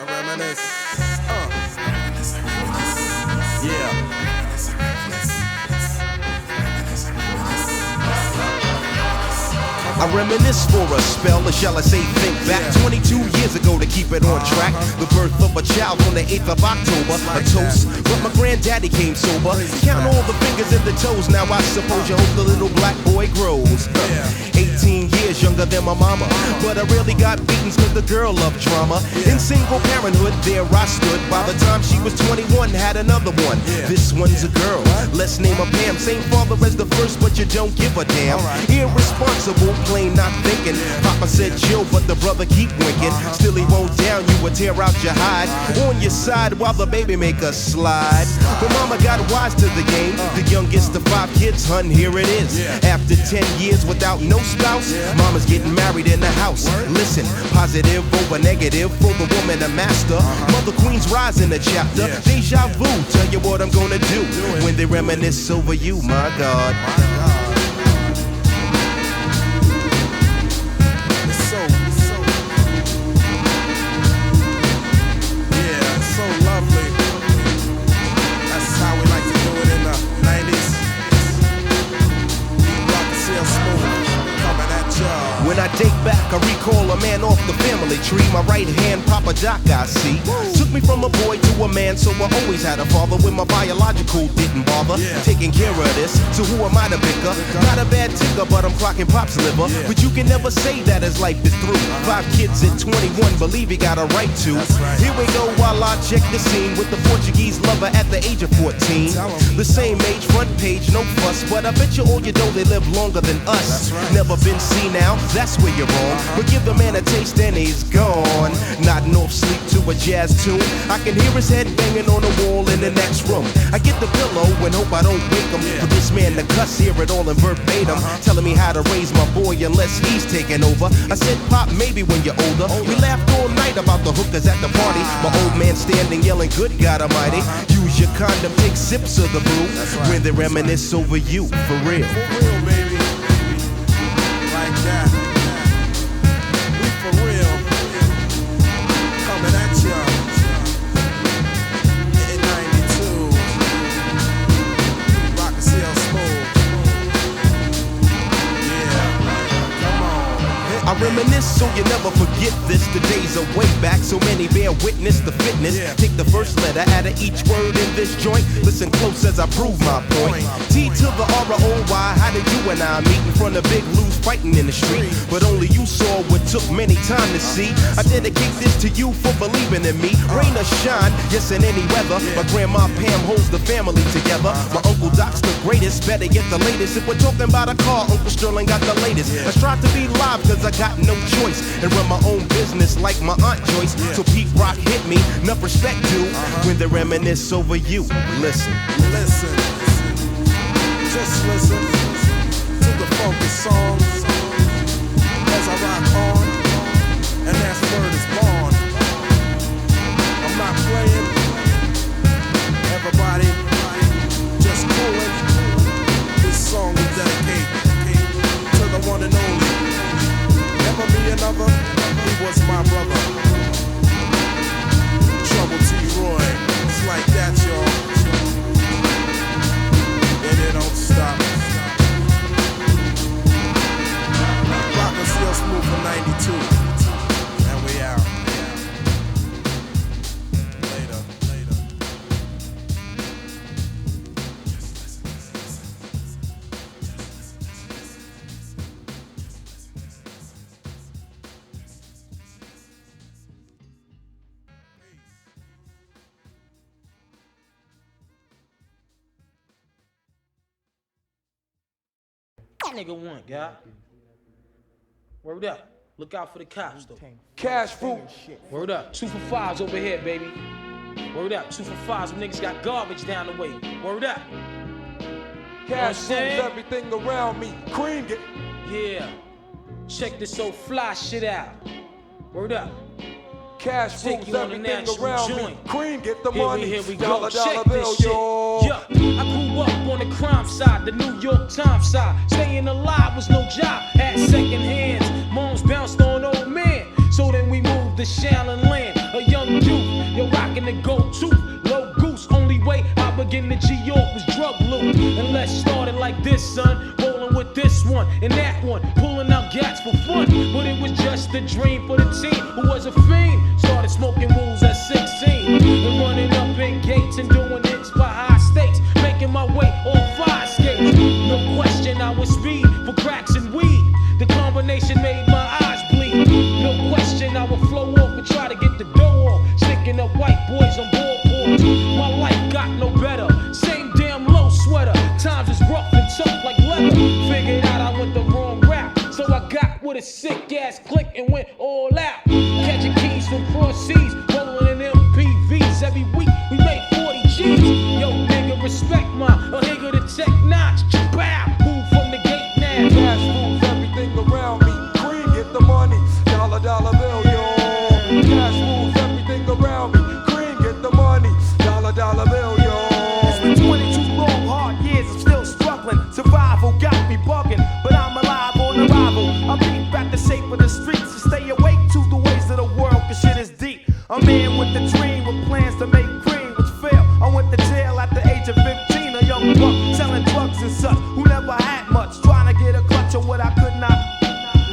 reminisce, I reminisce. Yeah. I reminisce for a spell, or shall I say think back 22 years ago to keep it on track. The birth of a child on the 8th of October, a toast, but my granddaddy came sober. Count all the fingers and the toes, now I suppose you hope the little black boy grows. 18 years younger than my mama, but I really got beatings cause the girl loved drama. In single parenthood, there I stood. By the time she was 21, had another one. This one's a girl, let's name her Pam. Same father as the first, but you don't give a damn. Irresponsible, plain not thinking. Papa said chill, but the brother keep winking. Still he won't down you or tear out your hide. On your side while the baby make a slide. But mama got wise to the game. The youngest of 5 kids, hun, here it is. After 10 years without no spouse, mama's getting married in the house. Listen, positive over negative for the woman a master. Mother Queen's rise in the chapter. Deja vu, tell you what I'm gonna do when they reminisce over you, my God. When I date back, I recall a man off the family tree. My right hand, Papa Doc, I see. Took me from a boy to a man, so I always had a father. When my biological didn't bother taking care of this. So who am I to bicker? Not a bad ticker, but I'm clocking Pop's liver. But you can never say that his life is through. 5 kids at 21, believe he got a right to. Here we go while I check the scene with the Portuguese lover at the age of 14. The same age, front page, no fuss. But I bet you all you know they live longer than us. Never been seen now, that's where you're wrong. But give the man a taste and he's gone. Nodding off sleep to a jazz tune. I can hear his head banging on the wall in the next room. I get the pillow and hope I don't wake him. For this man to cuss, hear it all in verbatim. Telling me how to raise my boy unless he's taking over. I said, Pop, maybe when you're older. We laughed all night about the hookers at the party. My old man standing yelling, good God Almighty. Use your condom, take sips of the brew. When they reminisce over you, for real. For real, baby. Like that. We for real. Coming at ya. In 92. Rock and CL Smooth. Yeah. Come on. I reminisce so you never forget this. The days are way back, so many bear witness the fitness. Take the first letter out of each word in this joint. Listen close as I prove my point. T to the R-O-Y, how did you and I meet in front of Big Lou's fighting in the street? But only you saw what took many time to see. I dedicate this to you for believing in me. Rain or shine, yes in any weather. My grandma Pam holds the family together. My Uncle Doc's the greatest, better get the latest. If we're talking about a car, Uncle Sterling got the latest. I strive to be live cause I got no choice. And run my own business like my Aunt Joyce. So Pete Rock hit me, enough respect due. When they reminisce over you, listen. Listen. Just listen to the funky songs as I rock on, and that's word is born. I'm not playing, everybody just coolin'. This song we dedicate to the one and only. Never be another, he was my brother. Trouble T. Roy, it's like that, y'all. And it don't stop. Rock and CL Smooth for 92. And we out. Later. That nigga want, guy. Word up. Look out for the cops, though. Cash fruit. Word up. 2 for 5s over here, baby. Word up. 2 for 5s. Them niggas got garbage down the way. Word up. Cash rules everything around me. Cream it. Yeah. Check this so fly shit out. Word up. Cash Take rules you on the everything national around joint. me. Cream get the Here money. we go. Dollar Check bill, this shit. yo. Yeah, I grew up on the crime side, the New York Times side. Staying alive was no job, had second hands. Moms bounced on old men, so then we moved to Shaolin Land. A young dude York was drug loot. And let's start it like this, son. Rolling with this one and that one, pulling out gats for fun. But it was just a dream for the teen who was a fiend. Started smoking rules at 16 and running up in gates and doing hits by high stakes, making my way on fire skates. No question I was speed for cracks and weed. The combination made my eyes bleed. No question I would flow off and try to get the dough off, sticking up white boys on ballboards. My life got no better. Same damn low sweater. Times is rough and tough like leather. Figured out I went the wrong route, so I got with a sick ass click and went all out. Catching keys from cross seas, rolling in MPVs. Every week we made 40 G's. Yo, nigga, respect my a nigga to tech notch. Bow, move from the gate now. Cash moves everything around me. Cream, get the money. Dollar, dollar bill, yo. Cash moves everything around me. Cream, get the money. Dollar, dollar bill, yo. It's been 22 long, hard years, I'm still struggling. Survival got me bugging, but I'm alive on arrival. I beat back the shape of the streets to stay awake to the ways of the world, cause shit is deep. A man with a dream, with plans to make cream, which failed. I went to jail at the age of 15, a young buck selling drugs and such, who never had much, trying to get a clutch of what I could not.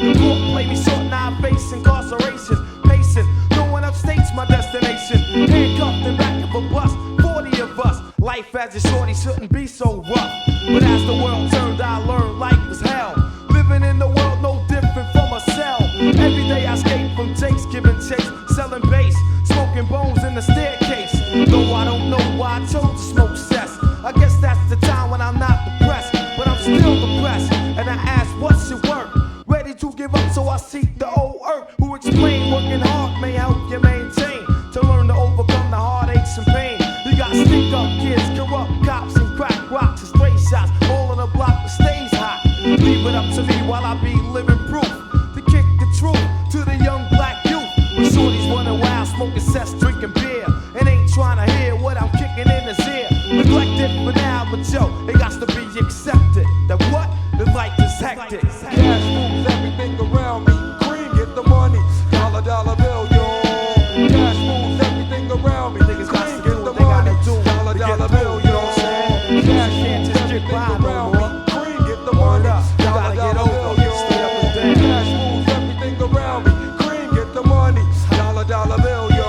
The court played me short, now I face incarceration. Pacing, going upstate's my destination. Handcuffed in back of a bus, 40 of us. Life as a shorty shouldn't be so rough. But as the world turned, I learned life was hell. Living in the world no different from a cell. Every day I escape from Jake's, giving chase, selling bass, smoking bones in the staircase. Though I don't know why I chose to smoke cess. I guess that's the time when I'm not depressed, but I'm still depressed. And I ask, what's your work? Ready to give up, so I seek the old earth who explain working hard may help you maintain. To learn to overcome the heartaches and pain. You got stick up kids, corrupt cops, and crack rocks and stray shots. All on the block that stays hot. Leave it up to me while I be living proof to kick the truth to the young black youth. When shorties running wild, smoking cess, drinking beer, and ain't trying to hear what I'm kicking in his ear. Neglected for now, but yo, it got to be accepted. That what? The life is hectic. Cash moves everything around me. Cream, get the money. Dollar, dollar bill, yo. Cash moves everything around me. Niggas got Cream, to do get the what they gotta money. do to Dollar, get dollar through, bill, you know yo. what I'm saying? Cash Can't moves just get everything by no around more. me. Cream, get the Word money. up. You Dollar, gotta get dollar over bill, it. yo. Stay up and down. Cash moves everything around me. Cream, get the money. Dollar, dollar bill, yo.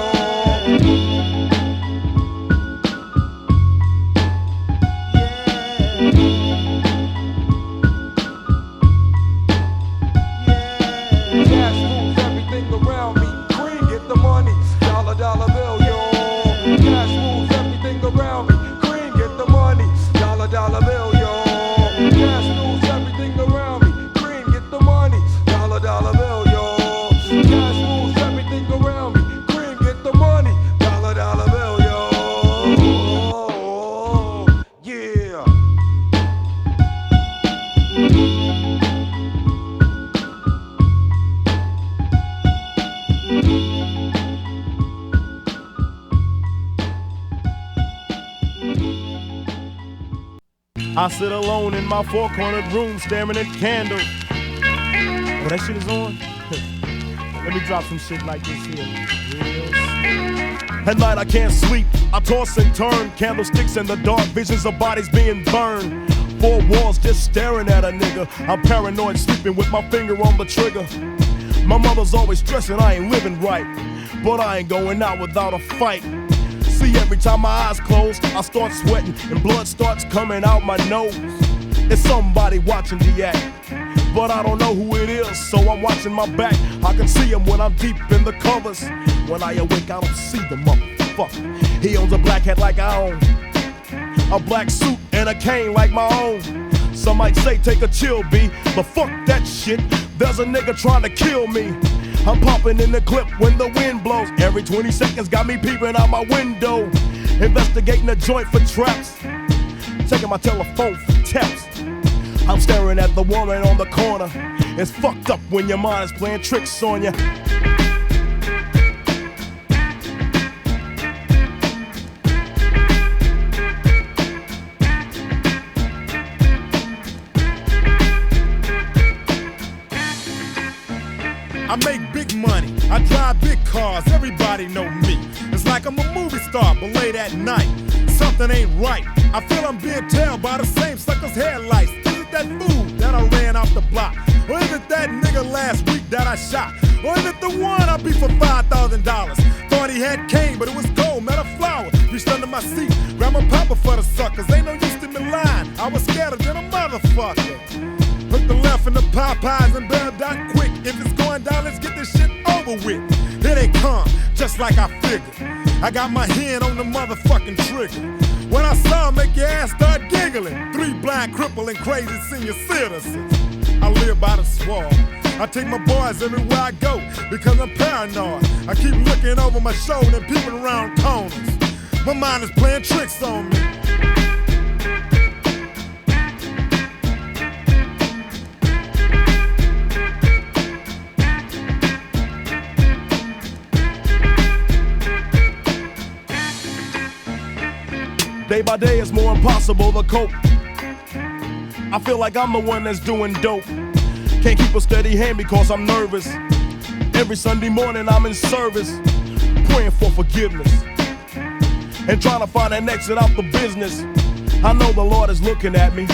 Cash moves everything around me. Cream, get the money. Dollar, dollar bill, yo. Cash moves everything around me. Cream, get the money. Dollar, dollar bill, yo. Cash moves everything around me. Cream, get the money. Dollar, dollar bill, yo. Cash moves everything around me. Cream, get the money. Dollar, dollar bill, yo. Yeah. I sit alone in my four-cornered room staring at candles. Oh, that shit is on? Let me drop some shit like this here. At night I can't sleep, I toss and turn. Candlesticks in the dark, visions of bodies being burned. Four walls just staring at a nigga. I'm paranoid, sleeping with my finger on the trigger. My mother's always stressing I ain't living right, but I ain't going out without a fight. See, every time my eyes close, I start sweating and blood starts coming out my nose. It's somebody watching the act, but I don't know who it is, so I'm watching my back. I can see him when I'm deep in the covers. When I awake, I don't see the motherfucker. He owns a black hat like I own, a black suit and a cane like my own. Some might say take a chill, B, but fuck that shit. There's a nigga trying to kill me. I'm popping in the clip when the wind blows. Every 20 seconds got me peeping out my window. Investigating a joint for traps, checking my telephone for taps. I'm staring at the woman on the corner. It's fucked up when your mind is playing tricks on you. I make big money, I drive big cars, everybody know me. It's like I'm a movie star, but late at night, something ain't right. I feel I'm being tailed by the same sucker's headlights. Is it that fool that I ran off the block? Or is it that nigga last week that I shot? Or is it the one I beat for $5,000? Thought he had cane, but it was gold, met a flower. Reached under my seat, grabbed my papa for the suckers. Ain't no use to me lying, I was scattered than a motherfucker. Put the left in the Popeyes and bail down quick. If it's going down, let's get this shit over with. Here they come, just like I figured. I got my hand on the motherfucking trigger. When I saw him, make your ass start giggling. 3 blind, crippling, crazy senior citizens. I live by the swamp. I take my boys everywhere I go because I'm paranoid. I keep looking over my shoulder and peeping around corners. My mind is playing tricks on me. Day by day it's more impossible to cope. I feel like I'm the one that's doing dope. Can't keep a steady hand because I'm nervous. Every Sunday morning I'm in service, praying for forgiveness and trying to find an exit out the business. I know the Lord is looking at me,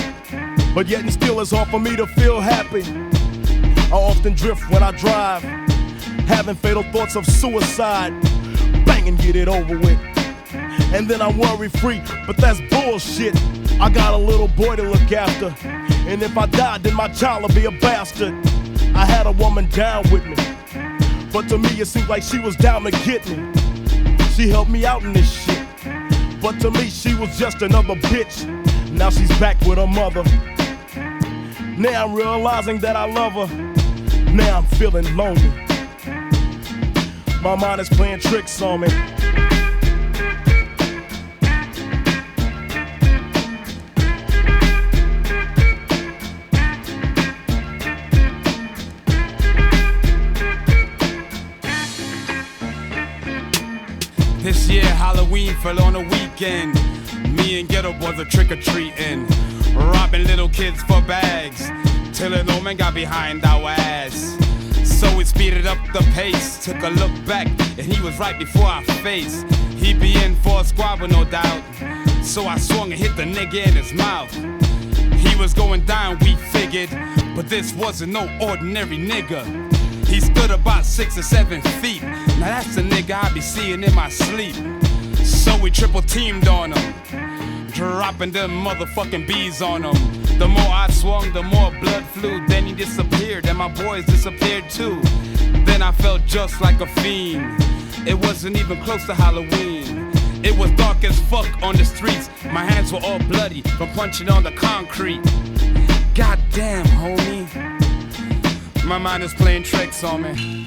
but yet and still it's hard for me to feel happy. I often drift when I drive, having fatal thoughts of suicide. Bang and get it over with. And then I'm worry free, but that's bullshit. I got a little boy to look after, and if I die, then my child will be a bastard. I had a woman down with me, but to me it seemed like she was down to get me. She helped me out in this shit, but to me she was just another bitch. Now she's back with her mother. Now I'm realizing that I love her. Now I'm feeling lonely. My mind is playing tricks on me. This year Halloween fell on a weekend. Me and Ghetto Boys are trick-or-treating, robbing little kids for bags, till an old man got behind our ass. So we speeded up the pace, took a look back, and he was right before our face. He be in for a squabble, no doubt, so I swung and hit the nigga in his mouth. He was going down, we figured, but this wasn't no ordinary nigga. He stood about 6 or 7 feet. Now that's the nigga I be seeing in my sleep. So we triple teamed on him, dropping them motherfucking bees on him. The more I swung, the more blood flew. Then he disappeared, and my boys disappeared too. Then I felt just like a fiend. It wasn't even close to Halloween. It was dark as fuck on the streets. My hands were all bloody from punching on the concrete. Goddamn, homie. My mind is playing tricks on me.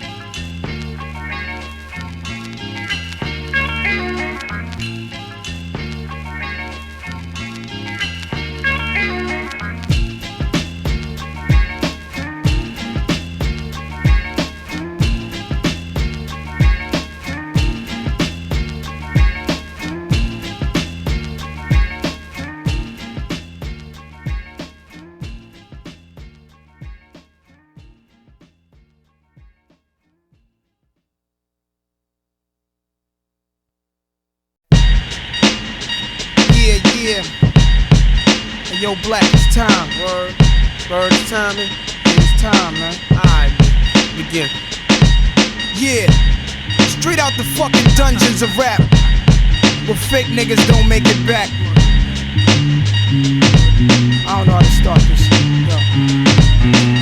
Yeah. Hey, yo, Black, it's time. Word. Word, it's timing. It's time, man. Alright, begin. Yeah. Straight out the fucking dungeons of rap, where fake niggas don't make it back. I don't know how to start this shit. Yo.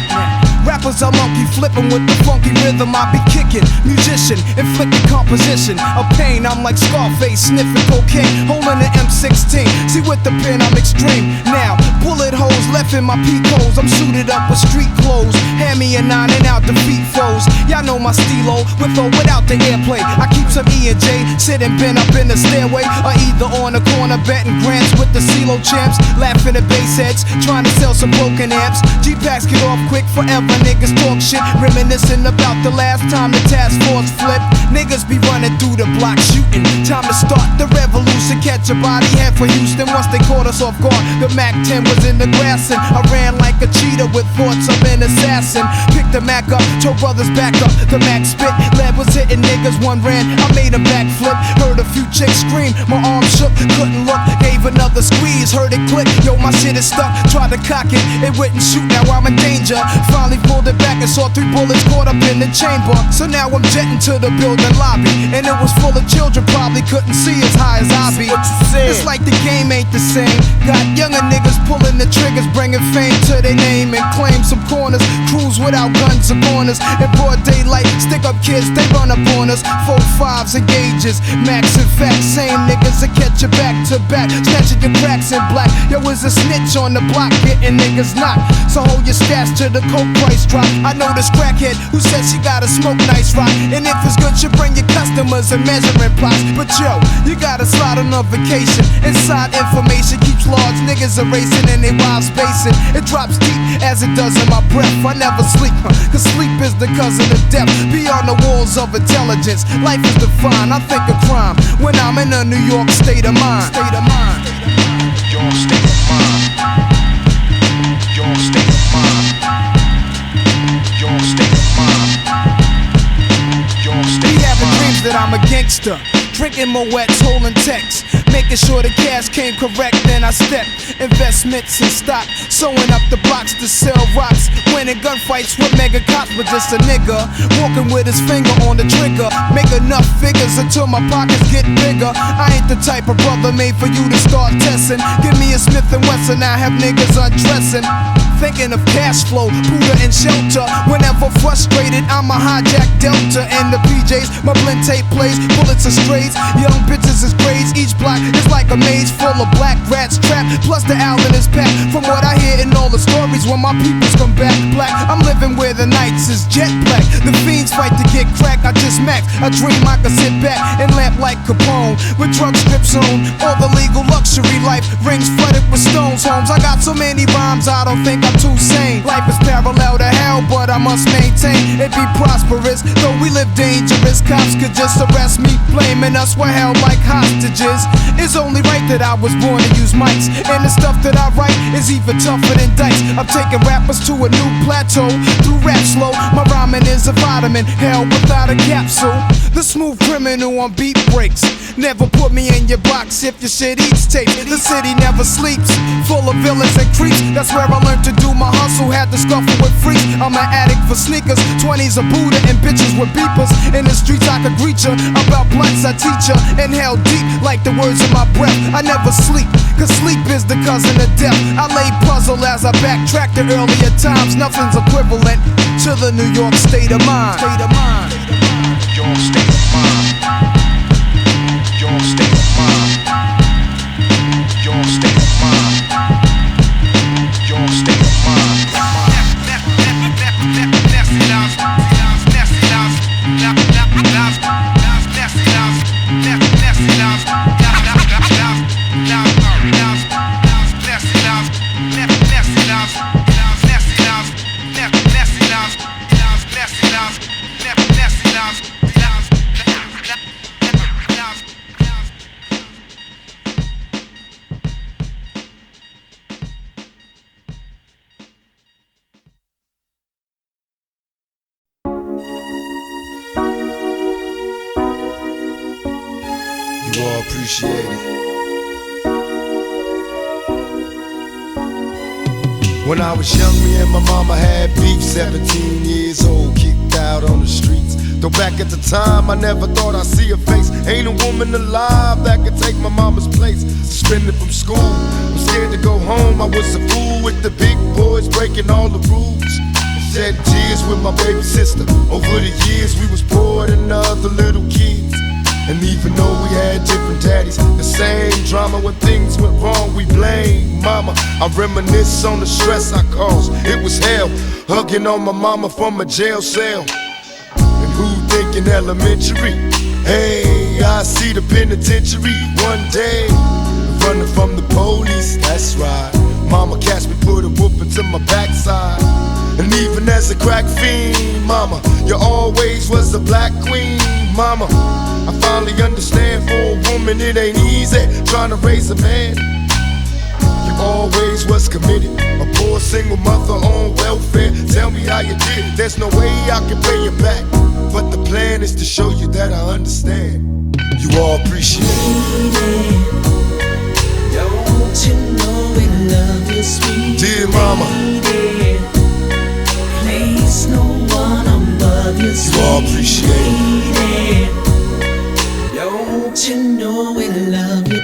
Yeah. Rappers are monkey flipping with the funky rhythm I be kicking. Musician, inflicting composition of pain. I'm like Scarface, sniffing cocaine, holding an M16. See with the pen I'm extreme. Now, bullet holes left in my peak holes. I'm suited up with street clothes. Hand me a 9 and out defeat foes. Y'all know my stilo, with or without the airplay. I keep some E and J, sitting bent up in the stairway, or either on the corner betting grants with the CeeLo champs. Laughing at bass heads, trying to sell some broken amps. G-Packs get off quick forever. Niggas talk shit, reminiscing about the last time the task force flipped. Niggas be running through the block shooting. Time to start the revolution, catch a body head for Houston. Once they caught us off guard, the MAC-10 was in the grass and passing. I ran like a cheetah with thoughts of an assassin. Picked the Mac up, told brothers back up. The Mac spit, lead was hitting niggas. One ran, I made a backflip. Heard a few chicks scream, my arm shook, couldn't look. Gave another squeeze, heard it click. Yo, my shit is stuck. Tried to cock it, it wouldn't shoot. Now I'm in danger. Finally pulled it back and saw 3 bullets caught up in the chamber. So now I'm jetting to the building lobby, and it was full of children. Probably couldn't see as high as I be. It's like the game ain't the same. Got younger niggas pulling the triggers, bringing fame to their name and claim some corners. Crews without guns or corners. In broad daylight, stick up kids, they run up on us. 4-5s and gauges, max and facts. Same niggas that catch you back to back, snatching your cracks in black. Yo, is a snitch on the block, getting niggas knocked. So hold your stash till the coke price drop. I know this crackhead who said she gotta smoke nice rock, and if it's good, you bring your customers and measuring plots. But yo, you gotta slide on a vacation. Inside information keeps large niggas erasing and they wives spacing. It drops deep as it does in my breath. I never sleep, cause sleep is the cousin of death. Beyond the walls of intelligence, life is defined. I think of crime when I'm in a New York state of mind. State of mind. Your state of mind. Your state of mind. Your state of mind. Your state of mind. Be having dreams that I'm a gangster, drinking Moet's, holding texts, making sure the cash came correct. Then I stepped investments and stock, sewing up the blocks to sell rocks, winning gunfights with mega cops. But just a nigga walking with his finger on the trigger, make enough figures until my pockets get bigger. I ain't the type of brother made for you to start testing. Give me a Smith & Wesson, I have niggas undressing. Thinking of cash flow, Buddha and shelter. Whenever frustrated, I'm a hijack Delta and the PJs. My blend tape plays, bullets are strays. Young bitches is braids. Each block is like a maze full of black rats trapped. Plus the Allen is packed. From what I hear in all the stories, when my peoples come back black, I'm living where the nights is jet black. The fiends fight to get crack. I just max. I dream I could sit back and lamp like Capone with drug strips on. All the legal luxury life, rings flooded with stones. Homes, I got so many rhymes, I don't think I'm too sane. Life is parallel to hell, but I must maintain it be prosperous. Though we live dangerous, cops could just arrest me, blaming us for hell like hostages. It's only right that I was born to use mics, and the stuff that I write is even tougher than dice. I'm taking rappers to a new plateau through rap slow. My rhyming is a vitamin, hell without a capsule. The smooth criminal on beat breaks. Never put me in your box if your shit eats tape. The city never sleeps, full of villains and creeps. That's where I learned to do my hustle, had to scuffle with freaks. I'm an addict for sneakers, 20s a Buddha and bitches with beepers. In the streets I could greet ya, about blunts I teach ya. Inhale deep like the words in my breath. I never sleep, cause sleep is the cousin of death. I lay puzzle as I backtrack to earlier times. Nothing's equivalent to the New York state of mind. State of mind. Your state of mind. Your state of mind. Your state of mind. Your state of mind. You all appreciate it. When I was young, me and my mama had beef. 17 years old, kicked out on the streets. Though back at the time, I never thought I'd see her face. Ain't a woman alive that could take my mama's place. Suspended from school, I'm scared to go home. I was a fool with the big boys, breaking all the rules. Shed tears with my baby sister. Over the years, we was poor than other little kids. And even though we had different daddies, the same drama when things went wrong, we blame mama. I reminisce on the stress I caused. It was hell, hugging on my mama from a jail cell. And who thinking elementary? Hey, I see the penitentiary one day. Running from the police, that's right. Mama catch me, put a whooping to my backside. And even as a crack fiend, mama, you always was the black queen, mama. I finally understand for a woman it ain't easy trying to raise a man. You always was committed, a boy single mother on welfare. Tell me how you did it. There's no way I can pay you back, but the plan is to show you that I understand. You all appreciate it. Don't you know we love you, sweet dear mama? Place no one above you, sweet you all appreciate it. Don't you know we love you?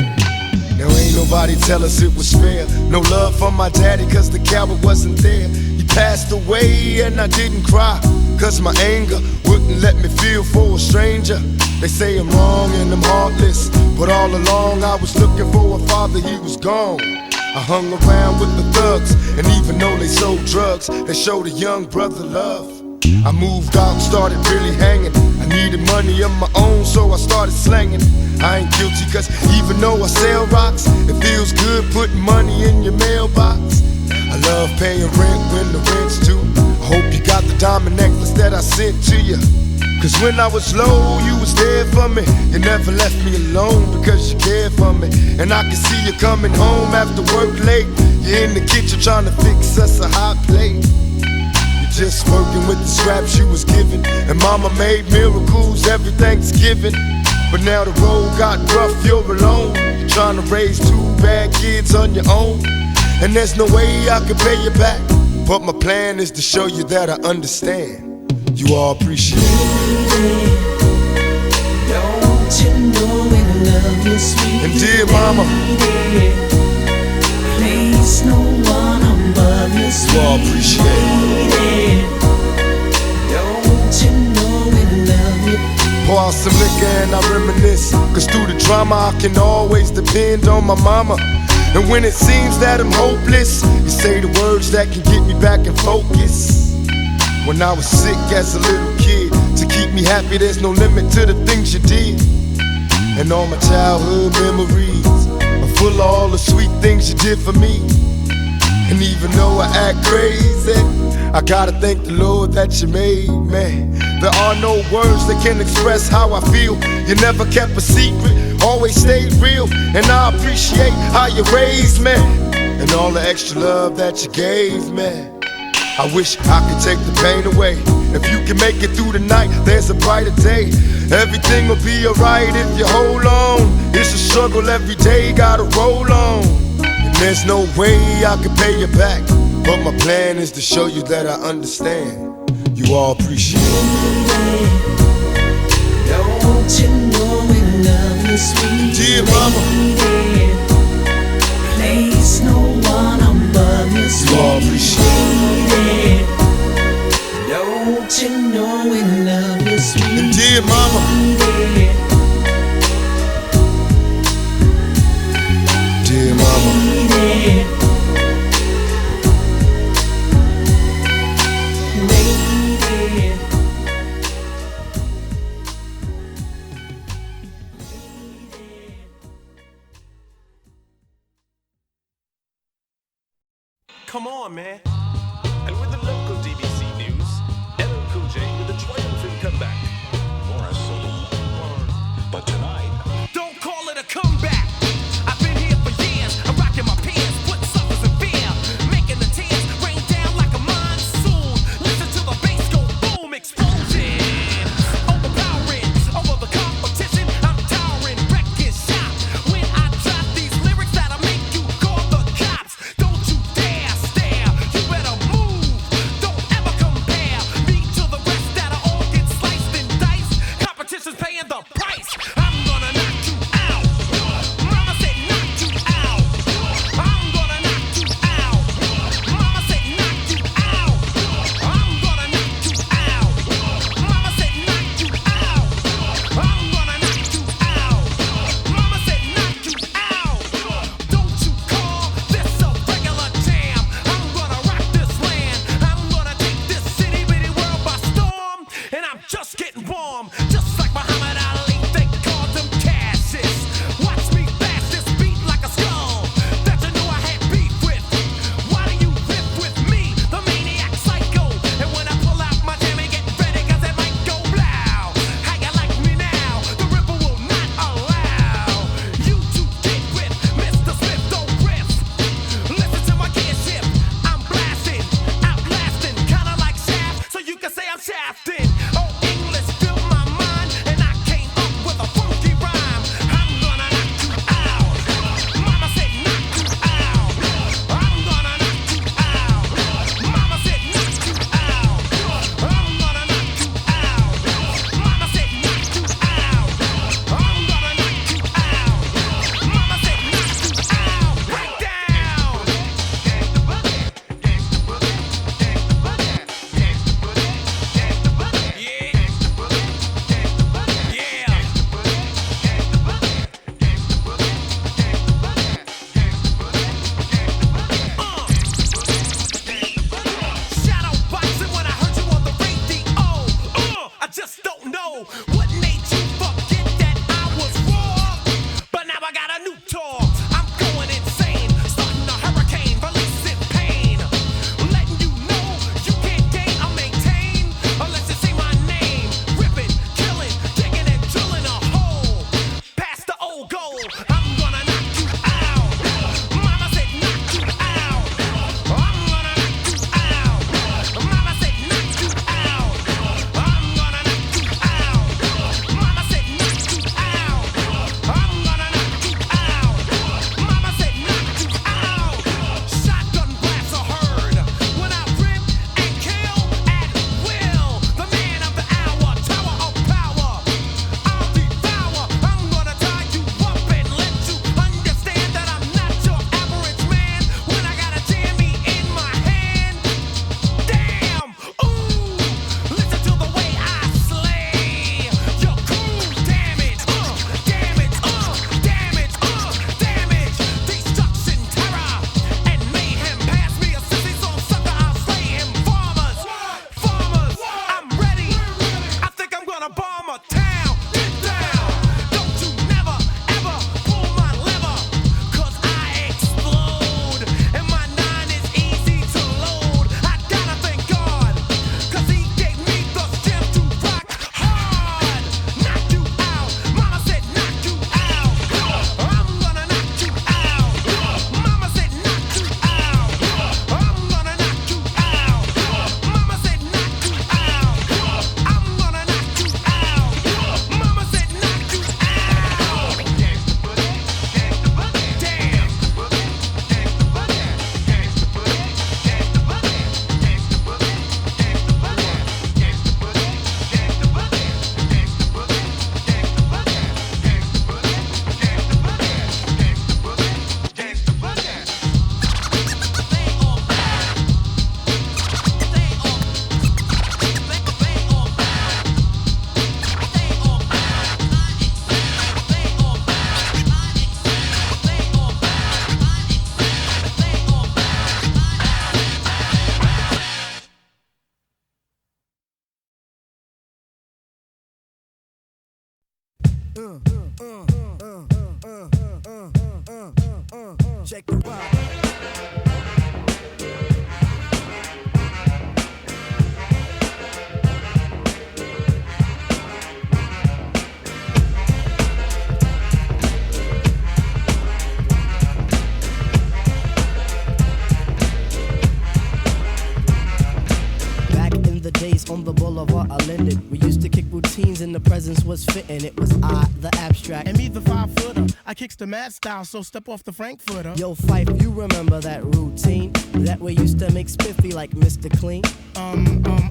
Now ain't nobody tell us it was fair. No love from my daddy cause the coward wasn't there. He passed away and I didn't cry, cause my anger wouldn't let me feel for a stranger. They say I'm wrong and I'm heartless, but all along I was looking for a father, he was gone. I hung around with the thugs, and even though they sold drugs, they showed a young brother love. I moved out, started really hanging. I needed money of my own, so I started slanging. I ain't guilty, cause even though I sell rocks, it feels good putting money in your mailbox. I love paying rent when the rent's due. I hope you got the diamond necklace that I sent to you, cause when I was low, you was there for me. You never left me alone because you cared for me. And I can see you coming home after work late. You're in the kitchen trying to fix us a hot plate. You're just working with the scraps you was given, and mama made miracles every Thanksgiving. But now the road got rough, you're alone. You're trying to raise two bad kids on your own, and there's no way I can pay you back, but my plan is to show you that I understand. You all appreciate it. Don't you know we love you, sweet and dear mama, place no one above you, sweet you all appreciate it. Don't you know we love you? Pour out some liquor and I reminisce, cause through the drama I can always depend on my mama. And when it seems that I'm hopeless, you say the words that can get me back in focus. When I was sick as a little kid, to keep me happy there's no limit to the things you did. And all my childhood memories are full of all the sweet things you did for me. And even though I act crazy, I gotta thank the Lord that you made me. There are no words that can express how I feel. You never kept a secret, always stayed real. And I appreciate how you raised me, and all the extra love that you gave me. I wish I could take the pain away. If you can make it through the night, there's a brighter day. Everything will be alright if you hold on. It's a struggle every day, gotta roll on. And there's no way I can pay you back, but my plan is to show you that I understand. You all appreciate it. Don't you know we love you, sweet dear mama, place no one above you, sweet you all appreciate it. Don't you know we love you, sweet and dear mama, dear mama. Come on, man. And with the local DBC news, LL Cool J with a triumphant comeback. But tonight, don't call it a comeback. I've been here for years. I'm rocking my pants, putting suckers in fear, making the tears rain down like a monsoon. Listen to the bass go boom, explosion, overpowering over the competition. I'm towering, wrecking shop. When I drop these lyrics that'll make you call the cops. Don't you dare stare. You Check the ride. The days on the boulevard I lended. We used to kick routines and the presence was fitting. It was I, the abstract. And me, the 5-footer. I kicks the mad style, so step off the Frankfurter. Yo, Fife, you remember that routine? That we used to make spiffy like Mr. Clean?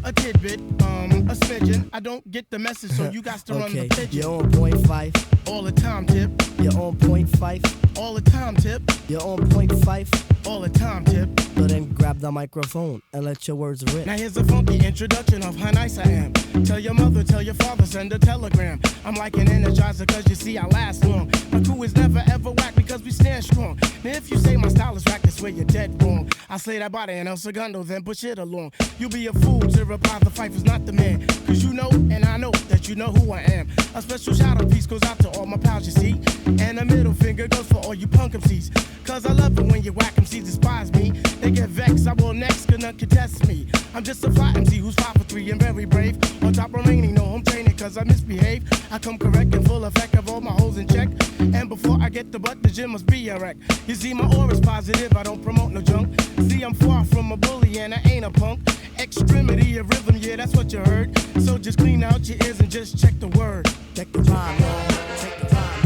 A tidbit, a smidgen. I don't get the message, so you got to run the pigeon. You're on point, Fife. All the time, Tip. You're on point, Fife. All the time, Tip. You're on point, Fife. All the time, Tip. So then grab the microphone and let your words rip. Now here's a funky introduction of how nice I am. Tell your mother, tell your father, send a telegram. I'm like an energizer cause you see I last long. My crew is never ever whack because we stand strong. Now if you say my style is whack, that's where you're dead wrong. I slay that body and El Segundo, then push it along. You'll be a fool to reply the Fife is not the man. Cause you know and I know that you know who I am. A special shout out piece goes out to all my pals you see. And a middle finger goes for all you punk MCs. Cause I love it when you whack MCs despise me. They get vexed, I will next, could not contest me. I'm just a fly MC who's 5 for 3 and very brave. On top remaining, no home training cause I misbehave. I come correct and full effect of all my holes in check. And before I get the butt, the gym must be a wreck. You see my aura's positive, I don't promote no junk. See I'm far from a bully and I ain't a punk. Extremity of rhythm, yeah that's what you heard. So just clean out your ears and just check the word. Check the rhyme, y'all. Check the rhyme.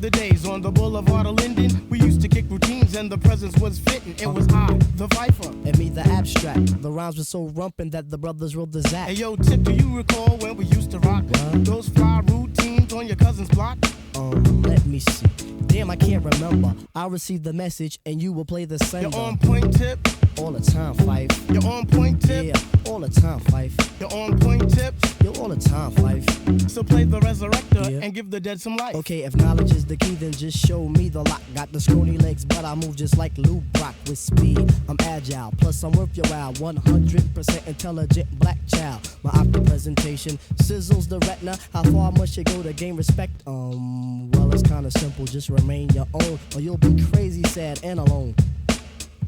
The days on the boulevard of Linden, we used to kick routines and the presence was fitting. It was I, the Viper, and me, the abstract. The rhymes were so rumpin' that the brothers rolled the zap. Hey yo, Tip, do you recall when we used to rock those fly routines on your cousin's block? Let me see. Damn, I can't remember. I'll receive the message and you will play the sender. You're on point, Tip. All the time, Fife. You're on point, Tip. Yeah, all the time, Fife. You're on point, Tip. You're all the time, Fife. So play the resurrector and give the dead some life. Okay, if knowledge is the key, then just show me the lock. Got the scrawny legs, but I move just like Lou Brock with speed. I'm agile, plus I'm worth your while. 100% intelligent black child. My opera presentation sizzles the retina. How far must you go to gain respect? Well, it's kinda simple. Just remain your own, or you'll be crazy, sad, and alone.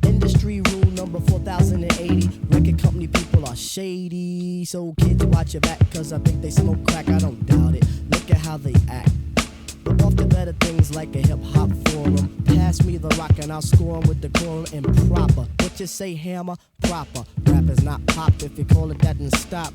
Industry rule number 4080. Record company people are shady. So kids watch your back, cause I think they smoke crack. I don't doubt it. Look at how they act. But off the better things like a hip hop forum. Pass me the rock and I'll score 'em with the quorum and proper. What you say, hammer? Proper. Rap is not pop. If you call it that, then stop.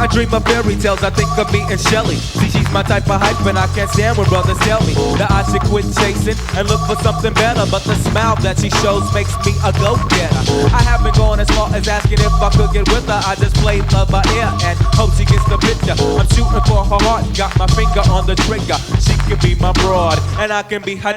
I dream of fairy tales, I think of me and Shelly. See, she's my type of hype, and I can't stand when brothers tell me that I should quit chasing and look for something better. But the smile that she shows makes me a go-getter. I haven't gone as far as asking if I could get with her. I just play love by ear and hope she gets the picture. I'm shooting for her heart, got my finger on the trigger. She can be my broad, and I can be her.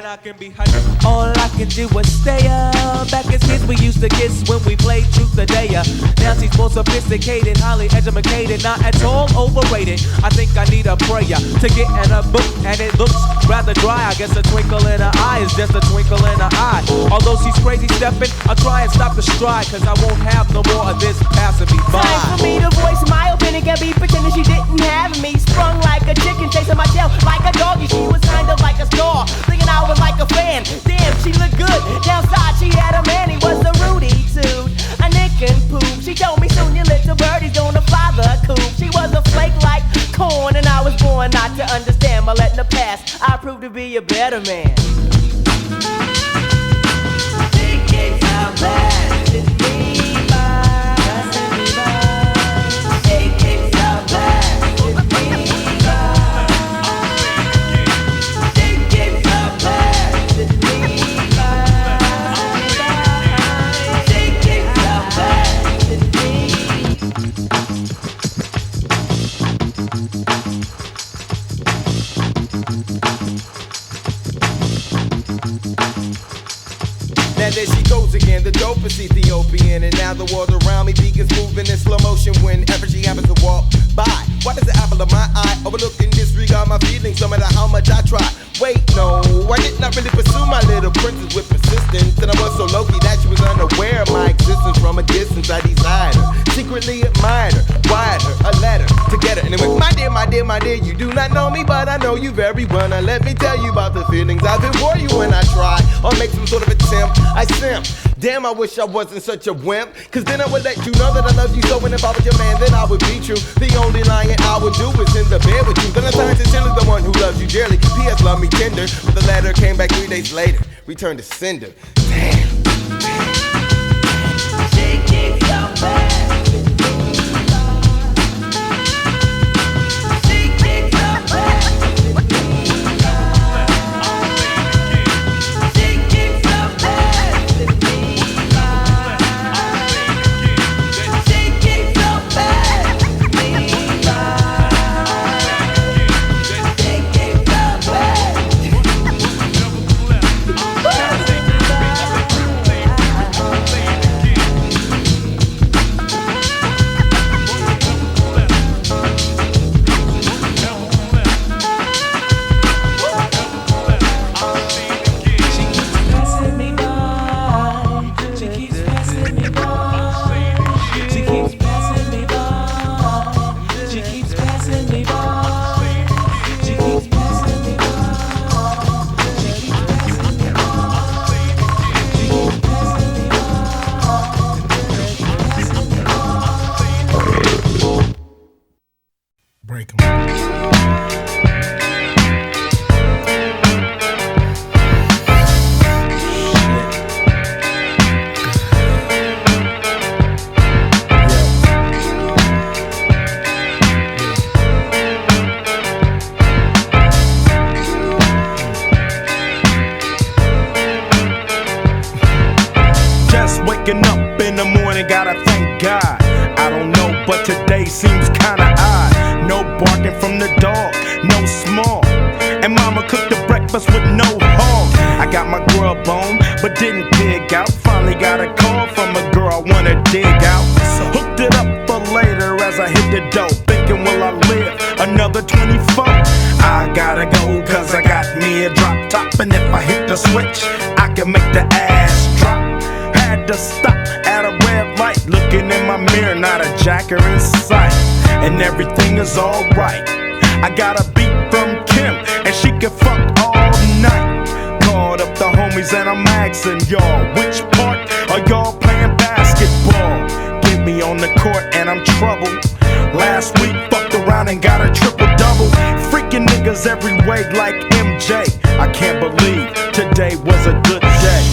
All I can do is stay up. Back as kids, we used to kiss when we played Truth or Dare. Now she's more sophisticated, highly educated, not at all overrated. I think I need a prayer to get in a book, and it looks rather dry. I guess a twinkle in her eye is just a twinkle in her eye. Although she's crazy stepping, I'll try and stop the stride, cause I won't have no more of this passing me by. Time for me to voice my opinion, can't be pretending she didn't have me. Sprung like a chicken, chasing my tail like a doggy. She was kind of like a star, thinking I was like a fan. Damn, she looked good. Downside, she had a man, he was a Rudy too. A nick and poop. She told me soon your little birdie's gonna fly the coop. She was a flake like corn, and I was born not to understand. By letting the past, I proved to be a better man. She kicks out back to me. Now there she goes again, the dopest Ethiopian. And now the world around me begins moving in slow motion whenever she happens to walk by. Why does the apple of my eye overlook and disregard my feelings no matter how much I try? Wait, no, I did not really pursue my little princess with persistence. And I was so low-key that she was unaware of my existence. From a distance I desired her, secretly admired her, wired her a letter to get her. And it went, my dear, my dear, my dear, you do not know me, but I know you very well. Now let me tell you about the feelings I've been for you when I try or make some sort of attempt. I simp. Damn, I wish I wasn't such a wimp, cause then I would let you know that I love you so. And if I was your man, then I would be true. The only lying I would do is in the bed with you. Then I turned sincerely the one who loves you dearly. P.S. love me tender, but the letter came back 3 days later, returned to sender. Damn. She keeps your back. Waking up in the morning, gotta thank God. I don't know, but today seems kinda odd. No barking from the dog, no small. And mama cooked the breakfast with no hog. I got my grub on, but didn't dig out. Finally got a call from a girl I wanna dig out. Hooked it up for later as I hit the dough. Thinking, will I live another 24? I gotta go, cause I got me a drop top. And if I hit the switch, I can make the ass drop. Had to stop at a red light, looking in my mirror, not a jacker in sight. And everything is alright. I got a beat from Kim, and she can fuck all night. Called up the homies and I'm asking y'all, which part are y'all playing basketball? Get me on the court and I'm troubled. Last week fucked around and got a triple-double. Freaking niggas every way like MJ. I can't believe today was a good day.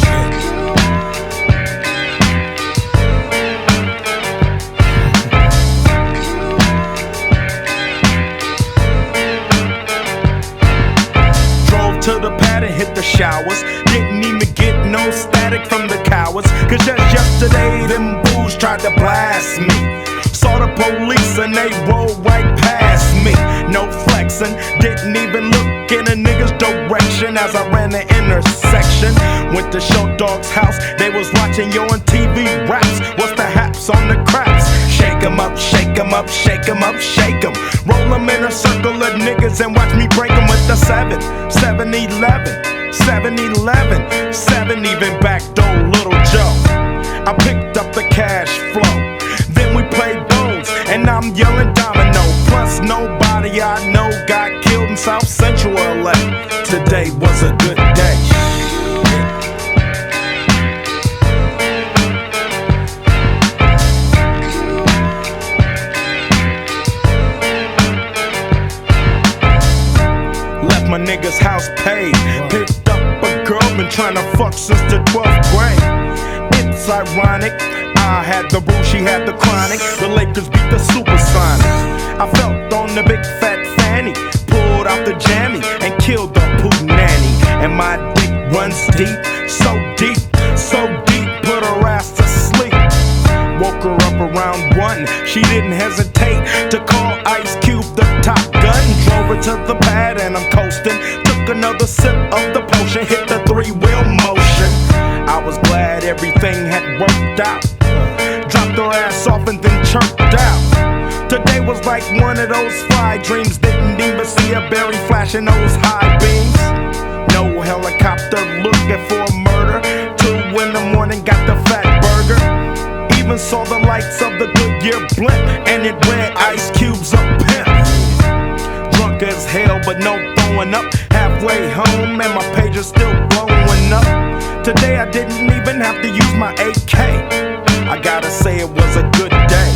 showers. Didn't even get no static from the cowards. Cause just yesterday, them bulls tried to blast me. Saw the police and they rolled right past me. No flexing, didn't even look in a nigga's direction as I ran the intersection. Went to Short Dog's house, they was watching Yo on TV raps. What's the haps on the craps? Shake 'em up, shake 'em up, shake 'em up, shake 'em. Roll 'em in a circle of niggas and watch me break 'em with the 7-11, 7-11, 7 even backdoor Little Joe. I picked up the cash flow. Then we played bones, and I'm yelling domino. Plus nobody I know got killed in South Central LA. Today was a good day. Left my nigga's house paid. Picked up a girl, been trying to fuck since the 12th grade. It's ironic, I had the boo, she had the chronic. The Lakers beat the Supersonics. I felt on the big fat fanny, pulled out the jammy and killed the poo nanny. And my dick runs deep, so deep, so deep, put her ass to sleep. Woke her up around 1, she didn't hesitate to call Ice Cube the Top Gun. Drove her to the pad and I'm coasting. Took another sip of the potion, hit the 3-wheel motion. I was glad everything had worked out. Dropped her ass off and then chirped out. Today was like one of those fly dreams. Didn't even see a berry flashing those high beams. No helicopter looking for a murder. 2 in the morning, got the fat burger. Even saw the lights of the Goodyear blimp, and it read Ice Cube's a pimp. Drunk as hell, but no throwing up. Halfway home, and my page is still blowing up. Today I didn't even have to use my AK. I gotta say it was a good day.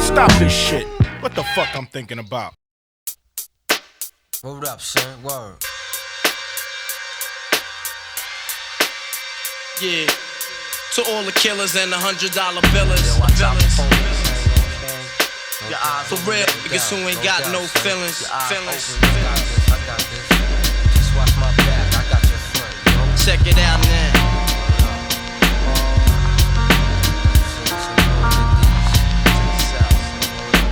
Stop this shit. What the fuck I'm thinking about? Word up, son. Word. Yeah. To all the killers and the $100 billers. For real niggas who ain't got no feelings. Just watch my back. I got your front. Check it out now.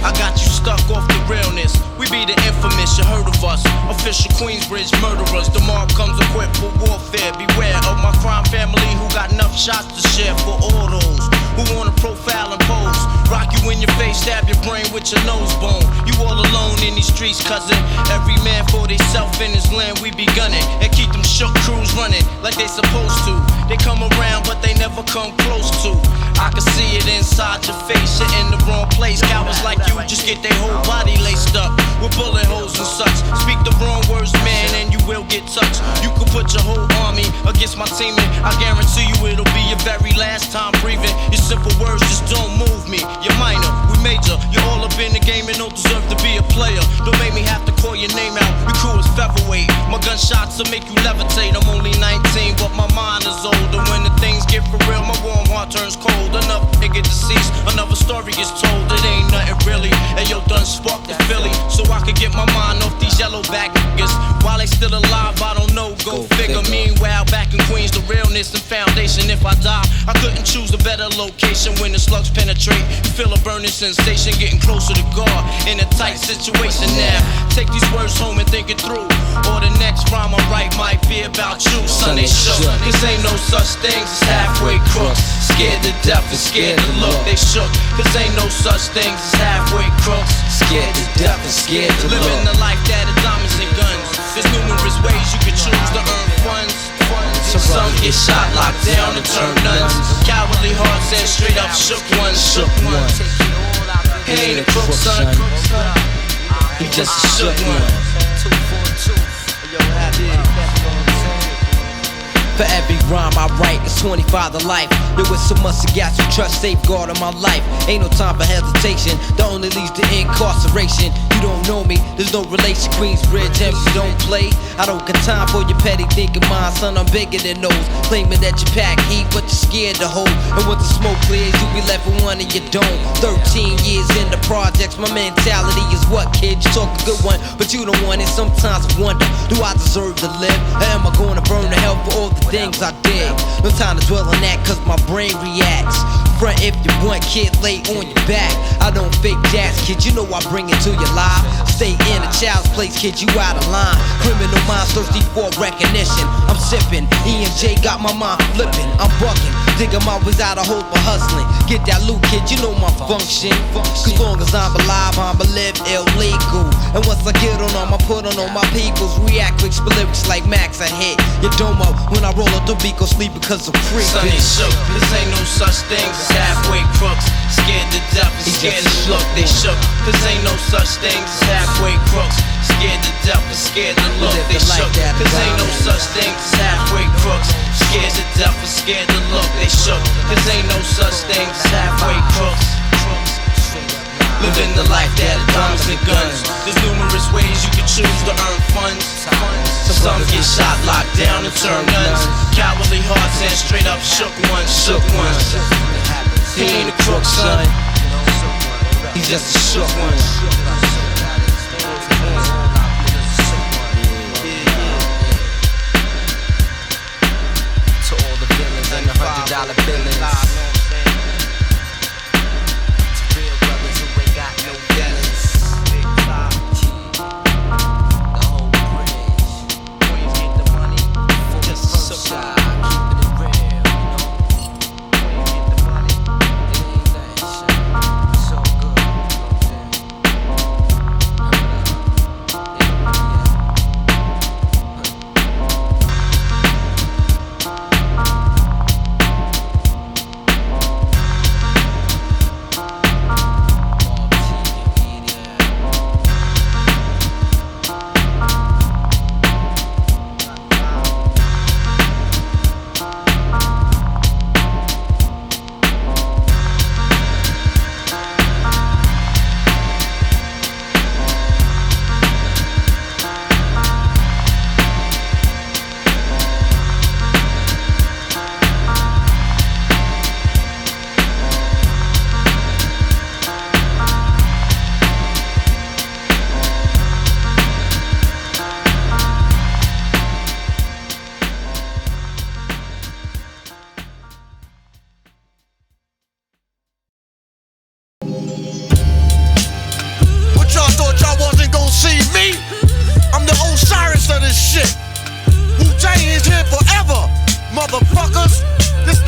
I got you stuck off the realness. We be the infamous, you heard of us. Official Queensbridge murderers. The mob comes equipped for warfare. Beware of my crime family who got enough shots to share for all those who wanna profile and pose. Rock you in your face, stab your brain with your nose bone. You all alone in these streets, cousin. Every man for theyself in his land, we be gunning. And keep them shook crews running like they supposed to. They come around, but they never come close to. I can see it inside your face, you're in the wrong place. Cowards like you just get their whole body laced up with bullet holes and such. Speak the wrong words, man, and you will get touched. You could put your whole army against my team, and I guarantee you it'll be your very last time breathing. Your simple words just don't move me. You're minor, we major. You're all up in the game and don't deserve to be a player. Don't make me have to call your name out. Your crew is featherweight. My gunshots will make you levitate. I'm only 19, but my mind is older. When the things get for real, my warm heart turns cold. Enough nigga deceased, another story gets told. It ain't nothing really. And yo, done sparked the Philly, so I could get my mind off these yellowback niggas. While they still alive, I don't know, go figure. Meanwhile, back in Queens, the realness and foundation. If I die, I couldn't choose a better location. When the slugs penetrate, you feel a burning sensation, getting closer to God in a tight situation. Now, take these words home and think it through, or the next rhyme I write might be about you. Son, they shook, cause ain't no such things as halfway crooks. Scared to death and scared to look, they shook, cause ain't no such things as halfway crooks. Scared to death and scared to look. Living the life that is diamonds and guns. There's numerous ways you can choose to earn funds. Some get shot, locked down, and turn nuns. Cowardly hearts and straight up shook ones. He ain't a crook, son. He just a shook one. 242. Yo, happy. For every rhyme I write, it's 25 to life. There was so much to got you trust, safeguard in my life. Ain't no time for hesitation, that only leads to incarceration. You don't know me, there's no relation. Queensbridge, and you don't play. I don't got time for your petty thinking, mind, son, I'm bigger than those. Claiming that you pack heat, but you're scared to hold. And when the smoke clears, you be left with one and you don't. 13 years in the projects, my mentality is what, kid? You talk a good one, but you don't want it. Sometimes I wonder, do I deserve to live? Or am I gonna burn to hell for all the things I did? No time to dwell on that, cause my brain reacts. Front if you want, kid, lay on your back. I don't fake jazz, kid, you know I bring it to your life. Stay in a child's place, kid, you out of line. Criminal minds thirsty for recognition. I'm sipping, E&J got my mind flipping. I'm bucking, digging my ways out of hope for hustling. Get that loot, kid, you know my function. Cause long as I'm alive, I'ma live illegal. And once I get on them, I put on all my peoples. React quick, spit lyrics like Max, I hit your dome up when I roll up the beat, go sleep because I'm free. Sonny shook, this ain't no such thing as halfway crooks. Scared to death and scared to look, they shook. This ain't no such thing as halfway crooks. Scared to death and scared to look, they shook. This ain't no such thing as halfway crooks. Scared to death and scared to look, they shook. This ain't no such thing as halfway crooks. Living the life that are diamonds and guns. There's numerous ways you can choose to earn funds. Some get shot, locked down, and turn nuns. Cowardly hearts and straight up shook ones, shook ones. He ain't a crook, son. He's just a shook one. To all the villains and the $100 billings. Motherfuckers, this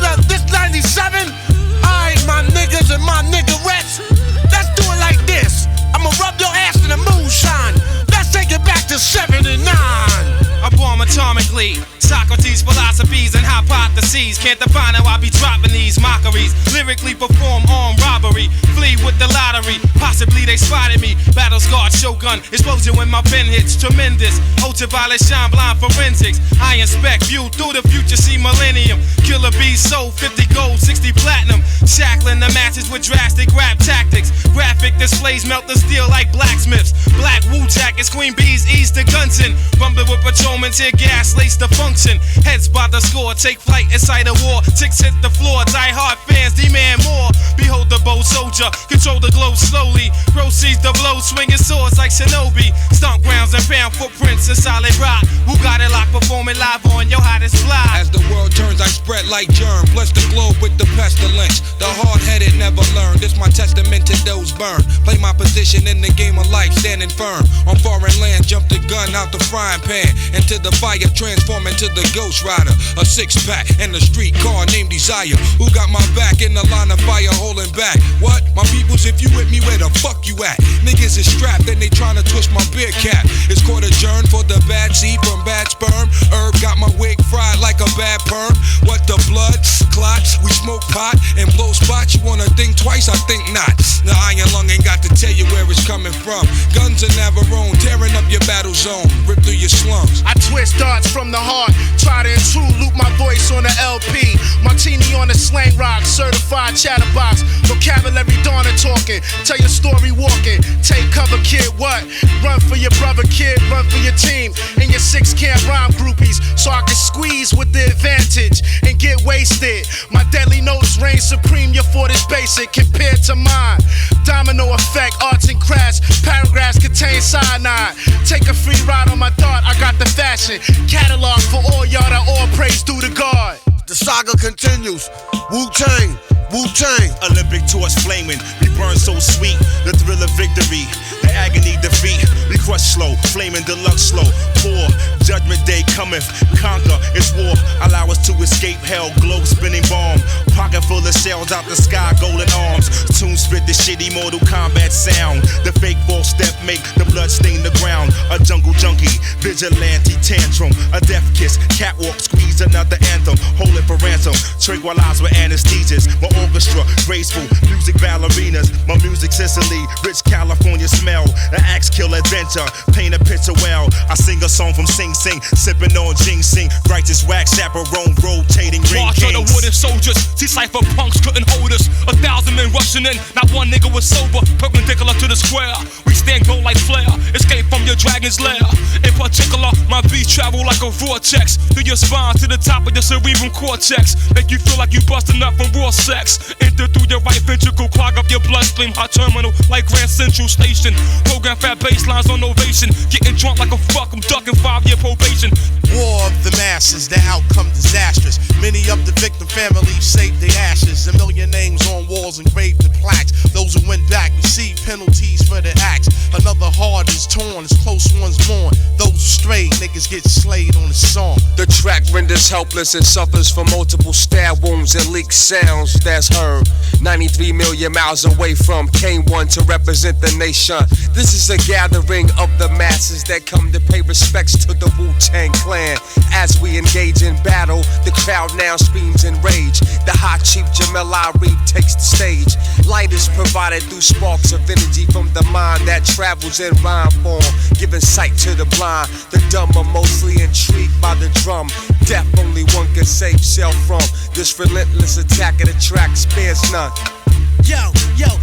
97. Alright, my niggas and my niggerettes. Let's do it like this. I'ma rub your ass in the moonshine. Let's take it back to 79. I bomb atomically. Socrates' philosophies and hypotheses can't define how I be dropping these mockeries. Lyrically perform armed robbery, flee with the lottery. Possibly they spotted me. Battle scarred shogun, explosion when my pen hits. Tremendous, ultraviolet shine blind forensics. I inspect, view through the future, see millennium. Killer bees sold 50 gold, 60 platinum. Shackling the masses with drastic rap tactics. Graphic displays melt the steel like blacksmiths. Black Wu jackets, queen bees ease the guns in. Rumble with patrolmen, tear gas, lace the function. Heads by the score, take flight inside a war. Ticks hit the floor, die hard fans demand more. Behold the bold soldier, control the globe slowly. Proceeds the blow, swinging swords like shinobi. Stomp grounds and pound footprints in solid rock. Who got it locked, performing live on your hottest fly. As the world turns, I spread like germ. Bless the globe with the pestilence. The hard-headed never learn. This my testament to those burned. Play my position in the game of life, standing firm. On foreign land, jump the gun out the frying pan. Into the fire, transform into the Ghost Rider. A six-pack and a street car named Desire. Who got my back in the line of fire holding back? What? My people Pose if you with me, where the fuck you at? Niggas is strapped, then they tryna twist my beer cap. It's court adjourned for the bad seed from bad sperm. Herb got my wig fried like a bad perm. What the blood clots? We smoke pot and blow spots. You wanna think twice? I think not. The iron lung ain't got to tell you where it's coming from. Guns are Navarone, tearing up your battle zone, rip through your slums. I twist darts from the heart, try to intrude, loop my voice on the LP. Martini on the slang rock, certified chatterbox. Vocabulary dawning talking, tell your story walking. Take cover, kid, what? Run for your brother, kid, run for your team. And your 6 can't rhyme groupies, so I can squeeze with the advantage and get wasted. My deadly notes reign supreme, your fort is basic compared to mine. Domino effect, arts and crafts, paragraphs contain cyanide. Take a free ride on my dart, I got the fashion. Catalog for all y'all that all praise due to God. The saga continues. Wu-Tang, Wu-Tang. Olympic torch flaming, we burn so sweet. The thrill of victory, the agony defeat. We crush slow, flaming deluxe slow. Poor, judgment day cometh, conquer, it's war. Allow us to escape hell, globe spinning bomb. Pocket full of shells out the sky, golden arms. Tune spit the shitty Mortal Kombat sound. The fake false step make the blood stain the ground. A jungle junkie, vigilante tantrum. A death kiss, catwalk squeeze another anthem. Hold it for ransom, tranquilize with anesthesias. My orchestra, graceful, music ballerinas. My music Sicily, rich California smell. An axe kill adventure, paint a picture well. I sing a song from Sing Sing, sipping on ginseng. Righteous wax, chaperone, rotating ring March kings. of the wooden soldiers, see cypher punks couldn't hold us. 1,000 men rushing in, not one nigga was sober. Perpendicular to the square, we stand gold like flare. Escape from your dragon's lair. In particular, my beats travel like a vortex through your spine to the top of your cerebral cortex. Make you feel like you busting up from raw sex. Enter through your right ventricle, clog up your bloodstream. Hot terminal like Grand Central Station. Program fat baselines on ovation. Getting drunk like a fuck, I'm ducking 5-year probation. War of the masses, the outcome disastrous. Many of the victim families saved their ashes. A million names on walls engraved in plaques. Those who went back receive penalties for their acts. Another heart is torn as close ones mourn. Those who strayed, niggas get slayed on the song. The track renders helpless and suffers from multiple stab wounds and leaked sounds that's heard 93 million miles away from K1 to represent the nation. This is a gathering of the masses that come to pay respects to the Wu-Tang Clan. As we engage in battle, the crowd now screams in rage. The hot chief Jamel Ari takes the stage. Light is provided through sparks of energy from the mind that travels in rhyme form, giving sight to the blind. The dumb are mostly intrigued by the drum. Death only one can save self from. This relentless attack of the track spares none.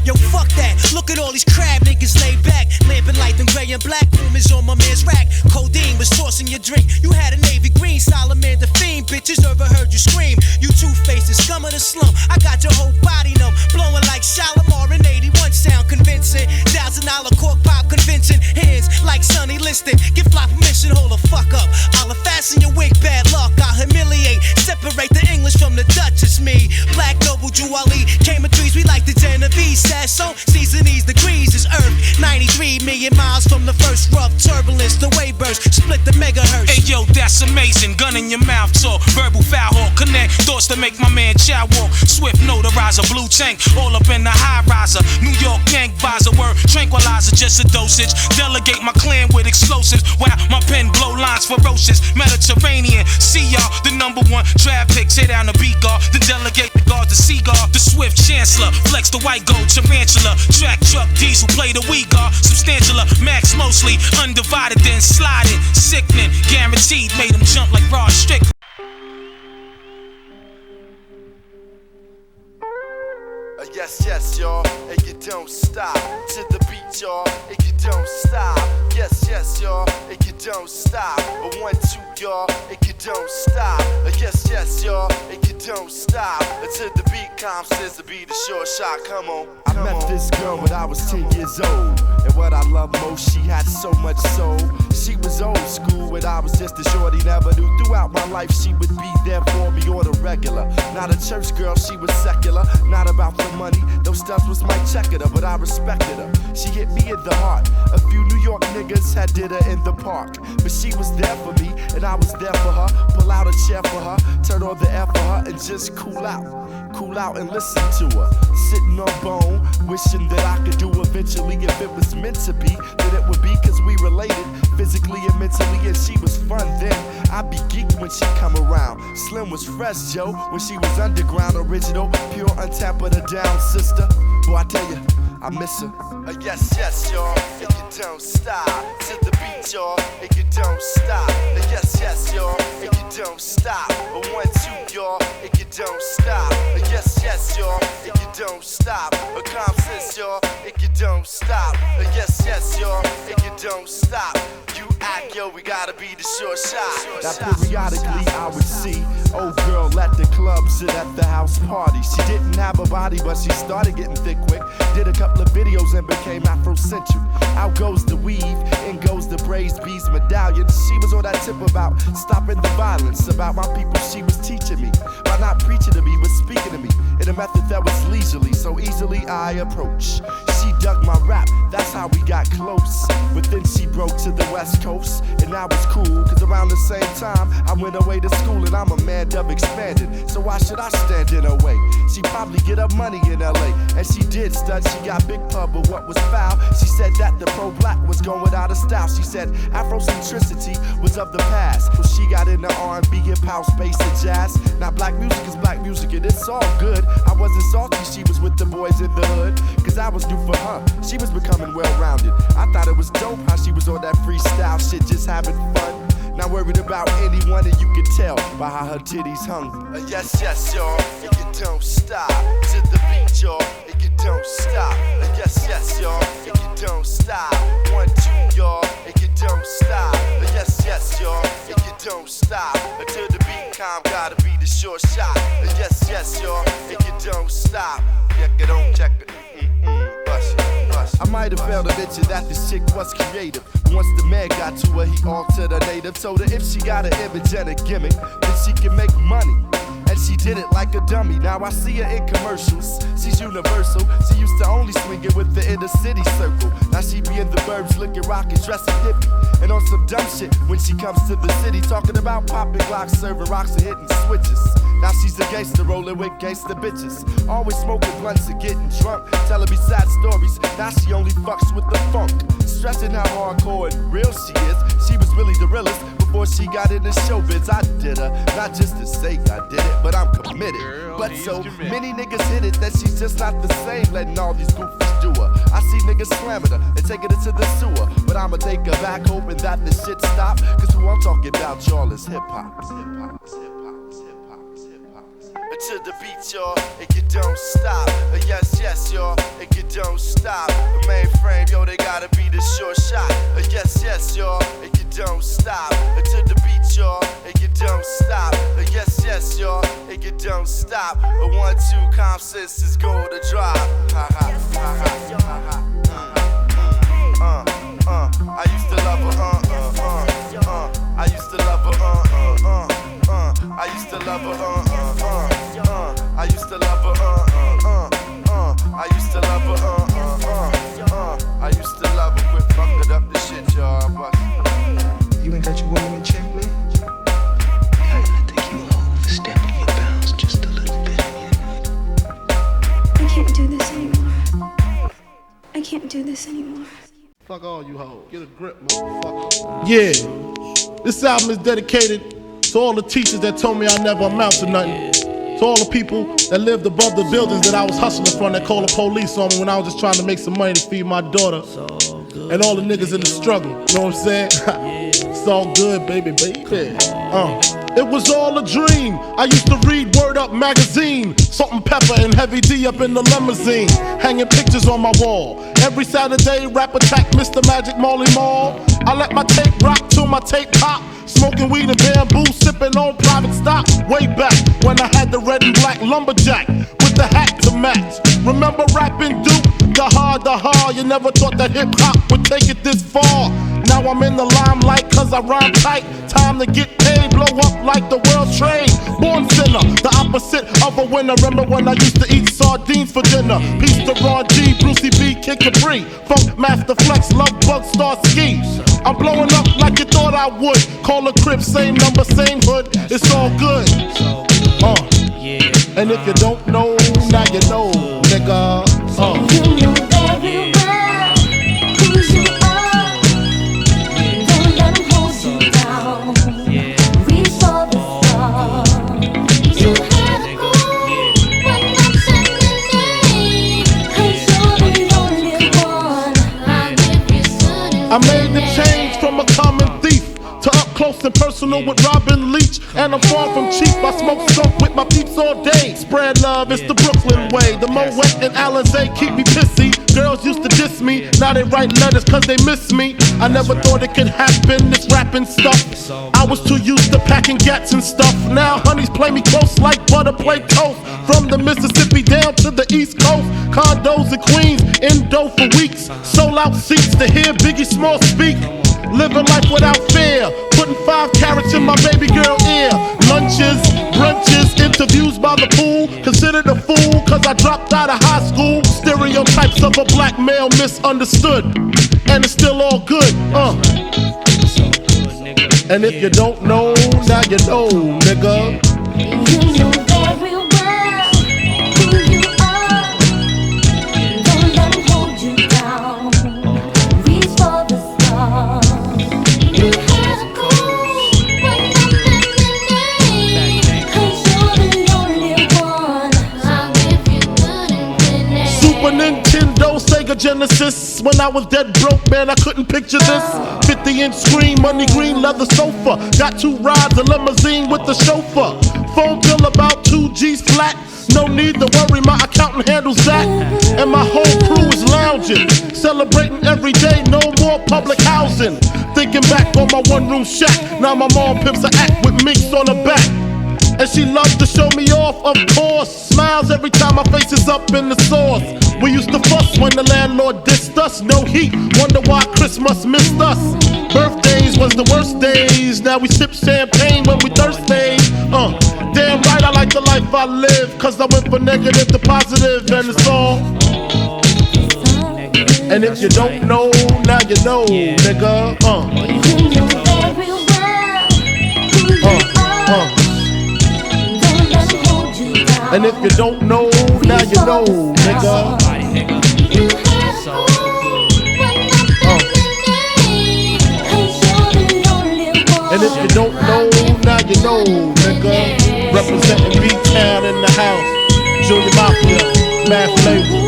Yo, fuck that. Look at all these crab niggas laid back. Lamping light and gray and black. Rumors on my man's rack. Codeine was tossing your drink. You had a navy green, Salamander fiend. Bitches never heard you scream. You two-faced scum of the slum. I got your whole body numb. Blowing like Shalimar in 81 sound convincing. $1,000 cork pop convincing. Hands like Sonny Liston. Give fly permission, hold the fuck up. I'll fasten your wig, bad luck. I'll humiliate. Separate the English from the Dutch. It's me. Black Noble Juwali. Came in threes, we like the Genovese. Says so. Season these degrees is Earth. 93 million miles from the first rough turbulence. The wave burst. Split the megahertz. Hey yo, that's amazing. Gun in your mouth talk. Verbal foul hawk. Connect thoughts to make my man chow walk. Swift notarizer. Blue tank. All up in the high riser. New York gang visor. Word tranquilizer. Just a dosage. Delegate my clan with explosives. Wow, my pen blow lines ferocious. Mediterranean. See y'all. The #1 draft pick. Tear down the beat guard. Then delegate the guard to Seagull. The swift chancellor. Flex the white gold tarantula. Track truck diesel. Play the we guard. Substantial. Max mostly. Undivided then sliding. Sickening. Guaranteed. Made him jump like Rod Strickland. Yes, y'all, and you don't stop. To the beat, y'all, and you don't stop. Yes, y'all, and you don't stop. 1, 2, y'all, and you don't stop. Yes, y'all, and you don't stop. Until the beat comes, says to be the short shot. Come on. I met this girl when I was 10 years old. And what I love most, she had so much soul. She was old school when I was just a shorty. Never knew throughout my life she would be there for me on the regular. Not a church girl, she was secular. Not about the money, those stuff was my checker, but I respected her. She hit me in the heart. A few New York niggas had did her in the park. But she was there for me, and I was there for her. her, pull out a chair for her, turn on the air for her, and just cool out and listen to her. Sitting on bone, wishing that I could do eventually. If it was meant to be, then it would be, cause we related physically and mentally, and she was fun then. I'd be geeked when she come around. Slim was fresh, Joe, when she was underground, original, pure, untapped, but a down sister. Boy, I tell you, I miss her. Yes, yes, y'all, and you don't stop. To the beat, y'all, and you don't stop. Yes, yes, y'all, and you don't stop. 1, 2, y'all, and you don't stop. Yes, yes, y'all, and you don't stop. A consensus, y'all, and you don't stop. Yes, yes, y'all, and you don't stop. You act, yo, we gotta be the short shot. Now periodically I would see old girl at the club, sit at the house party. She didn't have a body, but she started getting thick quick. Did a couple of videos and became Afrocentric. Out goes the weave, in goes the braids, beads, medallions. She was on that tip about stopping the violence, about my people she was teaching me. By not preaching to me, but speaking to me in a method that was leisurely, so easily I approach. She dug my rap, that's how we got close. But then she broke to the West Coast, and I was cool, cause around the same time I went away to school, and I'm a man dub expanded, so why should I stand in her way? She probably get up money in LA, and she did stud, she got big pub, but what was foul? She said that the pro-black was going out of style. She said Afrocentricity was of the past, so she got into R&B, hip-hop, space, and jazz. Now black music is black music, and it's all good. I wasn't salty, she was with the boys in the hood, cause I was new for her, she was becoming well-rounded. I thought it was dope how she was on that freestyle shit, just having fun. Not worried about anyone, and you could tell by how her titties hung. Yes, yes, y'all, and you don't stop. To the beat, y'all, and you don't stop. Yes, yes, y'all, and you don't stop. 1, 2, y'all, and you don't stop. Yes, yes, y'all, and you don't stop. Until the beat calm, gotta be the short shot. Yes, yes, y'all, and you don't stop. Check it on, check it. I might have failed to mention that this chick was creative. Once the man got to her, he altered her native. Told her if she got an image and a gimmick, then she can make money. And she did it like a dummy. Now I see her in commercials. She's universal. She used to only swing it with the inner city circle. Now she be in the burbs looking rockin', dressing hippie. And on some dumb shit when she comes to the city, talking about popping Glocks, serving rocks and hitting switches. Now she's a gangster rolling with gangster bitches. Always smoking blunts and getting drunk, telling me sad stories. Now she only fucks with the funk, stressing how hardcore and real she is. She was really the realest before she got into showbiz. I did her, not just to say I did it, but I'm committed. But so many niggas hit it that she's just not the same, letting all these goofies do her. I see niggas slamming her and taking her to the sewer, but I'ma take her back hoping that the shit stop. Cause who I'm talking about, y'all, is hip-hop. To the beat, y'all, and you don't stop. Yes, yes, y'all, and you don't stop. The mainframe, yo, they gotta be the short shot. Yes, yes, y'all, and you don't stop. To the beat, y'all, and you don't stop. Yes, yes, y'all, and you don't stop. 1, 2, consensus is going to drop. Ha ha, ha ha, ha ha. I used to love her, I used to love her, I used to love her, I used to love her, I used to love her, I used to love her. Quit fucking up the shit, y'all. You ain't got your woman in check, man? I think you overstepping your bounds just a little bit. I can't do this anymore. I can't do this anymore. Fuck all you hoes. Get a grip, motherfucker. Yeah. This album is dedicated to all the teachers that told me I never amount to nothing. To all the people that lived above the buildings that I was hustling from that called the police on me when I was just trying to make some money to feed my daughter. And all the niggas in the struggle, you know what I'm saying? It's all good, baby. It was all a dream. I used to read Word Up magazine, Salt and Pepper and Heavy D up in the limousine, hanging pictures on my wall. Every Saturday, rap attack Mr. Magic Molly Mall. I let my tape rock till my tape pop. Smoking weed and bamboo, sipping on private stock. Way back when I had the red and black lumberjack with the hat to match. Remember rapping Duke? The hard, you never thought that hip hop would take it this far. Now I'm in the limelight cause I rhyme tight. Time to get paid, blow up like the world trade. Born sinner, the opposite of a winner. Remember when I used to eat sardines for dinner? Peace to Ron G, Brucey B, Kid Capri, Funk Master Flex, Love Bug, Star Ski. I'm blowing up like you thought I would. Call a crib, same number, same hood. It's all good. And if you don't know, now you know, nigga. You know very well who you are. Don't let them hold you down. Reach for the stars. You had a goal, but not suddenly. 'Cause you're the only one. I made the change from a common thief to up close and personal with Robin Leach. And I'm far from cheap, I smoke skunk with my peeps all day. Spread love, it's the Brooklyn way. The Moet and Alizé keep me pissy. Girls used to diss me, now they write letters cause they miss me. I never thought it could happen, this rapping stuff. I was too used to packing gats and stuff. Now honeys play me close like butter play toast. From the Mississippi down to the East Coast. Condos in Queens, indo for weeks. Sold out seats to hear Biggie Small speak. Living life without fear, putting 5 carats in my baby girl ear. Lunches, brunches, interviews by the pool. Considered a fool cause I dropped out of high school. Stereotypes of a black male misunderstood. And it's still all good, And if you don't know, now you know, nigga. You know very well who you are. Don't let them hold you down. Reach for the stars. You had a goal, but not suddenly. 'Cause you're the only one. I'll give you good and finish. Super Nintendo, Sega Genesis. When I was dead broke, man, I couldn't picture this. 50-inch screen, money green leather sofa. Got 2 rides, a limousine with the chauffeur. Phone bill about 2 G's flat. No need to worry, my accountant handles that. And my whole crew is lounging, celebrating every day, no more public housing. Thinking back on my one-room shack. Now my mom pimps an act with minks on her back. And she loves to show me off, of course. Smiles every time my face is up in the sauce. We used to fuss when the landlord dissed us. No heat, wonder why Christmas missed us. Birthdays was the worst days. Now we sip champagne when we thirsty. Damn right I like the life I live. Cause I went from negative to positive and it's all. And if you don't know, now you know, nigga. You know very well who you are. Don't let them hold you down. And if you don't know, now you know, nigga. You had a goal, but not suddenly. 'Cause you're the only one. And if you don't know, now you know, nigga. Representing B-Town in the house. Junior Mafia, Mad Flavor.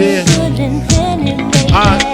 Yeah. Alright.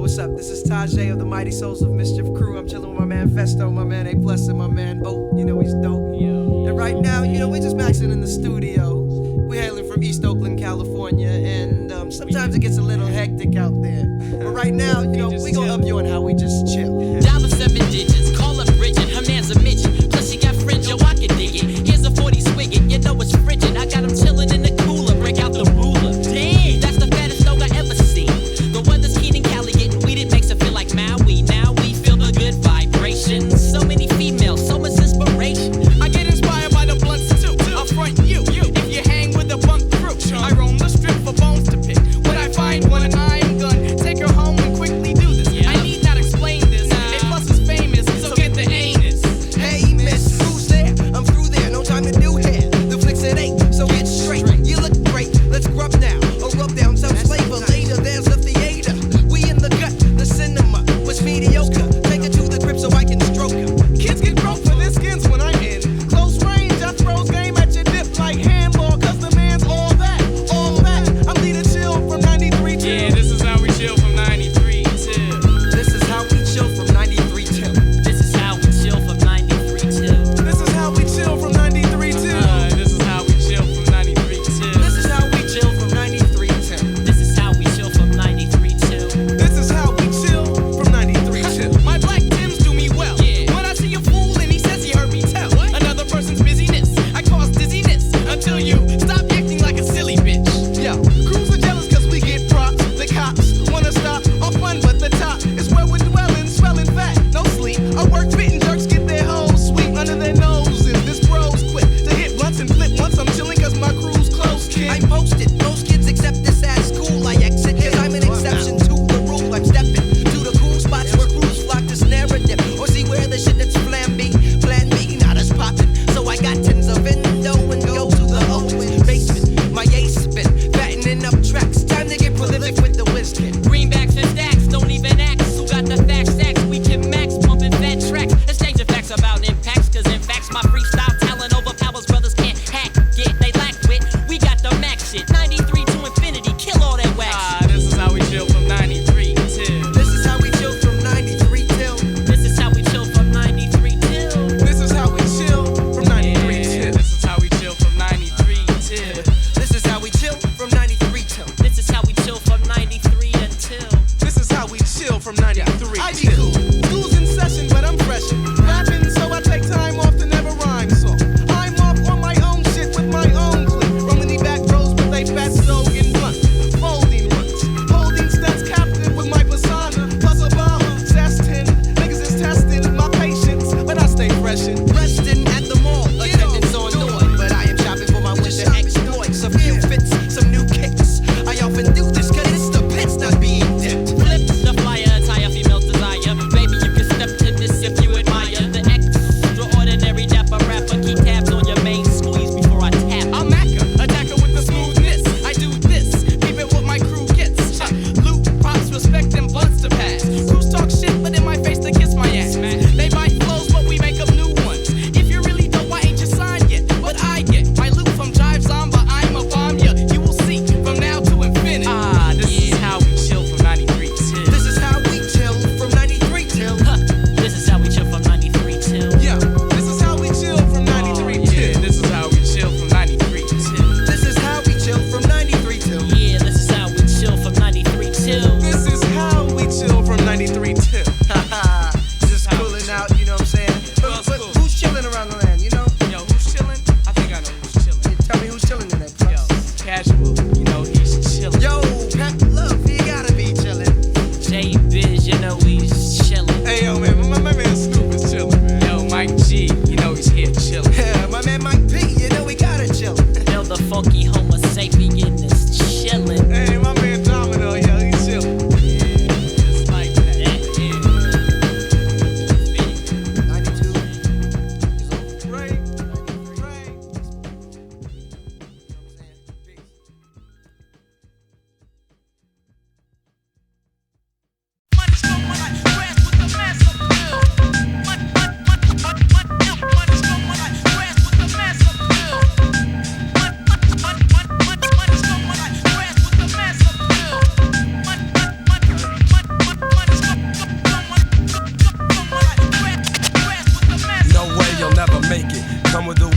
What's up? This is Tajay of the Mighty Souls of Mischief crew. I'm chilling with my man Festo, my man A Plus, and my man Oak. You know he's dope. And right now, we're just maxing in the studio. We're hailing from East Oakland, California, and sometimes it gets a little hectic out there. But right now, we gonna up you on how we just chill. Dollar 7 digits, call up Bridget, her man's a midget. Plus she got fringe, yo, I can dig it. Here's a 40 swigget, you know it's frigid. I got him chilling in the cooler, break out the ruler. Damn, that's the fattest dog I ever seen. The weather's keen in Cali, getting weeded makes it feel like Maui. Now we feel the good vibrations. So many females, so much inspiration. I get inspired by the blunts too. I'll front you. If you hang with a bunk crew, I roam the strip for bones to pick. When I find one, I'm gonna take her home and quickly do this. I need not explain this. A Plus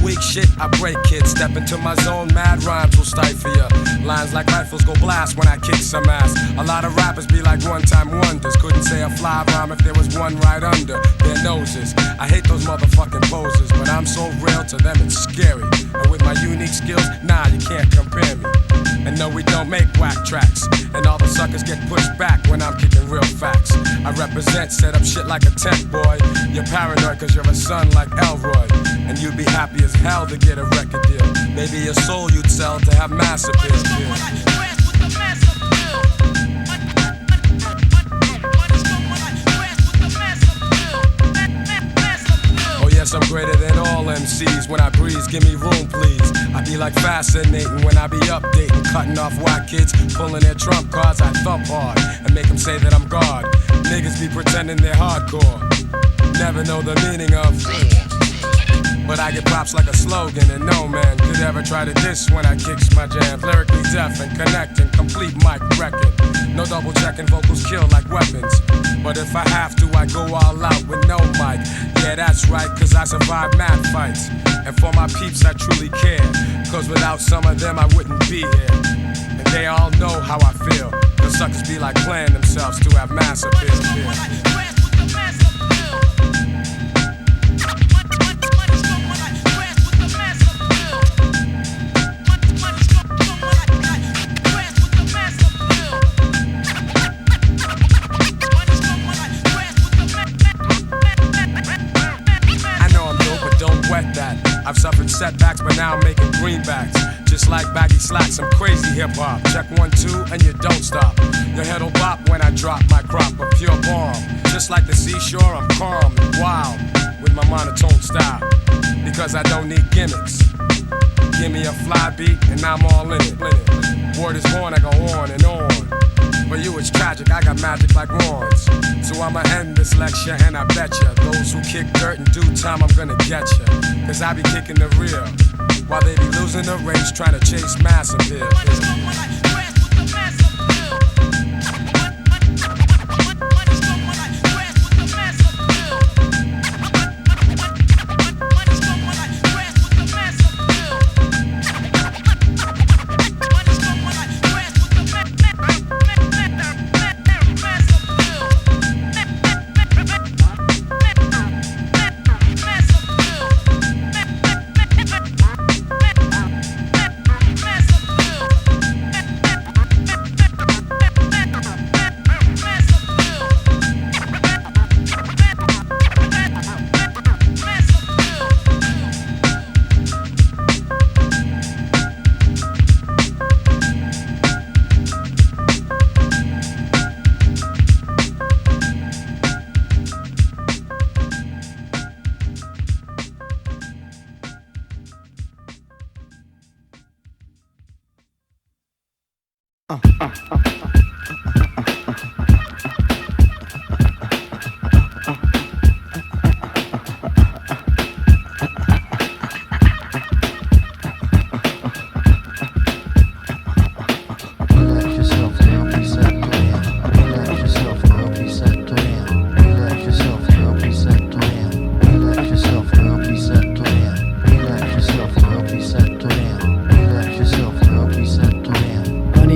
weak shit, I break it. Step into my zone, mad rhymes will stifle ya. Lines like rifles go blast when I kick some ass. A lot of rappers be like one-time wonders. Couldn't say a fly rhyme if there was one right under their noses. I hate those motherfucking posers, but I'm so real to them it's scary. And with my unique skills, nah, you can't compare me. And no, we don't make whack tracks. And all the suckers get pushed back when I'm kicking real facts. I represent, set up shit like a tent, boy. You're paranoid cause you're a son like Elroy. And you'd be happy as hell to get a record deal. Maybe your soul you'd sell to have mass appeal. Yes, I'm greater than all MCs. When I breeze, give me room, please. I be like fascinating when I be updating, cutting off white kids, pulling their trump cards. I thump hard and make them say that I'm God. Niggas be pretending they're hardcore, never know the meaning of. But I get props like a slogan, and no man could ever try to diss when I kicks my jams. Lyrically deaf and connecting, complete mic wrecking. No double checking, vocals kill like weapons. But if I have to, I go all out with no mic. Yeah, that's right, cause I survive mad fights. And for my peeps, I truly care. Cause without some of them, I wouldn't be here. And they all know how I feel. The suckers be like playing themselves to have mass appeal. I've suffered setbacks, but now I'm making greenbacks. Just like baggy slacks, I'm crazy hip-hop. Check 1, 2, and you don't stop. Your head'll bop when I drop my crop of pure bomb. Just like the seashore, I'm calm and wild with my monotone style. Because I don't need gimmicks. Give me a fly beat, and I'm all in it. Word is born, I go on and on. For you it's tragic, I got magic like wands. So I'ma end this lecture and I betcha those who kick dirt in due time, I'm gonna get ya. Cause I be kicking the real, while they be losing the race trying to chase mass appeal.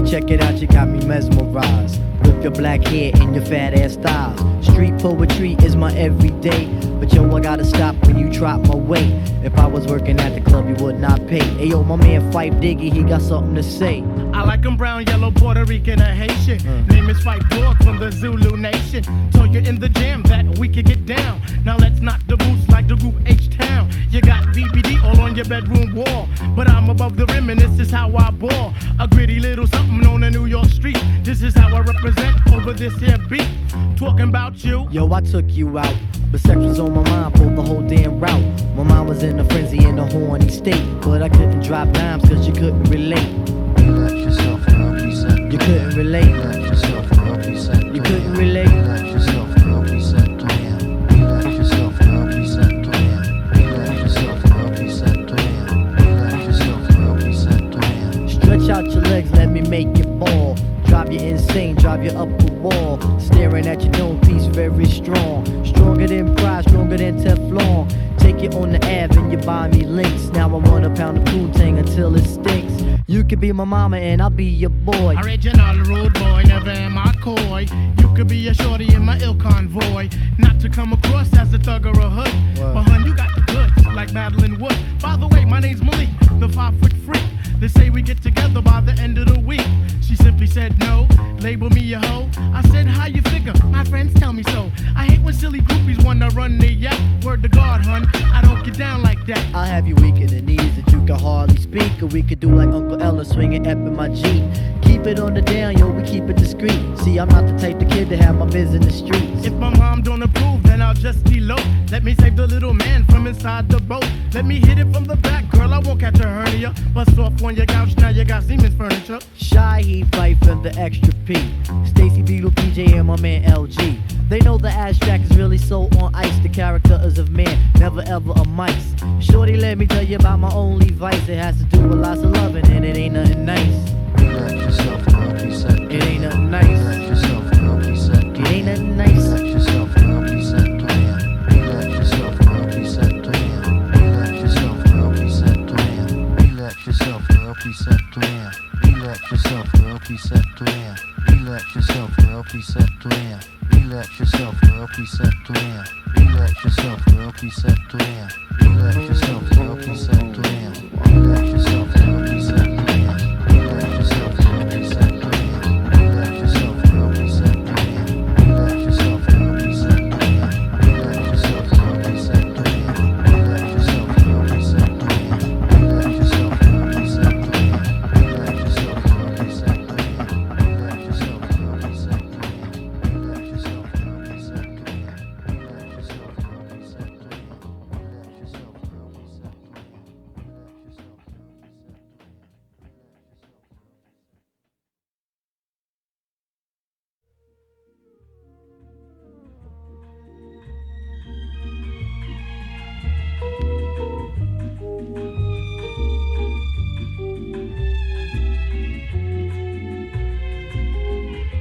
Check it out, you got me mesmerized. With your black hair and your fat ass thighs. Street poetry is my everyday. But yo, I gotta stop when you drop my weight. If I was working at the club, you would not pay. Ayo, my man Fife Diggy, he got something to say. I like 'em brown, yellow, Puerto Rican, or Haitian. Name is Fife Dog from the Zulu Nation. Told you in the jam that we could get down. Now let's knock the boots like the group H-Town. You got BBD all on your bedroom wall. But I'm above the rim and this is how I ball. A gritty little something on the New York street. This is how I represent over this here beat. Talking about you. Yo, I took you out. But sex was on my mind for the whole damn route. My mind was in a frenzy in a horny state. But I couldn't drop dimes cause you couldn't relate. Relax yourself, girl, reset. You couldn't relate. Relax yourself, girl, reset. You couldn't relate. Relax yourself, girl, reset. Relax yourself, girl, reset. Relax yourself, girl, reset. Relax yourself, girl, reset. Stretch out your legs, let me make you fall. Drive you insane, drive you up the wall. Staring at your dome piece, very strong. Stronger than pride, stronger than Teflon. Take you on the Ave and you buy me links. Now I wanna pound the Poontang until it stinks. You could be my mama and I'll be your boy. Original rude boy, never am I coy. You could be a shorty in my ill convoy. Not to come across as a thug or a hood. But hun, you got the goods, like Madeline Wood. By the way, my name's Malik, the 5-foot freak. They say we get together by the end of the week. She simply said no, label me a hoe. I said, how you figure? My friends tell me so. I hate when silly groupies wanna run their yap. Word to God, hun, I don't get down like that. I'll have you weak in the knees that you can hardly speak. Or we could do like Uncle Ella swinging up in my Jeep. Keep it on the down, yo, we keep it discreet. See, I'm not the type of kid to have my biz in the streets. If my mom don't approve, then I'll just elope. Let me save the little man from inside the boat. Let me hit it from the back, girl, I won't catch a hernia. Bust off on your couch, now you got Siemens furniture. Shy Heat Fife and the Extra P. Stacy Beetle, PJ, and my man LG. They know the abstract is really so on ice. The character is of man, never ever a mice. Shorty, let me tell you about my only vice. It has to do with lots of loving, and it ain't nothing nice. Relax yourself, girl, reset. It ain't nothing nice. Relax yourself, girl, reset. It ain't nothing nice. Relax yourself, girl, reset. Relax yourself, girl, reset. Relax yourself, girl, reset. Relax yourself, girl, reset. Relax yourself, girl, reset. Relax yourself, girl, reset. Relax yourself, girl, reset. Relax yourself, girl, reset. Relax yourself, girl, reset. Relax yourself, girl, reset.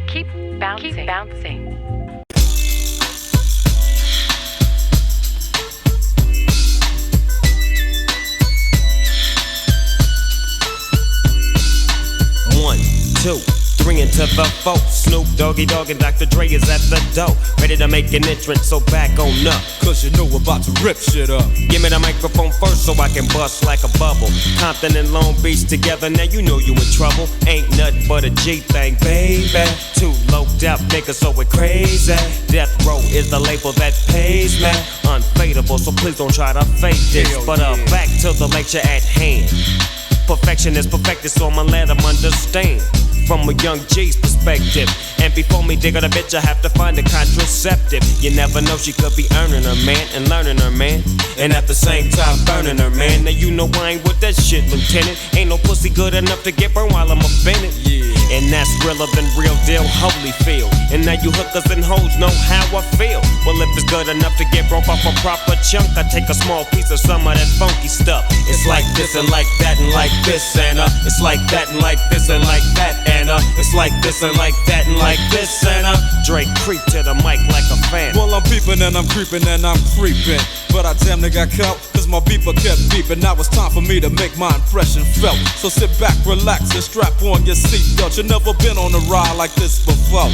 Keep bouncing. One, two, three into the four. Snoop Doggy Dogg and Dr. Dre is at the door, ready to make an entrance, so back on up. Cause you know we're about to rip shit up. Give me the microphone first so I can bust like a bubble. Compton and Long Beach together, now you know you in trouble. Ain't nothing but a G thing, baby. Too low death niggas, so we're crazy. Death Row is the label that pays me. Unfadable, so please don't try to fake this. But back to the lecture at hand. Perfection is perfected, so I'ma let them understand. From a young G's perspective. And before me dig her the bitch, I have to find a contraceptive. You never know, she could be earning her man and learning her man, and at the same time burning her man. Now you know I ain't with that shit, Lieutenant. Ain't no pussy good enough to get burned while I'm offended. And that's realer than real deal, Holyfield. And now you hookers and hoes know how I feel. Well, if it's good enough to get broke off a proper chunk, I take a small piece of some of that funky stuff. It's like this and like that and like this and it's like that and like this and like that and it's like this and like that and like this and Drake creep to the mic like a fan. Well, I'm peeping and I'm creeping and I'm creeping, but I damn near got caught, cause my beeper kept beeping. Now it's time for me to make my impression felt. So sit back, relax, and strap on your seatbelt. You've never been on a ride like this before,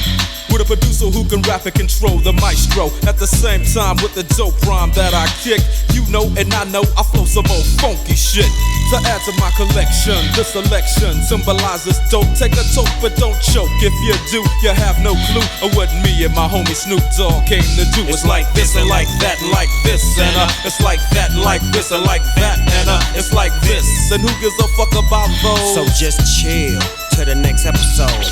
with a producer who can rap and control the maestro. At the same time with the dope rhyme that I kick. You know and I know I flow some old funky shit. To add to my collection, this selection symbolizes dope. Take a toke but don't choke. If you do, you have no clue of what me and my homie Snoop Dogg came to do. It's like this and like that and like this and it's like that and like this and like that and it's like this. And who gives a fuck about those? So just chill to the next episode.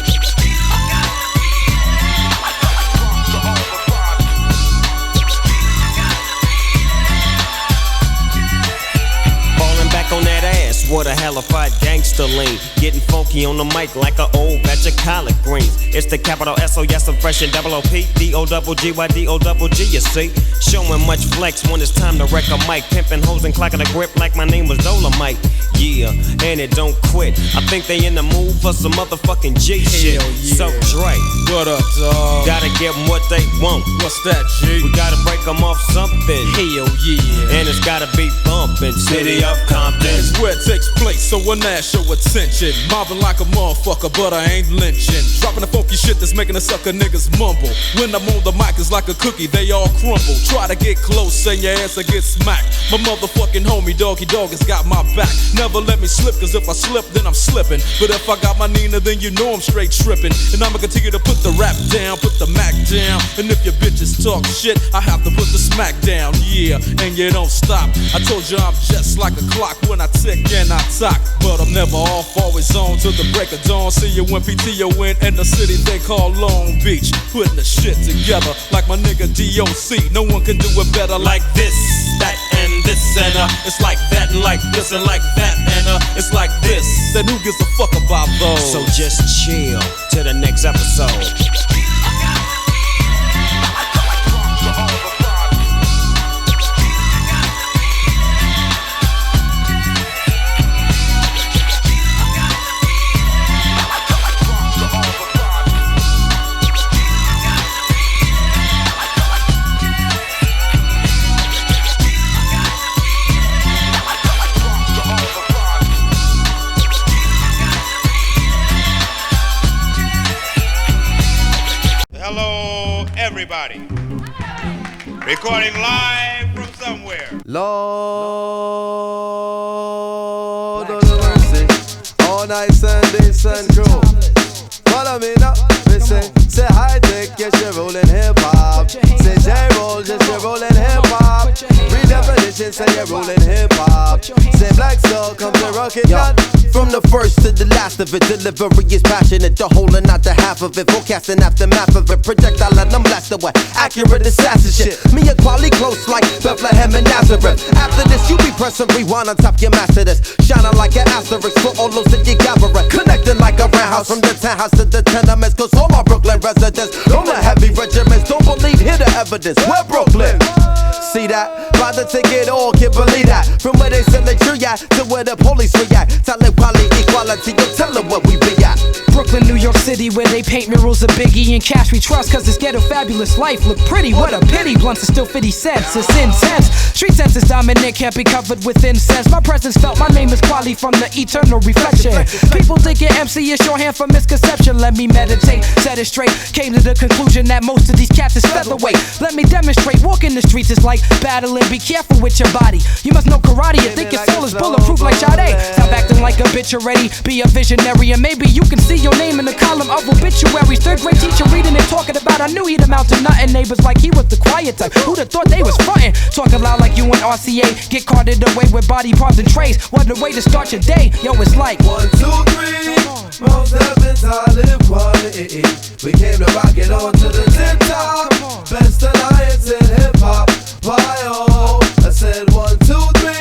On that ass, what a hellified gangster lean. Getting funky on the mic like an old batch of collard greens. It's the capital S-O, yes, I'm fresh and double O-P. D-O-double-G-Y-D-O-double-G, you see. Showing much flex when it's time to wreck a mic. Pimping hoes and clocking a grip like my name was Dolomite. Yeah, and it don't quit. I think they in the mood for some motherfucking G shit. Yeah. So Dre, what up, dog? Gotta give them what they want. What's that, G? We gotta break them off something. Hell yeah. And it's gotta be bumpin'. City of Compton. It's where it takes place, so when that show attention. Mobbing like a motherfucker, but I ain't lynching. Dropping the funky shit that's making the sucker niggas mumble. When I'm on the mic, it's like a cookie, they all crumble. Try to get close, and your ass will get smacked. My motherfucking homie, Doggy Dog, has got my back. Never let me slip, cause if I slip, then I'm slipping. But if I got my Nina, then you know I'm straight tripping. And I'ma continue to put the rap down, put the Mac down. And if your bitches talk shit, I have to put the smack down. Yeah, and you don't stop. I told you I'm just like a clock when I tick and I talk. But I'm never off, always on till the break of dawn. See you when PTO in the city they call Long Beach. Putting the shit together like my nigga DOC. No one can do it better like this, that, and this, and it's like that, and like this, and like that, and it's like this. Then who gives a fuck about those? So just chill to the next episode. Everybody, recording live from somewhere. Lord of mercy, all night Sundays and crew. Follow me now, listen. Say high tech, yes you're rolling hip hop. Say J-roll, yes you're rolling hip hop. Redefinition, say you're rolling hip hop. Say Black Soul, come to rock it down. From the first to the last of it, delivery is passionate. The whole and not the half of it. Forecasting aftermath of it. Projectile and I'm blast away. Accurate assassin shit. Me and quality close like Bethlehem and Nazareth. After this, you be pressing rewind on top your master this. Shining like an asterisk for all those that you gather. Connecting like a roundhouse from the townhouse to the tenements. Cause all my Brooklyn residents, all the heavy regiments, don't believe, hear the evidence. We're Brooklyn. See that? Buy the ticket, all can't believe that. From where they sell the tree at to where the police react. Talent, quality, equality, you tell them what we be at. Brooklyn, New York City, where they paint murals of Biggie and cash we trust. Cause this ghetto fabulous life look pretty. What a pity, blunts are still 50 cents. It's intense. Street sense is dominant, can't be covered with incense. My presence felt, my name is Quali from the eternal reflection. People think your MC is shorthand for misconception. Let me meditate, set it straight. Came to the conclusion that most of these cats is featherweight. Let me demonstrate, walking the streets is like battling. Be careful with your body. You must know karate and think your soul is bulletproof like Sade. Stop acting like a bitch already. Be a visionary and maybe you can see your name in the column of obituaries. Third grade teacher reading and talking about I knew he'd amount to nothing. Neighbors like he was the quiet type. Who'd have thought they was frontin'? Talking loud like you and RCA. Get carted away with body parts and trays. What a way to start your day. Yo, it's like 1, 2, 3. Most heavens I live quality. We came to rock it on to the tip top. Best alliance in hip hop. Why oh? I said 1, 2, 3.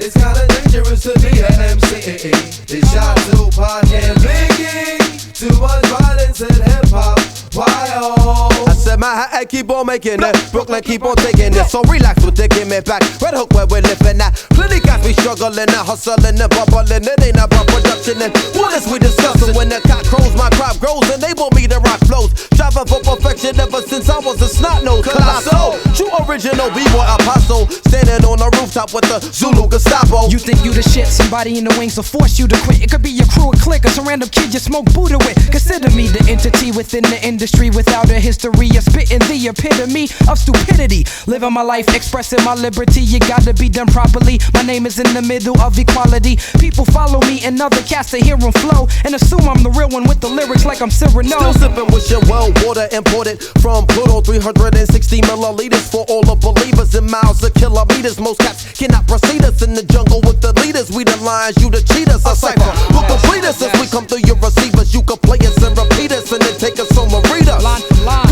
It's kinda dangerous to be an MC. They shot Tupac and Biggie. Too much violence in hip hop. Why oh? I said Manhattan keep on making it. Brooklyn keep on taking it. So relax with the gimme back. Red Hook where we're living at. Plenty guys we struggling and hustling and bubbling. It ain't about production and what is we discussing? When the cock crows, my crop grows and they want me to rock flows. Striving for perfection ever since I was a snot nose. Colossal, true original B-boy apostle. Standing on the rooftop with the Zulu Gestapo. You think you the shit, somebody in the wings will force you to quit. It could be your crew, a clique, or some random kid you smoke Buddha with. Consider me the entity within the industry without a history of spitting the epitome of stupidity. Living my life, expressing my liberty, you gotta be done properly. My name is in the middle of equality. People follow me and other cats to hear them flow and assume I'm the real one with the lyrics like I'm Cyrano. Still sipping with your well water imported from Pluto, 360 milliliters for all the believers in miles of kilometers. Most cats cannot proceed us in the jungle with the leaders. We the lions, you the cheaters. A cipher will complete us as we come through your receivers. You can play us and repeat us and then take us on the reader.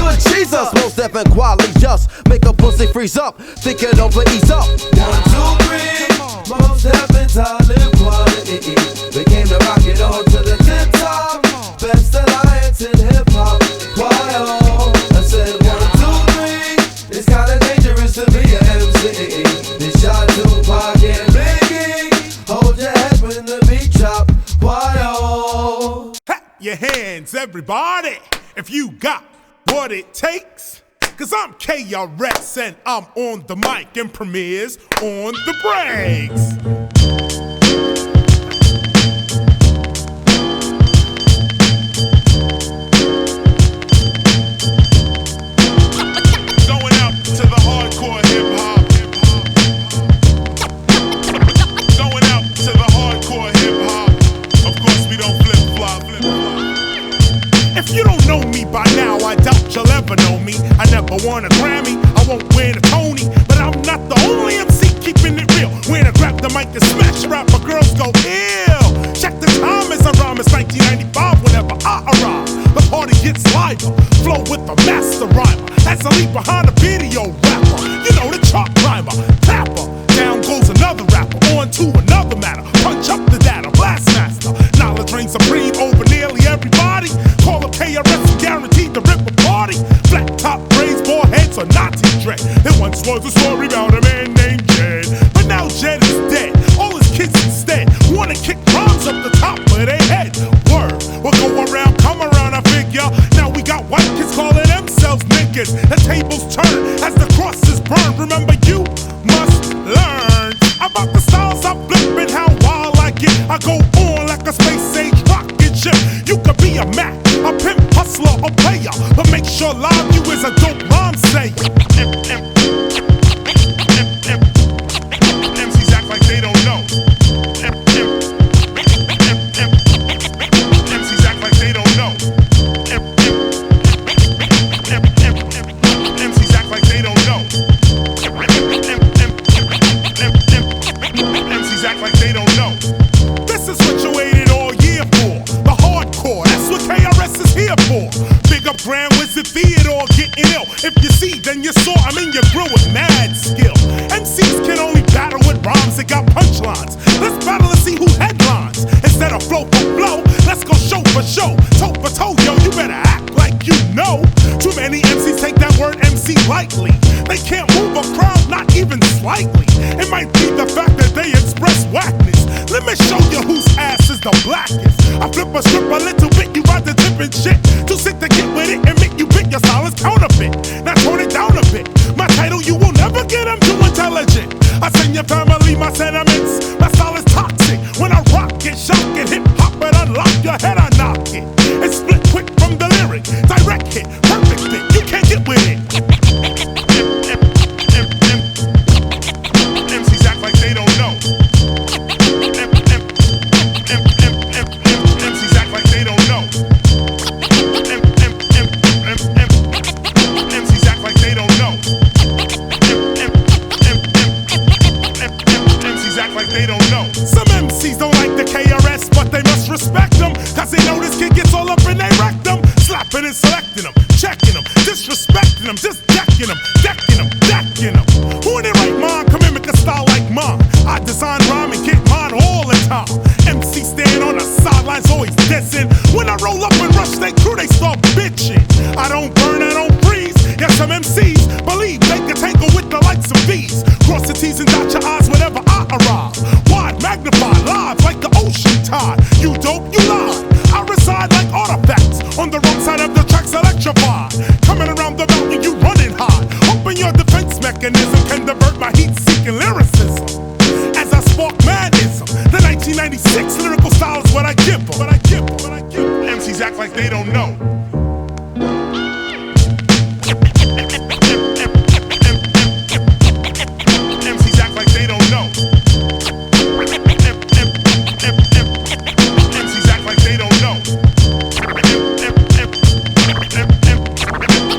Good Jesus, most deaf and quality just make a pussy freeze up. Think it over, ease up. 1, 2, 3. Most heavens I live quality. We came to rock it on to the tip top. Best alliance in hip hop. Why oh? I said 1, 2, 3. It's kinda dangerous to be a MC. This shot Tupac and Biggie. Hold your head when the beat drop. Why oh? Your hands, everybody, if you got what it takes. Cause I'm KRS and I'm on the mic and Premier's on the breaks. Going up to the hardcore hip hop. Going up to the hardcore hip hop. Of course we don't flip flop. If you don't know me by now, I doubt you'll ever know me. I never won a Grammy, I won't win a Tony, but I'm not the only MC keeping it real. When I grab the mic and smash a rapper, girls go ill. Check the time as I rhyme, it's 1995 whenever I arrive. The party gets liver, flow with the master rhymer. As I leave behind a video rapper, you know the chart climber, tapper. Down goes another rapper, on to another matter. Punch up the data, blast master. Knowledge reigns supreme over nearly everybody. Call up KRS and guaranteed to rip a party. Flat top braids, bald heads, or Nazi dread. There once was a story about a man named Jed, but now Jed is dead. All his kids instead wanna kick rhymes up the top of their head. Word, we'll go around, come around, I figure. Now we got white kids calling themselves niggas. The tables turn as the crosses burn. Remember, you must learn about the styles I flip and how wild I get. I go on like a space age rocket ship. You could be a Mac, a pimp, hustler, or player, but make sure live you is a dope rhyme sayer. MCs act like they don't know. MCs act like they don't know. MCs act like they don't know. MCs act like they don't know. This is what you waited all year for. The hardcore, that's what KRS is here for. Big up Grand Wizard Theodore getting ill. If you see, then you saw. I'm in your grill with mad skill. MCs can only battle with rhymes that got punchlines. Let's battle and see who headlines. Instead of flow for flow, let's go show for show. Toe for toe, yo, you better act like you know. Too many MCs take that word MC lightly. They can't move a crowd, not even slightly. It might be the fact that they express whackness. Let me show you whose ass is the blackest. I flip a strip a little bit, you ride the tip and shit. Too sick to get with it and make you big, your style is counterfeit. Now tone it down a bit. My title, you will never get, I'm too intelligent. I send your family my sentiments. My style is toxic. When I rock it, shock it, hip hop and unlock your head, I knock it. It's split quick from the lyric. Direct hit, perfect fit, you can't get with it. MCs act like they don't know. MCs act like they don't know. MCs act like they don't know. MCs act like they don't know. Some MCs don't like the KRS, but they must respect them. Cause they know this kid gets all up in they rectum. Slapping and selecting them, checking them, disrespecting them, just decking them, decking them, decking them. Who in their right mind can mimic a style like mine? I design rhyme and get mine all the time. MC stand on the sidelines, always dissing. When I roll up and rush they crew, they start bitching. I don't burn, I don't freeze. Yes, some MCs believe they can tangle with the likes of these. Cross the T's and dot your I's whenever I arrive. Wide, magnified, live like the ocean tide. You dope, you lie. I reside like artifacts on the wrong side of the tracks, electrified. Coming around the mountain, you running high. Hoping your defense mechanism can divert my heat-seeking lyricism. As I spark madism, the 1996 lyrical style is what I give them. MCs act like they don't know. MCs act like they don't know. MCs act like they don't know.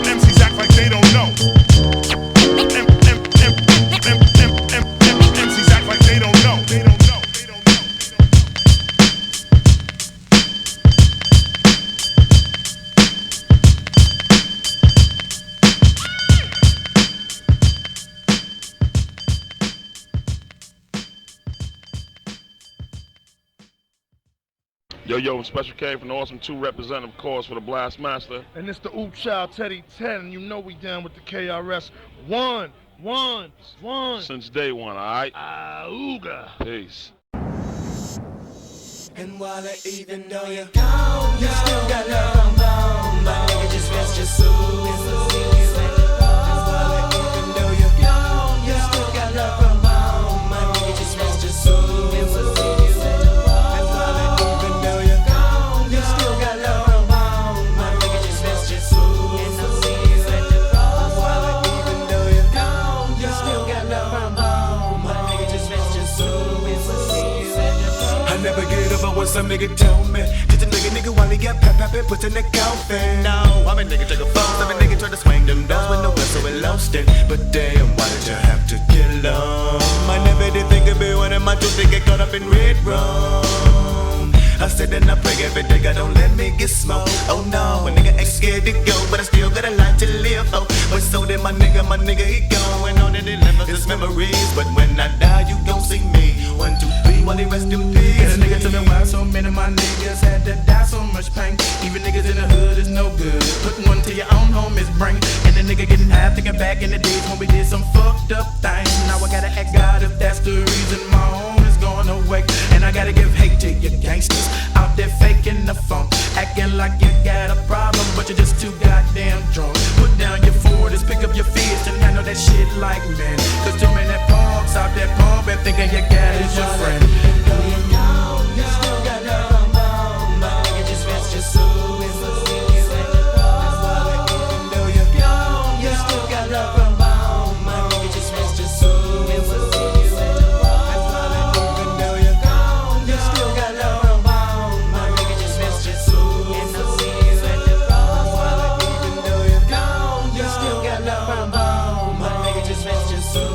MCs act like they don't know. MCs act like they don't know. They don't know. Yo, Special K from the Awesome 2 representative cause for the Blast Master. And it's the Oop Child Teddy 10, and you know we down with the KRS. One. Since day one, alright? Ooga. Peace. And while I even know you're gone, you still got love on bone. My nigga, just rest your soul. And while I even know you're gone, you still got love on bone. My nigga, just rest your soul. And while I even know you're gone, you still got love on bone. My nigga, just rest your soul. And while I even know you're gone, you still got love on bone. My nigga, just rest your soul. I never get over what some nigga told me. Just a nigga while he got pap and put in the coffin. No, I'm a nigga take a phone. I'm a nigga try to swing them doors with no whistle, we lost it. But damn, why did you have to kill him? I never did think of it when my truth they get caught up in red rum. I said and I pray every day, God don't let me get smoked. Oh no, a nigga ain't scared to go, but I still got a life to live. Oh, but so did my nigga he going on and it left his memories. But when I die, you gon' see me. 1, 2, 3, while he rest in peace. And a nigga tell me why so many of my niggas had to die, so much pain. Even niggas in the hood is no good. Putting one to your own home is brain. And the nigga getting high, thinking back in the days when we did some fucked up things. Now I gotta ask God if that's the reason my home is going away. And I gotta give hate to you gangsters out there faking the funk, acting like you got a problem, but you're just too goddamn drunk. Put down your 40s, pick up your fists, and handle that shit like men. Cause too many punks out there pumping, thinking your guy is your friend. You still got love on bone, my nigga, just rest your soul. And while I even know you're gone, you still got love on bone, my nigga, just rest your soul. And while I even know you're gone, you still got love on bone, my nigga, just rest your soul. And while I even know you're gone, you still got love on bone, my nigga, just rest your soul.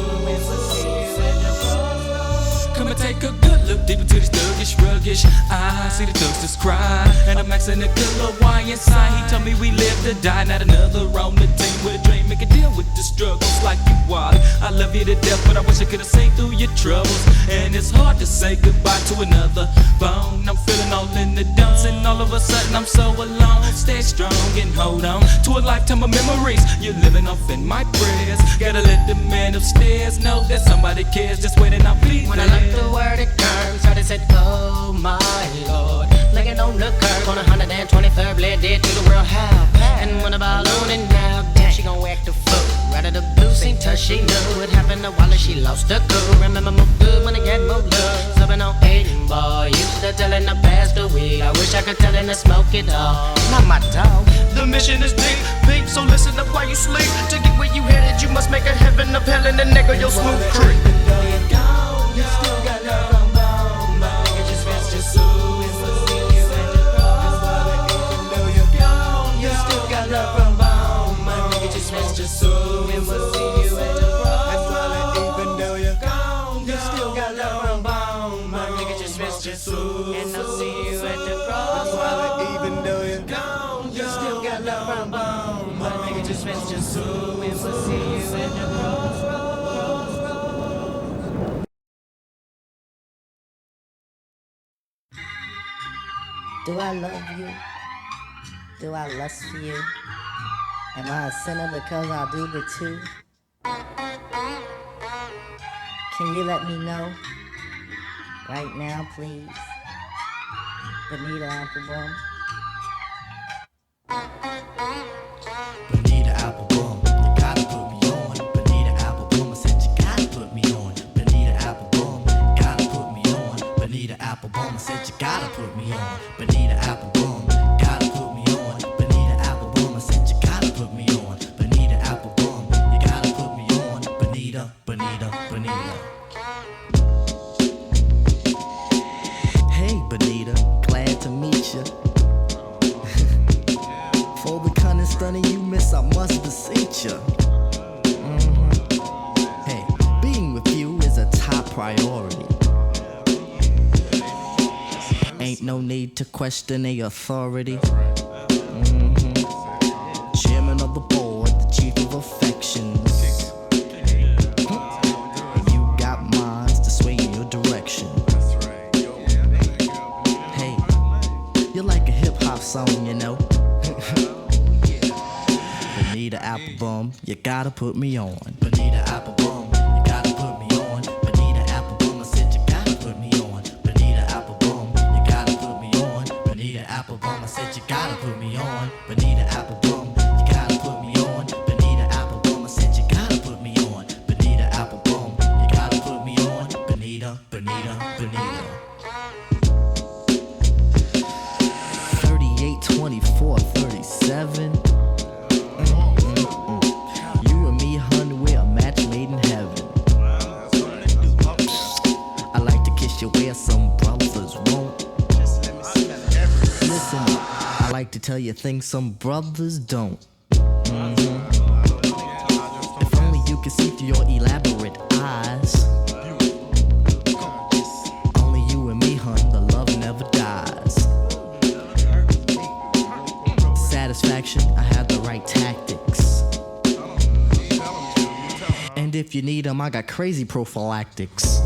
Come and take a good look deep into this thuggish, ruggish. I see the thugs cry, and I'm maxing a good little Y inside. He told me we live to die, not another on the team with a dream. Make a deal with the struggles like you are. I love you to death, but I wish I could have seen through your troubles. And it's hard to say goodbye to another bone. I'm feeling all in the dumps, and all of a sudden I'm so alone. Stay strong and hold on to a lifetime of memories. You're living off in my prayers. Gotta let the man upstairs know that somebody cares. Just waiting, I'll be When there. I left the word it curves, heard it said, oh my lord. Laying on the curb on 123rd, bled dead to the world how. And when a balloon and now, damn, she gon' act the fool. Right of the blue scene, touch, she knew what happened to Wallace, she lost her cool. Remember more good when I got more love. Subbing on 8 boy, used to tellin' the past the weed. I wish I could tell him to smoke it all. Not my dog. The mission is deep, so listen up while you sleep. To get where you headed, you must make a heaven of hell in the nigga, your smooth creep. You still got love on bone, my nigga, just rest your soul. And while I even know you're gone, you still got love on bone, my nigga, just rest your soul. And while I even know you're gone, you still got love on bone, my nigga, just rest your soul. And I'll see you at the cross. While I even know you're gone, you still got love on bone, my nigga, just rest your soul. And we'll see you at the crossroads. Do I love you? Do I lust for you? Am I a sinner because I do the two? Can you let me know? Right now, please. Bonita Applebum. Bonita Applebum, you gotta put me on. Bonita Applebum, I said you gotta put me on. Bonita Applebum, gotta put me on. Bonita Applebum, I said you gotta put me on. Bonita Applebum, gotta put me on. Bonita Applebum, I said you gotta put me on. Bonita Applebum, you gotta put me on. Bonita, Bonita, Bonita. Hey Bonita, glad to meet you. For the cunning stunning you miss, I must beseech you. Hey, being with you is a top priority. Ain't no need to question a authority. Chairman of the board, the chief of affections. You got minds to sway in your direction. Hey, song, you know. Bonita Applebum, you gotta put me on. Bonita Applebum, you gotta put me on. Bonita Applebum, I said you gotta put me on. Bonita Applebum, you gotta put me on. Bonita Applebum, I said you gotta put me on. Bonita Applebum, you gotta put me on. Bonita Applebum, I said you gotta put me on. Bonita Applebum, you gotta put me on. Bonita, Bonita, Bonita. 38, 24, 37. You and me, hun, we're a match made in heaven. I like to kiss you where some brothers won't. Listen, I like to tell you things some brothers don't. If only you could see through your elaborate eyes. Only you and me, hun, the love never dies. Satisfaction, I have the right tactics. And if you need them, I got crazy prophylactics.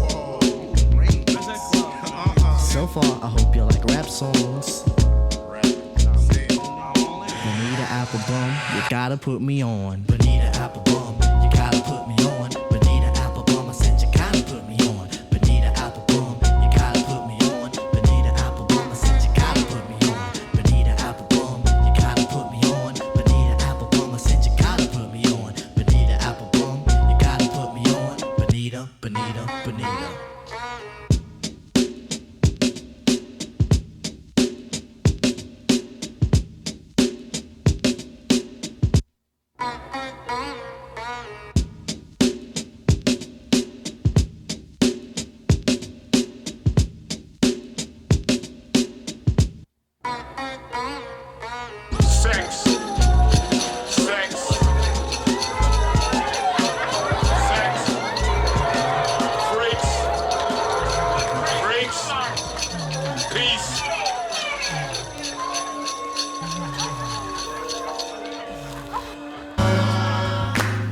So far, I hope you like rap songs. Bonita Applebum, you gotta put me on. Bonita Applebum, you gotta put me on. Bonita Applebum, I said you gotta put me on. Bonita Applebum, you gotta put me on. Bonita Applebum, I said you gotta put me on. Bonita Applebum, you gotta put me on. Bonita Applebum, I said you gotta put me on. Bonita Applebum, you gotta put me on. Bonita, Bonita, Bonita.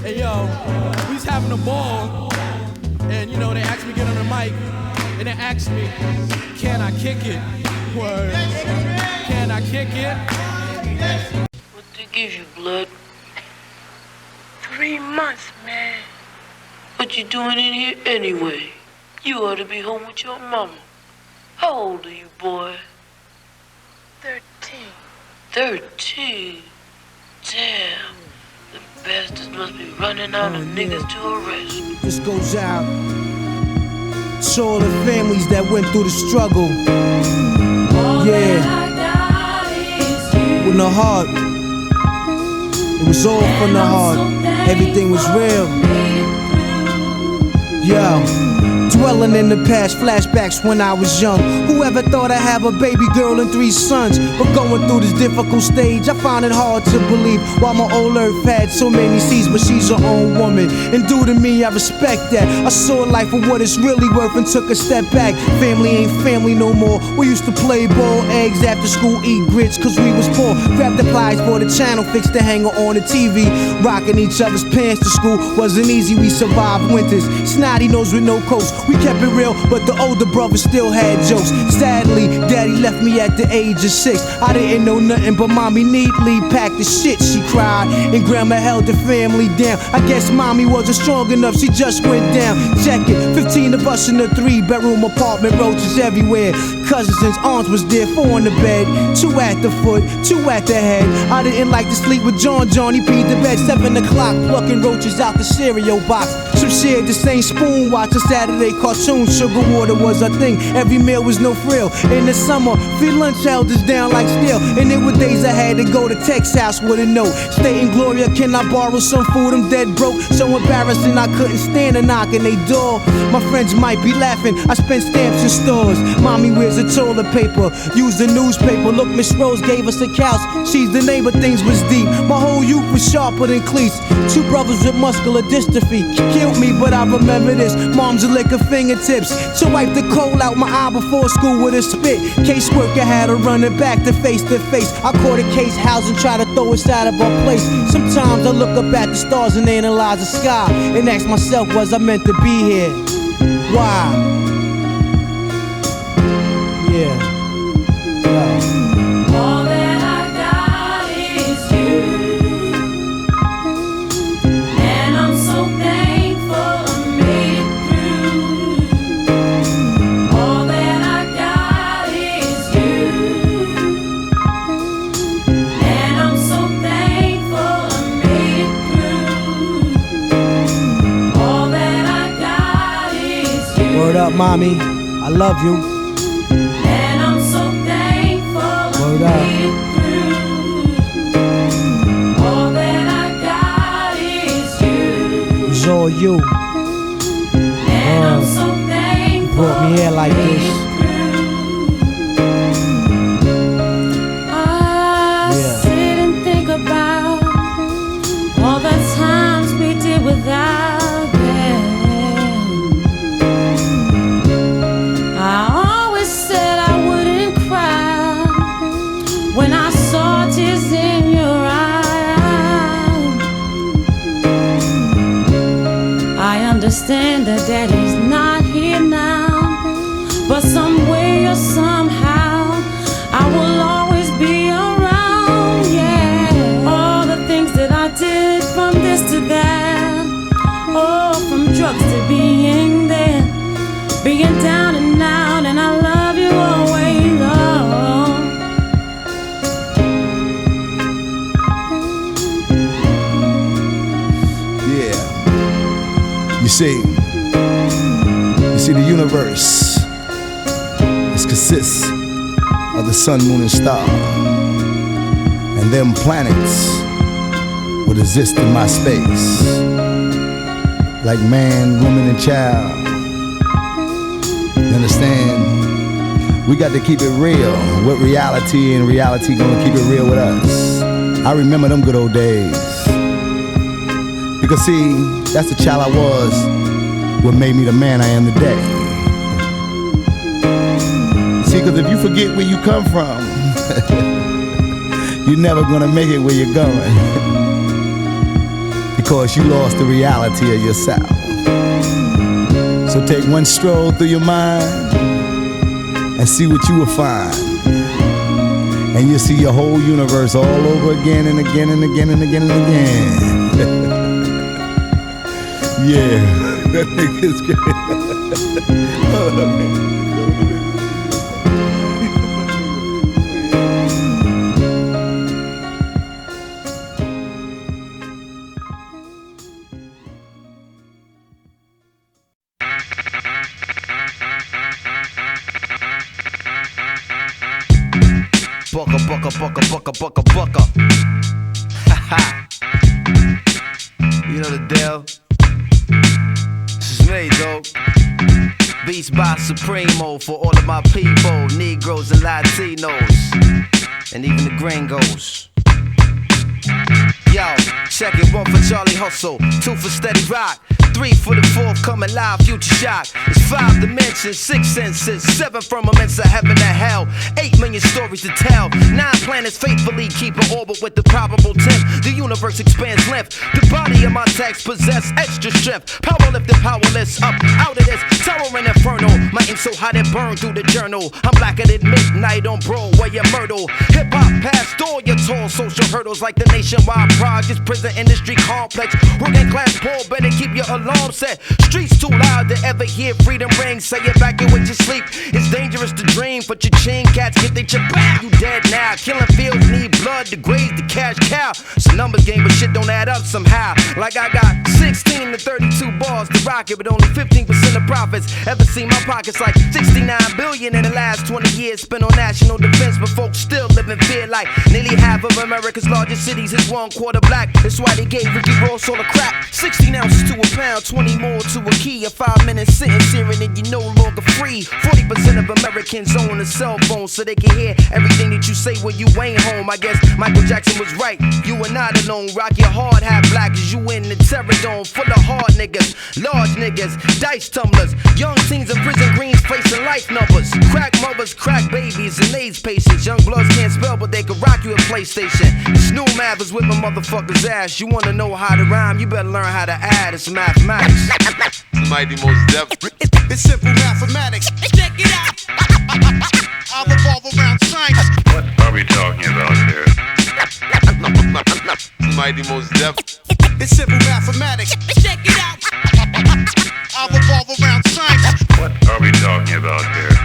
Hey yo, we was having a ball, and you know they asked me to get on the mic, and they asked me, can I kick it? Word. Can I kick it? What they give you, blood? 3 months, man. What you doing in here anyway? You ought to be home with your mama. How old are you, boy? 13. 13? Damn. The bastards must be running out of niggas to arrest. This goes out to all the families that went through the struggle. Yeah. With no heart. It was all from the heart. Everything was real. Yo. Dwelling in the past, flashbacks when I was young. Whoever thought I'd have a baby girl and 3 sons? But going through this difficult stage, I find it hard to believe. Why my old earth had so many seas, but she's her own woman. And due to me, I respect that. I saw life for what it's really worth and took a step back. Family ain't family no more. We used to play ball, eggs after school, eat grits, cause we was poor. Grab the pliers for the channel, fix the hanger on the TV. Rocking each other's pants to school wasn't easy, we survived winters. Snotty nose with no coats. We kept it real, but the older brother still had jokes. Sadly, daddy left me at the age of 6. I didn't know nothing, but mommy neatly packed the shit, she cried. And grandma held the family down. I guess mommy wasn't strong enough, she just went down. Check it, 15 of us in a 3-bedroom apartment, roaches everywhere. Cousins and aunts was there, 4 on the bed, 2 at the foot, 2 at the head. I didn't like to sleep with John, he peed the bed. 7 o'clock, plucking roaches out the cereal box. Some shared the same spoon, watching Saturday cartoons. Sugar water was a thing, every meal was no frill. In the summer, free lunch held us down like steel. And there were days I had to go to Tech's house with a note stating, Gloria, can I borrow some food? I'm dead broke. So embarrassing, I couldn't stand a knock on they door. My friends might be laughing, I spent stamps in stores. Mommy wears a toilet paper, used a newspaper. Look, Miss Rose gave us a couch, she's the neighbor, things was deep. My whole youth was sharper than cleats. 2 brothers with muscular dystrophy killed me, but I remember this. Mom's a lick of fingertips to wipe the coal out my eye before school with a spit. Caseworker had to run it back to face. I caught a case house and try to throw us out of our place. Sometimes I look up at the stars and analyze the sky and ask myself, was I meant to be here? Why? Yeah. All that up, mommy? I love you. And I'm so thankful Word to up. be through. All that I got is you. It's all you. And I'm so thankful. Brought me here like this. I sit and think about all the times we did without them. I always said I wouldn't cry when I saw tears in your eyes. I understand that Daddy's not here now, but some way or somehow I will always be around, yeah. All the things that I did, from this to that, oh, from drugs to being there, being down and out, and I love you always, oh. Yeah. You see, the universe consists of the sun, moon, and star, and them planets would exist in my space, like man, woman, and child. You understand? We got to keep it real with reality, and reality gonna keep it real with us. I remember them good old days, because see, that's the child I was, what made me the man I am today. See, because if you forget where you come from, you're never gonna make it where you're going, because you lost the reality of yourself. So take one stroll through your mind and see what you will find, and you'll see your whole universe all over again and again and again and again and again. Yeah, that nigga's great. Hold up, man. Bucka. Ha. You know the deal. This is me, dog. Beats by Supremo for all of my people, Negroes and Latinos, and even the gringos. Yo, check it, 1 for Charlie Hustle, 2 for Steady Rock, 3 for the forthcoming live Future Shock. It's 5 dimensions, 6 senses, 7 firmaments of heaven and hell, 8 million stories to tell, 9 planets faithfully keep an orbit with the probable 10th. The universe expands length. The body of my text possess extra strength. Powerlifting, powerless, up out of this towering inferno. My ink so hot it burned through the journal. I'm blacker than midnight on Broadway and Myrtle. Hip hop past all your tall social hurdles, like the nationwide projects, prison industry complex. Working class poor, better keep your alarm set. Streets too loud to ever hear freedom ring. Say evacuate your sleep. It's dangerous to dream, but your chain cats get their chip. You dead now. Killing fields need blood to graze the cash cow. It's a numbers game, but shit don't add up somehow. Like I got 16 to 32 bars to rock it, but only 15% of profits. Ever seen my pockets like 69 billion in the last 20 years spent on national defense, but folks still live in fear like nearly half of America's largest cities is 1/4 black. That's why they gave Ricky Ross all the crap. 16 ounces to a pound, 20 more to a key. A 5-minute sentence hearing and you're no longer free. 40% of Americans own a cell phone so they can hear everything that you say when you ain't home. I guess Michael Jackson was right. You are not alone. Rock your hard hat black as you in the terror dome full of hard niggas, large niggas, dice tumblers, young teens in prison greens facing life numbers, crack mothers, crack babies, and AIDS patients. Young bloods can't spell, but they can rock you a PlayStation. Snoop Math is whipping motherfuckers' ass. You wanna know how to rhyme? You better learn how to add. It's mathematics. Mighty Most Def. It's simple mathematics. Check it out. I'll revolve around science. What are we talking about here? Mighty Most Def. It's simple mathematics. Check it out. I'll revolve around science. What are we talking about here?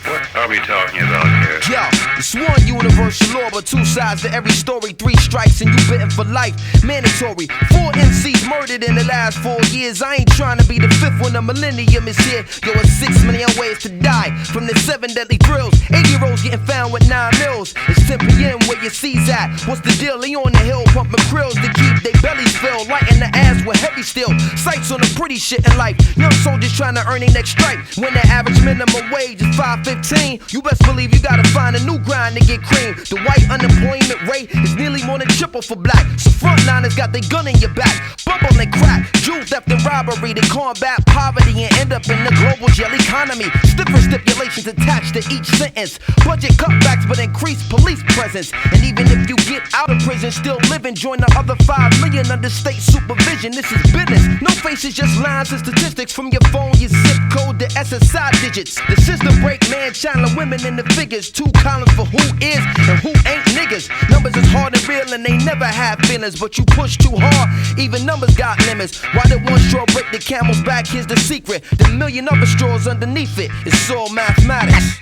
What are we talking about here? Yo, it's one universal law, but 2 sides to every story. 3 strikes and you bitten for life. Mandatory. 4 MCs murdered in the last 4 years. I ain't trying to be the 5th when the millennium is here. Yo, it's 6 million ways to die. From the 7 deadly thrills. 80-year-olds getting found with 9 mils. It's 10 p.m. where your C's at. What's the deal? They on the hill pumping krills to keep their bellies filled. Lighting the ass with heavy steel. Sights on the pretty shit in life. Young soldiers trying to earn their next stripe. When the average minimum wage is $5.15, you best believe you gotta find a new grind to get cream. The white unemployment rate is nearly more than triple for black. So frontliners got their gun in your back. Bubble and crack, jewel theft and robbery to combat poverty and end up in the global jail economy. Stiffer stipulations attached to each sentence. Budget cutbacks but increased police presence. And even if you get out of prison, still living, join the other 5 million under state supervision. This is business. No faces, just lines and statistics from your phone, your zip code, the SSI digits. The system break man, channeling women in the figures. 2 columns for who is and who ain't niggas. Numbers is hard and real and they never have feelings, but you push too hard, even numbers got limits. Why did one straw break the camel's back? Here's the secret. The million other straws underneath it. It's all mathematics.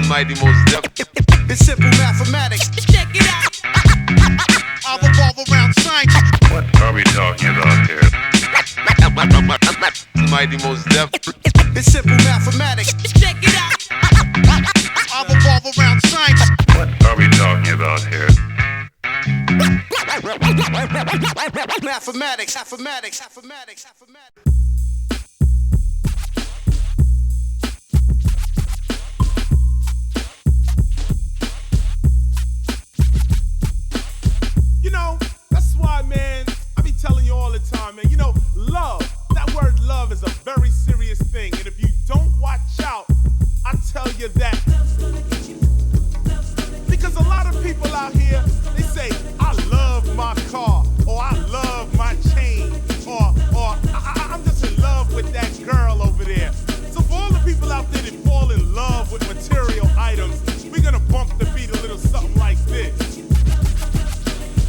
Mighty Mos Def. It's simple mathematics. Check it out. I'll revolve around science. What are we talking about here? Mighty Mos Def. It's simple mathematics. Check it out. I'll revolve around science. What are we talking about here? Mathematics. You know, that's why, man, I be telling you all the time, man, you know, love, that word love is a very serious thing. And if you don't watch out, I tell you that. Because a lot of people out here, they say, I love my car, or I love my chain, or I'm just in love with that girl over there. So for all the people out there that fall in love with material items, we're gonna bump the beat a little something like this.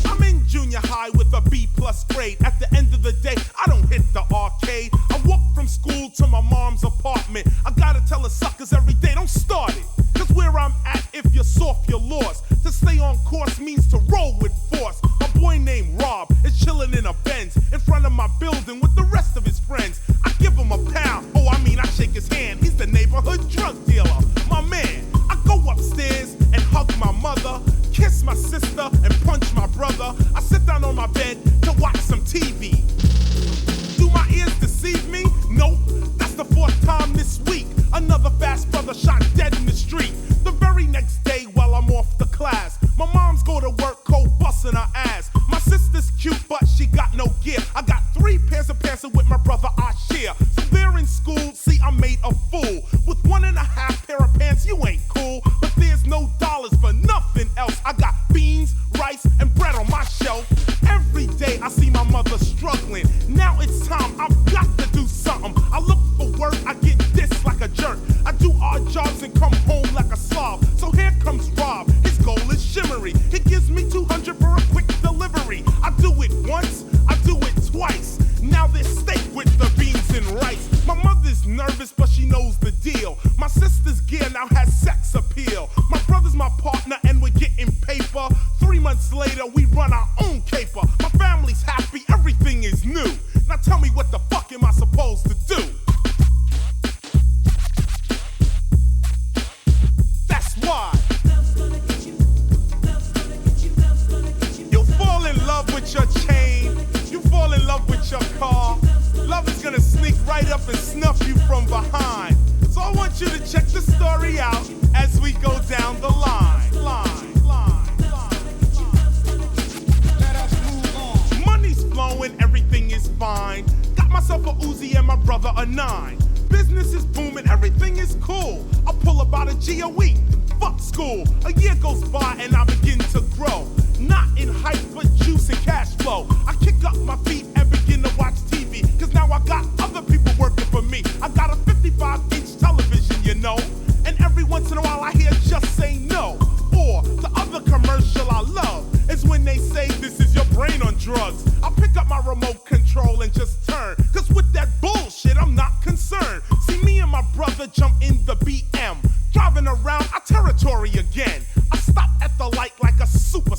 I'm in junior high with a B+ grade. At the end of the day, I don't hit the arcade. I walk from school to my mom's apartment. I gotta tell the suckers every day, don't start it. Cause where I'm at, if you're soft, you're lost. To stay on course means to roll with force. A boy named Rob is chilling in a Benz in front of my building with the rest of his friends. I give him a pound, I shake his hand. He's the neighborhood drug dealer, my man. I go upstairs and hug my mother, kiss my sister and punch my brother. I sit down on my bed to watch some TV. Do my ears deceive me? Nope, that's the 4th time this week. Another fast brother shot dead in the street. The very next day while I'm off the class, my mom's go to work cold busting her ass. My sister's cute but she got no gear. I got 3 pairs of pants and with my brother I share. So they're in school, see I made a fool. With 1.5 pair of pants you ain't cool. But there's no dollars for nothing else. I got beans, rice and bread on my shelf. Every day I see my mother struggling. Now it's time, I've got to do something. I look for work, I get dissed like a jerk. I do odd jobs and come home like a slob. So here comes Rob, his goal is shimmery. He gives me 200 for a quick delivery. I do it once, I do it twice. Now there's steak with the beans and rice. My mother's nervous but she knows the deal. My sister's gear now has sex appeal. My brother's my partner and we're getting paper. 3 months later we run our own caper. My family's happy, everything is new. Now tell me what the fuck am I supposed to do? That's why you'll fall in love with your chain. You fall in love with your car. Love is gonna sneak right up and snuff you from behind. So I want you to check the story out as we go down the line. Money's flowing, everything is fine. Got myself a Uzi and my brother a 9. Business is booming, everything is cool. I pull about a G a week. Fuck school. A year goes by and I begin to grow. Not in height, but juice and cash flow. I kick up my feet and begin to watch TV. Cause now I got other people working for me. I got a 55-inch television, you know. And every once in a while I hear just say no. Or the other commercial I love is when they say this is your brain on drugs. I pick up my remote control and just turn. Cause with that bullshit I'm not concerned. See me and my brother jump in the BM. Driving around our territory again. I stop at the light like a super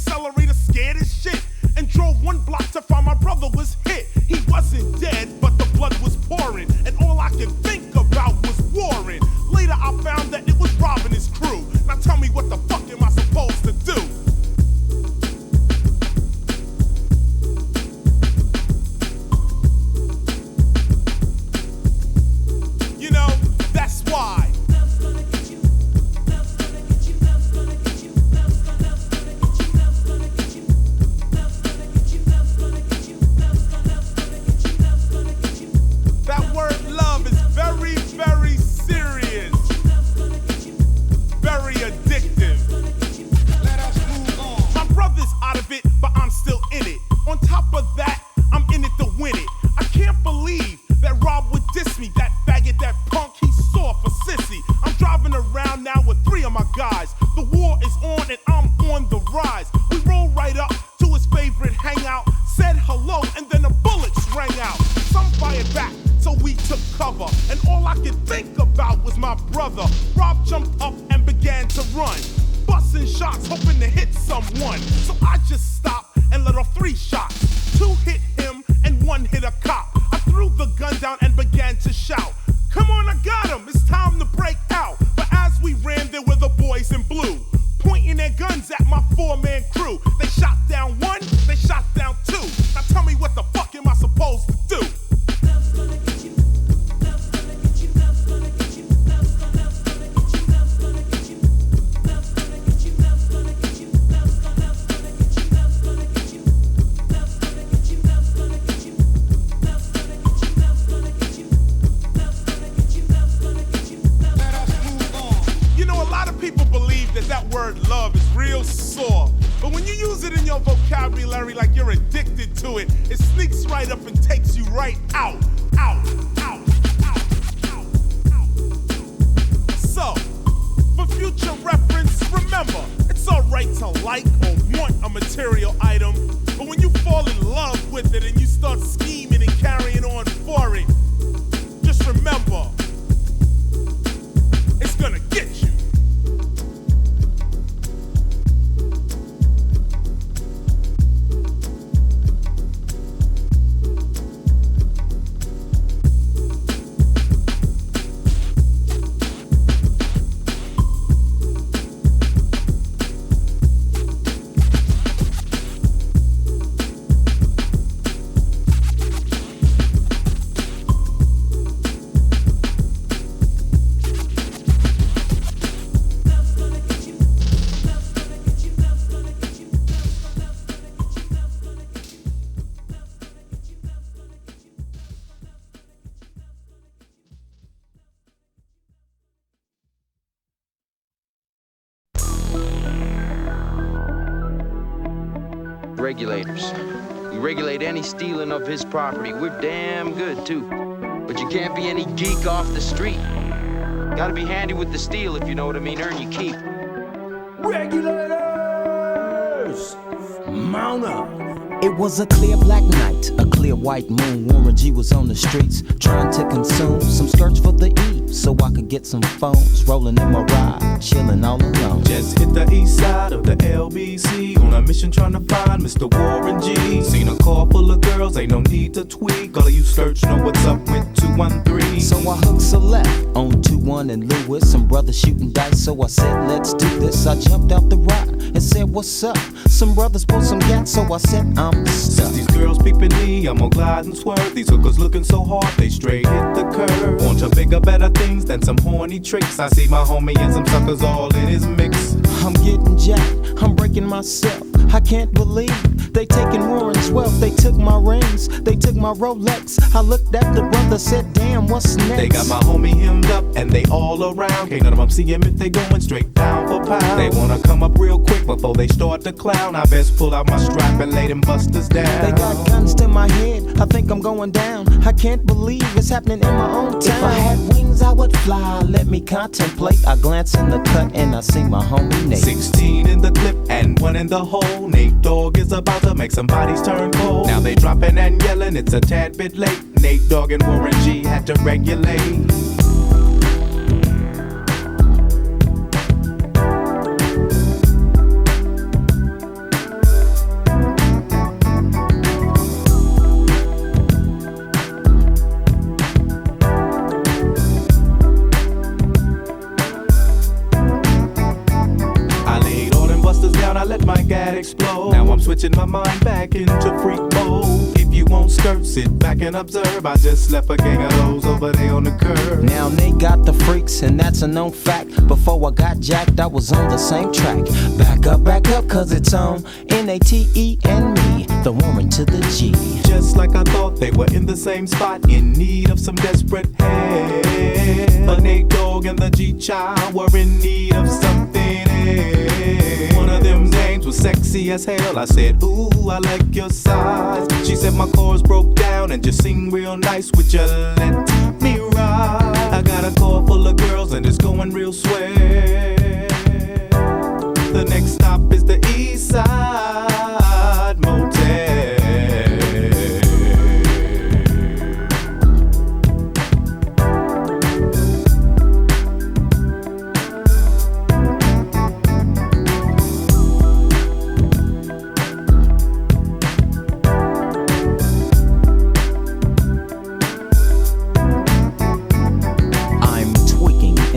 accelerator scared as shit and drove 1 block to find my brother was hit. He wasn't dead, but the blood was pouring, and all I could think about was Warren. Later I found that it was Rob and his crew. Now tell me, what the fuck am I supposed to do? You know, that's why. That word love is very, very serious. Very addictive. Let us move on. My brother's out of it, but I'm still in it. On top of that, I'm in it to win it. I can't believe that Rob would diss me. That faggot, that punk, he's sore for sissy. I'm driving around now with 3 of my guys. The war is on and I'm on the rise. We roll right up to his favorite hangout, said hello, and then the bullets rang out. Some fired back, so we took cover, and all I could think about was my brother. Rob jumped up and began to run, busting shots, hoping to hit someone. So I just stopped and let off 3 shots. 2 hit him and 1 hit a cop. I threw the gun down and began to shout, "Come on, I got him, it's time to break out." But as we ran, there were the boys in blue, pointing their guns at my 4-man crew. They shot down 1, they shot down 2. Now tell me, what the fuck am I supposed to do? People believe that word love is real sore, but when you use it in your vocabulary like you're addicted to it, it sneaks right up and takes you right out. So, for future reference, remember, it's alright to like or want a material item, but when you fall in love with it and you start scheming and carrying on for it, just remember, it's gonna get you. Regulators. We regulate any stealing of his property. We're damn good, too. But you can't be any geek off the street. Gotta be handy with the steel, if you know what I mean. Earn your keep. Regulators! Mount up! It was a clear black night, a clear white moon. Warren G was on the streets, trying to consume some skirts for the E, so I could get some phones. Rolling in my ride, chilling all alone. Just hit the east side of the LBC, on a mission trying to find Mr. Warren G. Seen a car full of girls, ain't no need to tweak. All of you search know what's up with 213. So I hooked select on 21 and Lewis. Some brothers shooting dice, so I said, let's do this. I jumped out the ride and said, what's up? Some brothers pulled some gas, so I said, I'm stuck. Since these girls peeping me, I'm gonna glide and swerve. These hookers looking so hard, they straight hit the curve. Want to bigger, better things than some horny tricks. I see my homie and some suckers all in his mix. I'm getting jacked, I'm breaking myself. I can't believe they taking Warren's wealth. They took my rings, they took my Rolex. I looked at the brother, said, damn, what's next? They got my homie hemmed up and they all around. Can't none of them see him if they going straight pound for pound. They wanna come up real quick before they start to clown. I best pull out my strap and lay them busters down. They got guns to my head, I think I'm going down. I can't believe it's happening in my own town. If I had wings, I would fly, let me contemplate. I glance in the cut and I see my homie Nate. 16 in the clip and 1 in the hole. Nate Dogg is about to make some bodies turn cold. Now they dropping and yelling, it's a tad bit late. Nate Dogg and Warren G had to regulate. I'm switching my mind back into freak mode. If you won't skirt, sit back and observe. I just left a gang of those over there on the curb. Now they got the freaks, and that's a known fact. Before I got jacked, I was on the same track. Back up, cause it's on N-A-T-E and me, the woman to the G. Just like I thought, they were in the same spot, in need of some desperate help. The Nate Dogg and the G-Child were in need of something else. One of them dames was sexy as hell. I said, ooh, I like your size. She said my chords broke down and just sing real nice. Would you let me ride? I got a car full of girls and it's going real swell. The next stop is the East Side Motel.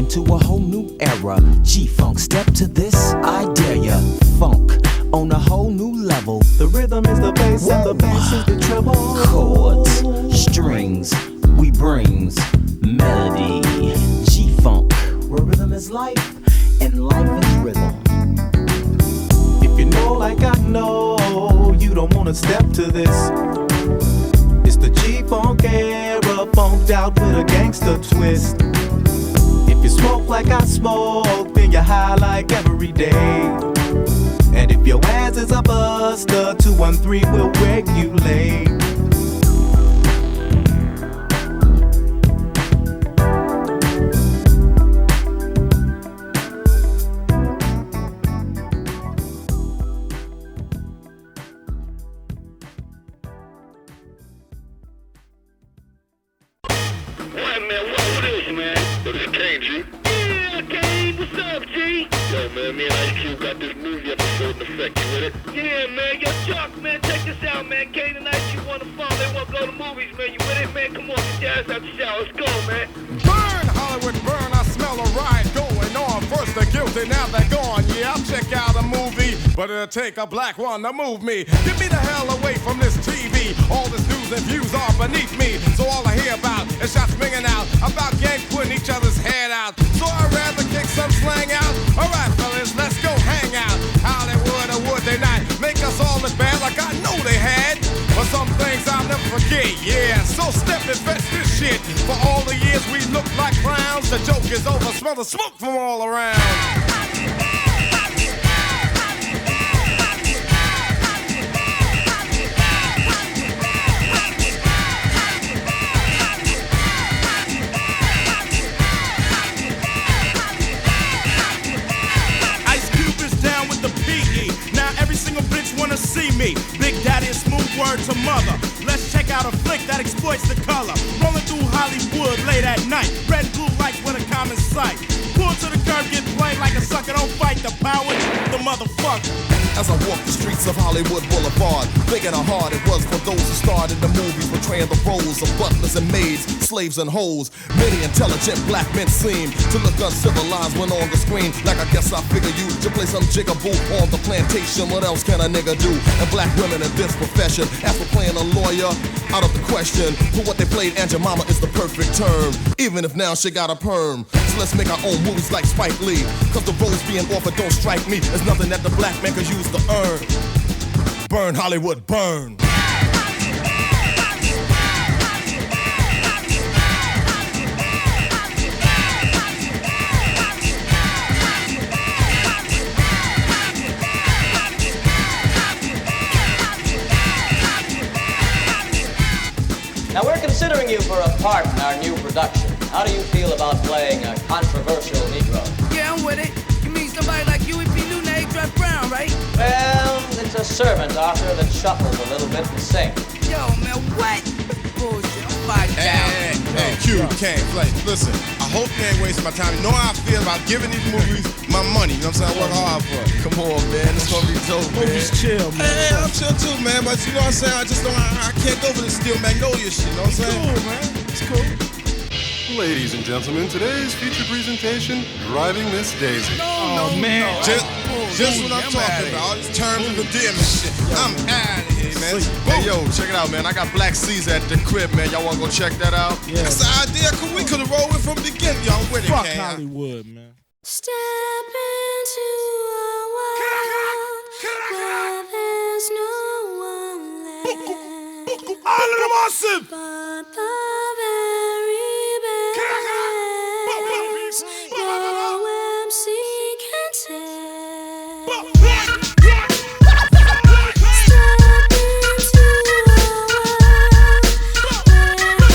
To a whole new era, G-Funk, step to this, I dare ya. Funk on a whole new level. The rhythm is the bass and the bass is the treble. Chords, strings, we brings melody. G-Funk, where rhythm is life and life is rhythm. If you know like I know, you don't wanna step to this. It's the G-Funk era, funked out with a gangster twist. If you smoke like I smoke, then you're high like every day. And if your ass is a buster, 213 will regulate. But it'll take a black one to move me. Get me the hell away from this TV. All this news and views are beneath me. So all I hear about is shots ringing out about gangs putting each other's head out. So I'd rather kick some slang out. Alright fellas, let's go hang out. Hollywood or would they not make us all look bad like I know they had? But some things I'll never forget, yeah. So step and fetch this shit. For all the years we looked like clowns, the joke is over. Smell the smoke from all around. See me, Big Daddy and smooth word to mother. Let's check out a flick that exploits the color. Rolling through Hollywood late at night. Red and blue lights with a common sight. Pull to the curb, get played like a sucker. Don't fight the power, the motherfucker. As I walk the streets of Hollywood Boulevard, thinking how hard it was for those who started the movies, portraying the roles of butlers and maids, slaves and hoes. Many intelligent black men seem to look uncivilized when on the screen. Like I guess I figure you to play some jigaboo on the plantation. What else can a nigga do? And black women in this profession, as for playing a lawyer, out of the question. For what they played, Aunt Your Mama is the perfect term. Even if now she got a perm. So let's make our own movies like Spike Lee. Cause the roles being offered don't strike me as nothing that the black man could use to earn. Burn Hollywood, burn. Now we're considering you for a part in our new production. How do you feel about playing a controversial Negro? Yeah, I'm with it. You mean somebody like Huey P. Newton, A. Brown, right? Well, it's a servant, Arthur, that shuffles a little bit and sings. Yo, man, what? Bullshit. I'm fired down. Hey, Q, can't play. Listen, I hope you ain't wasting my time. You know how I feel about giving these movies my money. You know what I'm saying? I work hard for it. Come on, man. It's gonna be dope, man. Just chill, man. Hey, I'm chill too, man. But you know what I'm saying? I just don't. I can't go for the Steel Magnolia shit. You know what I'm saying? Cool, man. It's cool. Ladies and gentlemen, today's feature presentation, Driving Miss Daisy. Just what I'm talking about. It's terms of endearment shit. I'm out of here, man. Hey, yo, check it out, man. I got Black Caesar at the crib, man. Y'all wanna go check that out? Yeah. That's the idea. We could have rolled it from the beginning. Y'all with it, Fuck K. Hollywood, man. Step into a world where there's no one left All of them awesome. but the very best. No MC can tell. Step into a world where hip-hop is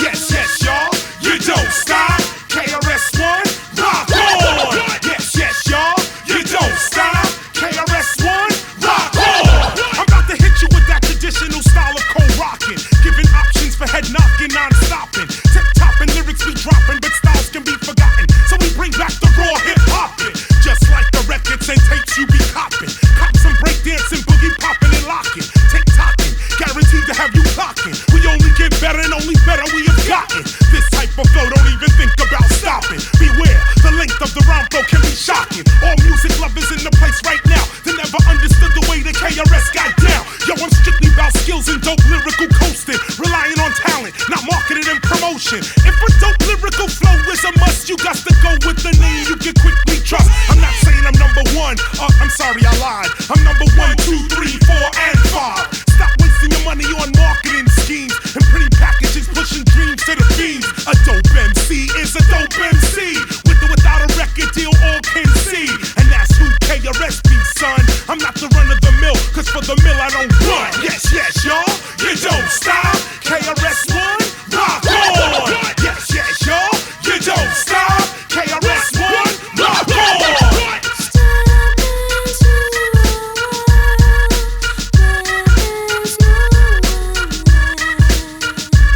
Yes, yes, y'all, you don't stop. KRS-One, rock on. Yes, yes, y'all, you don't stop. KRS-One, rock on. I'm about to hit you with that traditional style of cold rocking, giving options for head knocking, non-stopping. Tip-topping lyrics be dropping, but styles can be forgotten. So we bring back the raw hip-hopping, just like the records and tapes you be copping. Cop some breakdancing, boogie popping and locking, tick-tocking, guaranteed to have you clocking. We only get better and only better we have gotten. This type of flow, don't even think about stopping. Beware, the length of the rhyme flow can be shocking. All music lovers in the place right now, they never understood the way the KRS got down. Yo, I'm strictly about skills and dope lyrical coasting, relying on talent, not marketing and promotion. If a dope lyrical flow is a must, you got to go with the name you can quickly trust. I'm not saying I'm number one, I'm sorry I lied. I'm number 1, 2, 3, 4, and 5. Stop wasting your money on marketing schemes and pretty packages pushing dreams to the fiends. A dope MC is a dope MC, with or without a record deal all can see. And that's who KRS be, son. I'm not the run of the mill, cause for the mill I don't run. Yes, yes, y'all, you don't stop. KRS-One, rock on. Yes, yes, y'all, you don't stop. KRS-One, rock on.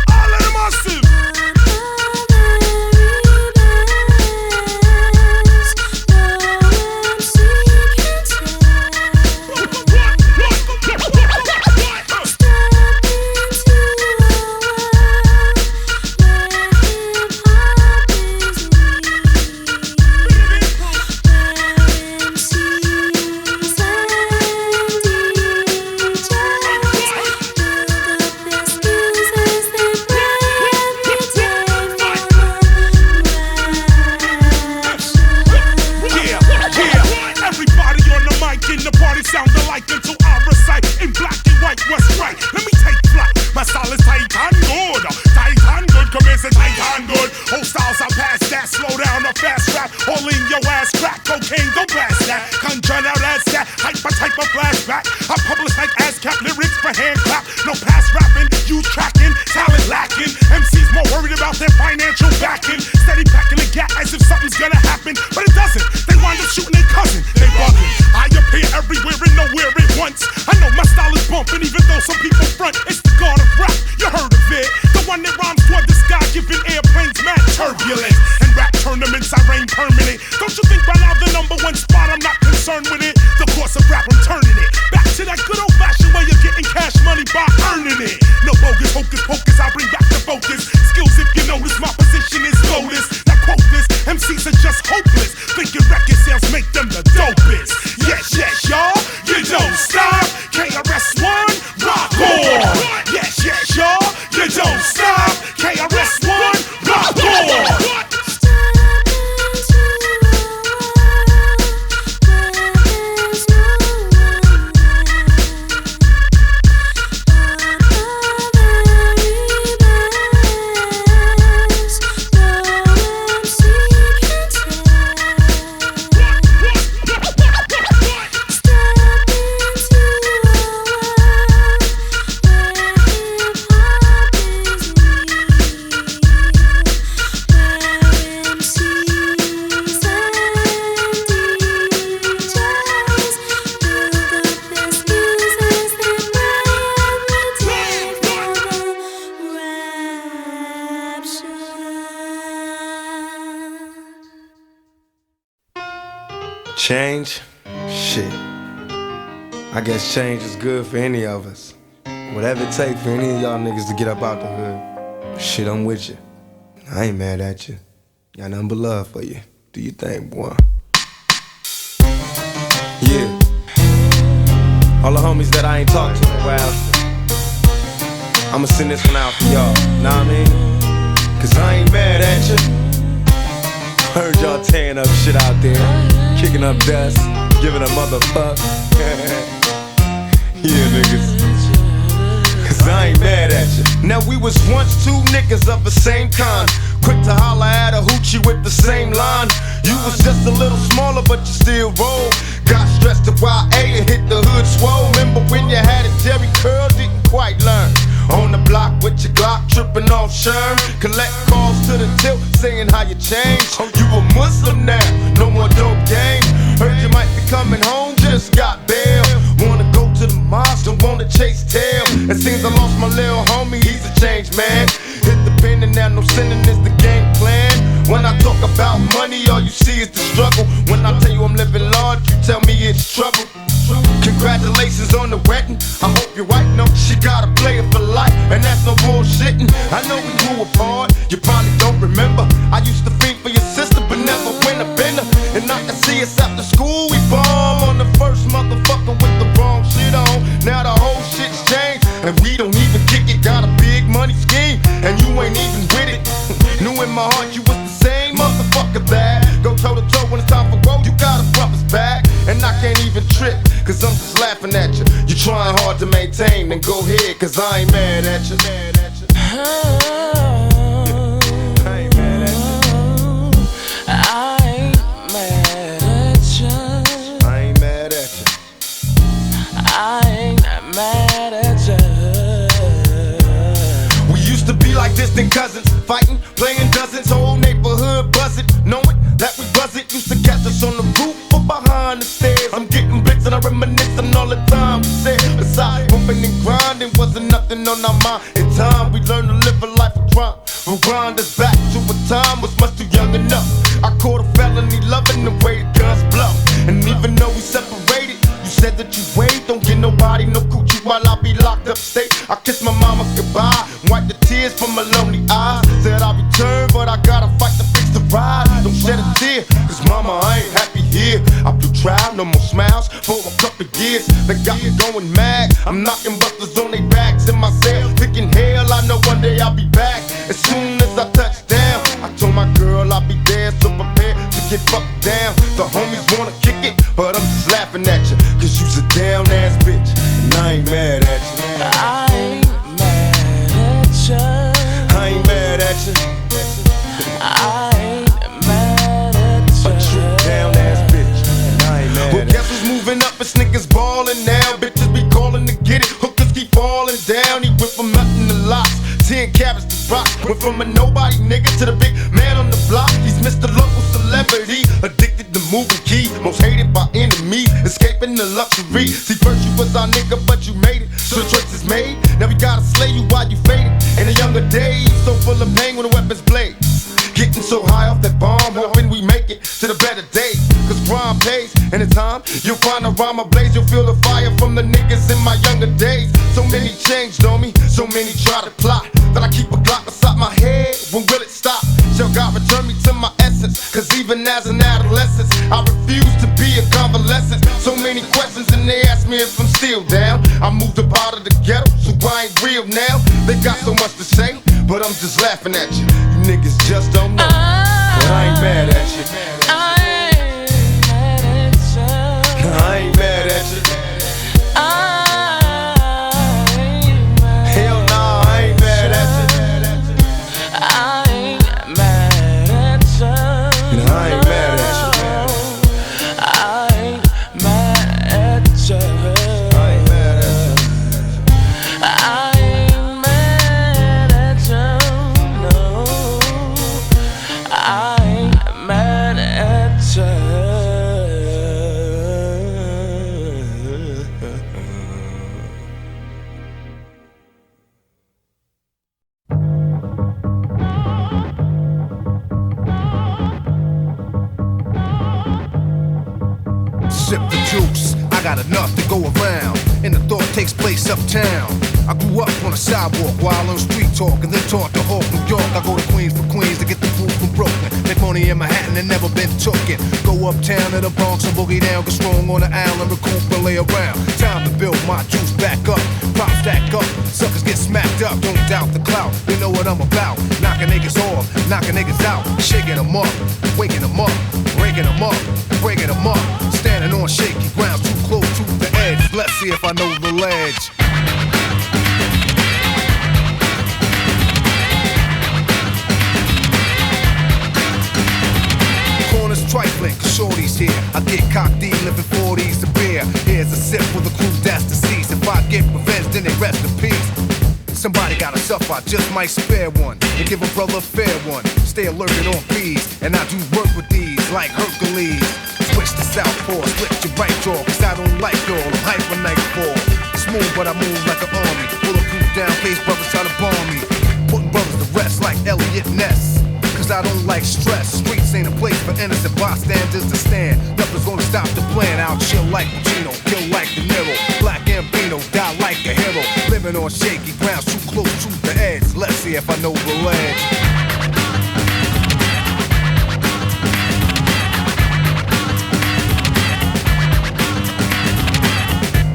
All of them awesome. Everybody on the mic in the party sound alike until I recite in black and white what's right. Let me take flight. My style is tight and good. Tight and good, commence and tight and good. Whole styles are past that. Slow down or fast rap. All in your ass crack. Cocaine, don't blast that. Conjure out as that. Hyper type of flashback. I publish like ASCAP lyrics for hand clap. No past rapping, you tracking. Talent lacking. MCs more worried about their financial backing. Steady packing the gap as if something's gonna happen. But it doesn't. They wind up shooting their cousin. They bugging. I appear everywhere and nowhere at once. I know my style is bumping, even though some people front. It's the god of rap, you heard of it. The one that rhymes toward the sky, giving airplanes mad turbulence. And rap tournaments, I reign permanent. Don't you think by now the #1 spot, I'm not concerned with it. The course of rap, I'm turning it back to that good old fashioned way of getting cash money by earning it. No bogus, hocus pocus, I bring back the focus. Skills, if you notice, my position is lotus. Now quote this, MCs are just hopeless. Thinking record sales make them the dopest. Yes, yes, y'all, you don't stop. KRS-One, rock on. Yes, yes, y'all, you don't stop. KRS-One, rock on. Change? Shit. I guess change is good for any of us. Whatever it takes for any of y'all niggas to get up out the hood. Shit, I'm with you. I ain't mad at you. Got nothing but love for you. Do you think, boy? Yeah. All the homies that I ain't talked to in a while, I'ma send this one out for y'all, know what I mean? Cause I ain't mad at you. Heard y'all tearing up shit out there, kicking up dust, giving a motherfuck. Yeah, niggas. Cause I ain't mad at you. Now we was once two niggas of the same kind, quick to holler at a hoochie with the same line. You was just a little smaller, but you still roll. Got stressed to YA and hit the hood swole. Remember when you had a Jerry curl, didn't quite learn. On the block with your Glock, tripping off Sherm. Collect calls to the tilt, saying how you changed. You a Muslim now, no more dope game. Heard you might be coming home, just got bail. Wanna go to the mosque, don't wanna chase tail. It seems I lost my little homie, he's a changed man. Hit the pen and now no sinning is the game plan. When I talk about money, all you see is the struggle. When I tell you I'm living large, you tell me it's trouble. Congratulations on the wedding. I hope your wife knows she got a player for life, and that's no bullshitting. I know we grew apart, you probably don't remember. I used to fiend for your sister, but never win a bender. And I can see us after school, we bomb on the first motherfucker with the wrong shit on. Now the whole shit's changed, and we don't even kick it. Got a big money scheme, and you ain't even with it. Knew in my heart you was the same motherfucker that go toe to toe when it's time for woe. You got a brother's back, and I can't even trip, cause I'm just laughing at you. You trying hard to maintain, then go ahead, cause I ain't mad at you. I ain't mad at you. I ain't mad at you. I ain't mad at you. I ain't mad at you. We used to be like distant cousins, fighting, playing dozens, whole neighborhood buzzing, knowing that we buzzing. Used to catch us on the roof or behind the stairs. I'm getting blitz and I reminisce on all the time we said. Besides bumping and grinding, wasn't nothing on our mind. In time we learned to live a life of crime. We'll grind us back to a time was much too young enough. I caught a felony loving the way the guns blow. And even though we separated, you said that you wait, don't get nobody no coochie while I be locked up state. I kissed my mama goodbye, wipe the tears from my lonely eyes. Said I'll return, but I gotta fight to fix the ride. Don't shed a tear, cause mama, I ain't happy here. I blew trial, no more smiles for a couple years. They got me going mad, I'm knocking busters on their backs in my cell, thinking hell, I know one day I'll be back. As soon as I touch down, I told my girl I'll be there, so prepared to get fucked down. The homies wanna kick it, but I'm just laughing at you, cause you's a down ass bitch, and I ain't mad at you. I ain't mad at you. I ain't mad at you. I ain't mad at you. But you a down ass bitch, and I ain't mad at you. Well, guess who's moving up? It's niggas ballin' now. Bitches be calling to get it. Hookers keep falling down. He went from nothing to lots, 10 carats to rock. Went from a nobody nigga to the big man on the block. He's Mr. Local Celebrity, addicted to moving key, most hated by enemies, escaping the luxury. See, first you was our nigga, but you made it, so the choice is made. Now we gotta slay you while you faded. In the younger days, so full of pain when the weapons blaze. Getting so high off that bomb, hoping we make it to the better days. Cause crime pays, and in time, you'll find a rhyme ablaze. You'll feel the fire from the niggas in my younger days. So many changed on me, so many try to plot, that I keep a Glock beside my head. When will it stop? Shall God return me to my essence? Cause even as an adolescent, I refuse to be a convalescent. So many questions and they ask me if I'm still down. I moved up out of the ghetto, so I ain't real now. They got so much to say, but I'm just laughing at you. You niggas just don't know, but I ain't mad at you. I ain't mad at you. I ain't mad at you. Hell nah, I ain't mad at you. I ain't mad at you. And I ain't mad at you. I ain't mad at you. I ain't mad at you. I ain't mad at you. No. sip the juice. I got enough to go around, and the thought takes place uptown. I grew up on a sidewalk while on street talk, and then taught to Hawk, New York. I go to Queens for Queens to get the food from Brooklyn. Make money in Manhattan and never been tooken. Go uptown to the Bronx and boogie down, get strong on the island, recoup and lay around. Time to build my juice back up, pop stack up, suckers get smacked up. Don't doubt the clout, they know what I'm about. Knocking niggas off, knocking niggas out, shaking them up, waking them up, breaking them up, breaking them up. Standing on shaky ground, too close to the edge. Let's see if I know the ledge. Trifling, cause shorty's here. I get cocked, living 40s to beer. Here's a sip for the crew that's deceased. If I get revenge, then they rest in peace. Somebody gotta suffer, I just might spare one and give a brother a fair one. Stay alert on fees, and I do work with these like Hercules. Switch to southpaw, split your right jaw, cause I don't like y'all. I'm hyper nightfall. Smooth, but I move like an army. Bulletproof down, case brothers try to bomb me. Putting brothers to rest like Elliot Ness. Cause I don't like stress. Streets ain't a place for innocent bystanders to stand. Nothing's gonna stop the plan. I'll chill like Pacino, kill like De Niro. Black Gambino, die like a hero. Living on shaky ground, too close to the edge. Let's see if I know the ledge.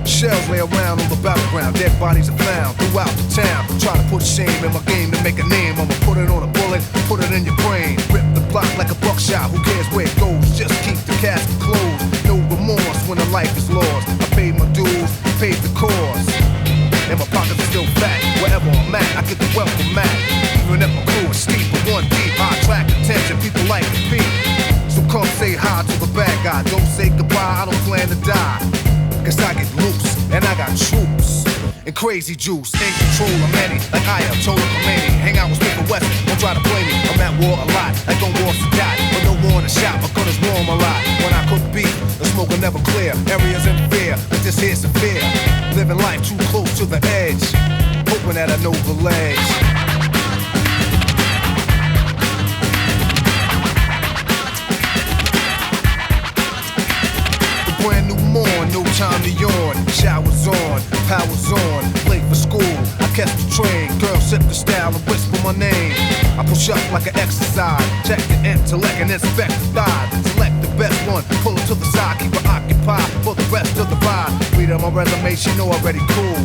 Shells lay around on the battleground, dead bodies are found throughout the town. Try to put shame in my game to make a name. I'ma put it on a bullet, put it in your brain. Rip the block like a buckshot, who cares where it goes? Just keep the casket closed. No remorse when a life is lost. I paid my dues, paid the cost. And my pockets are still fat. Wherever I'm at, I get the welcome mat. Even if my crew is steep, but one deep, I attract attention, people like to be. So come say hi to the bad guy. Don't say goodbye, I don't plan to die. Cause I get loose, and I got troops and crazy juice, in control of many, like Ayatollah Khomeini. Hang out with Smith and Wesson, don't try to play me. I'm at war a lot, like on war Sadat, but no war in the shop. My gun is warm a lot. When I cook beef, the smoke will never clear. Areas in fear, but this here's severe. Living life too close to the edge, hoping that I know the ledge. Brand new morn, no time to yawn. Showers on, powers on, late for school. I catch the train, girls sip the style and whisper my name. I push up like an exercise, check the intellect and inspect the thighs. Select the best one, pull it to the side, keep her occupied for the rest of the ride. Read on my resume, she know already cool.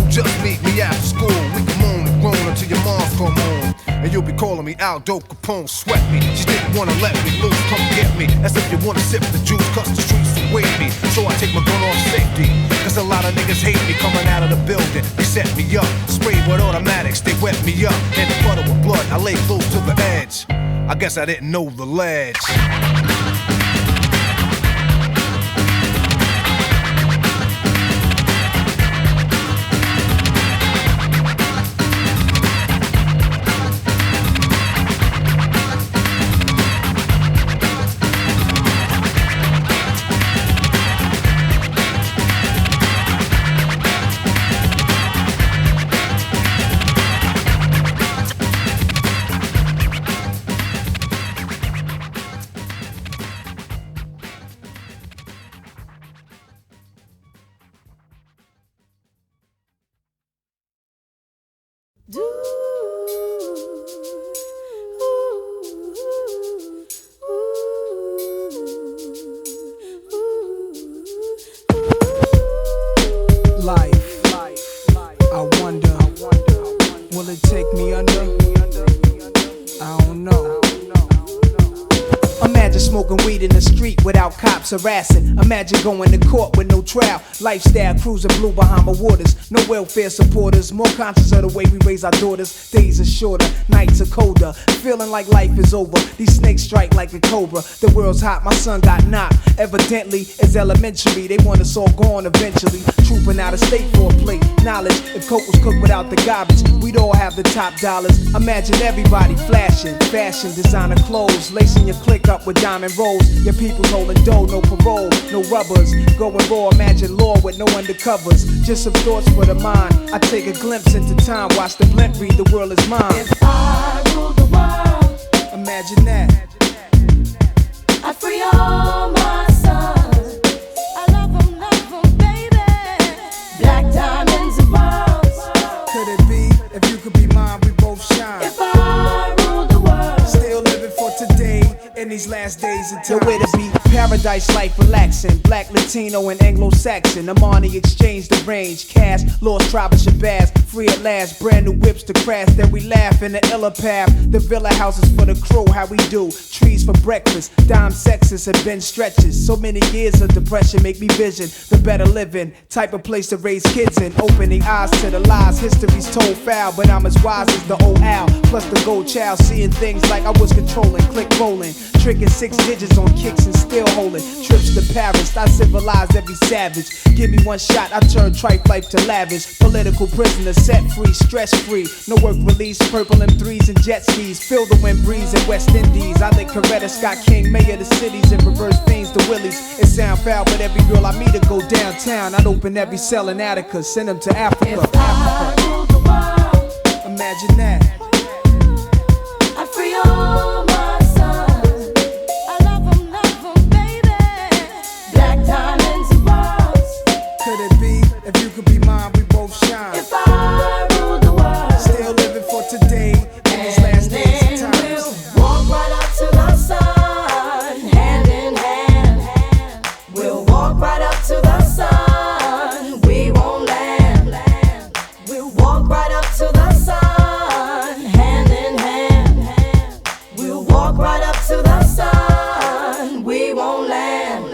Just meet me after school, we can moan and groan until your mom's come home. And you'll be calling me Aldo Capone, sweat me. She didn't wanna let me loose, come get me. As if you wanna sip the juice, cause the streets await me. So I take my gun off safety, cause a lot of niggas hate me coming out of the building. They set me up, sprayed with automatics, they wet me up. In the puddle with blood, I lay close to the edge. I guess I didn't know the ledge. Harassing. Imagine going to court with no trial. Lifestyle cruising blue Bahama waters. No welfare supporters. More conscious of the way we raise our daughters. Days are shorter, nights are colder. Feeling like life is over. These snakes strike like a cobra. The world's hot, my son got knocked. Evidently, it's elementary. They want us all gone eventually. Trooping out of state for a plate. Knowledge, if coke was cooked without the garbage, we'd all have the top dollars. Imagine everybody flashing. Fashion, designer clothes. Lacing your click up with diamond rolls. Your people's holding dough. No parole, no rubbers. Going raw, imagine law with no undercovers. Just some thoughts for the mind. I take a glimpse into time, watch the blimp read the world is mine. If I rule the world, imagine that. I free all my sons. Nowhere to be, paradise life relaxing. Black, Latino, and Anglo-Saxon. I'm on the exchange, the range. Cash, lost tribe of Shabazz. Free at last, brand new whips to crash. Then we laugh in the illa path. The villa houses for the crew, how we do. Trees for breakfast, dime sexes and bench stretches. So many years of depression make me vision the better living. Type of place to raise kids in. Opening eyes to the lies, history's told foul. But I'm as wise as the old owl. Plus the gold child, seeing things like I was controlling. Click rolling, tricking 6 digits on kicks and still holding. Trips to Paris, I civilized every savage. Give me one shot, I turn tripe life to lavish. Political prisoner, set free, stress free. No work release, purple M3s and jet skis. Feel the wind breeze in West Indies. I think Coretta Scott King, mayor of the cities, and reverse fiends to Willies. It sound foul, but every girl I meet to go downtown. I'd open every cell in Attica, send them to Africa. Imagine that. I free all my sons. I love them, baby. Black diamonds and pearls. Could it be, if you could be mine, we both shine. If I ruled the world. Still living for today, in these last days and times. We'll walk right up to the sun, hand in hand. We'll walk right up to the sun. We won't land. We'll walk right up to the sun, hand in hand. We'll walk right up to the sun. We won't land.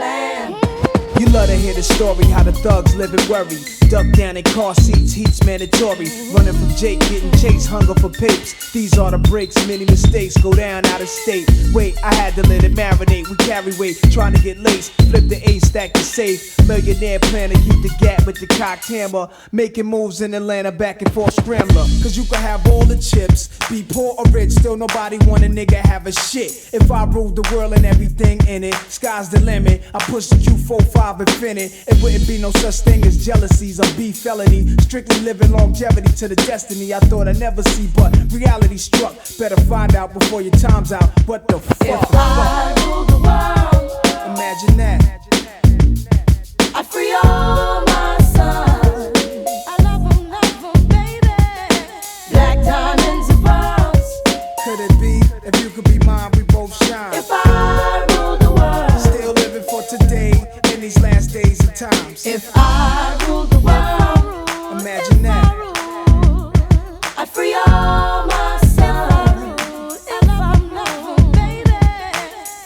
You love to hear the story, how the thugs live and worry. Duck down in car seats, heat's mandatory. Running from Jake, getting chased, hunger for papes. These are the breaks, many mistakes go down out of state. Wait, I had to let it marinate. We carry weight, trying to get laced. Flip the A, stack the safe. Millionaire plan to keep the gap with the cocked hammer. Making moves in Atlanta, back and forth scrambler. Cause you can have all the chips, be poor or rich, still nobody want a nigga have a shit. If I ruled the world and everything in it, sky's the limit. I push the Q45 infinite. It wouldn't be no such thing as jealousies or beef felony. Strictly living longevity to the destiny I thought I'd never see, but reality struck. Better find out before your time's out. What the fuck? If I ruled the world, imagine that. I'd free all my sons. I love them, baby. Black diamonds and pearls. Could it be, if you could be mine, we both shine. If I ruled the world. Still living for today, in these last days and times. If I ruled the world, imagine that. I'd free all my sons. If I'm loving, baby.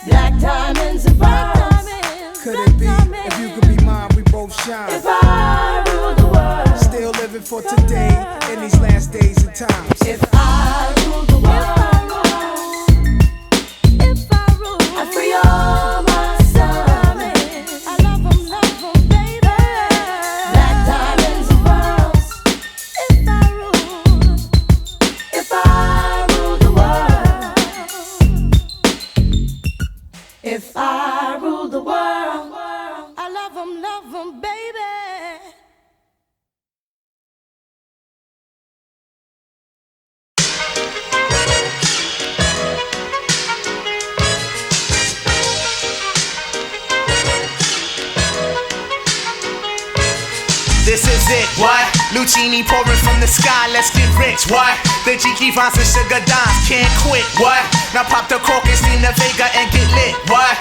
Black diamonds and pearls. Could it be, if you could be mine, we both shine. If I ruled the world. Still living for today, in these last days and times. If I ruled the world. If I ruled, I'd free all my sons. I love them, baby. Black diamonds and pearls. If I ruled the world. If I ruled the world. I love them, baby. This is it, what? Lucini pouring from the sky, let's get rich, what? The Jiki Vines and Sugar Dimes can't quit, what? Now pop the cork and Nina Vega and get lit, what?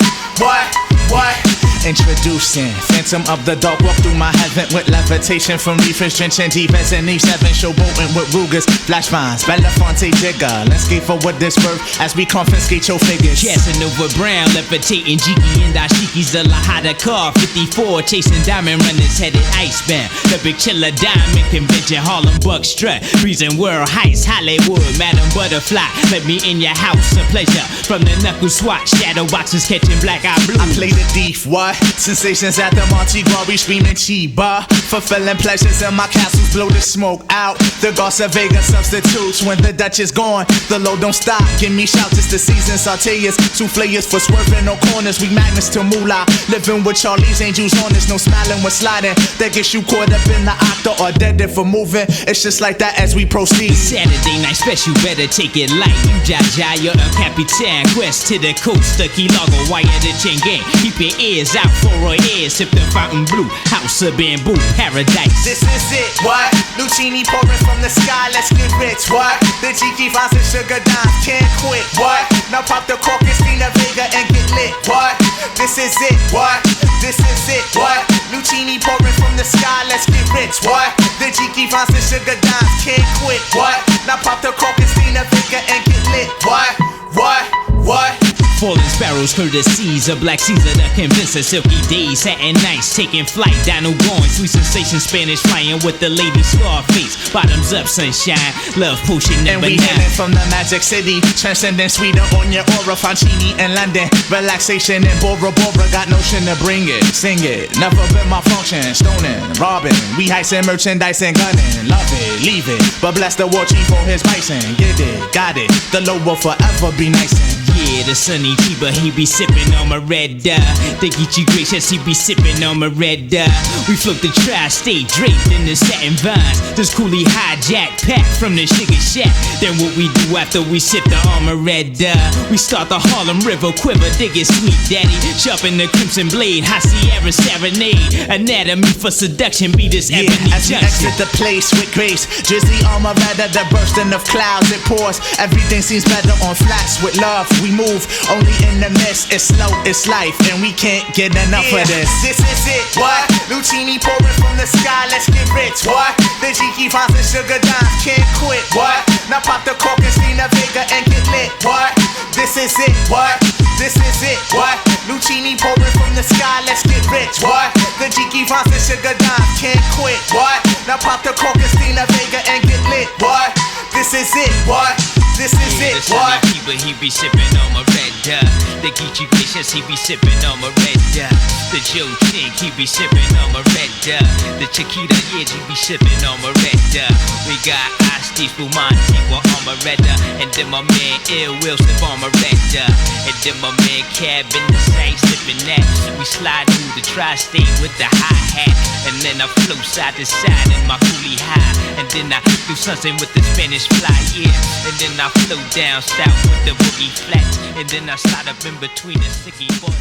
Introducing Phantom of the Dark, walk through my heaven with levitation from reefers, drenching defense and E7, showboating with Rugers, flash vines, Belafonte Jigger. Let's skate for what this worth as we confiscate your figures. Casanova Brown, levitating Jiki and Dashiki's the Lahada car, 54, chasing diamond runners headed icebound. The big chiller diamond convention, Harlem Buck strut, freezing world heights, Hollywood, Madam Butterfly. Let me in your house, a pleasure. From the knuckle swatch, shadow boxes catching black eye blue. I play the thief, what? Sensations at the Monte Glory, screaming Chiba. Fulfilling pleasures in my castles, blow the smoke out. The Garza Vega substitutes when the Dutch is gone. The low don't stop, give me shouts, it's the season. Sauteers, souffleurs for swerving no corners. We magnets to moolah, living with Charlie's Angels on us. No smiling when sliding, that gets you caught up in the octa or dead for moving. It's just like that as we proceed. Saturday night special, better take it light. You Jaja, you're a Capitan. Quest to the coast, the Key Lago, wire the chain gang. Keep your ears out. out for a air, sip the fountain blue, house of bamboo, paradise. This is it, what? Lucini pouring from the sky, let's get rich, what? The Jiki Vines and Sugar Dimes can't quit, what? Now pop the cork, Christina Vega and get lit, what? This is it, what? This is it, what? Lucini pouring from the sky, let's get rich, what? The Jiki Vines and Sugar Dimes can't quit, what? Now pop the cork, Christina Vega and get lit, what? What? Falling sparrows, courtesies of Black Caesar, the convincer, silky days, satin nights, taking flight, Dino going, sweet sensation, Spanish flying with the lady Scarface, bottoms up, sunshine, love potion number 9. And we hailing from the Magic City, transcending sweeter on your aura, Fontini in London, relaxation in Bora Bora, got notion to bring it, sing it, never been my function, stoning, robbing, we heisting merchandise and gunning, love it, leave it, but bless the war chief for his bison, get it, got it, the low will forever be nice. Yeah, the sunny Tiba, he be sippin' on my red dye. The Geechee gracious, he be sippin' on my red dye. We float the tri-state draped in the satin vines. This coolie hijack pack from the sugar shack. Then what we do after we sip the armor red dye? We start the Harlem River quiver, dig it sweet daddy. Sharpen the crimson blade, high Sierra serenade. Anatomy for seduction, be this ebony as we exit the place with grace. Drizzy armor rather the bursting of clouds, it pours. Everything seems better on flats with love. We move only in the mist, it's slow, it's life, and we can't get enough of this. This is it, what? Lucini pouring from the sky, let's get rich, what? The Jiki Vines and Sugar Dimes can't quit, what? Now pop the cork, Christina Vega and get lit, what? This is it, what? This is it, what? Lucini pouring from the sky, let's get rich, what? The Jiki Vines and Sugar Dimes can't quit, what? Now pop the cork, Christina Vega and get lit, what? This is it, what? This is it, what? He be sippin' on my red dye. The Geechee gracious, he be sippin' on my red dye. The Joe Chink, he be sippin' on my red dye. The Chiquita, yeah, he be sippin' on my red dye. We got Asti Spumante on my red dye. And then my man Ill Will slip on my red dye. And then my man Cab in the same sippin' that. We slide through the tri-state with the hi-hat. And then I flow side to side in my coolie high. And then I do something with the Spanish fly, yeah. And then I flow down south with the boogie flats. And then I slide up in between the sticky board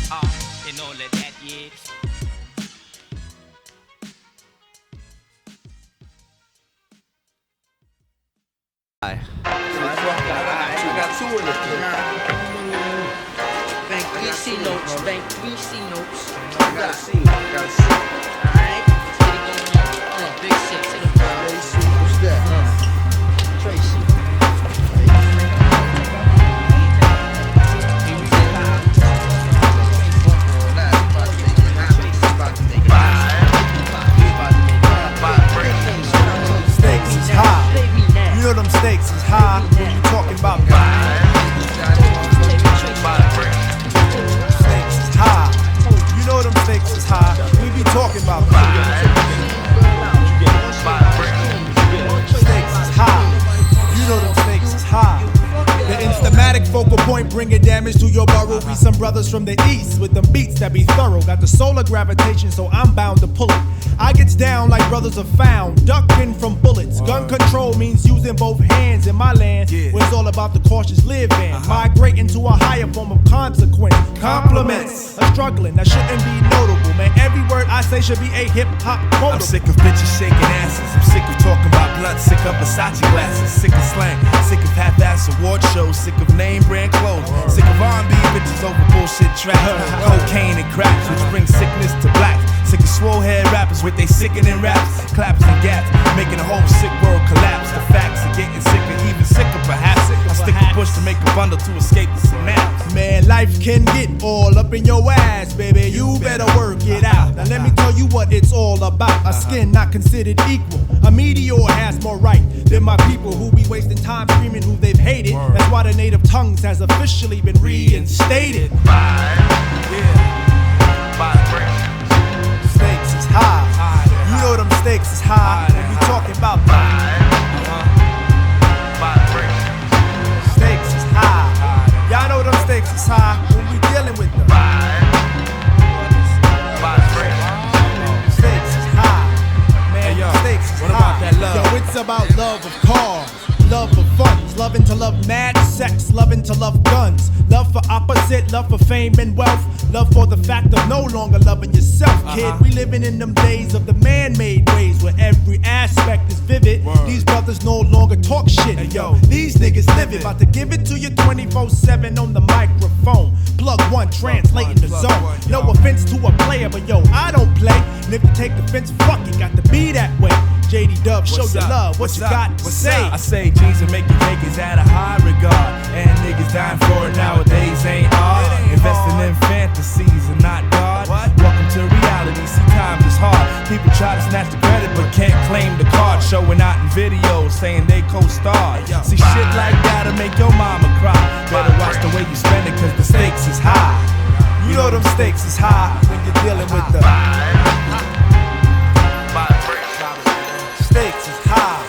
and all of that, yeah. I got two of them. Bank 3C notes, bank 3C notes. Gotta see. Alright, let's get it going on. Big six, hit him down. What's that? Tracy. Stakes is high. You know them stakes is high when you talking about stakes is high. You know them stakes is high. We be talking about stakes is high. You know them stakes is high. The instamatic focal point bringing damage to your burrow. Be some brothers from the east with them beats that be thorough. Got the solar gravitation, so I'm bound to pull it. I gets down like brothers are found, ducking from bullets. Gun control means using both hands in my land, where it's all about the cautious living. Migrating to a higher form of consequence. Compliments of struggling that shouldn't be notable, man. Every word I say should be a hip-hop quote. I'm sick of bitches shaking asses. I'm sick of talking about blunt. Sick of Versace glasses. Sick of slang. Sick of half-ass award shows. Sick of name brand clothes. Sick of R&B bitches over bullshit tracks. Cocaine and cracks, which brings sickness to black. Sick of swole head rappers with they sickening raps, claps and gaps, making the whole sick world collapse. The facts are getting sicker, even sicker perhaps. I stick a push to make a bundle to escape the synapse. Man, life can get all up in your ass, baby. You better work it out. Now let me tell you what it's all about. A skin not considered equal. A meteor has more right than my people who be wasting time screaming who they've hated. That's why the native tongues has officially been reinstated. Stakes is high. You know them stakes is high. When we talking about stakes is high. Y'all know them stakes is high when we dealing with them. Stakes is high. Man, stakes is high. Yo, it's about love of cars, love of funds, loving to love mad sex, loving to love guns. Love for opposite, love for fame and wealth. Love for the fact of no longer loving yourself, kid. We living in them days of the man-made ways where every aspect is vivid. These brothers no longer talk shit, yo. These niggas live it. About to give it to you 24/7 on the microphone. Plug one, translating the zone. No offense to a player, but yo, I don't play. And if you take offense, fuck it, got to be that way. JD Dub, show your love, what you got to say? I say G's and make you take is at a high regard. And niggas dying for it nowadays ain't hard. Investing in fantasies and not God. Welcome to reality, see times is hard. People try to snatch the credit but can't claim the card. Showing out in videos saying they co-starred. See shit like that'll make your mama cry. Better watch the way you spend it cause the stakes is high. You know them stakes is high when you're dealing with the stakes is high.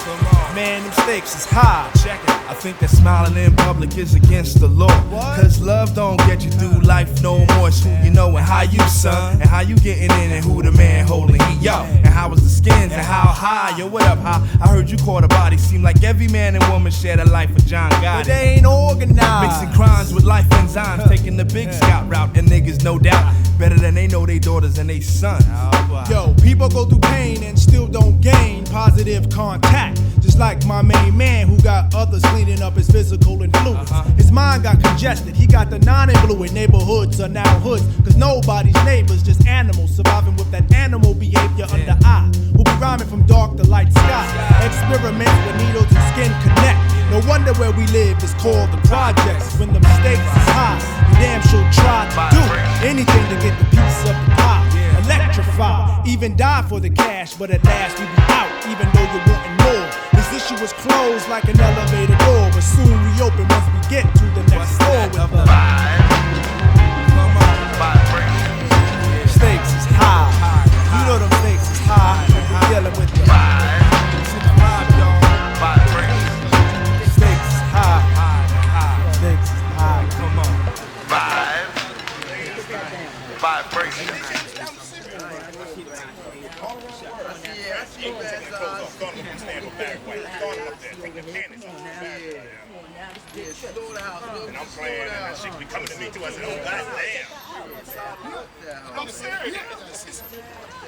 Man, them stakes is high. Check it. I think that smiling in public is against the law. Cause love don't get you through life no more. It's who you know and how you, son. And how you getting in and who the man holding he, yo. And how was the skins and how high, yo, what up, high? I heard you caught a body. Seem like every man and woman share the life of John Gotti. But they ain't organized. Mixing crimes with life enzymes. Taking the big scout route. And niggas, no doubt, better than they know they daughters and they sons. Yo, people go through pain and still don't gain positive contact. Just like my main man who got others cleaning up his physical influence. His mind got congested, he got the non-influent. Neighborhoods are now hoods, cause nobody's neighbors, just animals surviving with that animal behavior under eye. Who be rhyming from dark to light sky. Experiments where needles and skin connect. No wonder where we live is called the projects. When the stakes is high, you damn sure try to do anything to get the piece of the pie. Electrify, even die for the cash, but at last we be out, even though you're wanting more. This issue was closed like an elevator door, but soon reopen once we get to the next floor with the stakes is high. You know them stakes is high. We're dealing with the stakes is high. Stakes is high. Come on. Vibration. And I'm playing, and that shit be coming to me too. I said, oh, goddamn. I'm serious.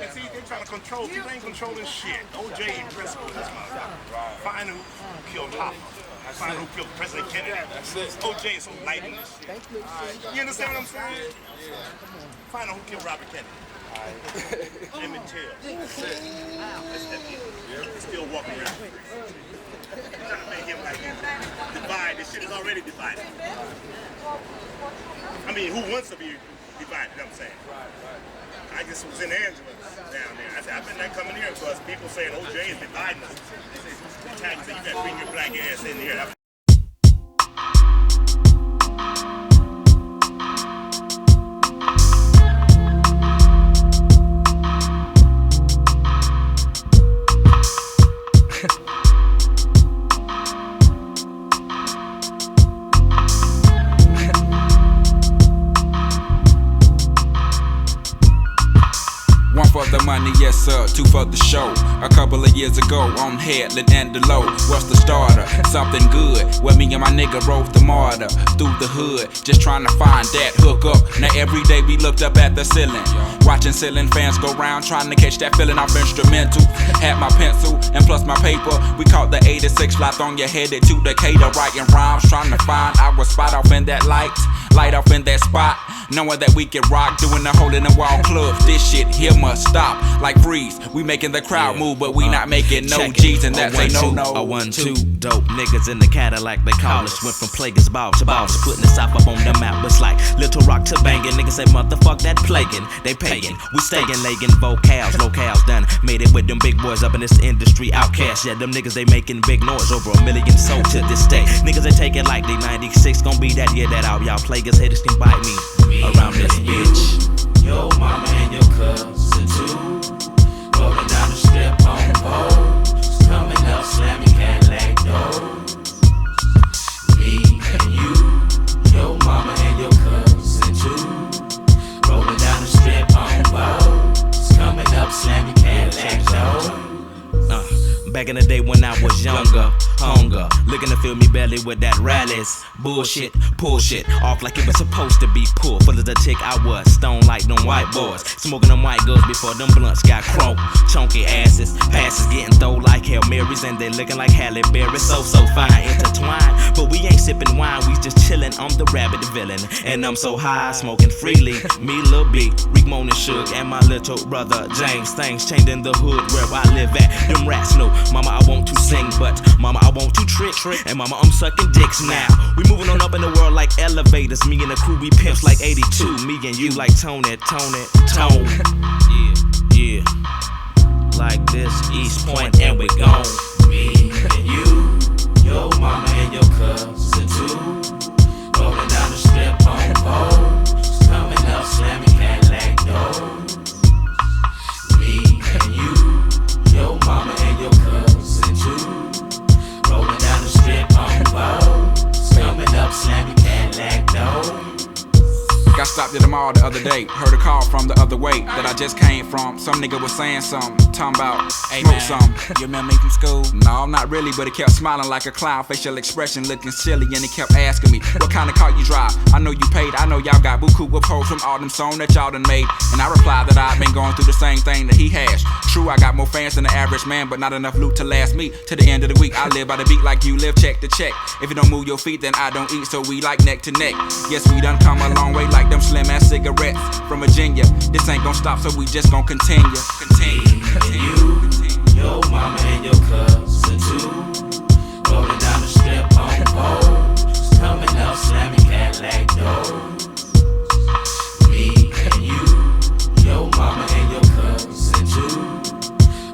And see, they trying to control, people ain't controlling shit. OJ and Driscoll, this motherfucker. Find who killed Hoffa. Find who killed President Kennedy. OJ is so light in this shit. You understand what I'm saying? Find out who killed Robert Kennedy. Emmett Till. That's it. He's still walking around. Trying to make him like divide. This shit is already divided. I mean, who wants to be divided? You know what I'm saying? I just was in Angela down there. I said, I've been not coming here because people saying OJ is dividing us. The tax said, you better bring your black ass in here. For the money, yes sir, two for the show. A couple of years ago on Headland and the Low. What's the starter? Something good. Where me and my nigga rode the martyr through the hood, just trying to find that hook up. Now every day we looked up at the ceiling, watching ceiling fans go round, trying to catch that feeling off instrumental. Had my pencil and plus my paper. We caught the 86 flight on your headed to Decatur, writing rhymes, trying to find our spot off in that light off in that spot. Knowing that we can rock, doing the hole in the wall clubs. This shit here must stop. Like Freeze, we making the crowd move, but we not making no G's, and that's a no-no. A 1-2, dope niggas in the Cadillac, they call us. Went from Plaguers ball to boss, putting the South up on the map. It's like Little Rock to banging. Niggas say motherfuck that plaguing. They pagan, we staying legging vocals, locales done. Made it with them big boys up in this industry, outcasts. Yeah, them niggas they making big noise, over 1 million sold to this day. Niggas they take it like they 96 gon' be that year that out. Y'all Plaguers haters can bite me around this bitch. Your mama and your cousin too, rolling down the strip on boats, coming up slamming Cadillac doors. Me and you, your mama and your cousin too, rolling down the strip on boats, coming up slamming Cadillac doors. Back in the day when I was younger, hunger sugar. Looking to fill me belly with that rallies. Bullshit, pull shit off like it was supposed to be pulled. Full of the tick, I was stone like them white boys. Smoking them white girls before them blunts got crunk. Chunky asses, passes getting thrown like Hail Marys, and they looking like Halle Berry. So fine, intertwined. But we ain't sipping wine, we just chillin'. I'm the rabbit villain, and I'm so high, smoking freely. Me, Lil B, Rick Moan and Suge, and my little brother James. Things changed in the hood where I live at. Them rats know, mama, I want to sing, but mama, I want to trick. And mama, I'm sucking dicks now. We moving on up in the world like elevators. Me and the crew, we pimps like 82. Me and you like Tone. Yeah. Like this, East Point, and we gone. Me and you, your mama and your cousin too. Rolling down the strip on poles. Coming up, slamming Cadillac doors. Me and you, your mama and your cousin too. Rolling down the strip on poles. Coming up, slamming Cadillac doors. Got stopped at the mall the other day. Heard a call from the other way that I just came from. Some nigga was saying something, talking about smoke some. You remember me from school? No, not really, but he kept smiling like a clown, facial expression looking silly, and he kept asking me, what kind of car you drive? I know you paid, I know y'all got buku of hoes from all them songs that y'all done made. And I replied that I've been going through the same thing that he has. True, I got more fans than the average man, but not enough loot to last me to the end of the week. I live by the beat like you live check to check. If you don't move your feet, then I don't eat, so we like neck to neck. Yes, we done come a long way like them slim ass cigarettes from Virginia. This ain't gon' stop, so we just gon' continue. You, your mama and your cousin too. Rolling down the strip on poles. Coming up, slamming Cadillac doors. Me and you, your mama and your cousin too.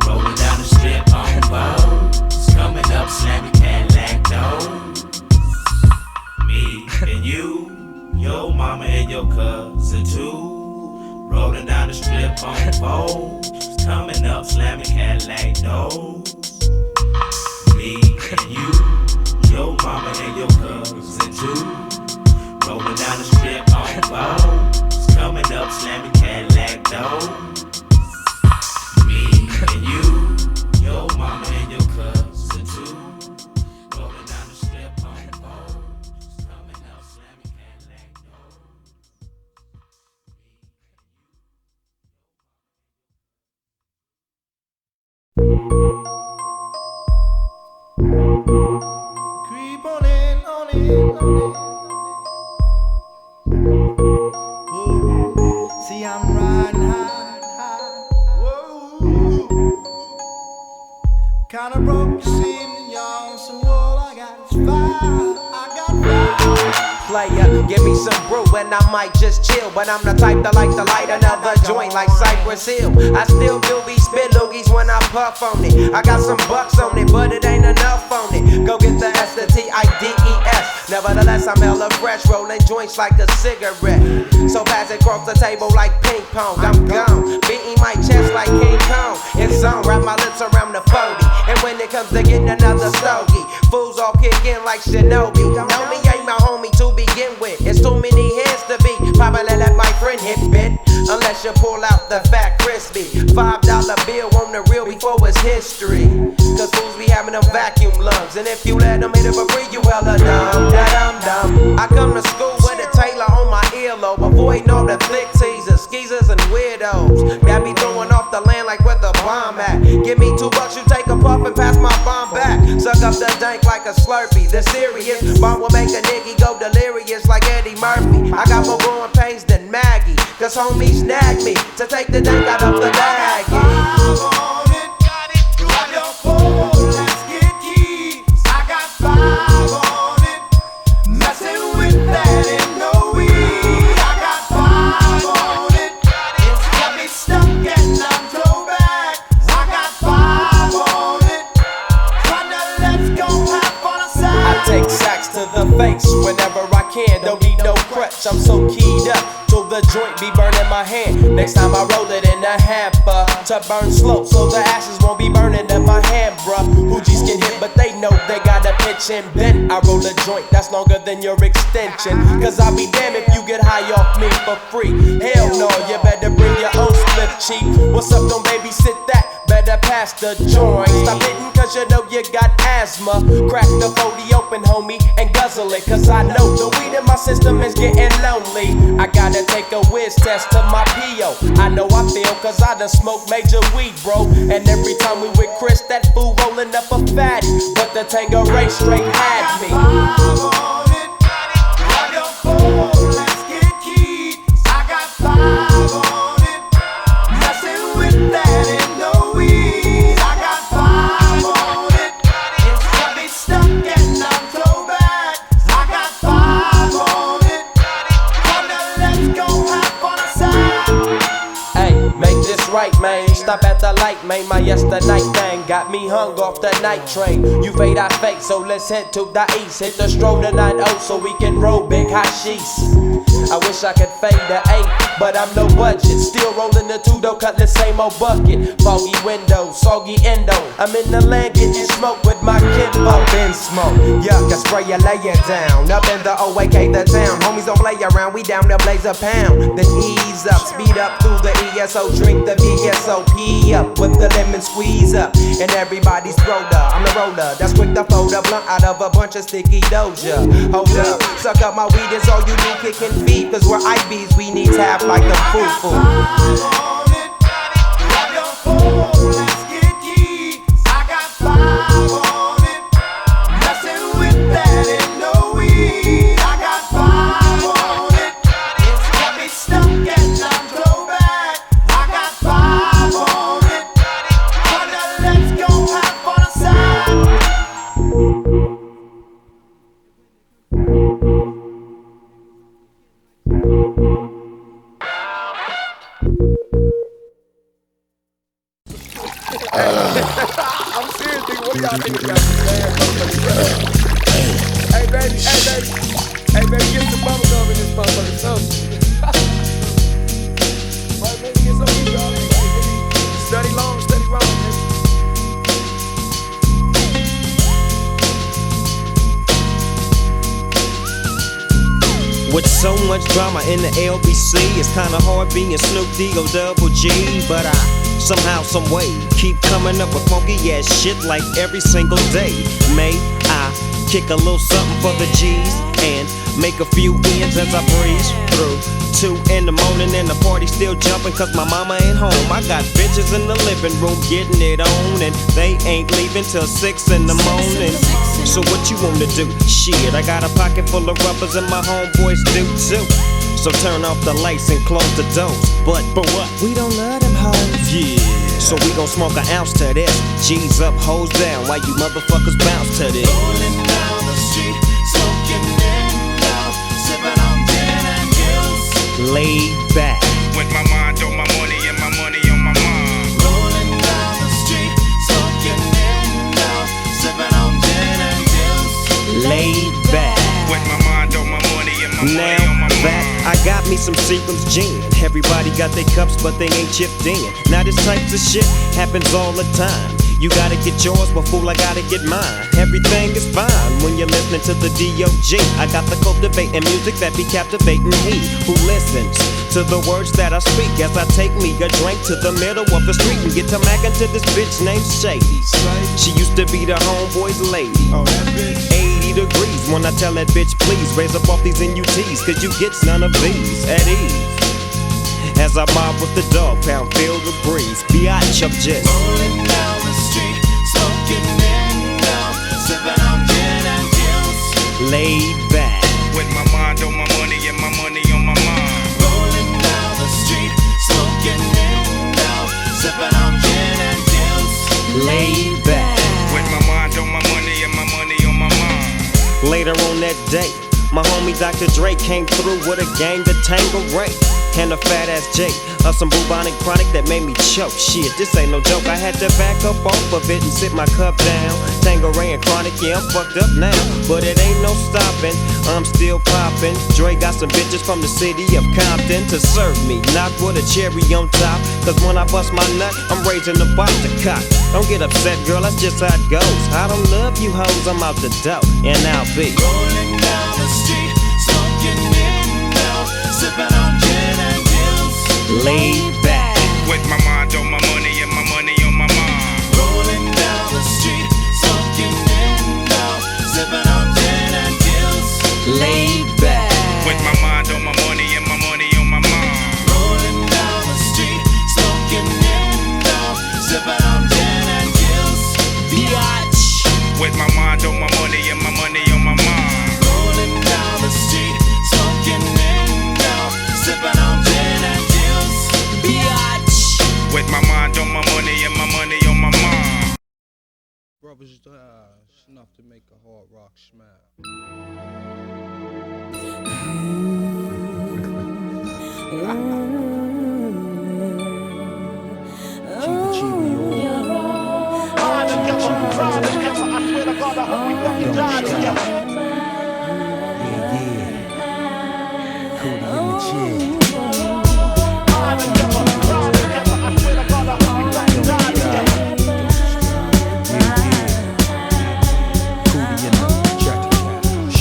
Rolling down the strip on poles. Coming up, slamming Cadillac doors. Me and you, your mama and your cousin too. Rolling down the strip on poles. Coming up, slamming Cadillac doors. Me and you, your mama and your cousin too. Rolling down the strip on poles. Coming up, slamming Cadillac doors. Me and you, your mama and your cousin too. Rolling down the strip on poles. Coming up, slamming Cadillac doors. Creep on in, on in, on in. Ooh, see, I'm riding high. Whoa. Kinda broke this evening, y'all. So all I got is fire. I got fire. Player, give me some brew and I might just chill. But I'm the type that like to light another joint like Cypress Hill. I still do be spit loogies when I puff on it. I got some bucks on it, but it ain't enough on it. Go get the S, the T-I-D-E-S. Nevertheless, I'm hella fresh, rolling joints like a cigarette. So pass it across the table like ping pong. I'm gone, beating my chest like King Kong. It's on, wrap my lips around the 40. And when it comes to getting another stogie, fools all kick in like Shinobi. Know me ain't my homie to begin with. It's too many heads to be. Probably let my friend hit bit. Unless you pull out the fat crispy $5 bill on the real before it's history. Cause fools be having them vacuum lungs. And if you let them hit it for free, you hella dumb. Dumb. I come to school with a Taylor on my earlobe. Avoiding all the flick teasers, skeezers, and weirdos that be throwing off the land like where the bomb at. Give me $2, you take a puff and pass my bomb back. Suck up the dank like a Slurpee. The serious bomb will make a nigga go delirious like Eddie Murphy. I got more growing pains than Maggie. Cause homies snagged me to take the dank out of the baggie. Take sacks to the face whenever I can. Don't need no crutch, I'm so keyed up till the joint be burning my hand. Next time I roll it in a hamper to burn slow, so the ashes won't be burning in my hand, bruh. Hoogies get hit, but they know they gotta pitch and bend. I roll a joint that's longer than your extension. Cause I'll be damned if you get high off me for free. Hell no, you better bring your own split cheap. What's up, don't babysit that? Better pass pass the joint. Stop hitting cause you know you got asthma. Crack the 40 open, homie, and guzzle it. Cause I know the weed in my system is getting lonely. I gotta take a whiz test to my P.O. I know I feel cause I done smoked major weed, bro. And every time we with Chris, that fool rolling up a fatty. But the Tangeray straight had me. Let's get keyed. I got 5 on it. Messing with that in the weed. I got 5 on it. It's got me stuck and I'm so bad. I got 5 on it. Let's go have fun aside. Hey, make this right, man. Stop at the light, man. My yesterday thing got me hung off the night train. You fade, I fake, so let's head to the east. Hit the stroll to 90 so we can roll big hashish. I wish I could fade the 8, but I'm no budget. Still rolling the 2 though, cut the same old bucket. Foggy window, soggy endo. I'm in the land getting smoke with my kinfolk. Up in smoke, yuck, I spray you, lay it down. Up in the OAK, the town. Homies don't play around, we down there blaze a pound. Then ease up, speed up through the ESO. Drink the VSOP up with the lemon squeeze up. And everybody's throwed up, I'm the roller. That's quick to fold a blunt out of a bunch of sticky doja. Hold up, suck up my weed, is all you need, kicking feet. Cause we're IBs, we need tap like the foo-foo. Let's get keyed. I got 5 on it. Messing with that in the weed. I got 5 on it. It's got me stuck and I'm so bad. I got 5 on it. Let's go have fun aside. I'm serious, nigga. What do y'all think about this? Hey, baby. Hey, baby, get some bubble gum in this motherfucker. Right, baby, get some of y'all. Study long, study wrong, nigga. With so much drama in the LBC, it's kinda hard being Snoop D-O double G. But I somehow, someway keep coming up with funky ass shit like every single day. May I kick a little something for the G's and make a few ends as I breeze through 2 in the morning and the party still jumping cause my mama ain't home. I got bitches in the living room getting it on and they ain't leaving till 6 in the morning. So what you wanna do? Shit, I got a pocket full of rubbers and my homeboys do too. So turn off the lights and close the doors. But what? We don't love them hoes. Yeah. So we gon' smoke an ounce to this. G's up, hoes down, while you motherfuckers bounce to this. Rolling down the street, smoking in love, sipping on gin and gills. Laid back. With my mind on my money and my money on my mind. Rolling down the street, smoking in love, sipping on gin and gills. Laid back. With my mind on my money and my money on my back. I got me some Seagram's gin. Everybody got their cups, but they ain't chipped in. Now this type of shit happens all the time. You gotta get yours, but fool, I gotta get mine. Everything is fine when you're listening to the D.O.G. I got the cultivating music that be captivating he who listens to the words that I speak as I take me a drink to the middle of the street and get to mackin' to this bitch named Shady. She used to be the homeboy's lady. 80 degrees when I tell that bitch, please raise up off these NUTs, cause you get none of these at ease. As I mob with the dog pound, feel the breeze. Biatch, I'm just rolling down the street, smoking in love, sipping on gin and gills. Laid back. With my mind on my money and my money on my mind. Rolling down the street, smoking in love, sipping on gin and gills. Laid back. With my mind on my money and my money on my mind. Later on that day, my homie Dr. Dre came through with a gang to Tangeray and a fat ass J of some bubonic chronic that made me choke. Shit, this ain't no joke. I had to back up off of it and sit my cup down. Tangeray and chronic, yeah, I'm fucked up now, but it ain't no stopping. I'm still popping. Dre got some bitches from the city of Compton to serve me, not with a cherry on top. Cause when I bust my nut, I'm raising the bar to cock. Don't get upset, girl, that's just how it goes. I don't love you hoes, I'm out the dough, and I'll be rolling down the street, smoking in love, sipping on gin and gills. Laid back. With my mind on my money and my money on my mind. mind on my money and my money on my mind. Brothers, it's enough to make a hard rock smile.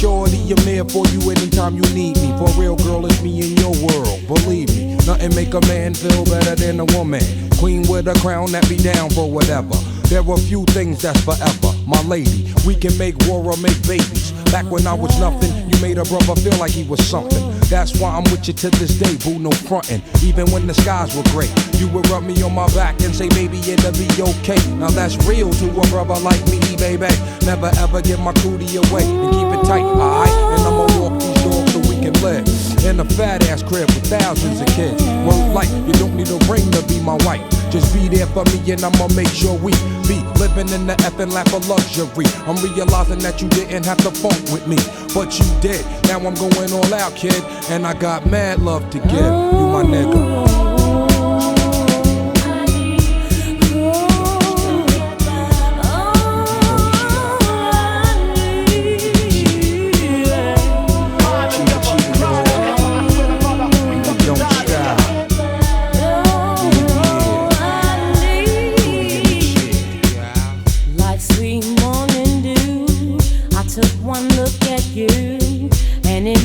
Shorty, I'm there for you anytime you need me. For real, girl, it's me in your world. Believe me, nothing make a man feel better than a woman. Queen with a crown that be down for whatever. There are few things that's forever. My lady, we can make war or make babies. Back when I was nothing, you made a brother feel like he was something. That's why I'm with you to this day, boo, no frontin'. Even when the skies were gray, you would rub me on my back and say, baby, it'll be okay. Now that's real to a brother like me, baby. Never ever give my cootie away and keep it tight, alright? And I'ma walk these doors so we can live in a fat ass crib with thousands of kids. Word like, you don't need a ring to be my wife. Just be there for me and I'ma make sure we be living in the effing lap of luxury. I'm realizing that you didn't have to funk with me, but you did. Now I'm going all out, kid, and I got mad love to give. You my nigga.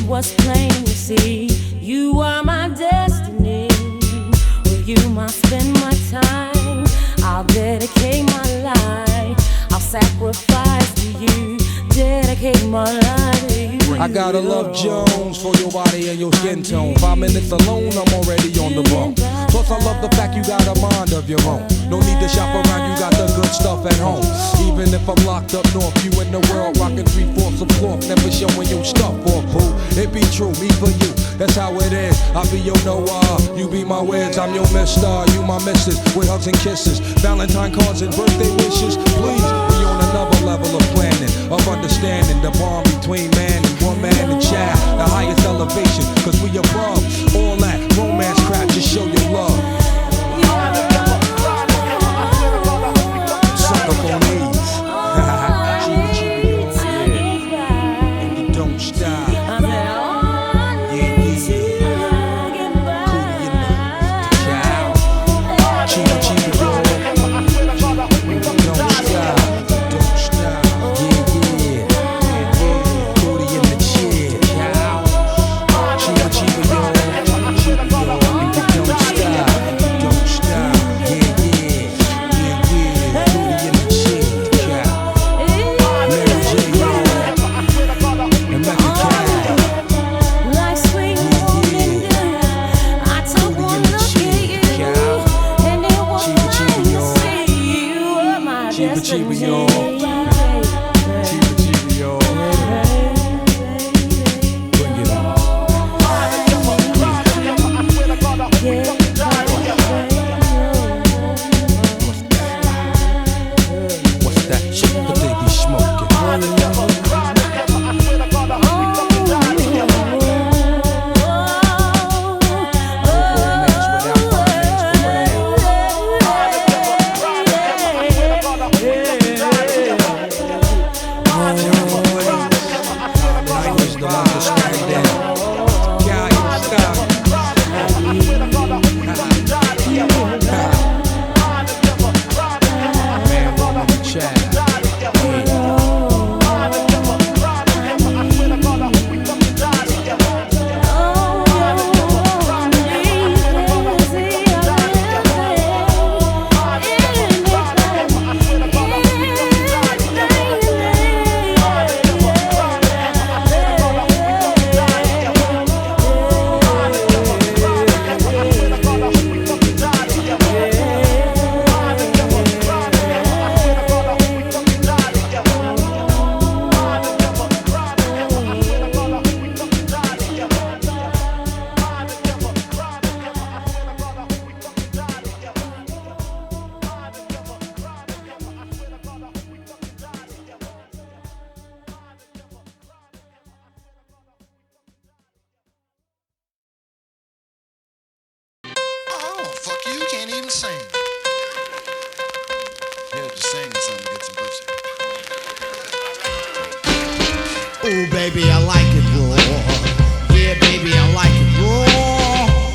Was plain to see you are my destiny. With you I spend my time. I'll dedicate my life. I'll sacrifice to you. Dedicate my life to you. I gotta love Jones for your body and your skin tone. 5 minutes alone, I'm already on the bone. Plus I love the fact you got a mind of your own. No need to shop around, you got the good stuff at home. Even if I'm locked up north, you in the world rocking 3/4 of cloth, never showing your stuff off, boo. It be true, me for you, that's how it is. I be your Noah, you be my Wiz, I'm your mister, you my missus, with hugs and kisses, Valentine cards and birthday wishes. Please, we on another level of planning, of understanding the bond between man and woman and child, the highest elevation, cause we above all that romance crap, just show your love. Suck up on these. And you don't stop. insane. Yeah, just saying something to get some pussy. Ooh, baby, I like it raw. Yeah, baby, I like it raw.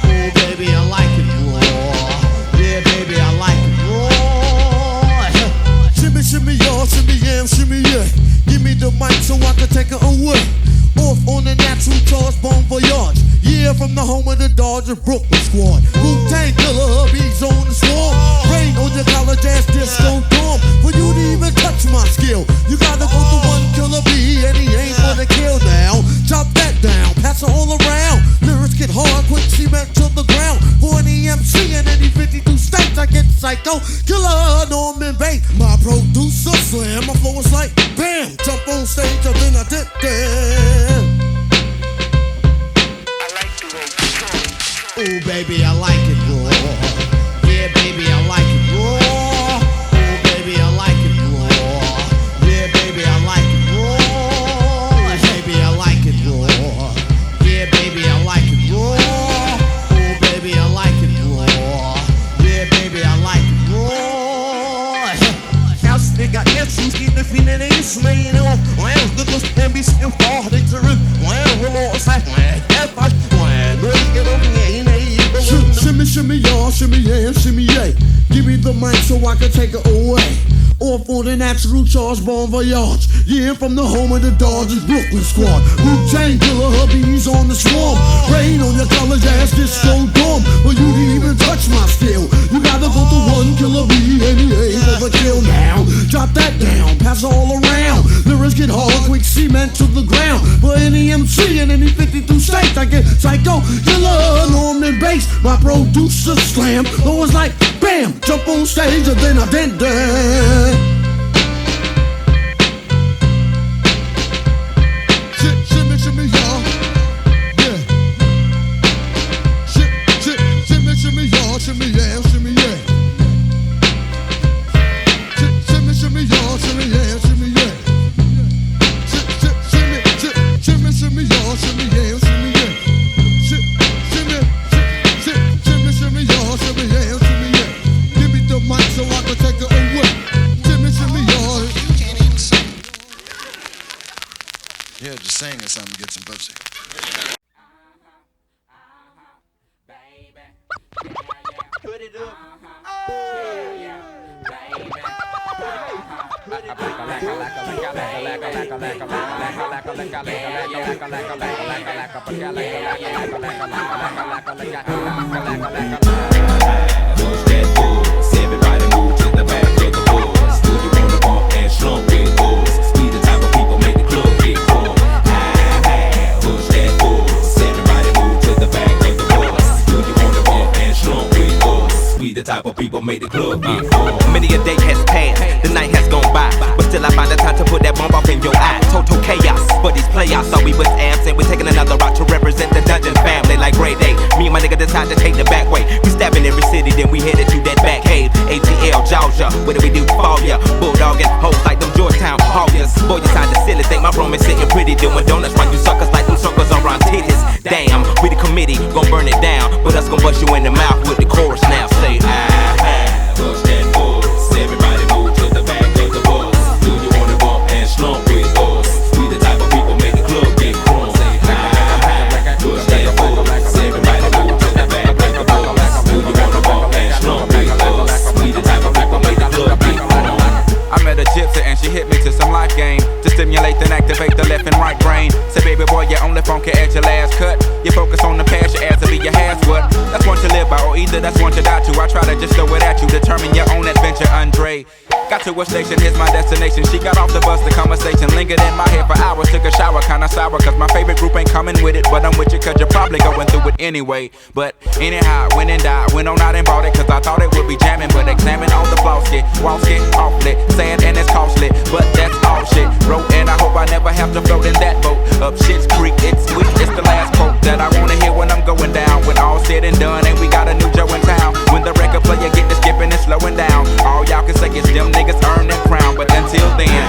Ooh, baby, I like it raw. Yeah, baby, I like it raw. Shimmy, shimmy, y'all, shimmy, yam, shimmy, yeah. Give me the mic so I can take her away. Off on the natural charge, bon voyage. Yeah, from the home of the Dodgers Brooklyn squad. Wu-Tang Killer, hubby's on the swarm. Rain on your college ass disco dorm. For you to even touch my skill, you gotta go to one killer B, and he ain't gonna kill now. Chop that down, pass it all around. Lyrics get hard, quick cement to the ground. For any MC in any 52 states, I get psycho. Killer, Norman Bates, my producer slam. My flow is like bam, jump on stage, and then I did that. Ooh, baby, I like it raw. Yeah, baby, I like it raw. Ooh, baby, I like it raw. Yeah, baby, I like it raw. Baby, I like it raw. Yeah, baby, I like it raw. Ooh, baby, I like it raw. Yeah, baby, I like it raw. House nigga, essence, get the feeling it's made of. Well, the looks can be still far, they to rip. Well, we're all side, well, get over here, shimmy, shimmy, y'all, shimmy, yeah, shimmy, yeah. Give me the mic so I can take it away. Off on the natural charge, bon voyage. Yeah, from the home of the Dodgers Brooklyn squad. Wu-Tang Killer, hubby's on the swarm. Rain on your college ass disco dorm. For you to even touch my skill, you gotta go to one killer B, and he ain't overkill now. Drop that down, pass it all around. Lyrics get hard, quick cement to the ground. For any MC in any 52 states, I get psycho. Killer, Norman Bates, my producer slam. Though it's like bam, jump on stage, and then I did that. Shimmy, shimmy, y'all. Yeah. Shimmy, shimmy, y'all. Shimmy, yeah, shimmy, yeah. Shimmy, shimmy, y'all. Shimmy, yeah, shimmy, yeah. Shimmy, shimmy, y'all. Shimmy, yeah, shimmy, yeah. Shimmy, shimmy, y'all. Shimmy, yeah, shimmy, yeah. Give me the mic so I can take it away. Shimmy, shimmy, y'all. Yeah, just saying something to get some pussy. Put it up. Everybody move to the back of the bus. Do you wanna bump and slump with us? We the type of people make the club get full. Push that bus. Everybody move to the back of the bus. Do you wanna bump and slump with us? We the type of people make the club get full. Many a day has passed, the night has gone by, but still I find the time to put that bomb off in your eye. Total chaos, but these playoffs thought we was absent. We're taking another route to represent the Dungeon family like Grey Day. Me and my nigga decide to take the back way. We stabbing every city, then we headed to that back cave. ATL, Georgia, what do we do for ya? Bulldogging hoes like them Georgetown Hawkers. Boy, you sound silly, think my room is sitting pretty, doing donuts while you suckers like them suckers around titties. Damn, we the committee, gon' burn it down, but us gon' bust you in the mouth with the chorus now. Say, push that bus. Everybody move to the back of the bus. Do you wanna bump and slump with us? We the type of people make the club get crunk. Say, push that bus. Everybody move to the back of the bus. Do you wanna bump and slump with us? We the type of people make the club get crunk. I met a gypsy and she hit me to some life game to stimulate and activate the left and right brain. Say, baby boy, you only funky at your last cut. You focus on the past, your ass will be your has what? That's one to live by, or either that's one to die to. I try to just throw it at you, determine your own adventure, Andre. Got to a station, here's my destination. She got off the bus, the conversation lingered in my head for hours. Took a shower, kinda sour, cause my favorite group ain't coming with it. But I'm with you, cause you're probably going through it anyway. But anyhow, went and died, went on out and bought it, cause I thought it would be jamming. But examine all the flaws, get walls get awfully sad and it's costly, but that's all shit. Wrote and I hope I never have to float in that boat. Up Shit's Creek, it's sweet, it's the last quote that I wanna hear when I'm going down. When all said and done, and we got a new Joe in town. When the record player get to skipping and slowing down, all y'all can say is them niggas earn that crown. But until then,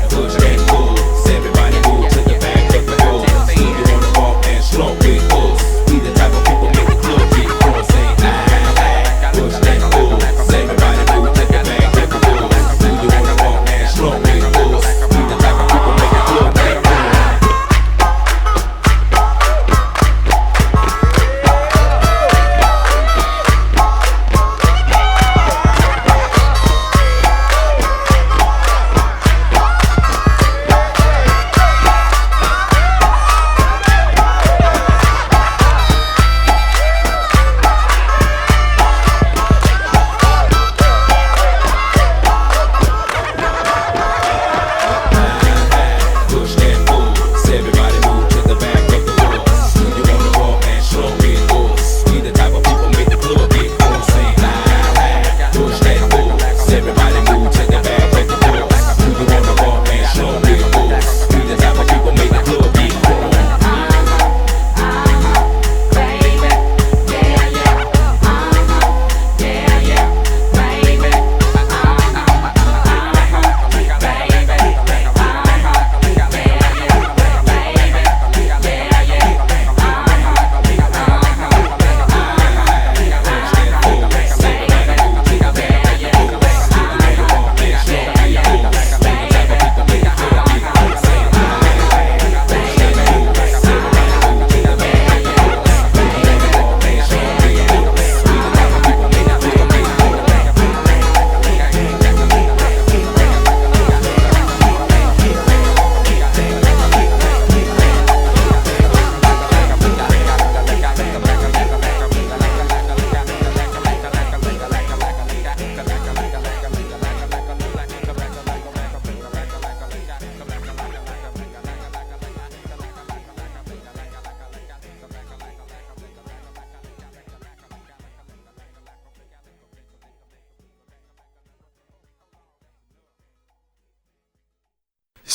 push that bus. Everybody move to the back of the bus. Do you wanna bump and slump with us? We the type of people make the club get crunk. Say, push that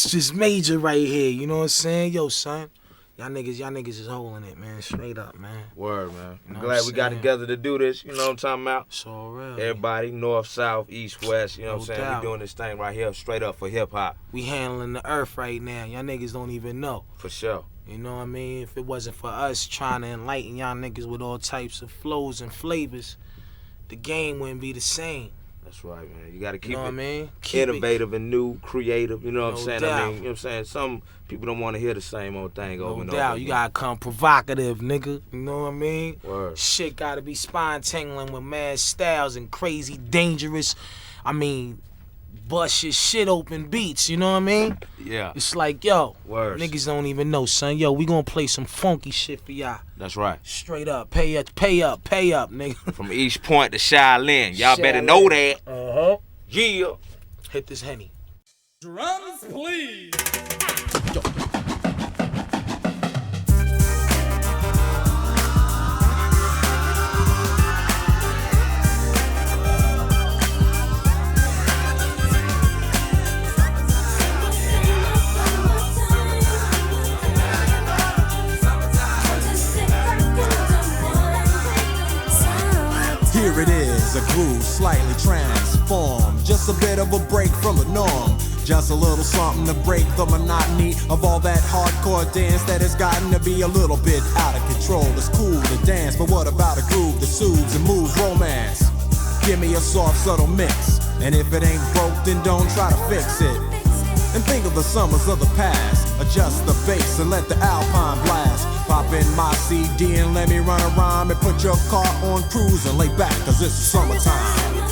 It's just major right here, you know what I'm saying? Yo, son, y'all niggas is holding it, man. Straight up, man. Word, man. You know I'm glad what we I'm got saying? together to do this. You know what I'm talking about? It's all real. Everybody, north, south, east, west. You know what I'm saying? doubt. We doing this thing right here straight up for hip hop. We handling the earth right now. Y'all niggas don't even know. For sure. You know what I mean? If it wasn't for us trying to enlighten y'all niggas with all types of flows and flavors, the game wouldn't be the same. That's right, man. You got to keep You know it what I mean? Keep innovative and new, creative. You know what I'm No saying? doubt. I mean, you know what I'm saying? Some people don't want to hear the same old thing over and No over. doubt. You gotta come provocative, nigga. You know what I mean? Word. Shit gotta be spine tingling with mad styles and crazy, dangerous. I mean, bust your shit open beats. You know what I mean? Yeah. It's like, yo, Words. niggas don't even know, son. Yo, we gonna play some funky shit for y'all. That's right. Straight up, pay up, nigga. From East Point to Shaolin. Y'all better know that. Uh-huh. Yeah. Hit this Henny. Drums, please. Here it is, a groove slightly transformed. Just a bit of a break from the norm. Just a little something to break the monotony of all that hardcore dance that has gotten to be a little bit out of control. It's cool to dance, but what about a groove that soothes and moves romance? Give me a soft, subtle mix. And if it ain't broke, then don't try to fix it. And think of the summers of the past. Adjust the bass and let the alpine blast. Pop in my CD and let me run a rhyme and put your car on cruise and lay back, cause it's summertime.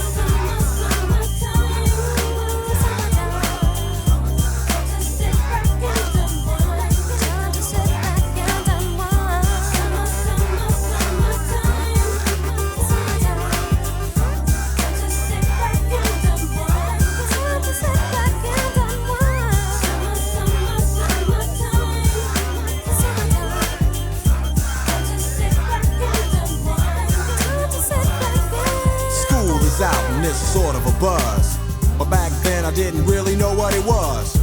Out and it's sort of a buzz. But back then I didn't really know what it was.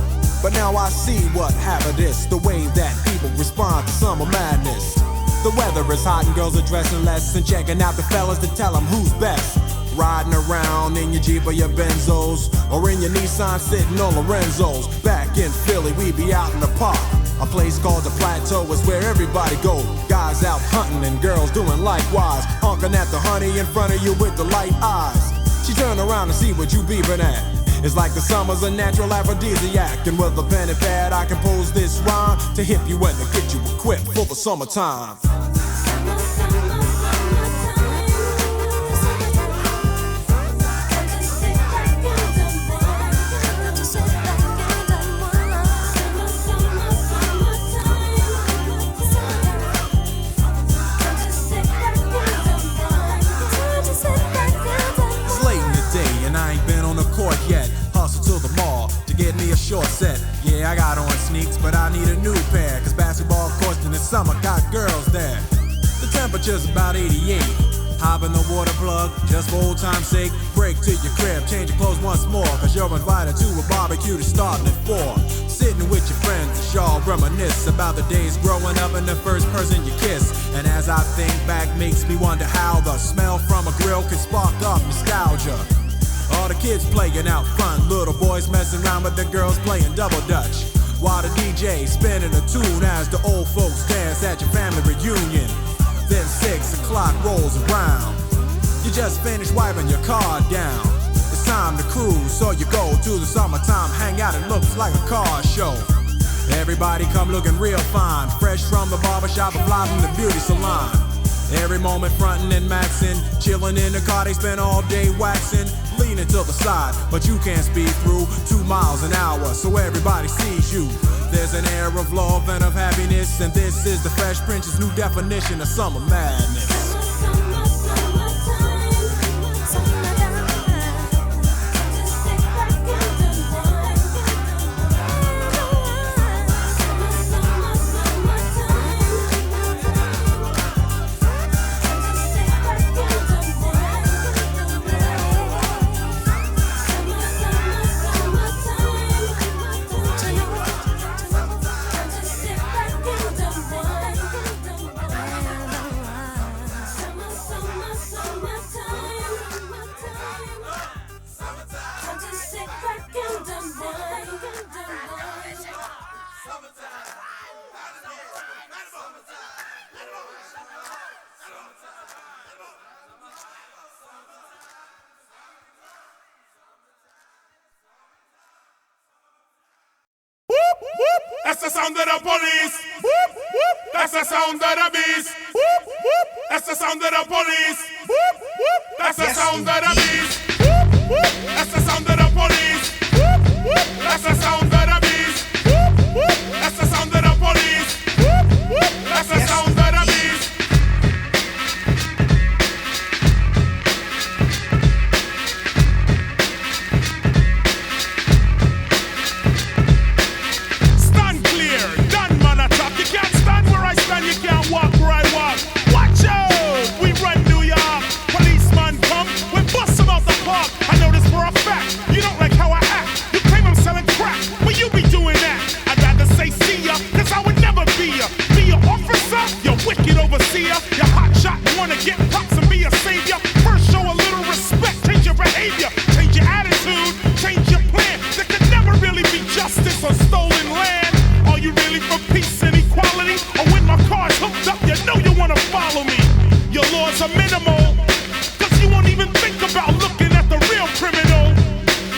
But now I see what happened is the way that people respond to summer madness. The weather is hot and girls are dressing less and checking out the fellas to tell them who's best. Riding around in your Jeep or your Benzos, or in your Nissan sitting on Lorenzo's. Back in Philly we be out in the park. A place called the Plateau is where everybody go. Guys out hunting and girls doing likewise. Honking at the honey in front of you with the light eyes. She turn around and see what you beeping at. It's like the summer's a natural aphrodisiac. And with a pen and pad I compose this rhyme to hip you and to get you equipped for the summertime. Yet, hustle to the mall to get me a short set. Yeah, I got on sneaks, but I need a new pair. Cause basketball courts in the summer got girls there. The temperature's about 88. Hop in the water plug, just for old time's sake. Break to your crib, change your clothes once more. Cause you're invited to a barbecue that's starting at 4. Sitting with your friends, y'all reminisce about the days growing up and the first person you kiss. And as I think back, makes me wonder how the smell from a grill can spark up nostalgia. All the kids playing out front, little boys messing around with the girls playing double dutch. While the DJ spinning a tune as the old folks dance at your family reunion. Then 6 o'clock rolls around. You just finished wiping your car down. It's time to cruise, so you go to the summertime hangout. It looks like a car show. Everybody come looking real fine, fresh from the barbershop or fly from the beauty salon. Every moment frontin' and maxin', chillin' in the car, they spend all day waxin', leaning to the side, but you can't speed through 2 miles an hour, so everybody sees you. There's an air of love and of happiness, and this is the Fresh Prince's new definition of summer madness. That's the sound of the police. Whoop, whoop. That's the sound of the beast. Whoop, whoop. That's the sound of the police. Whoop, whoop. That's the sound of the beast. Whoop, whoop. That's the sound of the police. Whoop, whoop. That's the sound of the beast. Whoop, whoop. That's the sound of the police. Whoop, whoop. That's the sound of the beast. Stand clear, done man attack. You can't stand where I stand, you can't walk where I walk. Watch out, we run New York. Policeman come, we bust them out the park. I know this for a fact, you don't like how I act. You claim I'm selling crack, well you be doing that. I'd rather say see ya, cause I would never be ya. Be your officer, you wicked overseer. You hot shot, wanna get props and be a savior. First show a little respect, change your behavior. Change your attitude, change your plan. There could never really be justice on stolen land. Are you really for peace and equality? Or when my car's hooked up, you know you wanna follow me. Your laws are minimal, cause you won't even think about looking at the real criminal.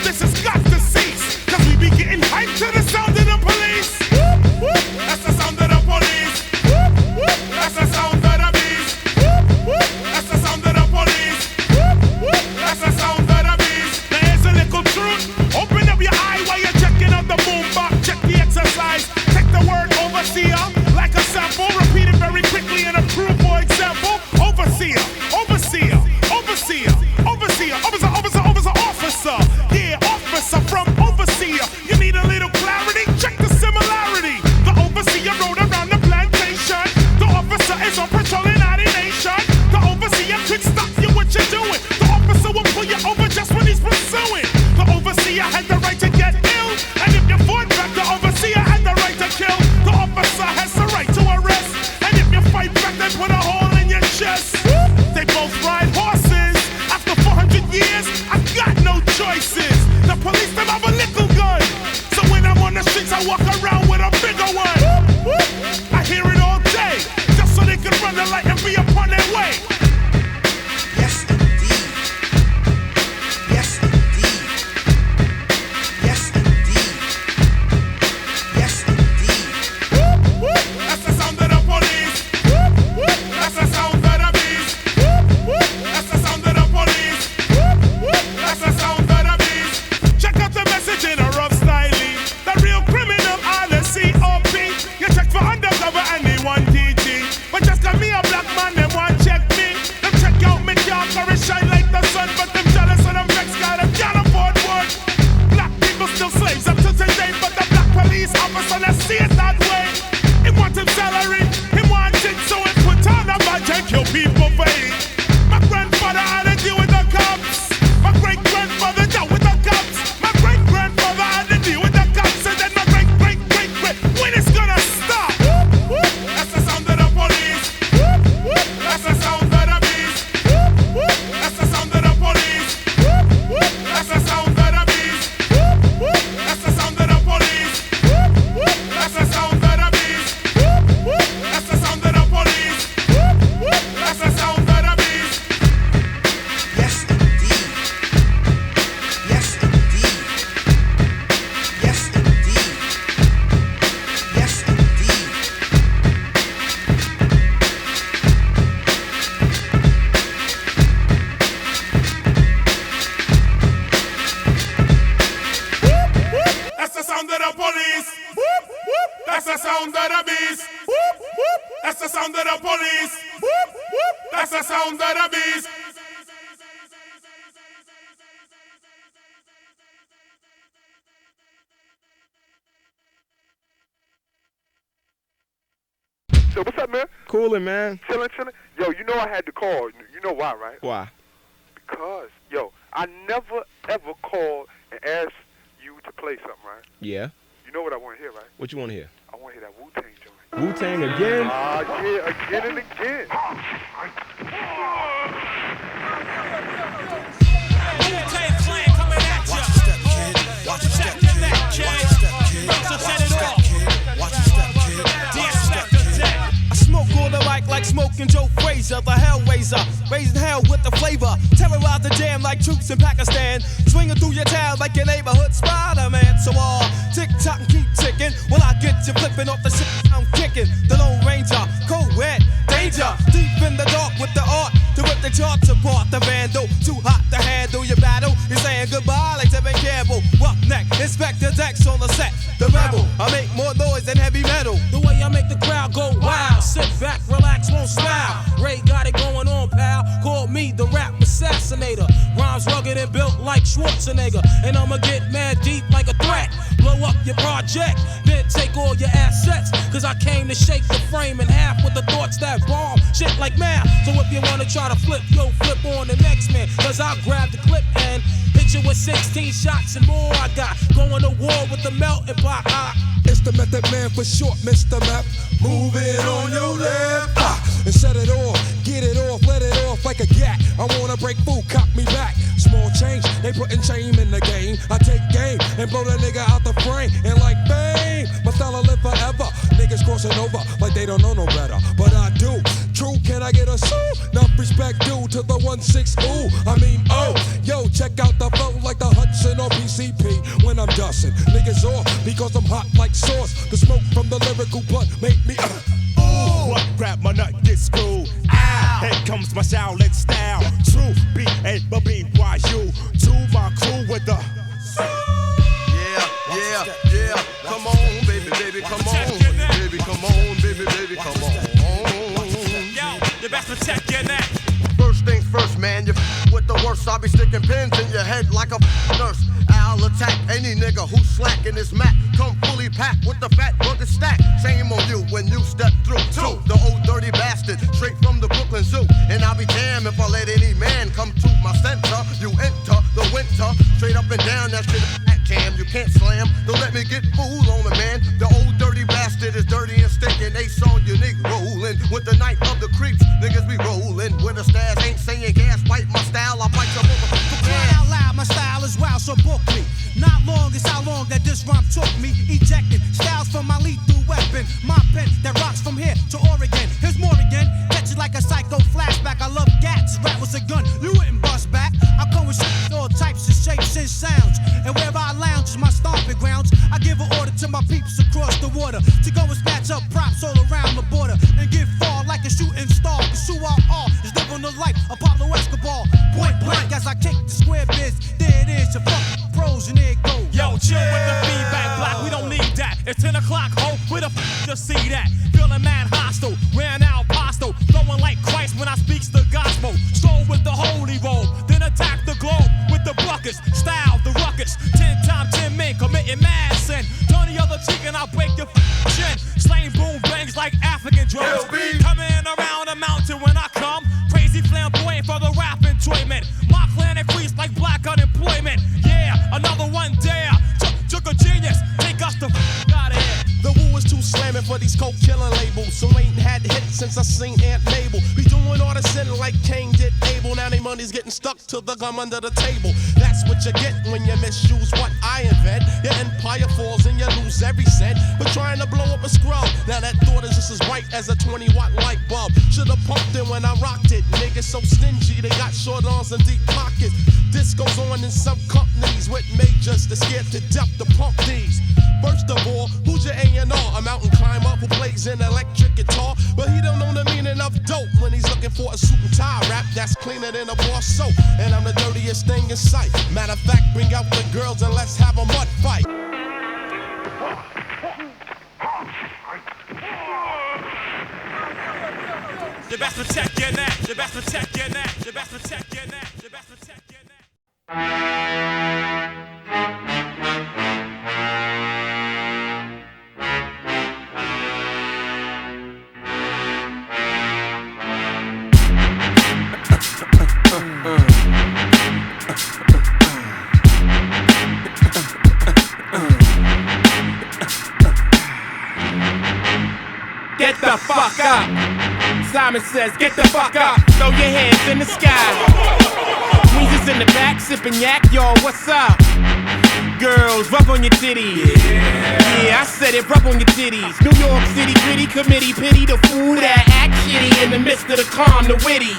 This has got to cease, cause we be getting hyped to the sound of the police. Whoop, whoop. That's the sound of the police. Whoop, whoop. That's the sound of the beast. Whoop, whoop. That's the sound of the police. Whoop, whoop. That's the sound of the beast. Now here's a little truth. Open up your eye while you're checking out the boombox. Check the exercise. Take the word overseer like a sample. Repeat it very quickly and approve for example. Overseer, overseer, overseer, overseer, officer, officer, officer, officer. Yeah, officer from overseer. You need a little clarity? Check the similarity. The overseer rode around the plantation. The officer is on patrol in our nation. The overseer could stop you what you're doing. The officer will pull you over just when he's pursuing. The overseer had the right to get ill. And if you fought back, the overseer had the right to kill. The officer has the right to arrest. And if you fight back, they put a hole in your chest. They both ride horses. After 400 years, I've got no choices. The police, them have a little gun. So when I'm on the streets, I walk around with a bigger one. I hear it all day, just so they can run the light and be upon their way. Yes, indeed. Yes, indeed. Yes, indeed. Yes, indeed. Whoop, whoop. That's the sound of the police. Whoop, whoop. That's the sound of the beast. Whoop, whoop. That's the sound of the police. Whoop, whoop. That's the sound of the beast. Check out the message in a rough styling. The real criminal are the COP. You check for undercover and they want DG. But just got me a black man, they want check me. Them check out me car, it shine like the sun. But them jealous of them vex, got them can't afford one. Black people still slaves up to today. But the black police officer, let's see it that way. He want him salary, he want it, so he put on a badge and kill people for it. My grandfather had to deal with the cops. My great-grandfather dealt with the cops. My great-grandfather had to deal with the cops. And then my great-great-great-great, when it's gonna stop? Whoop, whoop. That's the sound of the police. Whoop, whoop. That's the sound of the beast. Whoop, whoop. That's the sound of the police. Whoop, whoop. That's the sound of the beast. Whoop, whoop. That's the sound of the police. Whoop, whoop. That's the sound of the beast. Whoop, whoop. That's the sound of the police. Whoop, whoop. That's the sound of the beast. Yes, indeed. Yes, indeed. Yes, indeed. Yes, indeed. Whoop, whoop. That's the sound of the police. Whoop, whoop. That's the sound of the beast. Whoop, whoop. That's the sound of the police. Whoop, whoop. That's the sound of the beast. So what's up, man? Coolin', man. Chillin', chillin'. Yo, you know I had to call. You know why, right? Why? Because, yo, I never ever called and asked you to play something, right? Yeah. You know what I want to hear, right? What you want to hear? I want to hear that Wu-Tang joint. Wu-Tang again? Yeah, again and again. Wu-Tang Clan coming at ya. Watch your step, kid. Watch your step, kid. Watch your step, kid. So set it off. Watch your step, kid. I smoke all the mic like smoking Joe Frazier, the Hellraiser, raising hell with the flavor, terrorize about to jam like troops in Pakistan. Swinging through your town like your neighborhood Spider-Man. So all tick-tock and keep ticking. When I get you flipping off the shit I'm kicking. The Lone Ranger, co-ed, danger. Deep in the dark with the art to rip the charts apart. The vandal, too hot to handle your battle. You're saying goodbye like Tevin Campbell. Roughneck, Inspector Dex on the set. The rebel, I make more noise than heavy metal. The way I make the crowd go wild. Sit back, relax, won't smile. Ray got it going on, pal. Call me the rap assassinator. Rhymes rugged and built like Schwarzenegger. And I'ma get mad deep like a threat. Blow up your project, then take all your assets. Cause I came to shake the frame in half with the thoughts that bomb shit like math. So if you wanna try to flip, yo, flip on the next man. Cause I'll grab the clip and hit you with 16 shots and more. I got going to war with the melting pot. It's the Method Man for short, Mr. Map. Move it on your left and set it off, get it off, let it off like a gat. I wanna break food, cop me back. Small change, they putting shame in the game. I take game and blow that nigga out the frame. And like fame, my style will live forever. Niggas crossing over like they don't know no better, but I do. True, can I get a sue? Enough respect due to the 1-6, ooh, I mean, oh. Yo, check out the flow like the Hudson or PCP when I'm dusting. Niggas off because I'm hot like sauce. The smoke from the lyrical blunt make me ooh, what? Grab my nut, get screwed. Ow, here comes my Shaolin style. True, B-A-B-Y-U. To my crew with the yeah. Come on, baby, come on. Baby, come on, baby, come on. Yo, you best protect your neck. First things first, man, you with the worst. I'll be sticking pins in your head like a nurse. I'll attack any nigga who's slacking his mat. Come fully packed with the fat rugged stack. Shame on you when you step through. Two, the old dirty bastard, straight from the Brooklyn Zoo. And I'll be damned if I let any man come to my center. You enter the winter, straight up and down that shit. Jam, you can't slam. Don't let me get fooled on the man. The old dirty bastard is dirty and stinking. Ace on unique rolling with the night of the creeps. Niggas be rolling with the stairs. Ain't saying gas, bite my style. I bite your motherfucker. Cry out loud, my style is wild, so book me. Not long is how long that this rhyme took me. Ejected styles from my lethal weapon. My pen that rocks from here to Oregon. Here's more again. Catch it like a psycho flashback. I love gats. Rap was a gun. You wouldn't bust back. I come with shit, all types of shapes and sounds. And wherever I lounge is my stomping grounds. I give an order to my peeps across the water to go and snatch up props all around the border and get far like a shooting star. Pursue our all is living the life of Pablo Escobar. Point blank as I kick the square biz. There it is, your fucking pros and there it goes. Yo, chill with the feedback block. We don't need that. It's 10 o'clock, ho. Where the to see that? Feeling mad hostile, ran out postal, throwing like Christ when I speaks the gospel. Stroll with the holy roll, then attack the globe with the buckets. Style the ruckus. 10 times 10 men committing mad sin. Turn the other cheek and I'll break your chin. Slaying boom bangs like African drums. Coming around the mountain when I come. Crazy flamboyant for the rap enjoyment. My clan increased like black unemployment. Yeah, another one dare. Took a genius. Take us the out of here. The woo is too slamming for these coke killing labels. So ain't had hits since I seen Aunt Mabel. Be doing all the sinning like Cain did Abel. Now they money's getting stuck to the gum under the table. That's what you get when you misuse what I invent. Your empire falls and you lose every cent. But trying to blow up a scrub. Now that thought is just as bright as a 20-watt light bulb. Should've pumped it when I rocked it. Niggas so stingy, they got short arms and deep pockets. This goes on in some companies with majors that scared to death to pump these. First of all, who's your A&R? A mountain climber who plays an electric guitar, but he don't know the meaning of dope when he's looking for a suit and tie rap that's cleaner than a bar soap. And I'm the dirtiest thing in sight. Matter of fact, bring out the girls and let's have a mud fight. You best protect your neck. You best protect your neck. You best protect your neck. You best protect your neck. Get the fuck up. Simon says, get the fuck up. Throw your hands in the sky. Weezer's in the back, sipping yak, y'all, what's up? Girls, rub on your titties. Yeah, I said it, rub on your titties. New York City gritty committee, pity the fool that act shitty in the midst of the calm, the witty.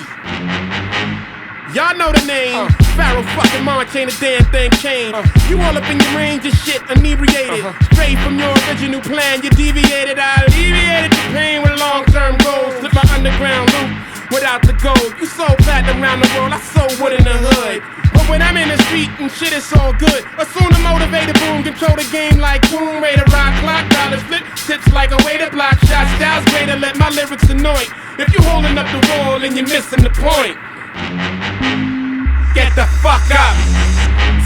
Y'all know the name. Pharaoh fucking March ain't a damn thing changed. You all up in your range of shit, inebriated. Straight from your original plan, you deviated. I alleviated the pain with long-term goals. Slip my underground loop without the gold. You sold platinum around the world, I sold wood in the hood. But when I'm in the street and shit, it's all good. Assume the motivated boom, control the game like Boom Raider, rock clock, dollars flip, tips like a way to block shots. Styles greater, let my lyrics annoy. If you holding up the wall and you're missing the point, get the fuck up.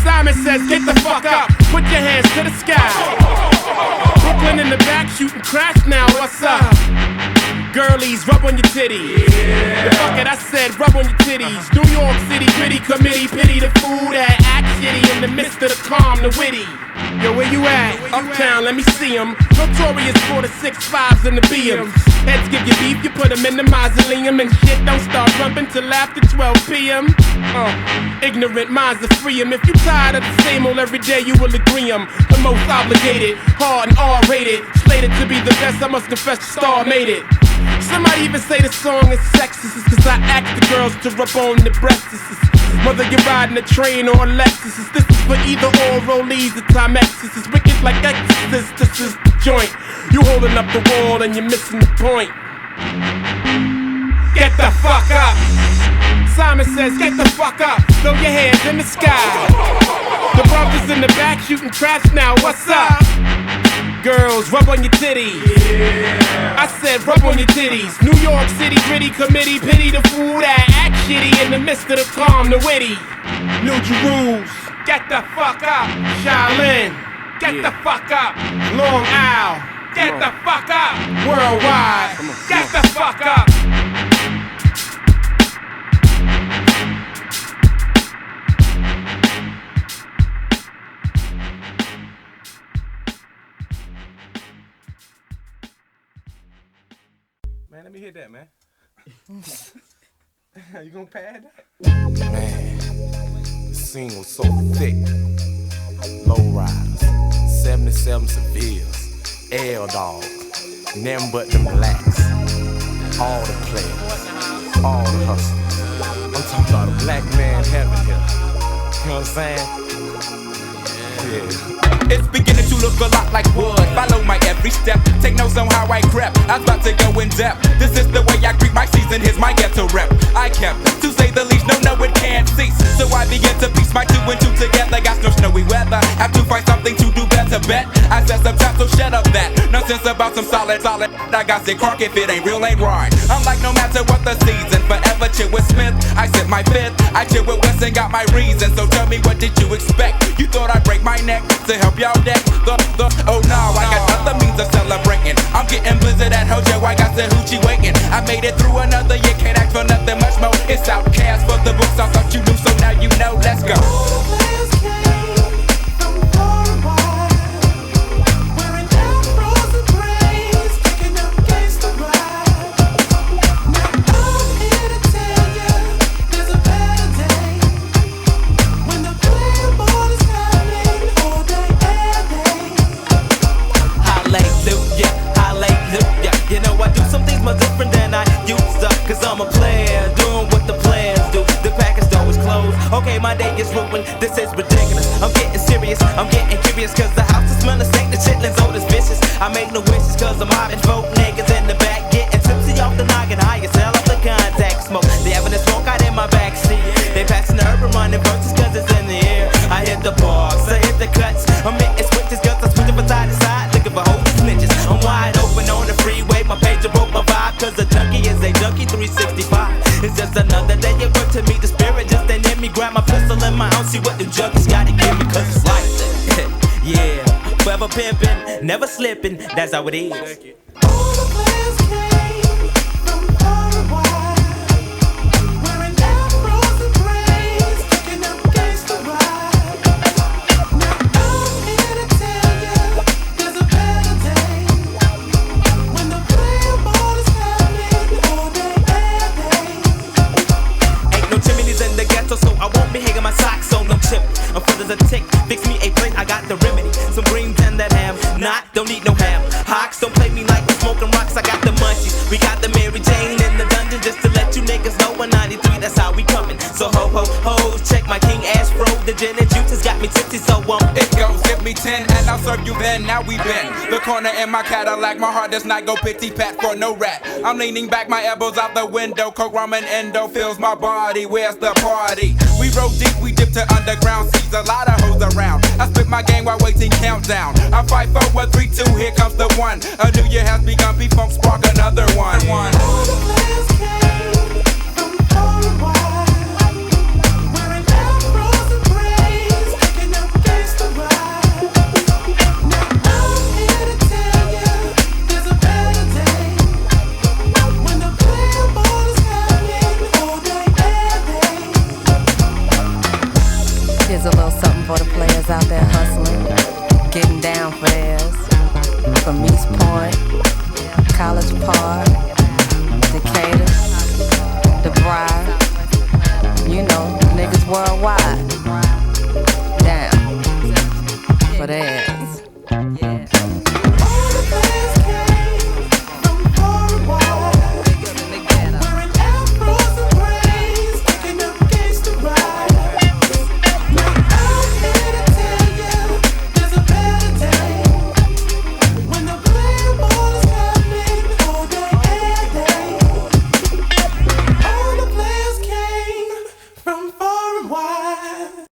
Simon says, get the fuck up. Put your hands to the sky. Brooklyn in the back, shooting crash now. What's up? Girlies, rub on your titties. The fuck it, I said, rub on your titties. New York City, gritty committee, pity the fool that act shitty in the midst of the calm, the witty. Yo, where you at? Uptown, let me see 'em. Notorious for the 6'5s and the BMs. Heads give you beef, you put 'em in the mausoleum. And shit don't start rumping till after 12 p.m. Ignorant minds are free 'em. If you tired of the same old every day, you will agree 'em. The most obligated, hard and R-rated. Slated to be the best, I must confess the star made it. Somebody even say the song is sexist, cause I ask the girls to rub on the breasts. Whether you're riding a train or a Lexus, this is for either or rollies, the Timexes. It's wicked like Exorcist, this is the joint. You holding up the wall and you're missing the point. Get the fuck up. Simon says, get the fuck up. Throw your hands in the sky. The brothers in the back shooting trash now, what's up? Girls, rub on your titties. I said rub on your titties. New York City gritty committee, pity the fool that act shitty in the midst of the calm, the witty. New Jerusalem, get the fuck up. Shaolin, get the fuck up. Long Isle, get the fuck up. Worldwide, get the fuck up. Man, let me hit that, man. You gonna pad that? Man, the scene was so thick. Low riders, 77 Sevilles, L dogs, them but them blacks. All the players, all the hustlers. I'm talking about a black man heaven here. You know what I'm saying? Yeah. It's beginning to look a lot like wood. Follow my every step. Take notes on how I crept. I was about to go in depth. This is the way I greet my season. Here's my ghetto rep. I kept, to say the least, no, it can't cease. So I begin to piece my 2 and 2 together. Got no snowy weather. Have to find something to do better. Bet I said some time, so shut up that. Nonsense about some solid. I got sick crock if it ain't real, ain't right. I'm like, no matter what the season, forever chill with Smith. I said my fifth. I chill with West and got my reason. So tell me, what did you expect? You thought I'd break my neck to help y'all deck? Oh no, I got other means of celebrating. I'm getting blizzard at Hojo, I got the hoochie waiting. I made it through another year, can't ask for nothing much more. It's Outcast for the books, I thought you knew, so now you know, let's go. Cause I'm a player, doing what the players do. The package door is closed, okay, my day is ruined. This is ridiculous, I'm getting serious, I'm getting curious. Cause the house is smelling stank, the chitlins old as vicious. I make no wishes cause I'm mobbing folk niggas in the back. Getting tipsy off the noggin, higher, sell off the contact smoke. They having a smoke out in my backseat. They passing the urban running verses cause it's in the air. I hit the bars, I hit the cuts, I'm hitting switches cause I'm switching from side to side. Looking for holy snitches, I'm wide open on the freeway. My pager broke my vibe cause the junkie is a junkie 365. It's just another day at work to meet the spirit. Just ain't hit me, grab my pistol in my own. See what the junkies gotta give me cause it's like that. Yeah, forever pimpin', never slippin', that's how it is. All the players came from far and wide, wearing afros and braids, kicking up gangsta ride. Now I'm here to tell ya, there's a better day, when the player ball is happening all day, every day. Ain't no chimneys in the ghetto, so I won't be hanging my socks on them chip. I'm full as a tick, fix me a plate, I got the remedy. Some greens and that ham, don't need no ham. Hawks, don't play me like we're smoking rocks, I got the munchies. We got the Mary Jane in the dungeon, just to let you niggas know 193, that's how we coming. So ho ho 50, so it goes, give me 10 and I'll serve you then. Now we been the corner in my Cadillac. My heart does not go pity pat for no rat. I'm leaning back, my elbows out the window. Coke, rum, and endo fills my body. Where's the party? We roll deep, we dip to underground. Sees a lot of hoes around. I spit my game while waiting countdown. I fight for 1, 3, 2, here comes the one. A new year has begun, P-Funk spark another one. All the players came from far and wide, wearing afros and braids, picking up gangsta ride. Now I'm here to tell you, there's a better day, when the player ball is happening all day, every day. Here's a little something for the players out there hustling, getting down for theirs. From East Point, College Park, Decatur, DeVry, you know, niggas worldwide. Down for theirs. All the players came from far and wide, wearing afros and braids, picking up gangsta ride. Now I'm here to tell you, there's a better day, when the player ball is happening all day, every day. All the players came from far and wide.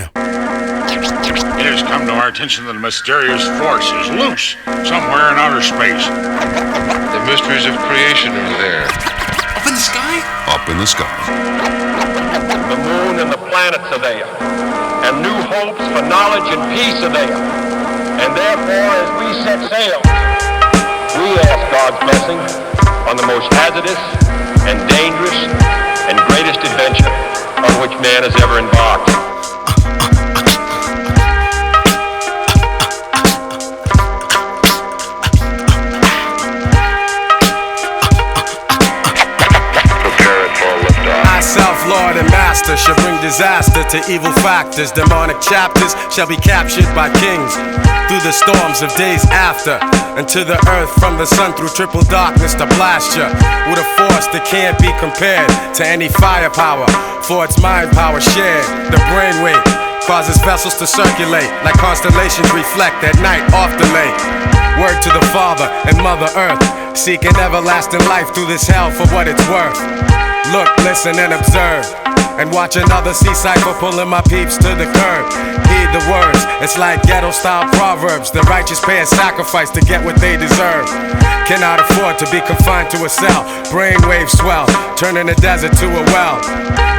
him. It has come to our attention that a mysterious force is loose somewhere in outer space. The mysteries of creation are there. Up in the sky? Up in the sky. The moon and the planets are there, and new hopes for knowledge and peace are there. And therefore, as we set sail, we ask God's blessing on the most hazardous and dangerous and greatest adventure on which man has ever embarked. Self-lord and master shall bring disaster to evil factors. Demonic chapters shall be captured by kings through the storms of days after, and to the earth from the sun through triple darkness to blast ya with a force that can't be compared to any firepower, for its mind power shared. The brainwave causes vessels to circulate like constellations reflect at night off the lake. Word to the Father and Mother Earth, seeking everlasting life through this hell for what it's worth. Look, listen, and observe, and watch another sea cipher pulling my peeps to the curb. Heed the words, it's like ghetto-style proverbs. The righteous pay a sacrifice to get what they deserve. Cannot afford to be confined to a cell. Brainwaves swell, turning the desert to a well.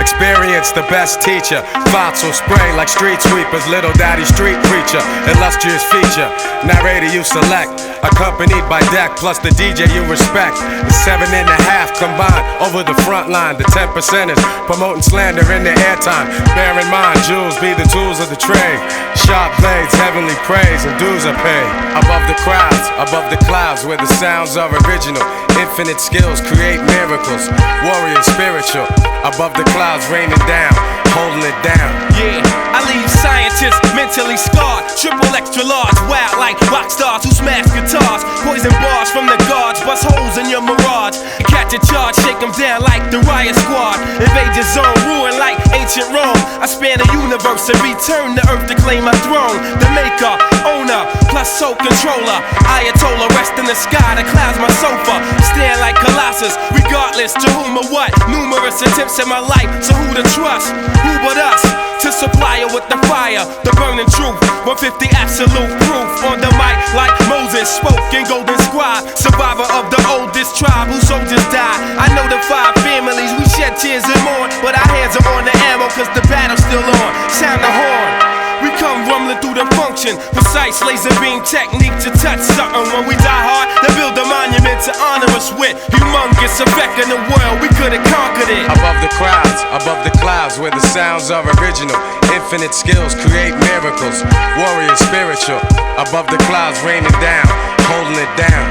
Experience the best teacher. Thoughts will spray like street sweepers. Little daddy street preacher, illustrious feature. Narrator you select, accompanied by deck plus the DJ you respect. The 7.5 combined over the front line. The 10%ers promoting slander in their airtime. Bear in mind, jewels be the tools of the trade. Sharp blades, heavenly praise, and dues are paid. Above the crowds, above the clouds, where the sounds are original. Infinite skills create miracles. Warrior spiritual. Above the clouds, raining down, holding it down. Yeah, I leave scientists mentally scarred. Triple extra large, wild like rock stars who smash guitars. Poison bars from the guards, bust holes in your mirage. Catch a charge, shake them down like the riot squad. Invade your zone, ruin like ancient Rome. I span the universe and return to earth to claim my throne. The maker, owner, plus soul controller. Ayatollah, rest in the sky, the clouds my sofa. Stand like Colossus, regardless to whom or what. Numerous attempts in my life, so who to trust? Who but us? To supply her with the fire, the burning truth. 150 absolute proof on the mic like Moses spoke in Golden Scribe. Survivor of the oldest tribe whose soldiers died. I know the 5 families, we shed tears and mourn, but our hands are on the ammo cause the battle's still on. Sound the horn. We come rumbling through the function. Precise laser beam technique to touch something. When we die hard, they build a monument to honor us with. Humongous effect in the world, we could've conquered it. Above the crowds, above the clouds, where the sounds are original. Infinite skills create miracles. Warrior spiritual. Above the clouds, raining down, holding it down.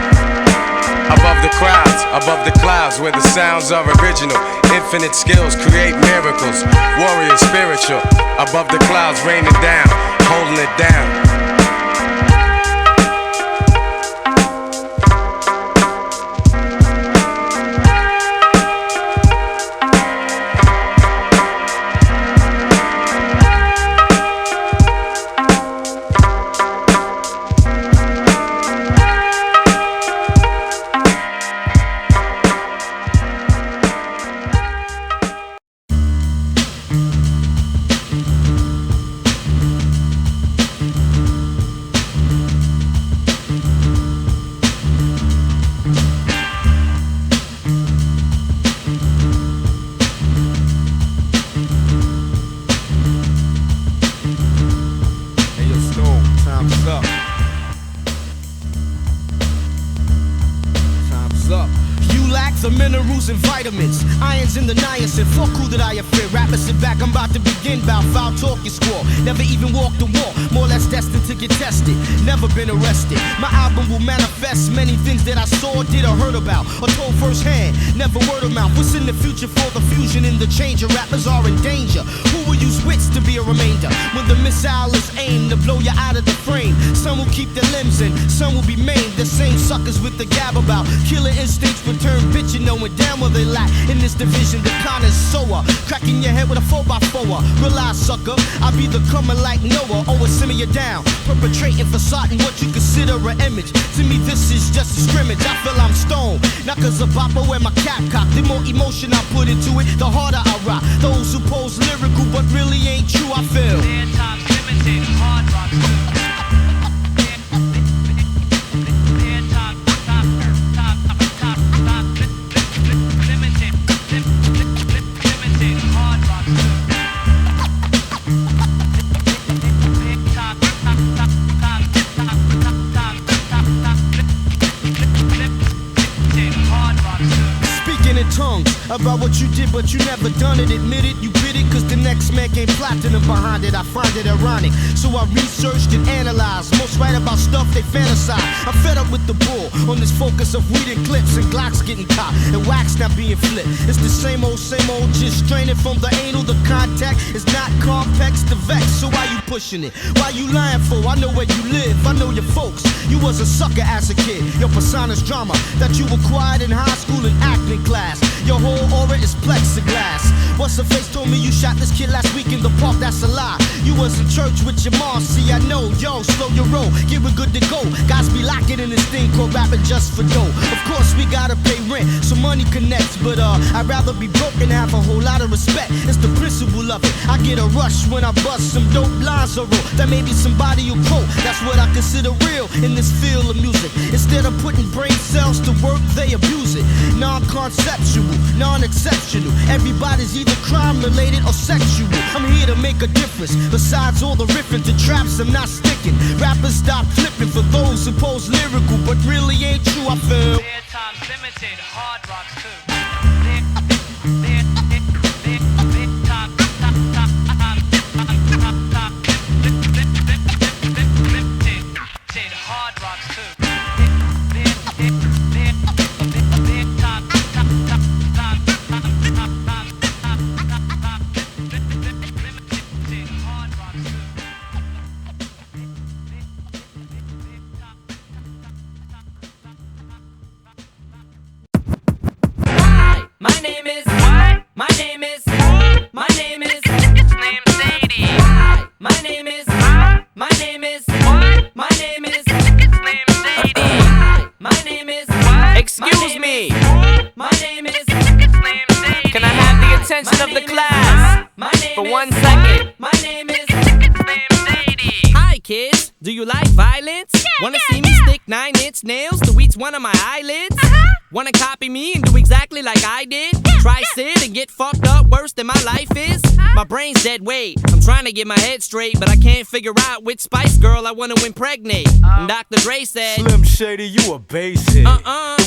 Above the clouds, where the sounds are original. Infinite skills create miracles. Warrior spiritual. Above the clouds, raining down, holding it down. Vitamins, irons in the niacin. Fuck who that I fear. Rappers sit back, I'm about to begin. Bout foul talk, you squall. Never even walked the walk. More or less destined to get tested. Never been arrested. My album will manifest many things that I saw, did or heard about, or told firsthand. Never word of mouth. What's in the future for the fusion in the change? Rappers are in danger. Who will use wits to be a remainder? When the missile is aimed to blow you out of the frame. Some will keep their limbs in, some will be maimed. The same suckers with the gab about killer instincts return bitching knowing damn well they lack. In this division, the connoisseur, cracking your head with a 4x4. Realize, sucker, I be the coming like Noah, always simmer you down, perpetrating facade what you consider an image. To me, this is just a scrimmage. I feel I'm stoned, not cause of bopper wear my cap cock. The more emotion I put into it, the harder I rock. Those who pose lyrical but really ain't true, I feel. Times limited, hard rock. About what you did, but you never done it. Admit it, you bit it, cause the next man came platinum behind it. I find it ironic, so I researched and analyzed. Most write about stuff they fantasize. I'm fed up with the bull on this focus of weed and clips and Glocks getting caught and wax not being flipped. It's the same old, just straining from the anal. The contact is not complex to vex. So why you pushing it? Why you lying for? I know where you live, I know your folks. You was a sucker as a kid. Your persona's drama that you acquired in high school and acting class. Your whole aura is plexiglass. What's her face told me you shot this kid last week in the park, that's a lie. You was in church with your mom, see I know. Yo, slow your roll, get it good to go. Guys be locking in this thing called rapping just for dough. Of course we gotta pay rent, so money connects. But I'd rather be broke and have a whole lot of respect. It's the principle of it. I get a rush when I bust some dope lines or roll that maybe somebody will quote. That's what I consider real in this field of music. Instead of putting brain cells to work, they abuse it. Non-conceptual, non-exceptional. Everybody's either crime-related or sexual. I'm here to make a difference. Besides all the riffing to traps, I'm not sticking. Rappers stop flipping for those who pose lyrical, but really ain't true, I feel. Their time's limited, hard rocks too. My name is what? My name is my name is it's named Sadie. My name is my name is what? My name is it's named Sadie. My name is what? Excuse me. My name is it's named Sadie. Can I have the attention of the class for 1 second? My name is it's named Sadie. Hi kids, do you like violence? Wanna see me stick 9-inch nails to each one of my eyelids? Wanna copy me and do exactly like I did? Try sit and get fucked up worse than my life is? My brain's dead weight. I'm trying to get my head straight, but I can't figure out which Spice Girl I wanna impregnate. And Dr. Dre said, Slim Shady, you a basic. So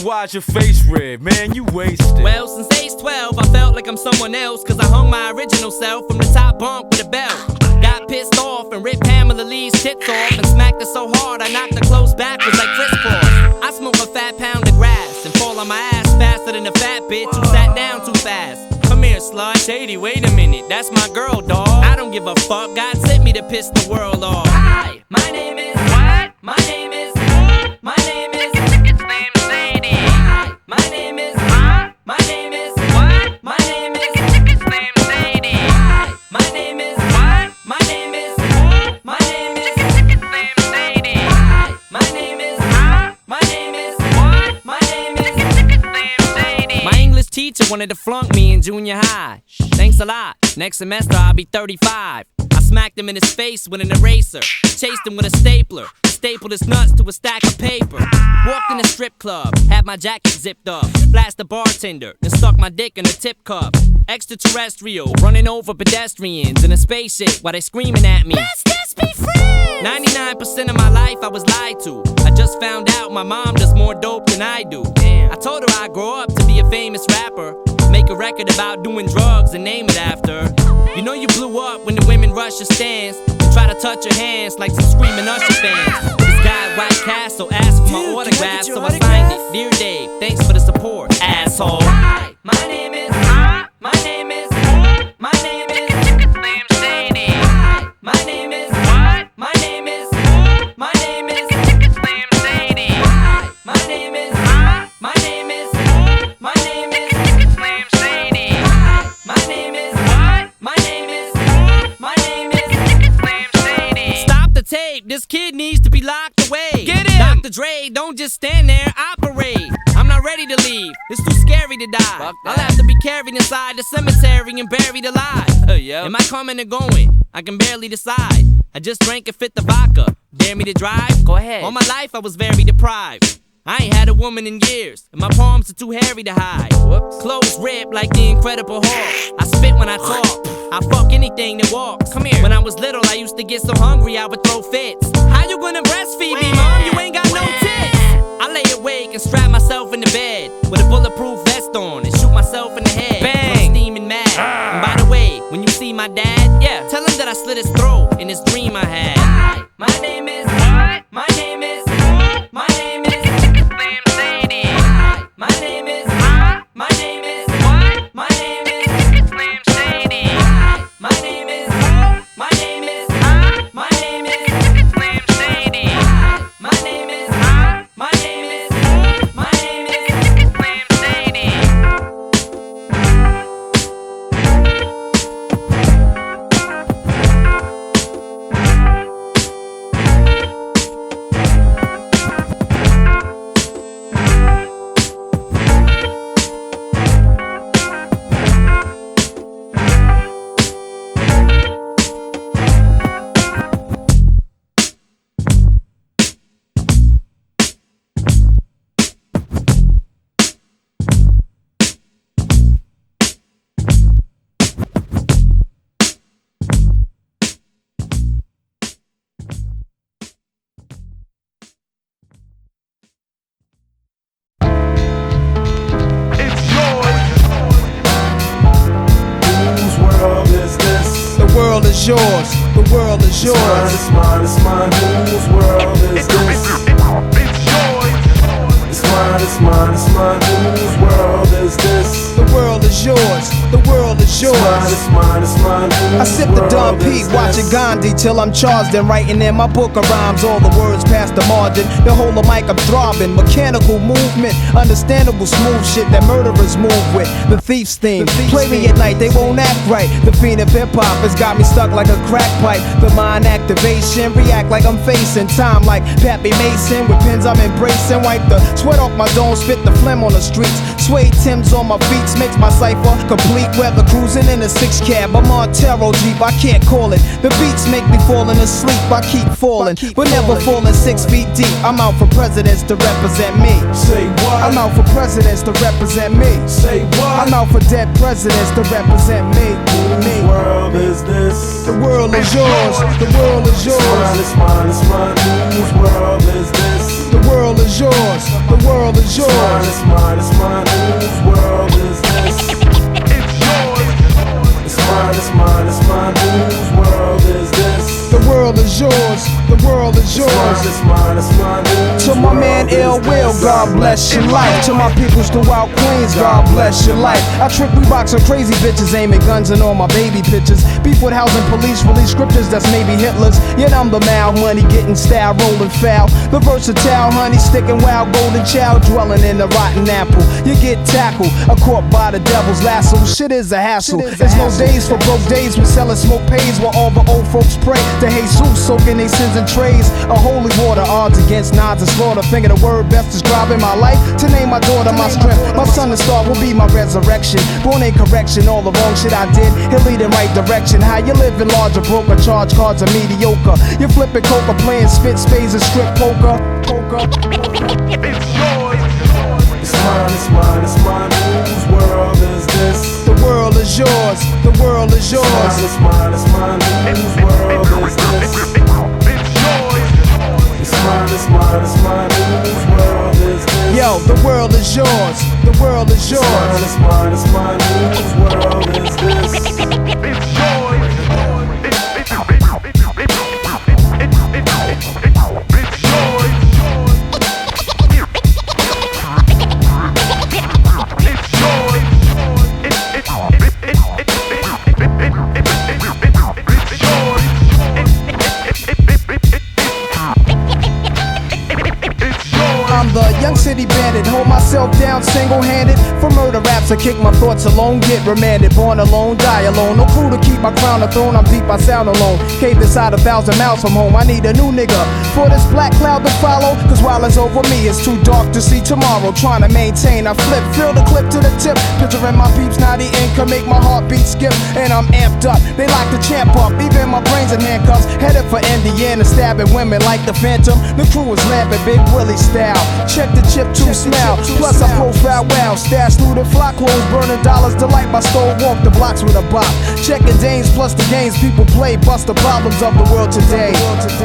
why's your face red? Man, you wasted. Well, since age 12, I felt like I'm someone else, cause I hung my original self from the top bunk with a belt. Got pissed off and ripped Pamela Lee's tits off and smacked her so hard I knocked her clothes backwards like crisscross. I smoke a fat pound of grass and fall on my ass faster than a fat bitch who sat down too fast. Come here, slut. Shady, wait a minute, that's my girl, dawg. I don't give a fuck, God sent me to piss the world off. Hi, my name is what? My name is my name is it's named Sadie. My name is my name is what? My name is it's named Sadie. My name is what? My name is my name is it's named Sadie. My name is my name is what? My name is it's named Sadie. My English teacher wanted to flunk me in junior high. Thanks a lot. Next semester I'll be 35. I smacked him in his face with an eraser. Chased him with a stapler. Stapled his nuts to a stack of paper. Walked in a strip club. Had my jacket zipped up. Flashed the bartender. Then stuck my dick in a tip cup. Extraterrestrial. Running over pedestrians in a spaceship while they screaming at me. Let's just be friends. 99% of my life I was lied to. I just found out my mom does more dope than I do. I told her I'd grow up to be a famous rapper. Make a record about doing drugs and name it after. You know you blew up when the women rush your stands and try to touch your hands like some screaming Usher fans. This guy at White Castle asked for my autograph, so I signed it. Dear Dave, thanks for the support, asshole. Hi, my name is my name is my name is it's named Sadie. My name is what? My name is my name is it's named Sadie. My name is my name is my name is rape. This kid needs to be locked away. Get him! Dr. Dre, don't just stand there, operate. I'm not ready to leave. It's too scary to die. I'll have to be carried inside the cemetery and buried alive. Am I coming or going? I can barely decide. I just drank and fit the vodka. Dare me to drive? Go ahead. All my life I was very deprived. I ain't had a woman in years, and my palms are too hairy to hide. Whoops. Clothes ripped like the Incredible Hulk. I spit when I talk. I fuck anything that walks. Come here. When I was little, I used to get so hungry I would throw fits. How you gonna breastfeed me, mom? You ain't got no tits. I lay awake and strap myself in the bed with a bulletproof vest on and shoot myself in the head. Bang! I'm steaming mad. And by the way, when you see my dad, tell him that I slit his throat in this dream I had. Hi, my name is. My name is. My name is. My name is. My name is. My name is. Slim Shady. My name is. My name is. My name is. Slim Shady. My name is. My name is. My name is. Slim Shady. Yours, the world is yours. It's mine, it's mine, it's mine. Whose world is this? It's yours. It's mine, it's mine, it's mine. Whose world is this? The world is yours. The world is yours. It's mine, it's mine, it's mine. I sip the Don P, watching Gandhi till I'm charged and writing in my book of rhymes. All the words past the margin. The whole of mic I'm throbbing. Mechanical movement, understandable smooth shit that murderers move with. The thief's theme. Play me at night, they won't act right. The fiend of hip hop has got me stuck like a crack pipe. The mind activation, react like I'm facing time like Pappy Mason. With pins I'm embracing, wipe the sweat off my dome, spit the phlegm on the streets. Suede Timbs on my beats makes my cipher complete. Weather cruising in a 6 cab, a Montero Jeep, I can't call it. The beats make me falling asleep, I keep falling, but never falling 6 feet deep. I'm out for presidents to represent me. Say what? I'm out for presidents to represent me. Say what? I'm out for dead presidents to represent me. Whose world is this? The world is yours. The world is yours. It's mine, it's mine, it's mine. Whose world is this? The world is yours. The world is yours. It's mine, it's mine, it's mine. Whose world is this? It's yours. It's mine, it's mine, it's mine. Whose world is this? The world is yours. The world is yours. It's mine, it's mine, it's mine. To my man Ill Will, God bless your life. To my peoples throughout Queens, God bless your life. I trick Reeboks on crazy bitches, aiming guns and all my baby pictures. Beef with housing police, release scriptures that's maybe Hitler's. Yet I'm the mal money, getting style, rolling foul. The versatile honey, sticking wild, golden child, dwelling in the rotten apple. You get tackled, a caught by the devil's lasso. Shit is a hassle. There's no days for broke days. We sellin' smoke pays while all the old folks pray to Jesus, soaking they sins in trays. A holy water, odds against nods and slaughter. Finger the word best describing my life. To name my daughter my strength. My son and star will be my resurrection. Born in correction, all the wrong shit I did. He'll lead in right direction. How you living large or broke or charge cards are mediocre. You flipping coca, playing spit spades and strip poker. It's yours. It's mine, it's mine, it's mine. Whose world is this? The world is yours. The world is yours. It's mine, it's mine, it's mine. Whose world is this? It's yours. It's mine, it's mine, it's mine. Whose world is this? Yo, the world is yours. The world is yours. It's mine, it's mine, it's mine. Whose world is this? It's yours. city bandit. Hold myself down single-handed. For murder raps, I kick my thoughts alone, get remanded. Born alone, die alone. No crew to keep my crown a throne. I'm deep, I sound alone. Cave inside 1,000 miles from home. I need a new nigga for this black cloud to follow. Cause while it's over me, it's too dark to see tomorrow. Trying to maintain, I flip, fill the clip to the tip. Picturing my peeps, now the ink can make my heartbeat skip. And I'm amped up, they like to champ up. Even my brains in handcuffs. Headed for Indiana, stabbing women like the Phantom. The crew is laughing, Big Willie style. Check the chip to smell. Plus I profile well. Stash through the flock clothes, burning dollars. Delight my stove, walk the blocks with a bop. Checking dames plus the games people play. Bust the problems of the world today. It's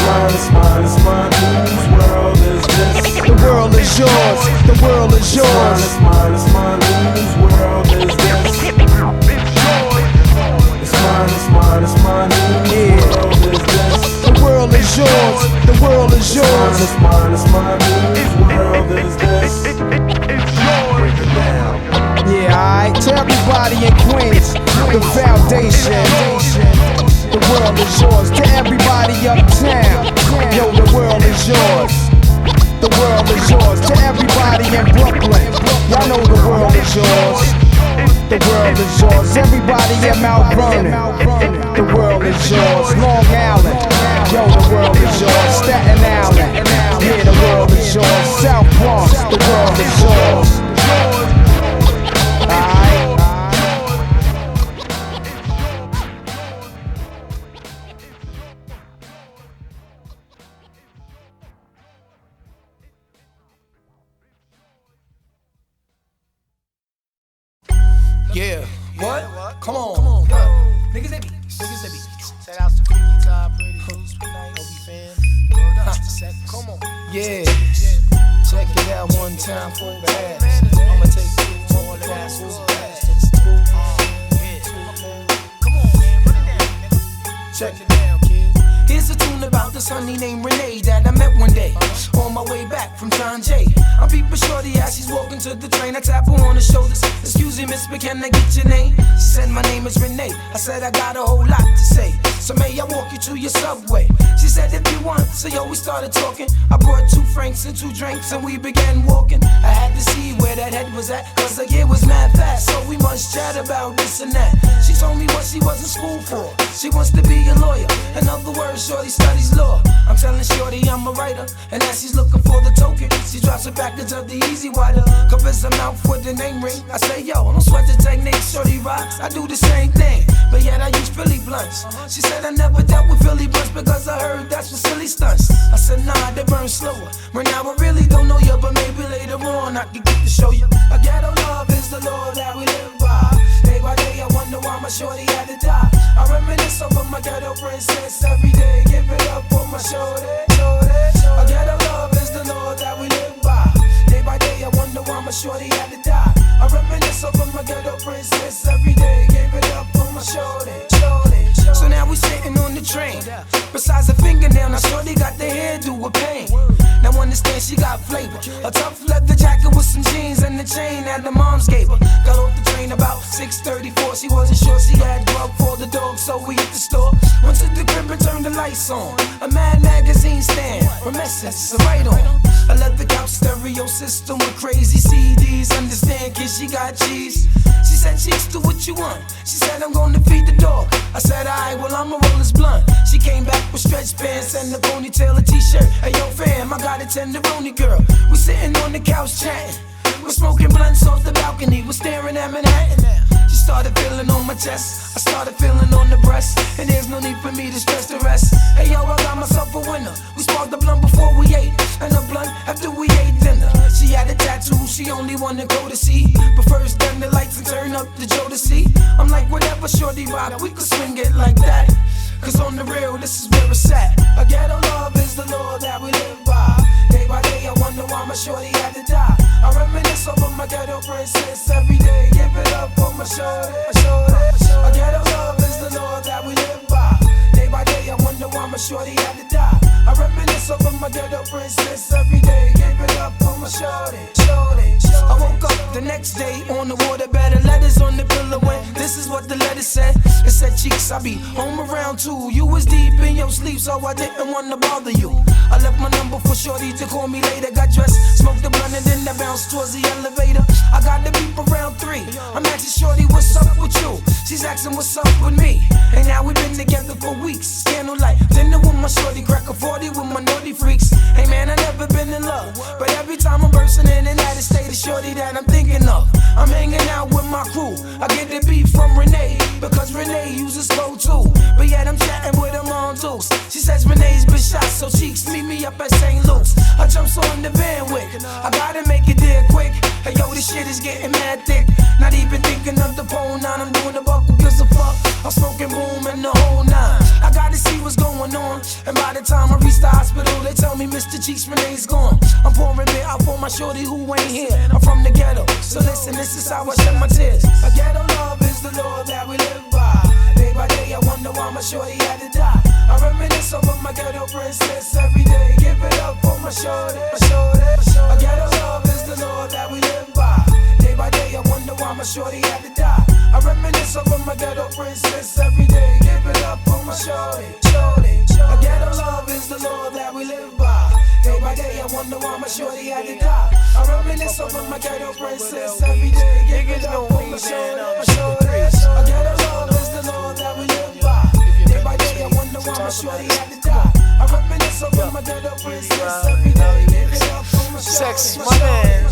mine, it's mine, it's mine. Whose world is this? The world is yours. The world is yours. It's mine, it's mine, it's mine. Whose world is this? It's mine, it's mine, it's mine. Whose world is this? The world is yours. The world is yours. It's mine, it's mine, whose world is this? Break it down. Yeah, alright. To everybody in Queens, the foundation. The world is yours. To everybody uptown, yo, the world is yours. The world is yours. To everybody in Brooklyn, y'all know the world is yours. The world is yours. Everybody in Mount Vernon, the world is yours. Long Island, yo, the world is yours. Staten Island, yeah, the world is yours. South Bronx, the world is yours. Yeah, what? Come on, niggas they be. Shout outs to Freaky Top, Pretty Loose, Nice, Obi Fam. Come on. Yeah, check it out one time for the ass. I'ma take you all the ass to the past. Come on, man, put it down, nigga. Check it down, kid. Here's a tune about this honey named Renee that I met one day on my way back from John Jay. I'm peeping shorty as she's walking to the train. I tap her on the shoulders. Excuse me, miss, but can I get your name? She said my name is Renee. I said I got a whole lot to say. So may I walk you to your subway? She said if you want. So yo, we started talking. I brought 2 francs and 2 drinks and we began walking. I had to see where that head was at, cause the year was mad fast. So we must chat about this and that. She told me what she was in school for. She wants to be a lawyer. In other words, shorty studies law. I'm telling shorty I'm a writer. And as she's looking for the token, she drops a package of the Easy Wider. Covers her mouth with the name ring. I say yo, don't sweat the technique, shorty rocks. I do the same thing, but yet I use Philly blunts. She said I never dealt with Philly blunts because I heard that's for silly stunts. I said nah, they burn slower. Right now I really don't know you, but maybe later on I can get to show you. A ghetto love is the law that we live by. Day by day I wonder why my shorty had to die. I reminisce over my ghetto princess every day. Give it up for my shorty. A ghetto love is the law that we live by. Day by day I wonder why my shorty had to die. I reminisce over my ghetto princess every day. Give it up for my shorty. So now we sitting on the train. Besides a fingernail, now shorty got the hairdo with pain. Now understand she got flavor. A tough leather jacket with some jeans and the chain that the moms gave her. Got off the train about 6:34. She wasn't sure she had grub for the dog, so we hit the store. Went to the crib and turned the lights on. A Mad magazine stand, Remessence, a right on. A leather couch stereo system with crazy CDs. Understand, kid, she got cheese. She said, cheeks, do what you want. She said, I'm gonna feed the dog. I said, alright, well, I'ma roll this blunt. She came back with stretch pants and a ponytail, a t-shirt. Hey, yo, fam, I got a tenderoni girl. We sitting on the couch chatting. We're smoking blunts off the balcony. We're staring at Manhattan. She started feeling on my chest. I started feeling on the breast. And there's no need for me to stress the rest. Hey, yo, I got myself a winner. We sparked the blunt before we ate. And a blunt after we ate dinner. She had a tattoo, she only wanted to go to see. But first, dim the lights and turn up the Jodeci. I'm like, whatever, shorty rock, we could swing it like that. Cause on the real, this is where it's at. A ghetto love is the law that we live by. Day by day, I wonder why my shorty had to die. I reminisce over my ghetto princess every day. Give it up for my shorty. A ghetto love is the law that we live by. Day by day, I wonder why my shorty had to die. I reminisce over my ghetto princess every day. Give it up for my shorty. I woke up the next day on the water bed. Letters on the pillow and this is what the letter said. It said cheeks, I be home around 2. You was deep in your sleep, so I didn't wanna bother you. I left my number for shorty to call me later. Got dressed, smoked the blunt, and then I bounced towards the elevator. I got the beep around 3. I'm asking shorty, what's up with you? She's asking what's up with me. And now we've been together for weeks. Candlelight dinner with my shorty, crack a 40 with my naughty freaks. Hey man, I never been in love, but every time I'm bursting in and out of state, it's shorty that I'm thinking of. I'm hanging out with my crew. I get the beat from Renee, because Renee uses slow too. But yet I'm chatting with her on Dukes. She says Renee's been shot, so cheeks meet me up at St. Luke's. I jumps on the bandwidth, I gotta make it there quick. Hey yo, this shit is getting mad thick. Not even thinking of the pole 9, I'm doing the buck, who gives a fuck? I'm smoking boom and the whole 9. I gotta see what's going on, and by the time I reach the hospital, they tell me Mr. Cheeks Renee's gone. I'm pouring beer out for my shorty who ain't here. I'm from the ghetto, so listen, this is how I shed my tears. A ghetto love is the law that we live by. Day by day, I wonder why my shorty had to die. I reminisce over my ghetto princess every day. Give it up for my shorty, my shorty. A ghetto love is the law that we live by. Day by day, I wonder why my shorty had to die. I reminisce over my ghetto princess every day. Give it up for my shorty, shorty. A ghetto love is the law that we live by. Day by day, I wonder why my shorty had to die. I reminisce over my ghetto princess every day. Give it up for my shorty, my shorty. A ghetto love is the law that we live by. Day by day, I wonder why my shorty had to die. I reminisce over my ghetto princess every day. Give it up for my shorty, Sex, my man.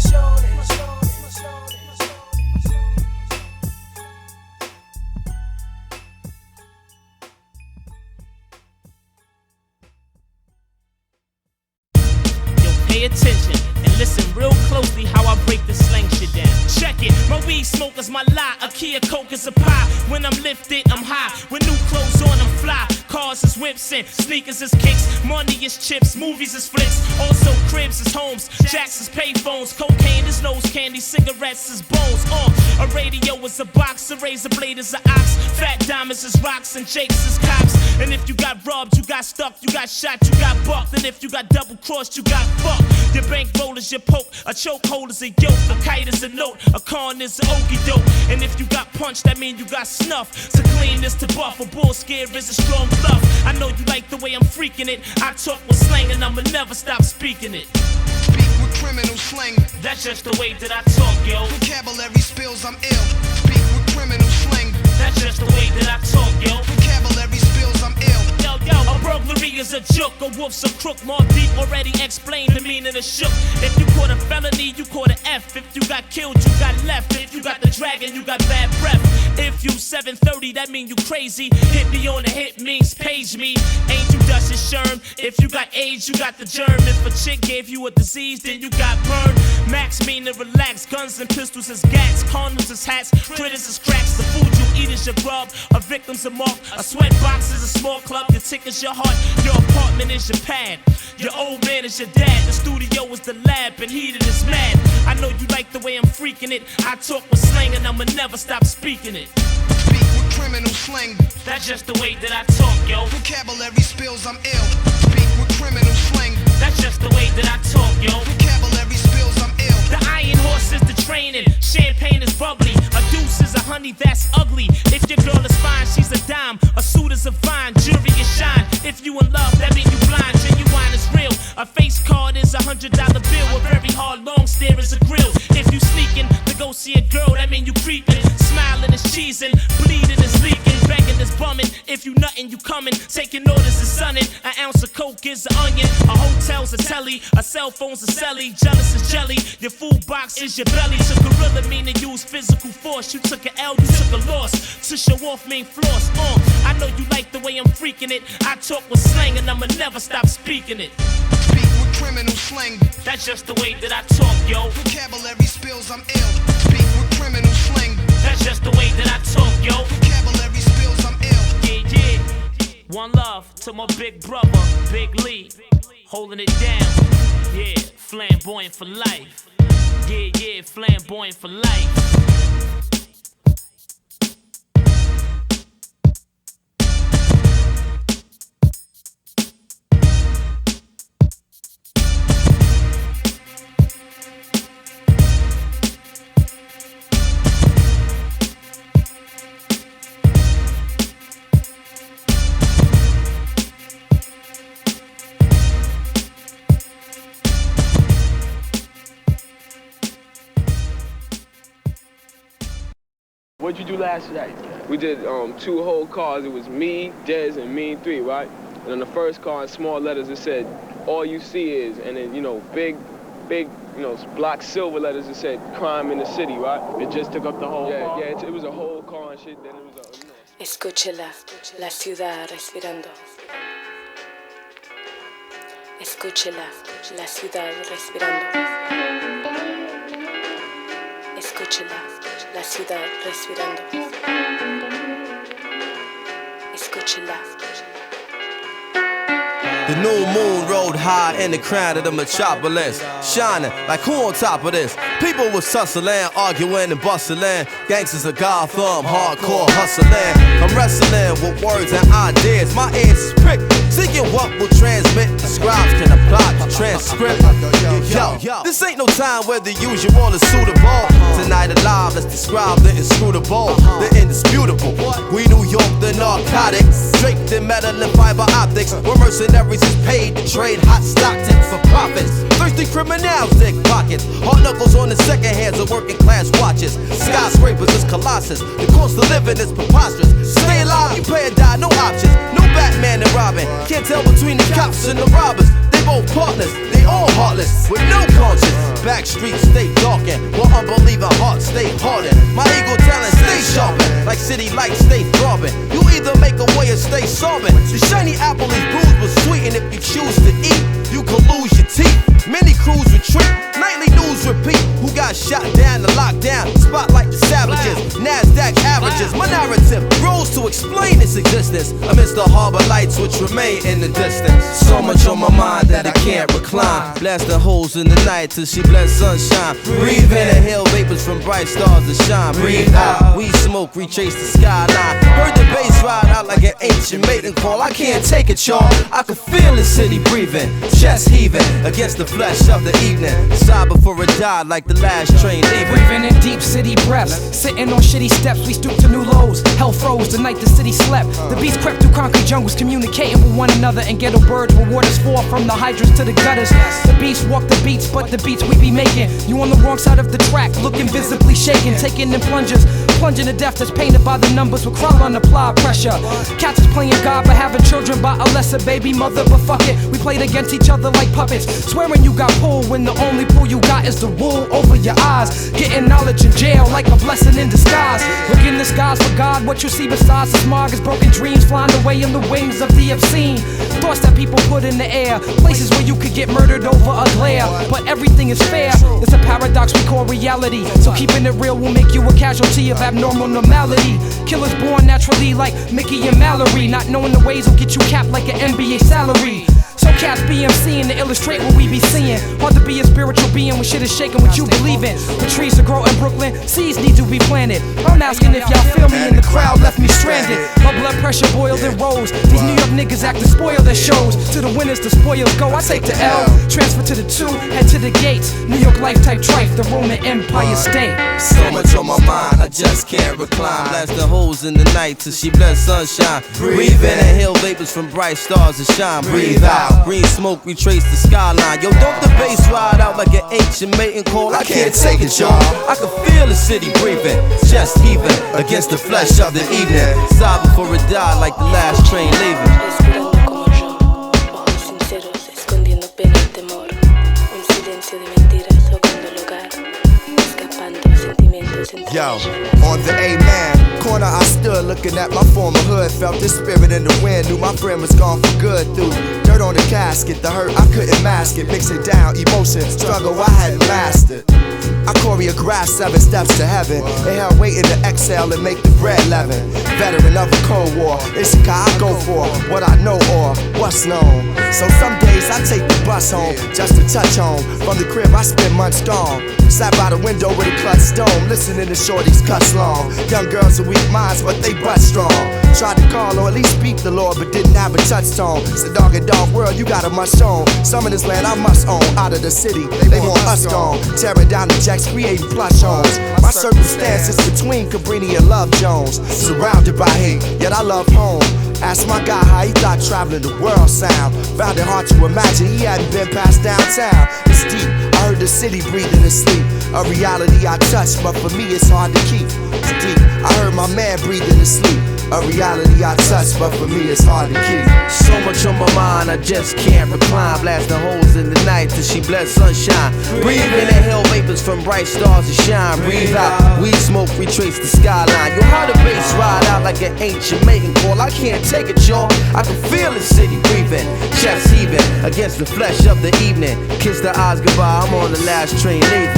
Pay attention and listen real closely how I break this slang shit down. Check it, my weed smoke is my lie. A key of coke is a pie. When I'm lifted, I'm high. With new clothes on, I'm fly. Cars is whips and sneakers is kicks. Money is chips, movies is flicks. Also cribs is homes, jacks is payphones. Cocaine is nose candy, cigarettes is bones. A radio is a box, a razor blade is an ox. Fat diamonds is rocks and jakes is cops. And if you got robbed, you got stuck, you got shot, you got bucked. And if you got double crossed, you got fucked. Your bankroll is your poke, a chokehold is a yoke, a kite is a note, a con is an okie doke. And if you got punched, that mean you got snuff. So clean is to buff, a bull scare is a strong bluff. I know you like the way I'm freaking it. I talk with slang and I'ma never stop speaking it. Speak with criminal slang. That's just the way that I talk, yo. Vocabulary spills, I'm ill. Speak with criminal slang. That's just the way that I talk, yo. Vocabulary spills, I'm ill. Yo, a burglary is a joke, a wolf's a crook. More deep already explained the meaning of shook. If you caught a felony, you caught an F. If you got killed, you got left. If you got the dragon, you got bad breath. If you 730, that mean you crazy. Hit me on the hit means page me. Ain't you Dustin Sherm? If you got AIDS, you got the germ. If a chick gave you a disease, then you got burned. Max mean to relax. Guns and pistols is gats. Condoms is hats. Critters is cracks. The food you eat is your grub. A victim's a mark. A sweat box is a small club. Your ticket's your heart. Your apartment is your pad. Your old man is your dad. The studio is the lab. And heated is mad. I know you like the way I'm freaking it. I talk with slang and I'ma never stop speaking it. Speak with criminal slang. That's just the way that I talk, yo. Vocabulary spills, I'm ill. Speak with criminal slang. That's just the way that I talk, yo. Vocabulary spills, I'm ill. The iron horse is the training. Champagne is bubbly. A deuce is a honey that's ugly. If your girl is fine, she's a dime. A suit is a fine. Jewelry is shine. If you in love, that mean you blind. Genuine is real. A face card is $100 bill. A very hard long stare is a grill. If you sneaking to go see a girl, that mean you creeping. Smiling is cheesing. Bleeding is leaking. Begging is bumming. If you nuttin', you coming. Taking orders is sunning. An ounce of coke is an onion. A hotel's a telly. A cell phone's a celly. Jealous is jelly. Your food box is your belly. To gorilla mean to use physical force. You took an L, you took a loss. To show off mean floss. I know you like the way I'm freaking it. I talk with slang and I'ma never stop speaking it. Speak with criminal slang. That's just the way that I talk, yo. Vocabulary spills, I'm ill. Speak with criminal slang. That's just the way that I talk, yo. Vocabulary spills, I'm ill. Yeah, yeah. One love to my big brother, Big Lee. Holding it down. Yeah, flamboyant for life. Yeah, yeah, flamboyant for life. last night? We did 2 whole cars. It was me, Dez, and Mean 3, right? And on the first car, in small letters, it said, all you see is, and then, you know, big, you know, black silver letters, it said, crime in the city, right? It just took up the whole car. Yeah, it was a whole car and shit. Then it was a, you know. Escúchela, la ciudad respirando. Escúchela, la ciudad respirando. Escúchela, la ciudad respirando. Escúchela. The new moon rode high in the crown of the metropolis, shining like who on top of this? People was tussling, arguing and bustling. Gangsters of Gotham, hardcore hustling. I'm wrestling with words and ideas. My ears is pricked, seeking what will transmit. The scribes can apply the transcript. Yo, this ain't no time where the usual is suitable. Tonight alive, let's describe the inscrutable, the indisputable. We New York, the narcotics, draped in metal and fiber optics. We're mercenaries is paid to trade hot Stockton for profits. Thirsty criminals dig pockets. Hard knuckles on the second hands of working class watches. Skyscrapers is colossus. The cost of living is preposterous. Stay alive, you pay or die, no options. No Batman and Robin. Can't tell between the cops and the robbers. They both partners, they all heartless, with no conscience. Back streets stay darkened, while unbelieving hearts stay hardened. My ego talent stay sharpened, like city lights stay throbbing. You either make a way or stay sobbing. The shiny apple is bruised but sweet, and if you choose to eat, you can lose your teeth. Many crews retreat, nightly news repeat. Who got shot down to lockdown? Spotlight the savages, NASDAQ averages. My narrative grows to explain its existence amidst the harbor lights which remain in the distance. So much on my mind that I can't recline. Blasting holes in the night till she bless sunshine. Breathe in, inhale vapors from bright stars that shine. Breathe out, we smoke, retrace the skyline. Heard the bass ride out like an ancient mating call. I can't take it, y'all. I can feel the city breathing, chest heaving against the flesh of the evening. Sigh before it died like the last train leaving. Breathing in deep city breaths, sitting on shitty steps, we stoop to new lows. Hell froze the night the city slept. The beats crept through concrete jungles, communicating with one another. And ghetto birds where waters fall from the hydrants to the gutters. The beats walk the beats, but the beats we be making. You on the wrong side of the track, looking visibly shaken. Taking in plungers, plunging to death that's painted by the numbers. With crowd on applied pressure. Cats is playing God but having children by a lesser baby mother. But fuck it, we played against each other like puppets. Swearing you got pulled when the only pull you got is the wool over your eyes. Getting knowledge in jail like a blessing in disguise. Look in the skies for God, what you see besides the smog is broken dreams flying away in the wings of the obscene. Thoughts that people put in the air, places where you could get murdered over a glare. But everything is fair, it's a paradox we call reality. So keeping it real will make you a casualty of abnormal normality. Killers born naturally like Mickey and Mallory. Not knowing the ways will get you capped like an NBA salary. So cats BMCing to illustrate what we be seeing. Hard to be a spiritual being when shit is shaking what you believe in. The trees to grow in Brooklyn, seeds need to be planted. I'm asking if y'all feel me and the crowd left me stranded. My blood pressure boiled and rose. These New York niggas act to spoil their shows. To the winners the spoils go, I take the L. Transfer to the 2, head to the gates. New York life type trife, the Roman Empire state. So much on my mind, I just can't recline. Blasting holes in the night till she bless sunshine. Breathe in, inhale vapors from bright stars that shine. Breathe out. Green smoke, retrace the skyline. Yo, don't the bass ride out like an ancient mating call? I can't take it, y'all. I can feel the city breathing, chest heaving against the flesh of the evening. Sigh before it died like the last train leaving. Respirando como yo, ojos sinceros, escondiendo pena y temor. Un silencio de mentiras tocando el hogar, escapando sentimientos entre Yo, on the Amen corner I stood looking at my former hood. Felt this spirit in the wind, knew my friend was gone for good. Through dirt on the casket, the hurt I couldn't mask it. Mix it down, emotion, struggle I hadn't mastered. I choreographed 7 steps to heaven. Inhale, waiting to exhale and make the bread leaven. Veteran of a Cold War, it's a guy I go for what I know or what's known. So some days I take the bus home just to touch home. From the crib I spend months gone. Sat by the window with a clutch stone, listening to shorties cuss long. Young girls with weak minds, but they butt strong. Tried to call or at least speak the Lord, but didn't have a touchstone. It's a dog and dog world, you got a must own. Some of this land I must own. Out of the city, they want us gone. Tearing down the jacks, creating plush homes. My circumstances between Cabrini and Love Jones. Surrounded by hate, yet I love home. Asked my guy how he thought traveling the world sound. Found it hard to imagine he hadn't been past downtown. It's deep, I heard the city breathing in sleep. A reality I touch, but for me it's hard to keep. It's deep, I heard my man breathing in sleep. A reality I touch, but for me it's hard to keep. So much on my mind, I just can't recline. Blasting holes in the night till she bless sunshine. Breathe in the hell vapors from bright stars to shine. Breathe out, weed smoke, retrace the skyline. Yo, how the bass ride out like an ancient mating call. I can't take it, y'all. I can feel the city breathing, chest heaving against the flesh of the evening. Kiss the eyes goodbye, I'm on the last train leaving.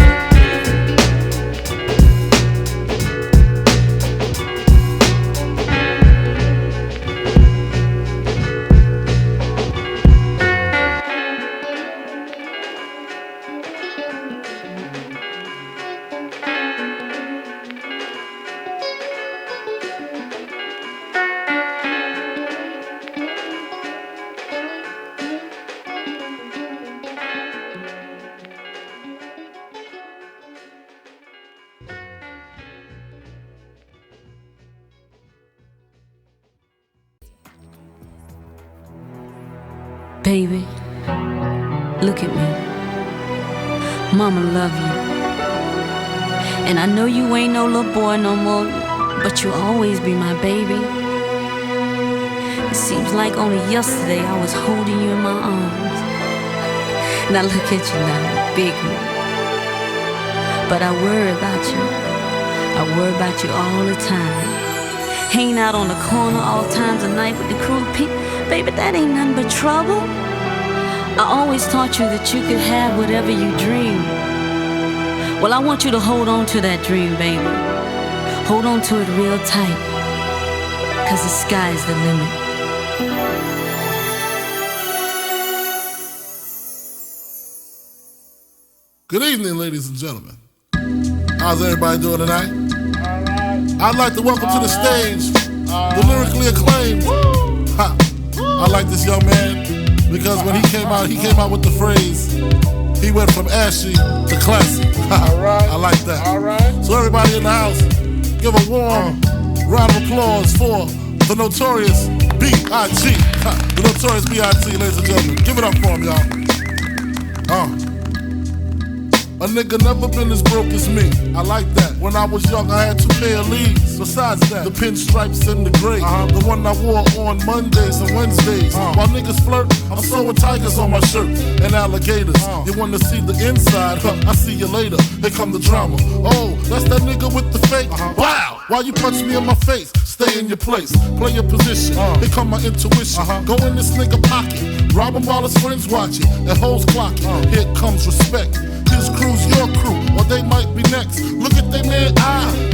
Baby, look at me. Mama love you. And I know you ain't no little boy no more, but you'll always be my baby. It seems like only yesterday I was holding you in my arms. Now look at you now, big one. But I worry about you. I worry about you all the time. Hanging out on the corner all times of night with the cruel people. Baby, that ain't nothing but trouble. I always taught you that you could have whatever you dream. Well, I want you to hold on to that dream, baby. Hold on to it real tight, 'cause the sky's the limit. Good evening, ladies and gentlemen. How's everybody doing tonight? I'd like to welcome to the stage the lyrically acclaimed. Ha. I like this young man because when he came out with the phrase, he went from ashy to classy. I like that. So everybody in the house, give a warm round of applause for the Notorious B.I.G. The Notorious B.I.G., ladies and gentlemen. Give it up for him, y'all. A nigga never been as broke as me. I like that. When I was young, I had 2 pair of leads. Besides that, the pinstripes and the gray. The one I wore on Mondays and Wednesdays. While niggas flirt, I'm sewing tigers on my shirt and alligators. You wanna see the inside? I see you later. Here come the drama. Oh, that's that nigga with the fake. Wow! Why you punch me in my face? Stay in your place. Play your position. Here come my intuition. Go in this nigga pocket. Rob him while his friends watching. And hoes clocking. Here comes respect. His crew's your crew, or they might be next. Look at they man,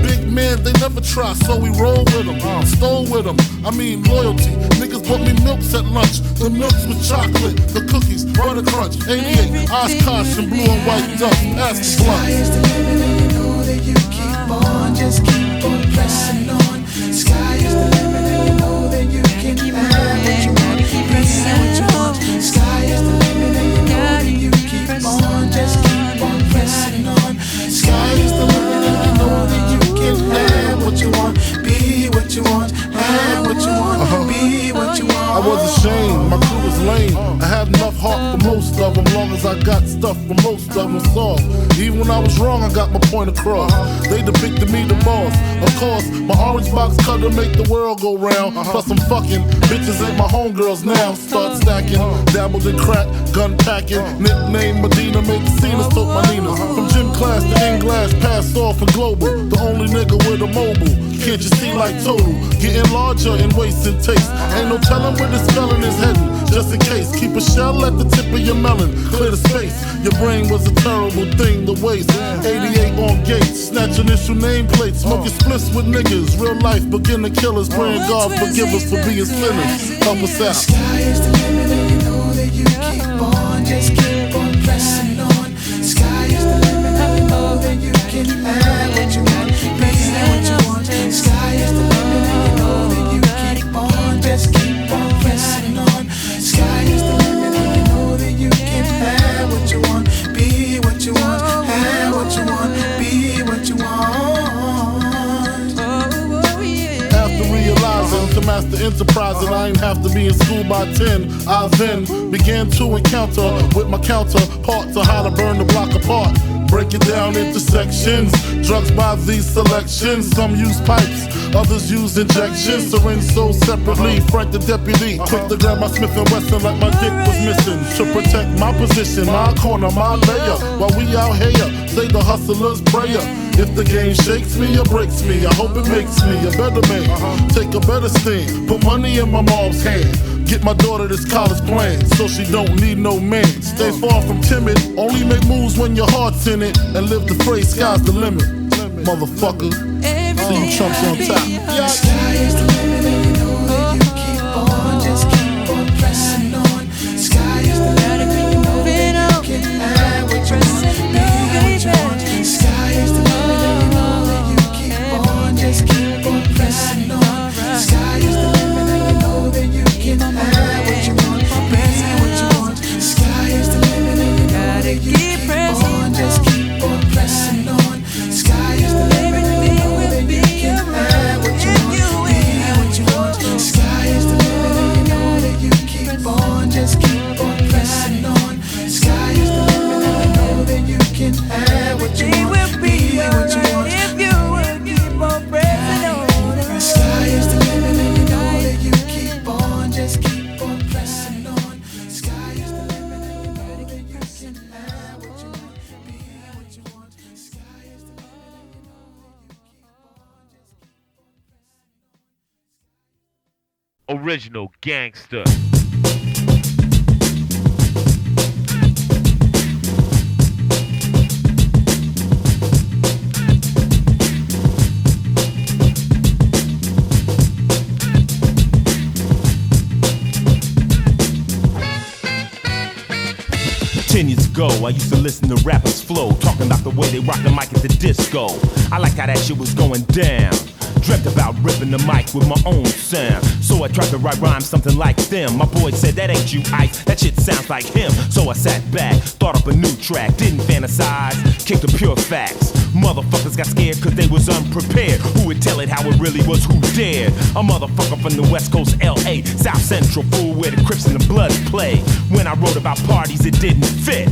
big man, they never try, so we roll with them, stole with them. I mean loyalty. Niggas bought me milks at lunch. The milks with chocolate, the cookies, butter crunch, 88, Oshkosh and blue and white duck. Ask the blunt. Sky is the limit, and you know that you keep on, just keep on pressing on. Sky is the limit, and you know that you can have what you want, be what you want. Sky is the limit, and you know that you keep on, just keep on pressing on. Sky is the limit, and you know that you can have what you want, be what you want, have what you want, be what you want. I was ashamed, my crew was lame. I had enough heart for most of them, long as I got stuff for most of them soft. Even when I was wrong, I got my point across. They depicted me the boss. Of course, my orange box cutter make the world go round. Plus I'm fucking bitches ain't my homegirls now. Start stacking, dabbled in crack, gun packing. Nickname Medina, made the scenes, took my Nina. From gym class to in-glass, passed off and global. The only nigga with a mobile. Can't you see like total? Getting larger in waist and taste. Ain't no telling where this felon is heading. Just in case, keep a shell at the tip of your melon. Clear the space. Your brain was a terrible thing to waste. 88 on gates, snatch initial nameplates. Smoking splits with niggas. Real life beginner killers. Praying God forgive us for being sinners. Help us out. Sky is the limit, and you know that you keep on, just keep on pressing on. Sky is the limit, and you know that you can have what you want, be what you want. Sky is the limit, and you know that you keep on, just keep on pressing on. Sky is the limit, and you know that you can have what you want, be what you want, have what you want, be what you want. After realizing to master enterprising. I ain't have to be in school by 10. I then began to encounter with my counterpart to how to burn the block apart. Break it down into sections. Drugs by these selections. Some use pipes, others use injections. Syringe sold separately. Frank the deputy, quick to grab my Smith & Wesson like my dick was missing. To protect my position, my corner, my layer. While we out here, say the hustler's prayer. If the game shakes me or breaks me, I hope it makes me a better man. Take a better stand, put money in my mom's hand. Get my daughter this college plan, so she don't need no man. Stay far from timid, only make moves when your heart's in it. And live the phrase, sky's the limit. Motherfucker, see you chumps on top. Sky is the limit and you know that you keep on, just keep on pressing on. Sky is the limit and you know that you can have what you want, be what you want. Sky is the limit and you know that you keep on, just keep on pressing on. Sky is the limit and you know that you can have what you want, be what you want. Sky is the limit and you know that you keep on, just keep on pressing on. Sky is the limit and you know that you can have what you want, be what you want. Sky is the limit and you know that you keep on, just keep on pressing on. Sky is the limit and you know that you can have what you want, be what you want. If you will keep on pressing on. Sky is the limit and you know that you keep on, just keep on pressing on. Sky is the limit and you know that you can have what you want, be what you want. Sky is the limit and you know that you keep on, just keep on. Original gangster. I used to listen to rappers flow, talking about the way they rock the mic at the disco. I like how that shit was going down. Dreamt about ripping the mic with my own sound, so I tried to write rhymes something like them. My boy said, that ain't you, Ice, that shit sounds like him. So I sat back, thought up a new track, didn't fantasize, kicked the pure facts. Motherfuckers got scared cause they was unprepared. Who would tell it how it really was, who dared? A motherfucker from the West Coast, LA, South Central, fool, where the Crips and the Bloods play. When I wrote about parties, it didn't fit.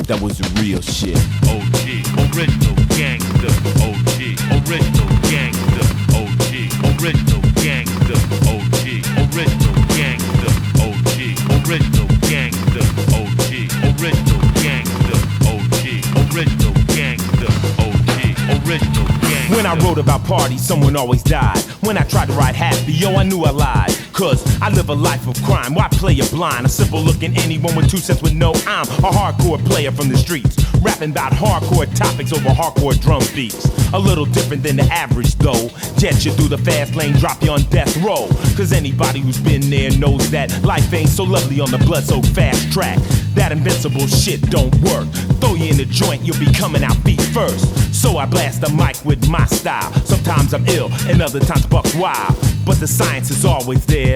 That was the real shit. OG, original gangster. OG, original gangster. OG, original gangster. OG, original gangster. OG, original gangster. OG, original gangster. OG, original gangster. OG, original gangster. When I wrote about parties, someone always died. When I tried to write happy, yo, I knew I lied. Cause I live a life of crime, why play a blind? A simple looking anyone with 2 cents would know I'm a hardcore player from the streets, rapping about hardcore topics over hardcore drum beats. A little different than the average though. Jet you through the fast lane, drop you on death row. Cause anybody who's been there knows that life ain't so lovely on the blood so fast track. That invincible shit don't work. Throw you in the joint, you'll be coming out feet first. So I blast the mic with my style. Sometimes I'm ill and other times buck wild, but the science is always there.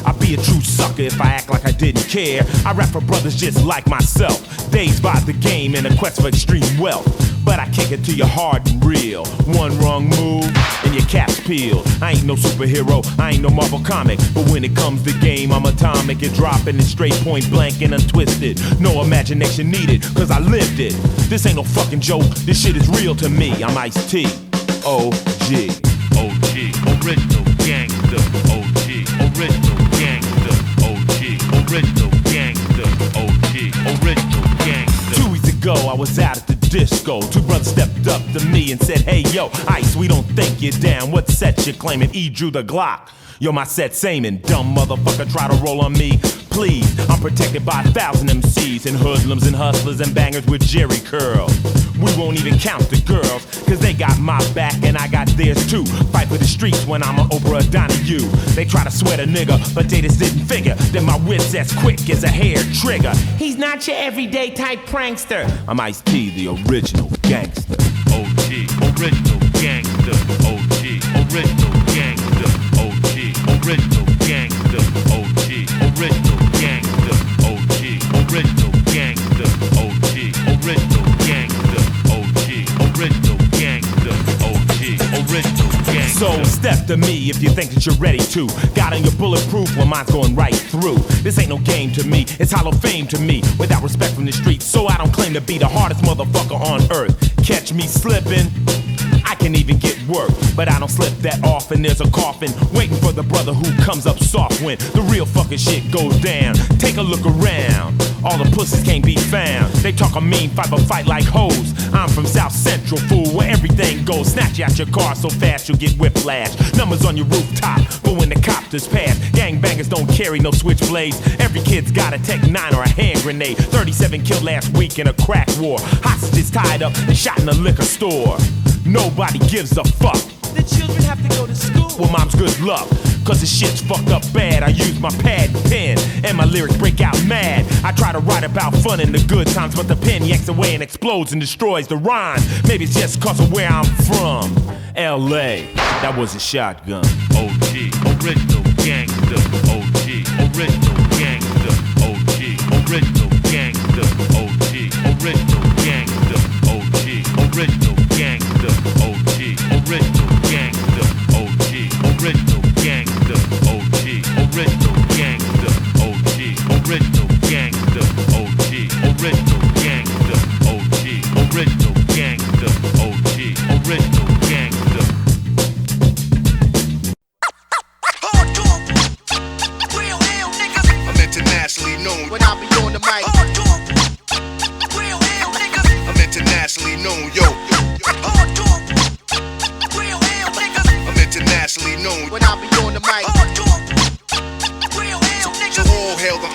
I'd be a true sucker if I act like I didn't care. I rap for brothers just like myself, dazed by the game in a quest for extreme wealth. But I kick it to you hard and real. One wrong move and your cap's peeled. I ain't no superhero, I ain't no Marvel comic, but when it comes to game, I'm atomic and dropping it straight point blank and untwisted. No imagination needed, cause I lived it. This ain't no fucking joke, this shit is real to me. I'm Ice-T, OG. OG, original gangster. OG, original gangster. OG, original gangster. OG, original gangster. 2 weeks ago, I was out at the disco. 2 brothers stepped up to me and said, hey yo, Ice, we don't think you're down. What set you claiming? E drew the Glock. Yo, my set's aiming. Dumb motherfucker try to roll on me. Please, I'm protected by 1,000 MCs and hoodlums and hustlers and bangers with jerry curls. We won't even count the girls, cause they got my back and I got theirs too. Fight for the streets when I'm an Oprah Donahue. They try to sweat a nigga, but they just didn't figure that my wit's as quick as a hair trigger. He's not your everyday type prankster. I'm Ice-T, the original gangster. OG, original gangster. OG, original gangster. OG, original gangster. OG, original gangster. OG, original gangster. OG, original gangster. OG, original gangster. OG, original gangster. So Step to me if you think that you're ready to. Got on your bulletproof, well mine's going right through. This ain't no game to me, it's hollow fame to me. Without respect from the streets, so I don't claim to be the hardest motherfucker on earth. Catch me slipping, I can even get work, but I don't slip that often. There's a coffin waiting for the brother who comes up soft when the real fucking shit goes down. Take a look around, all the pussies can't be found. They talk a mean fight but fight like hoes. I'm from South Central, fool, where everything goes. Snatch you out your car so fast you'll get whiplash. Numbers on your rooftop, but when the copters pass, gangbangers don't carry no switchblades. Every kid's got a Tech 9 or a hand grenade. 37 killed last week in a crack war. Hostages tied up and shot in a liquor store. Nobody gives a fuck. The children have to go to school. Well, mom's good luck, cause the shit's fucked up bad. I use my pad and pen, and my lyrics break out mad. I try to write about fun in the good times, but the pen yanks away and explodes and destroys the rhyme. Maybe it's just cause of where I'm from. L.A., that was a shotgun. OG, original gangster. OG, original gangster. OG, original gangster. OG, original gangster. OG, original gangster. OG, original gangster. OG, original gangster. OG, original gangster. OG, original gangster. OG, original gangster. OG, original gangster. OG, original gangster. I'm internationally known when I be on the mic. I'm internationally known, yo. I'm internationally known when I be on the mic. So all hail the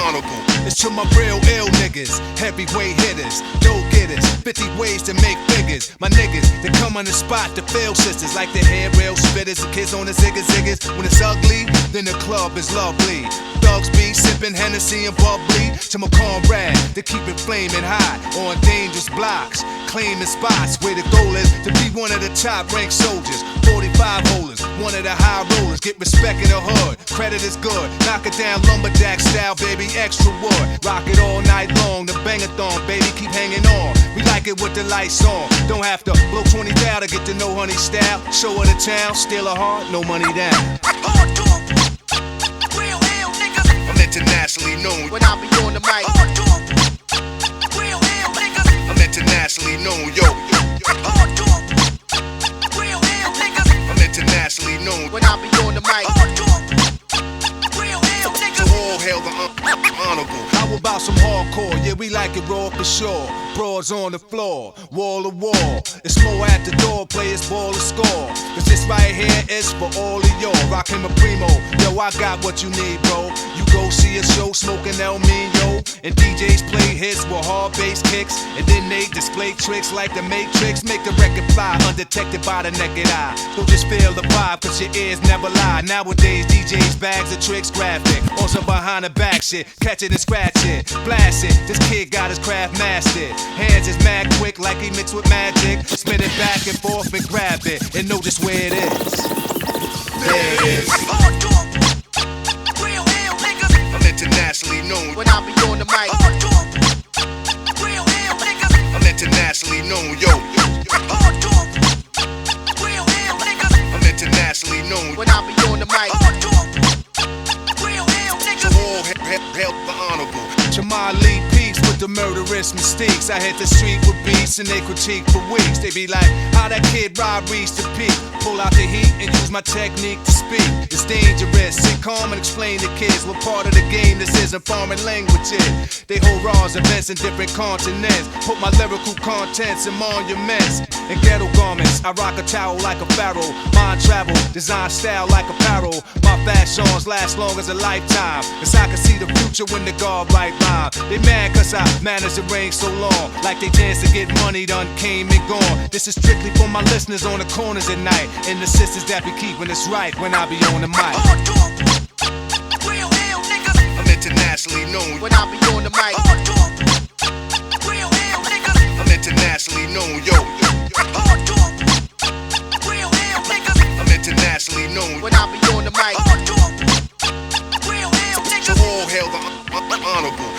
honorable. It's to my real ill niggas, heavyweight hitters, dope getters, 50 ways to make figures. My niggas, they come on the spot to fail sisters, like the hair rail spitters, the kids on the ziggas. When it's ugly, then the club is lovely. Thugs be sipping Hennessy and bubbly. To my comrade, they keep it flaming hot on dangerous blocks, claiming spots where the goal is to be one of the top ranked soldiers. 45 holders, one of the high rollers, get respect in the hood. Credit is good, knock it down lumberjack style, baby, extra wood. Rock it all night long, the bang-a-thon, baby, keep hanging on. We like it with the lights on. Don't have to blow 20 down to get to know honey style. Show her the town, steal her heart, no money down. I'm internationally known when I be on the mic. I'm internationally known, yo. I'm internationally known when I be on the mic. So all hail the honorable. How about some hardcore? Yeah, we like it raw for sure. Broads on the floor, wall to wall. It's more at the door, players ball to score. Cause this right here is for all of y'all. Rockin' my primo, yo, I got what you need, bro. You go see a show smoking El Mino, and DJs play hits with hard bass kicks, and then they display tricks like the Matrix. Make the record fly undetected by the naked eye. Don't just feel the vibe, cause your ears never lie. Nowadays, DJs bags of tricks graphic, on some behind the back shit. Catch it and scratch it, blast it. This kid got his craft mastered. Hands is mad quick like he mixed with magic. Spin it back and forth and grab it, and know just where it is. There it is. I'm internationally known when I be on the mic. I'm internationally known, yo. I'm internationally known when I be on the mic. So all hail the honorable. Jamal Lee Peace with the murderous mistakes. I hit the street with beats and they critique for weeks. They be like, how that kid Rob reached the peak. Pull out the heat and use my technique to speak. It's dangerous, sit calm and explain to kids what part of the game this isn't foreign languages. They hold raws, events in different continents. Put my lyrical contents in monuments and ghetto garments. I rock a towel like a pharaoh. Mind travel, design style like apparel. My fashions last long as a lifetime. Cause I can see the future when the guard right rhyme. They mad cause I managed to reign so long. Like they chance to get money done came and gone. This is strictly for my listeners on the corners at night, and the sisters that be keeping us right when I be on the mic. I'm internationally known when I be on the mic. I'm internationally known, yo. I'm internationally known when I be on the mic. So all hail the honorable.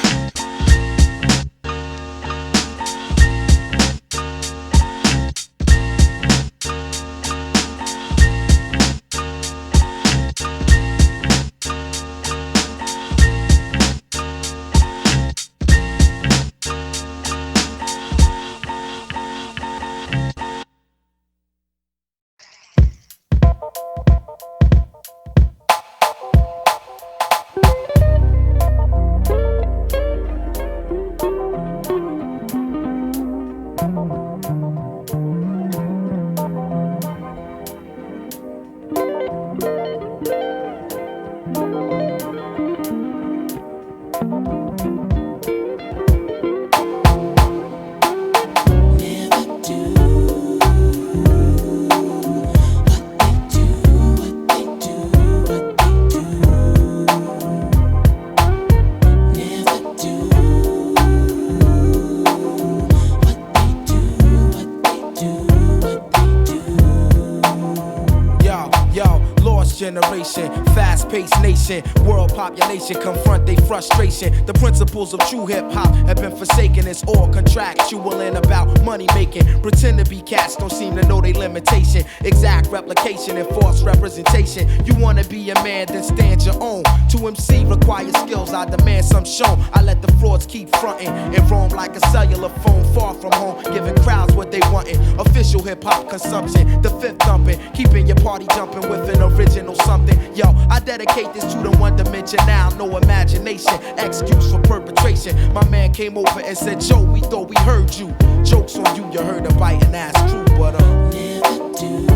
fast-paced nation. World population confront their frustration. The principles of true hip-hop have been forsaken. It's all contractual and about money making. Pretend to be cats, don't seem to know their limitation. Exact replication and false representation. You wanna be a man, then stand your own. To MC requires skills, I demand some shown. I let the frauds keep fronting and roam like a cellular phone far from home, giving crowds what they wantin'. Official hip-hop consumption, the fifth thumping, keeping your party jumping with an original something. Yo, I dedicate this to the one dimension now, no imagination, excuse for perpetration. My man came over and said, Joe, we thought we heard you. Jokes on you, you heard a biting ass true, but never do.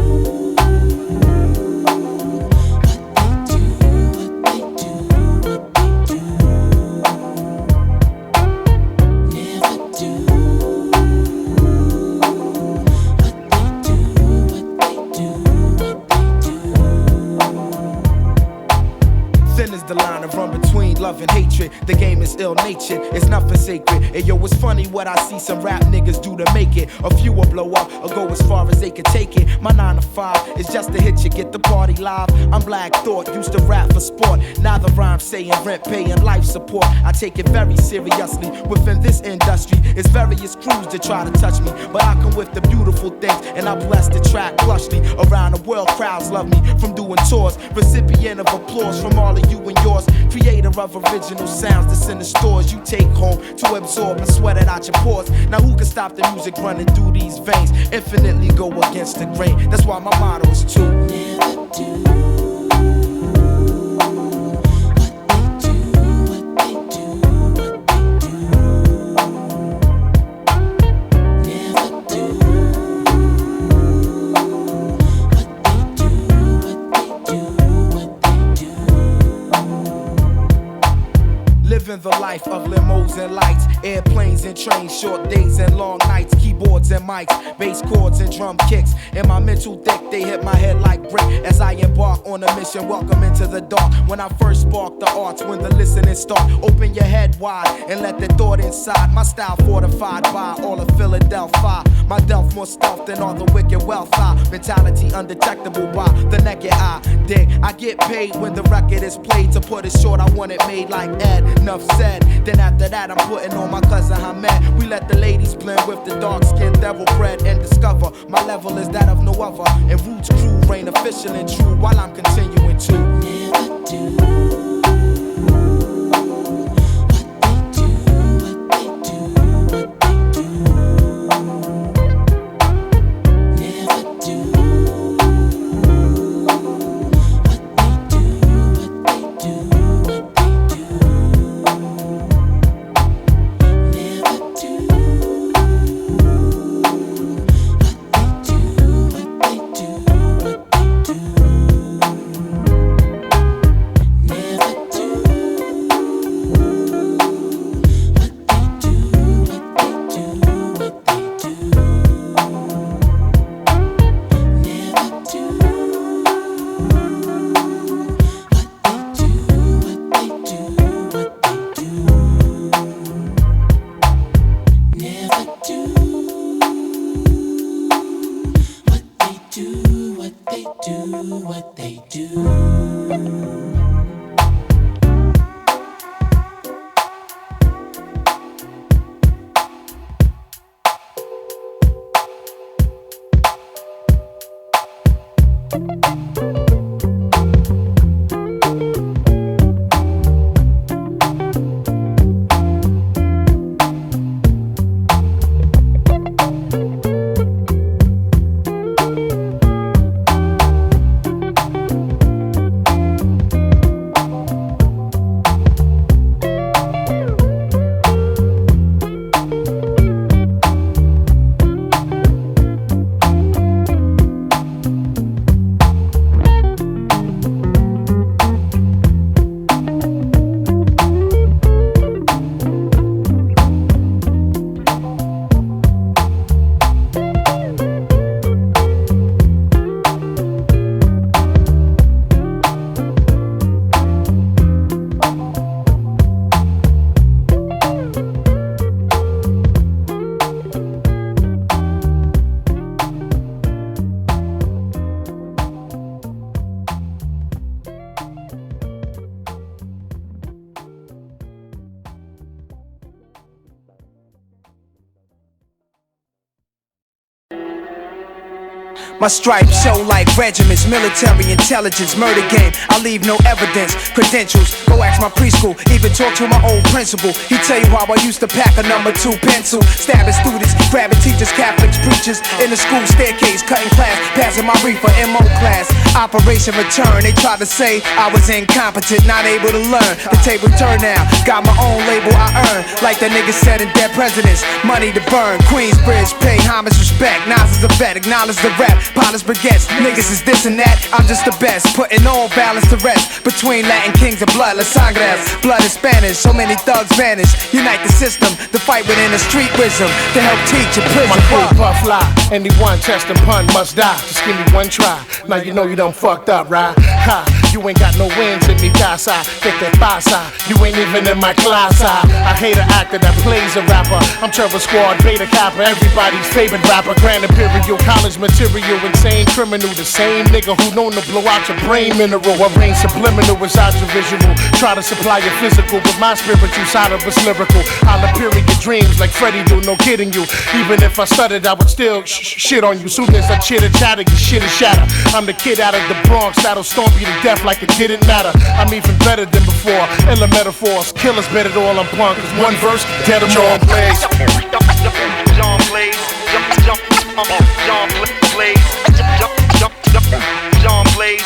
The line of run between love and hatred. The game is ill-natured, it's nothing sacred. And yo, it's funny what I see some rap niggas do to make it. A few will blow up or go as far as they can take it. My 9 to 5 is just to hit you, get the party live. I'm Black Thought, used to rap for sport. Now the rhyme saying rent, paying life support. I take it very seriously. Within this industry, it's various crews that try to touch me, but I come with the beautiful things, and I bless the track plushly. Around the world, crowds love me from doing tours. Recipient of applause from all of you and yours. Creator of original sounds that's in the stores you take home to absorb and sweat it out your pores. Now who can stop the music running through these veins? Infinitely go against the grain. That's why my motto is to never do. Living the life of limos and lights, airplanes and trains, short days and long nights, keyboards and mics, bass chords and drum kicks. In my mental thick, they hit my head like brick as I embark on a mission. Welcome into the dark. When I first spark the arts, when the listening start, open your head wide and let the thought inside. My style fortified by all of Philadelphia. My delf more stealth than all the wicked wealth. Mentality undetectable by the naked eye. Dig, I get paid when the record is played. To put it short, I want it made like Ed. Enough said. Then after that, I'm putting on my cousin Hamed. We let the ladies blend with the dark-skinned devil bread and discover my level is that of no other. And Roots crew reign official and true while I'm continuing to never do. Never My stripes show like regiments, military intelligence, murder game. I leave no evidence, credentials. Go ask my preschool, even talk to my old principal. He tell you how I used to pack a number 2 pencil, stabbing students, grabbing teachers, Catholics, preachers in the school staircase, cutting class, passing my reefer, MO class. Operation Return, they tried to say I was incompetent, not able to learn. The table turned now, got my own label I earn. Like that nigga said in Dead Presidents, money to burn. Queensbridge, pay homage, respect. Nas is a vet, acknowledge the rap. Potters, baguettes, niggas is this and that. I'm just the best, putting all balance to rest. Between Latin kings and blood, las sangres. Blood is Spanish, so many thugs vanish. Unite the system, the fight within the street wisdom to help teach a prison. My crew puff fly, anyone test and pun must die. Just give me one try, now you know you done fucked up, right? Ha, you ain't got no wins in me, casa. Get that pasa, you ain't even in my class. I hate an actor that plays a rapper. I'm Trevor Squad, Beta Kappa, everybody's favorite rapper. Grand Imperial, college material, insane criminal. The same nigga who known to blow out your brain mineral. Arrange subliminal inside your visual. Try to supply your physical, but my spiritual side of it's lyrical. I'll appear in your dreams like Freddie do, no kidding you. Even if I stuttered, I would still shit on you. Soon as I chitter chatter, your shit is shatter. I'm the kid out of the Bronx that'll stomp you to death like it didn't matter. I'm even better than before. Illa metaphors, killers bet it all on punk. Cause one verse, dead them all. John Blaze, John Blaze,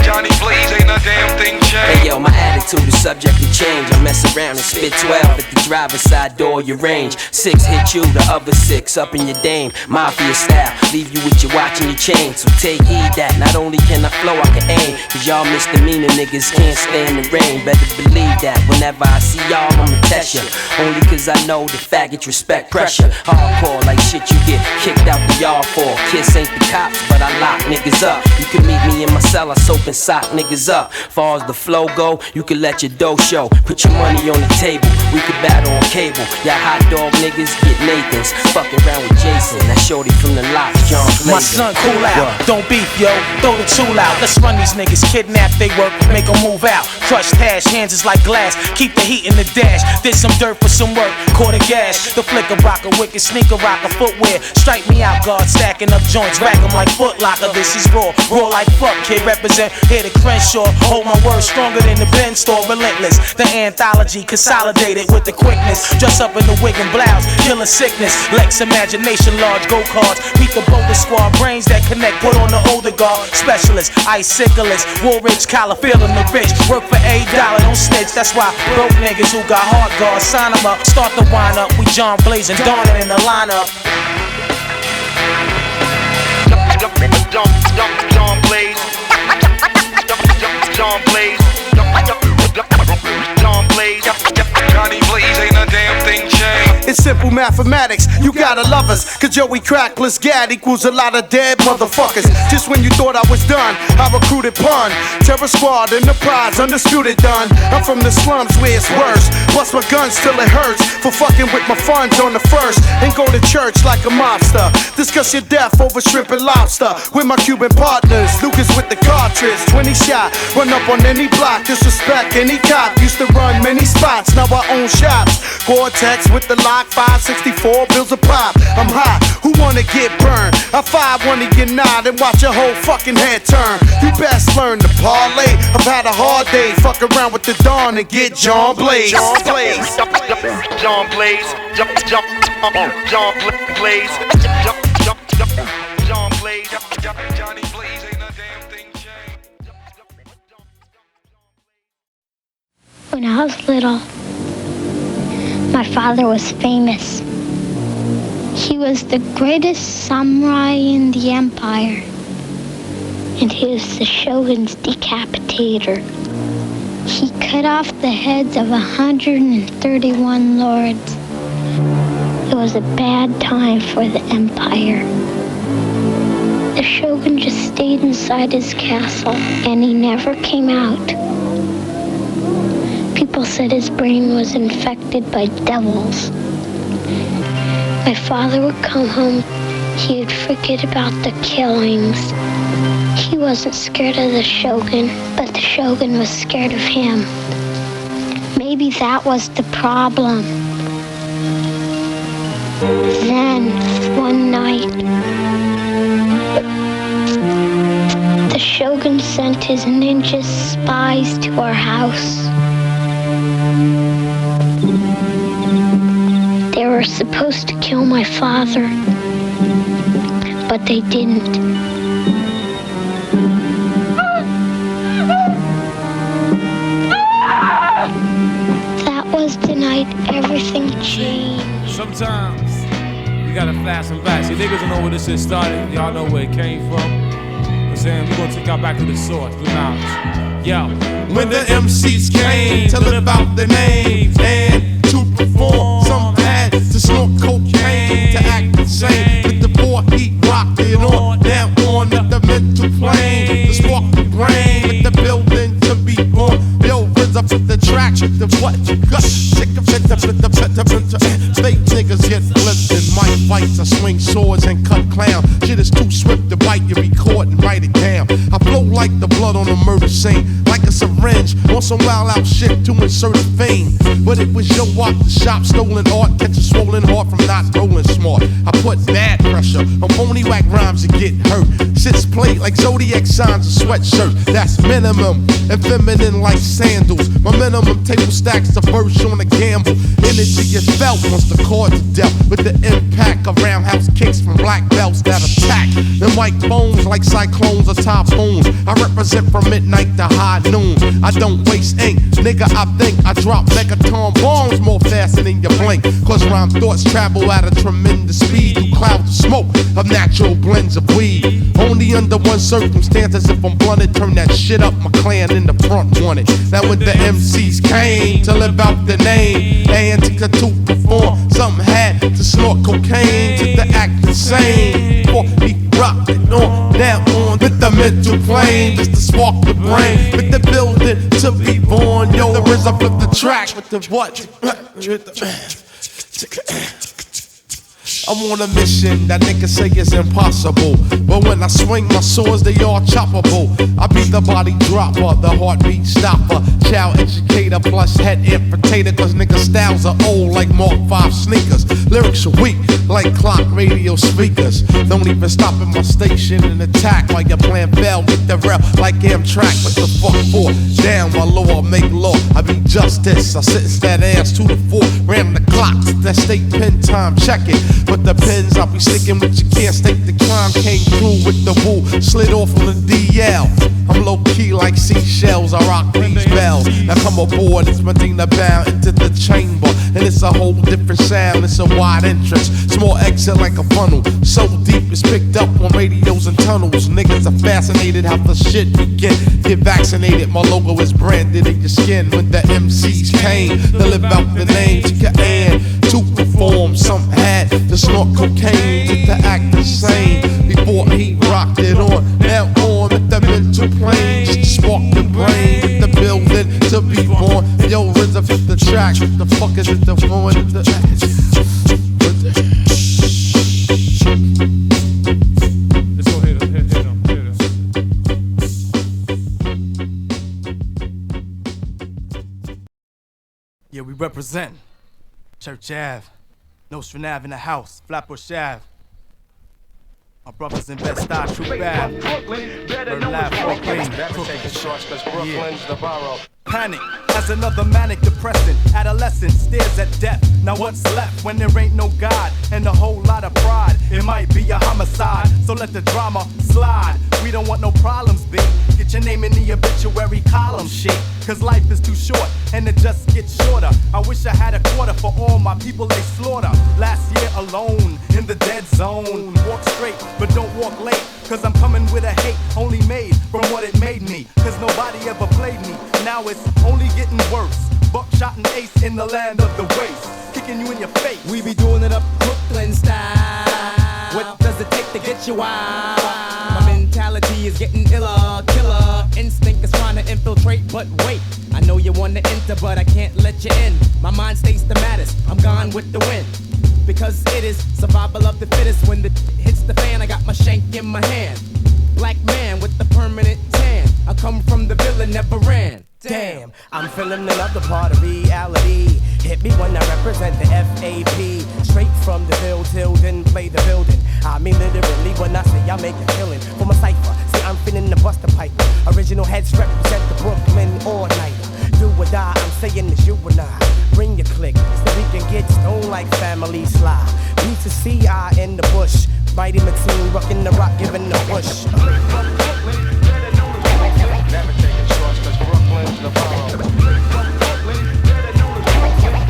Johnny Blaze, ain't a damn thing changed. Hey yo, my attitude is subject to change. I mess around and spit 12 at the driver's side door, your range. 6 hit you, the other 6 up in your dame. Mafia style, leave you with your watch and your chain. So take heed that not only can I flow, I can aim. Cause y'all misdemeanor niggas can't stand the rain. Better believe that whenever I see y'all, I'ma test ya. Only cause I know the faggots respect pressure. Hardcore like shit you get kicked out the yard for. Kiss ain't the cops, but I lock niggas up. You can meet me in my cell, I soap and sock niggas up. Far as the flow go, you can let your dough show. Put your money on the table, we can battle on cable. Y'all hot dog niggas get Nathans. Fuck around with Jason, that shorty from the lot, John Blazer. My son, cool out, don't beef, yo, throw the tool out. Let's run these niggas, kidnap they work, make them move out. Crushed hash, hands is like glass, keep the heat in the dash. Did some dirt for some work, caught a gash. The flicker rocker, wicked sneaker rocker, footwear. Strike me out, guard, stacking up joints, rack them like Foot Locker. This is raw like fuck, kid, represent here to Crenshaw. Hold my word stronger than the Ben store, relentless. The anthology consolidated with the quickness. Dress up in the wig and blouse, killing sickness. Lex imagination, large go cards. Beat the boulder squad, brains that connect. Put on the older guard, specialist, iciclist. Woolridge, collar, feeling the rich. Work for $8, don't snitch. That's why broke niggas who got hard guards sign them up. Start the wind up. We John Blaze and Donna in the lineup. John Blaze, John Blaze, John Blaze, Johnny Blaze, ain't a damn thing changed. It's simple mathematics, you gotta love us. Cause Joey Crack plus Gad equals a lot of dead motherfuckers. Just when you thought I was done, I recruited Pun. Terror Squad, Enterprise, undisputed done. I'm from the slums where it's worse. Plus my gun still it hurts. For fucking with my funds on the first. And go to church like a mobster. Discuss your death over shrimp and lobster. With my Cuban partners, Lucas with the cartridge. 20 shot, run up on any block. Disrespect any cop. Used to run many spots, now I own shops. Gore-Tex with the lock, 564 bills a pop. I'm hot, who wanna get burned? I 5 one of your nod and watch your whole fucking head turn. You best learn to parlay. I've had a hard day, fuck around with the dawn and get John Blaze. John Blaze, John Blaze, John Blaze, John Blaze, Johnny Blaze, ain't a damn thing changed. When I was little, my father was famous. He was the greatest samurai in the empire, and he was the shogun's decapitator. He cut off the heads of 131 lords. It was a bad time for the empire. The shogun just stayed inside his castle, and he never came out. People said his brain was infected by devils. My father would come home, he'd forget about the killings. He wasn't scared of the shogun, but the shogun was scared of him. Maybe that was the problem. Then, one night, The Shogun sent his ninja spies to our house. They were supposed to kill my father, but they didn't. That was the night everything changed. Sometimes you gotta fast and back. See, niggas don't know where this shit started. Y'all know where it came from. I'm saying, we're gonna take y'all back to the source, the knowledge. Yo. When the MCs came to live out their names and to perform, some had to snort cocaine to act insane. With the boy, he rocked it on, down on the mental plane. The spark the brain, with the building to be born. Yo, rinse up with the track, with the what you got. Sick of it, fake niggas get flipped in mic fights. I swing swords and cut clown. Shit is too swift to bite, you record and write it down. I flow like the blood on a murder scene, like a syringe on some wild out shit to insert a fame. But it was your walk the shop, stolen art, catch a swollen heart from not rolling smart. I put bad pressure on phony whack rhymes and get hurt. Shit's played like zodiac signs and sweatshirt. That's minimum and feminine like sandals. My minimum table stacks the verse on a gamble. Energy is felt once the chords are dealt with the impact of roundhouse kicks from black belts that attack. Them white bones like cyclones or typhoons. I represent from midnight to high noon. I don't waste ink, nigga. I think I drop megaton bombs more faster than you blink. Cause rhyme thoughts travel at a tremendous speed through clouds of smoke of natural blends of weed. Only under one circumstance, as if I'm blunted, turn that shit up. My clan in the front wanted. Now when the MCs came to live out the name and to perform, some had to snort cocaine to the act insane. Before he rocked it on, down on with the mental plane, just to spark the brain, with the building to be born. Yo, the RZA flip the track with the what? I'm on a mission that niggas say is impossible, but when I swing my swords, they all choppable. I be the body dropper, the heartbeat stopper, child educator plus head amputator. Cause niggas styles are old like Mark 5 sneakers. Lyrics are weak like clock radio speakers. Don't even stop at my station and attack while your plan fell with the rail like Amtrak. What the fuck for? Down while law make law. I be justice. I sentence that ass to the floor. Ram the clock, that state pen time, check it. But the pens I'll be sticking with, you can't stake the crime. Came through with the woo, slid off on the DL. I'm low key like seashells, I rock these bells. Now come aboard, it's Medina bound into the chamber, and it's a whole different sound. It's a wide entrance, small exit like a funnel. So deep it's picked up on radios and tunnels. Niggas are fascinated how the shit begin. Get vaccinated, my logo is branded in your skin. When the MCs came to live out the name, and to perform, some had to snort cocaine to act the same. Before he rocked it on, now on with the mental plane, just to spark the brain, with the building to be born. Yo, RZA fit the track, what the fuck is it the phone? Let's go hit him. Yeah, we represent Church Ave, Nostrand Ave in the house, Flatbush Ave. My brothers in Bed-Stuy, Troop Ave, Bird Lab, Brooklyn, Brooklyn's the borough. Panic has another manic depressant. Adolescent stares at death. Now what's left when there ain't no God and a whole lot of pride? It might be a homicide, so let the drama slide. We don't want no problems, B. Get your name in the obituary column, shit. Cause life is too short and it just gets shorter. I wish I had a quarter for all my people they slaughter. Last year alone in the dead zone. Walk straight, but don't walk late. Cause I'm coming with a hate only made from what it made me. Cause nobody ever played me. Now it's only getting worse. Buckshot and ace in the land of the waste. Kicking you in your face. We be doing it up Brooklyn style. What does it take to get you wild? My mentality is getting iller. Killer instinct is trying to infiltrate, but wait. I know you want to enter, but I can't let you in. My mind stays the maddest. I'm gone with the wind. Because it is survival of the fittest. When the hits the fan, I got my shank in my hand. Black man with the permanent tan. I come from the villain, never ran. Damn, I'm feeling another part of reality. Hit me when I represent the FAP. Straight from the field till then play the building. I mean literally when I say I make a killing. For my cipher, see I'm finna bust the pipe. Original heads represent the Brooklyn all-nighter. Do or die, I'm saying it's you and I. Bring your click so we can get stoned like Family Sly. Need to see I in the bush. Mighty Mateen rockin' the rock, giving the push. Never taking shorts, cause Brooklyn's the borough.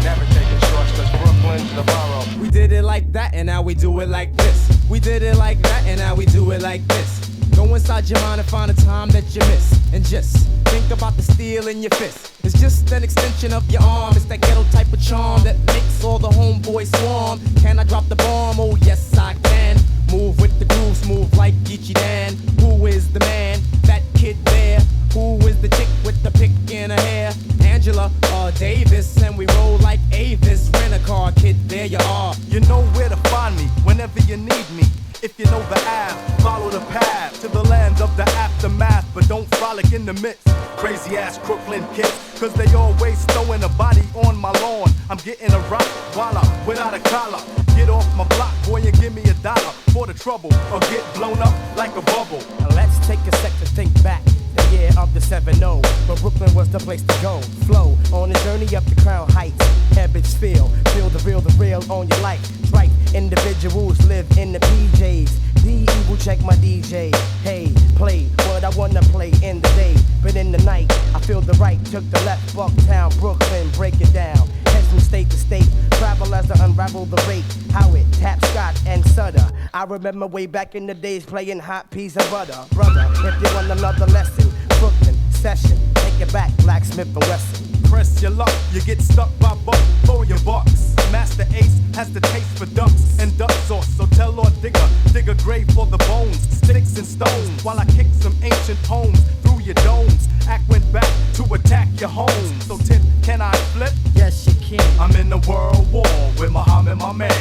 Never taking shorts, cause Brooklyn's the borough. We did it like that, and now we do it like this. We did it like that, and now we do it like this. Go inside your mind and find a time that you miss. And just think about the steel in your fist. It's just an extension of your arm. It's that ghetto type of charm that makes all the homeboys swarm. Can I drop the bomb? Oh yes I can. Move with the groove, smooth like Geechee Dan. Who is the man? That kid there. Who is the chick with the pick in her hair? Angela Davis, and we roll like Avis. Rent a car, kid, there you are. You know where to find me whenever you need me. If you know the Ave, follow the path to the land of the aftermath, but don't frolic in the midst. Crazy ass Crooklyn kids, cause they always throwing a body on my lawn. I'm getting a rock voila without a collar. Get off my block, boy, and give me $1 for the trouble, or get blown up like a bubble. Now let's take a sec to think back. The year of the 7-0, but Brooklyn was the place to go. Flow on a journey up the Crown Heights. Habits feel the real on your life. Strike individuals live in the PJs. The evil check my DJ. Hey, play what I wanna play in the day, but in the night I feel the right. Took the left, Bucktown, Brooklyn, break it down. Head from state to state, travel as I unravel the rate. How it tap Scott and Sutter. I remember way back in the days playing hot peas and butter. Brother, if you want another lesson, Brooklyn session, take it back, Blacksmith and Wesson. Press your luck, you get stuck by both for your bucks. Master Ace has the taste for ducks and duck sauce, so tell Lord Digger, dig a grave for the bones, sticks and stones, while I kick some ancient poems through your domes. Act went back to attack your home. So Tip, can I flip? Yes, you can. I'm in the world war with Muhammad, my man.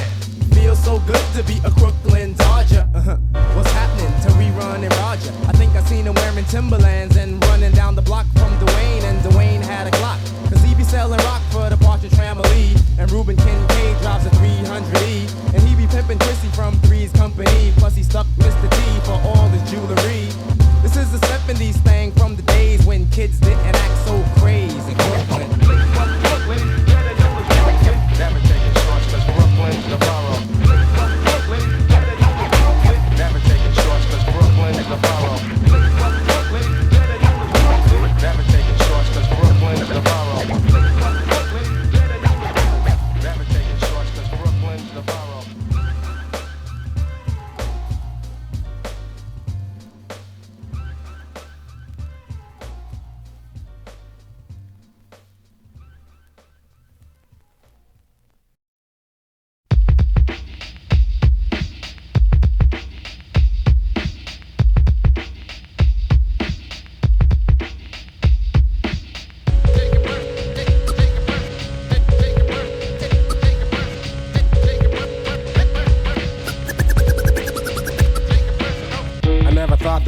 Feels so good to be a Crooklyn Dodger. What's happening to Rerun and Roger? I think I seen him wearing Timberlands and running down the block from Dwayne, and Dwayne had a Glock. Cause he be selling rock for the Partridge Family. And Ruben Kincaid drives a 300E. And he be pimping Chrissy from Three's Company. Plus he stuck Mr. T for all his jewelry. This is the 70s thing from the days when kids didn't act so crazy. Brooklyn. Never taking shorts, cause Brooklyn's the borough. Never taking shorts, cause Brooklyn's the borough. Never taking shorts, cause Brooklyn's the borough. Never taking shorts, cause Brooklyn's the borough.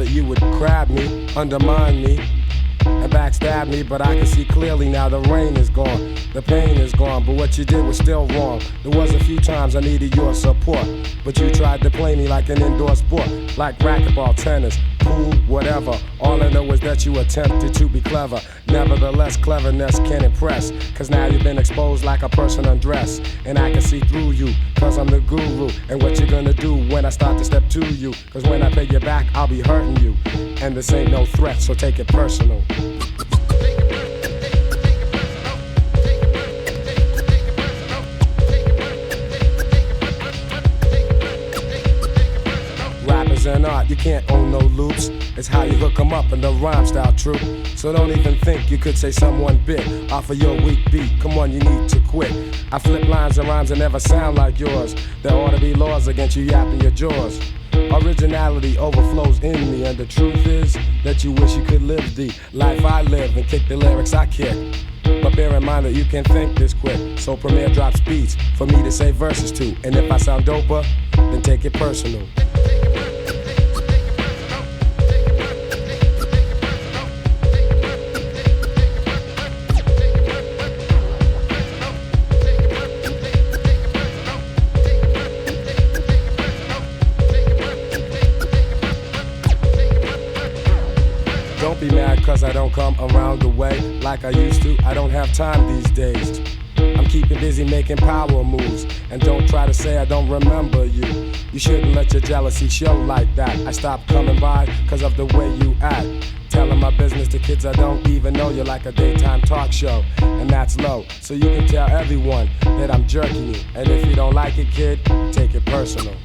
You would grab me, undermine me, and backstab me, but I can see clearly now the rain is gone, the pain is gone, but what you did was still wrong. There was a few times I needed your support, but you tried to play me like an indoor sport, like racquetball, tennis, pool, whatever. All I know is that you attempted to be clever. Nevertheless, cleverness can impress, cause now you've been exposed like a person undressed, and I can see through you, cause I'm the guru. And what you gonna do when I start to step to you? Cause when I pay you back, I'll be hurting you, and this ain't no threat, so take it personal. Rappers and art, you can't own no loops. It's how you hook 'em up in the rhyme style, true. So don't even think you could say someone bit off of your weak beat. Come on, you need to quit. I flip lines and rhymes that never sound like yours. There ought to be laws against you yapping your jaws. Originality overflows in me, and the truth is that you wish you could live the life I live and kick the lyrics I kick. But bear in mind that you can't think this quick, so Premier drops beats for me to say verses to. And if I sound doper, then take it personal. don't come around the way like I used to. I don't have time these days. I'm keeping busy making power moves. And don't try to say I don't remember you. You shouldn't let your jealousy show like that. I stopped coming by cause of the way you act. Telling my business to kids I don't even know. You're like a daytime talk show, and that's low. So you can tell everyone that I'm jerking you. And if you don't like it, kid, take it personal.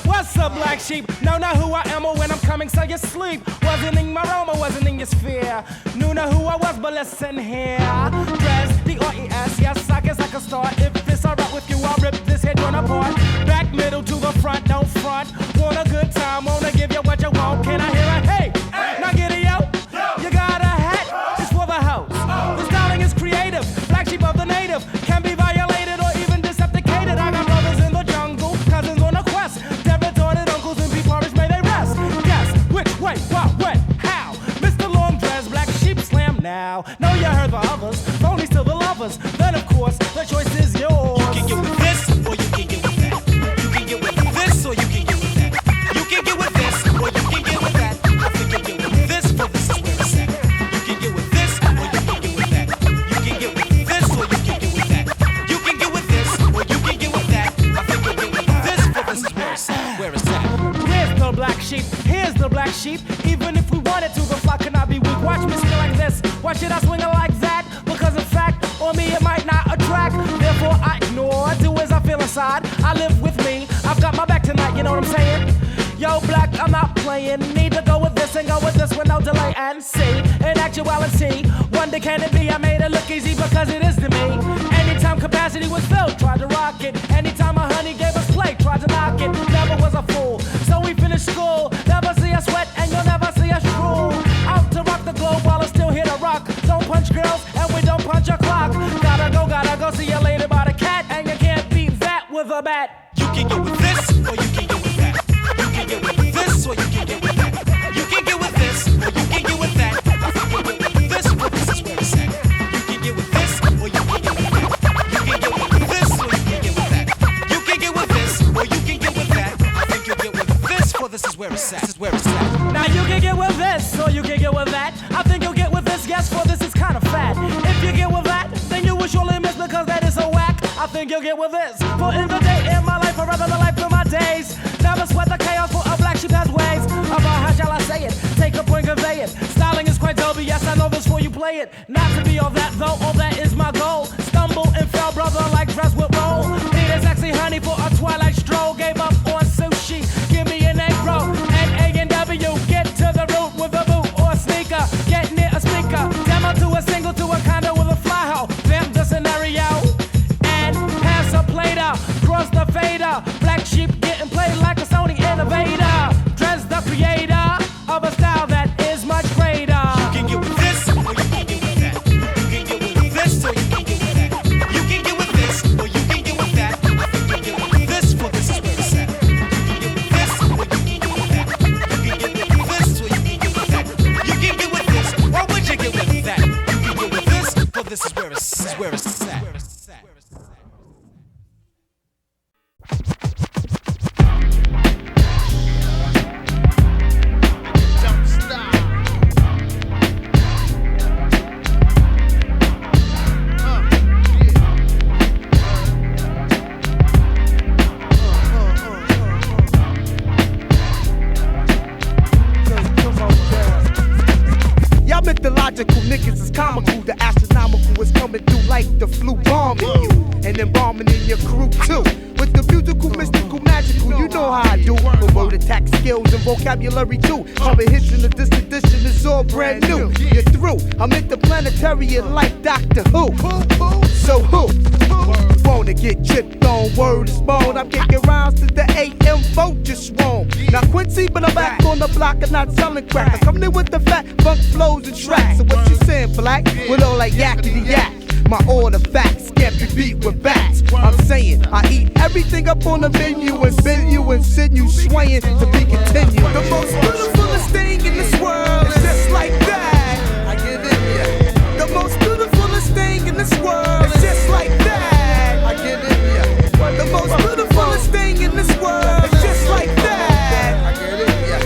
What's up, black sheep? Know not who I am or when I'm coming, so you sleep. Wasn't in my realm or wasn't in your sphere. Knew not who I was, but listen here. Dress, D-R-E-S, yes, I guess I can start. If it's alright with you, I'll rip this head one apart. Back, middle to the front, don't front. Want a good time, wanna give you what you want. Can I hear a hey? Now get it, yo. You got a hat, it's for the house. The styling is creative, black sheep of the native. Can be violated or even decepticated. I got brothers in the jungle, cousins on a quest. Dead-retorted uncles and P-Porridge, may they rest. Guess which way, what, when, how? Mr. Long Dress, black sheep slam now. Know you heard the others, only still the lovers. Then of course, the choice is yours. You can get with this, or you can get with that. You can get with this, or you can get with that. You can get with this, or you can get with that. I think you get with this, for this is where it's at. You can get with this, or you can get with that. You can get with this, or you can get with that. You can get with this, or you can get with that. I think you get with this, for this is where it's at. Where it's at. Here's the black sheep, here's the black sheep. Even if we wanted to, the flock cannot be weak. Watch me swing like this, why should I swing it like that? Because in fact, on me it might not attract. Therefore I ignore, do as I feel inside. I live with me, I've got my back tonight, you know what I'm saying? Yo, black, I'm not playing. Need to go with this and go with this with no delay and see. In actuality, wonder can it be? I made it look easy because it is to me. Anytime capacity was filled, tried to rock it. Anytime a honey gave us play, tried to knock it. Never was a fool, so we finished school. Never see us sweat and you'll never see us drool. Out to rock the globe while it's still here to rock. Don't punch girls and we don't punch a clock. Gotta go, see you later by the cat. And you can't beat that with a bat. You can get with this, or you can get with that. You can get with this, or you can get with that. You can get with this, or you can get with that. I think you get with this, for this is where it's at. You can get with this, or you can get with that. You can get with this, or you can get with that. You can get with this, or you can get with that. I think you get with this, for this is where it's at. This is where it's at. Now you can get with this, or you can get with that. I think you'll get with this, yes, for this is kind of fat. If you get with that, then you will surely miss because that is so whack. I think you'll get with this. For in the day in my life, or rather the life of my days, never sweat the chaos, for a black sheep has ways. About how shall I say it? Take a point, convey it. Styling is quite dope, yes, I know this for you play it. Not to be all that though, all that is my goal. Stumble and fell, brother, like dress with roll. Need a sexy honey for a twilight stroll. Gave up on sushi, give me an egg roll. And A&W, get to the root with a boot or a sneaker. Get near a speaker, demo to a single to a condo with a fly hoe. Vamp the scenario. Pass a plater, cross the fader. Black sheep getting played like a Sony innovator. Dress the creator of a style that is much greater. You can get with this, or you can get with that. You can get with this, or you can get with that. You can get with this, or you can get with that. I think you get with this, for this is where it's at. You can get with this, or you can get with that. You can get with this, or you can get with that. You can get with this, or would you get with that? You can get with this, for this is where it's at. Where it's at. y'all mythological niggas is comical. The astronomical is coming through like the flu bombing you. And then bombing in your crew too. With the musical, mystical, magical, you know how I do. With word attack skills and vocabulary too. Cover hits in the distant edition, it's all brand new. You're through, I'm interplanetarian like Doctor Who. So who? Wanna get tripped on, word is bone. I'm kicking rounds to the AM vote just wrong. Now Quincy, but I'm back on the block and not selling crack. I'm coming in with the fat funk flows and tracks. So what you saying, black? With all like yakety yak. My order facts can't be beat with bats. I'm saying I eat everything up on the menu and bend you and send you swaying to be continued. The most beautifulest thing in this world is just like that. I get in ya. The most beautifulest thing in this world is just like that. I get in ya. The most beautifulest thing in this world is just like that. I get in ya.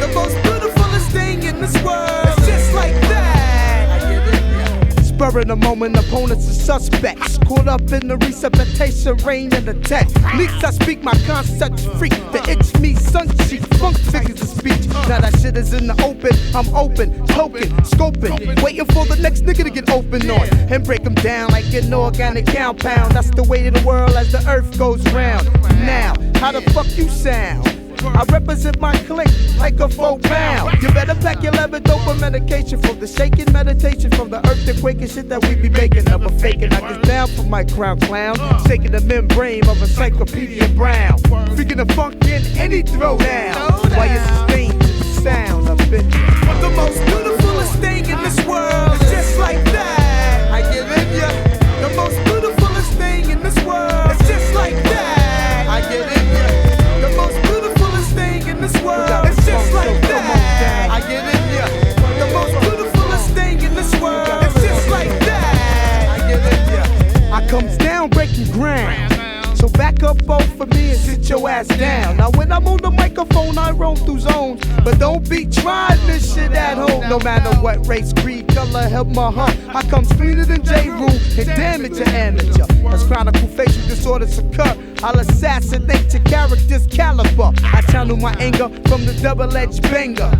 The most beautifulest thing in this world is just like that. I get in ya. Spur in the moment, opponents are suspects. Caught up in the resuscitation, rain and the text. Leaks I speak my concept freak. The itch me, sun cheek, funk figures of speech. Now that shit is in the open, I'm open, token, scoping, waiting for the next nigga to get open on and break them down like an organic compound. That's the way of the world as the earth goes round. Now, how the fuck you sound? I represent my clique like a 4 pound. You better pack your leather dope for medication from the shaking meditation from the earthquake and shit that we be making. Never faking, I get down for my crown clown. Shaking the membrane of Encyclopedia Brown. Freaking the funk in any throwdown. Why you sustain the sound of it? The most beautifulest thing in this world is just like that. I give in ya. The most beautifulest thing in this world is just like that. I get in ya. The most beautifulest thing in this world is just like that. I get in ya. The most beautifulest thing in this world is just like that. I get in ya. I comes down breaking ground. So back up both of me and sit your ass down. Now when I'm on the microphone, I roam through zones. But don't be trying this shit at home. No matter what race, creed, color, help my heart. I come cleaner than J. Rule and damage your amateur. As chronicle facial disorders occur, I'll assassinate your character's caliber. I channel my anger from the double-edged banger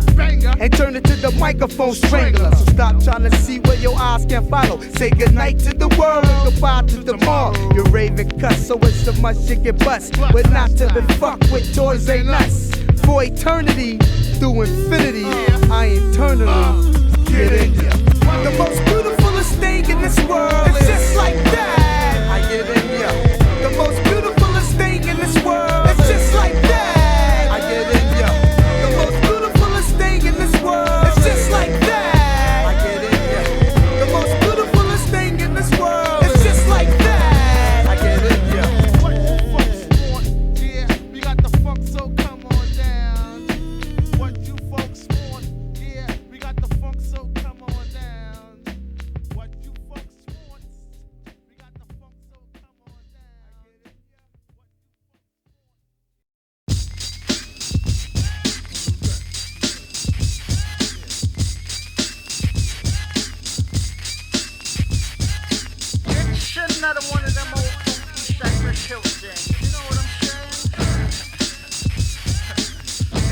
and turn it to the microphone strangler. So stop trying to see where your eyes can't follow. Say goodnight to the world and goodbye to tomorrow. You're raving cuss, so it's so much you can bust. But not to be fucked with toys ain't us. For eternity, through infinity, I eternally get in ya. The most beautifulest thing in this world is just like that. I get in ya. The most beautifulest thing in this world is just like that. I get in ya. The most beautifulest thing in this world is just like that. I get in ya. The most beautifulest thing in this world is just like that. I get in ya. What you folks want? Yeah, we got the funk, so come on down. What you folks want? Yeah, we got the funk, so come on down. What you folks want? We got the funk, so come on down. I get it. It's another one of them old funky Cypress Hill things. You know what I'm saying?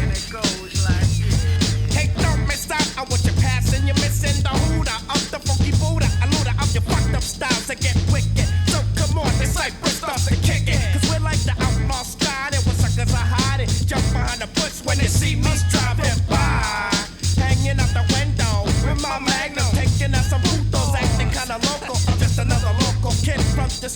And it goes like this. Hey, don't miss out on what you're passing. You're missing the hooter of the funky Buddha. A looter of your fucked up styles to get wicked. So come on, this Cypress starts to kick it. Cause we're like the outlaw style. There where suckers are hiding. Jump behind the bush when they see me driving by. Hanging out the window with my magnum. Taking out some putos, acting kinda local. I'm just another local kid from the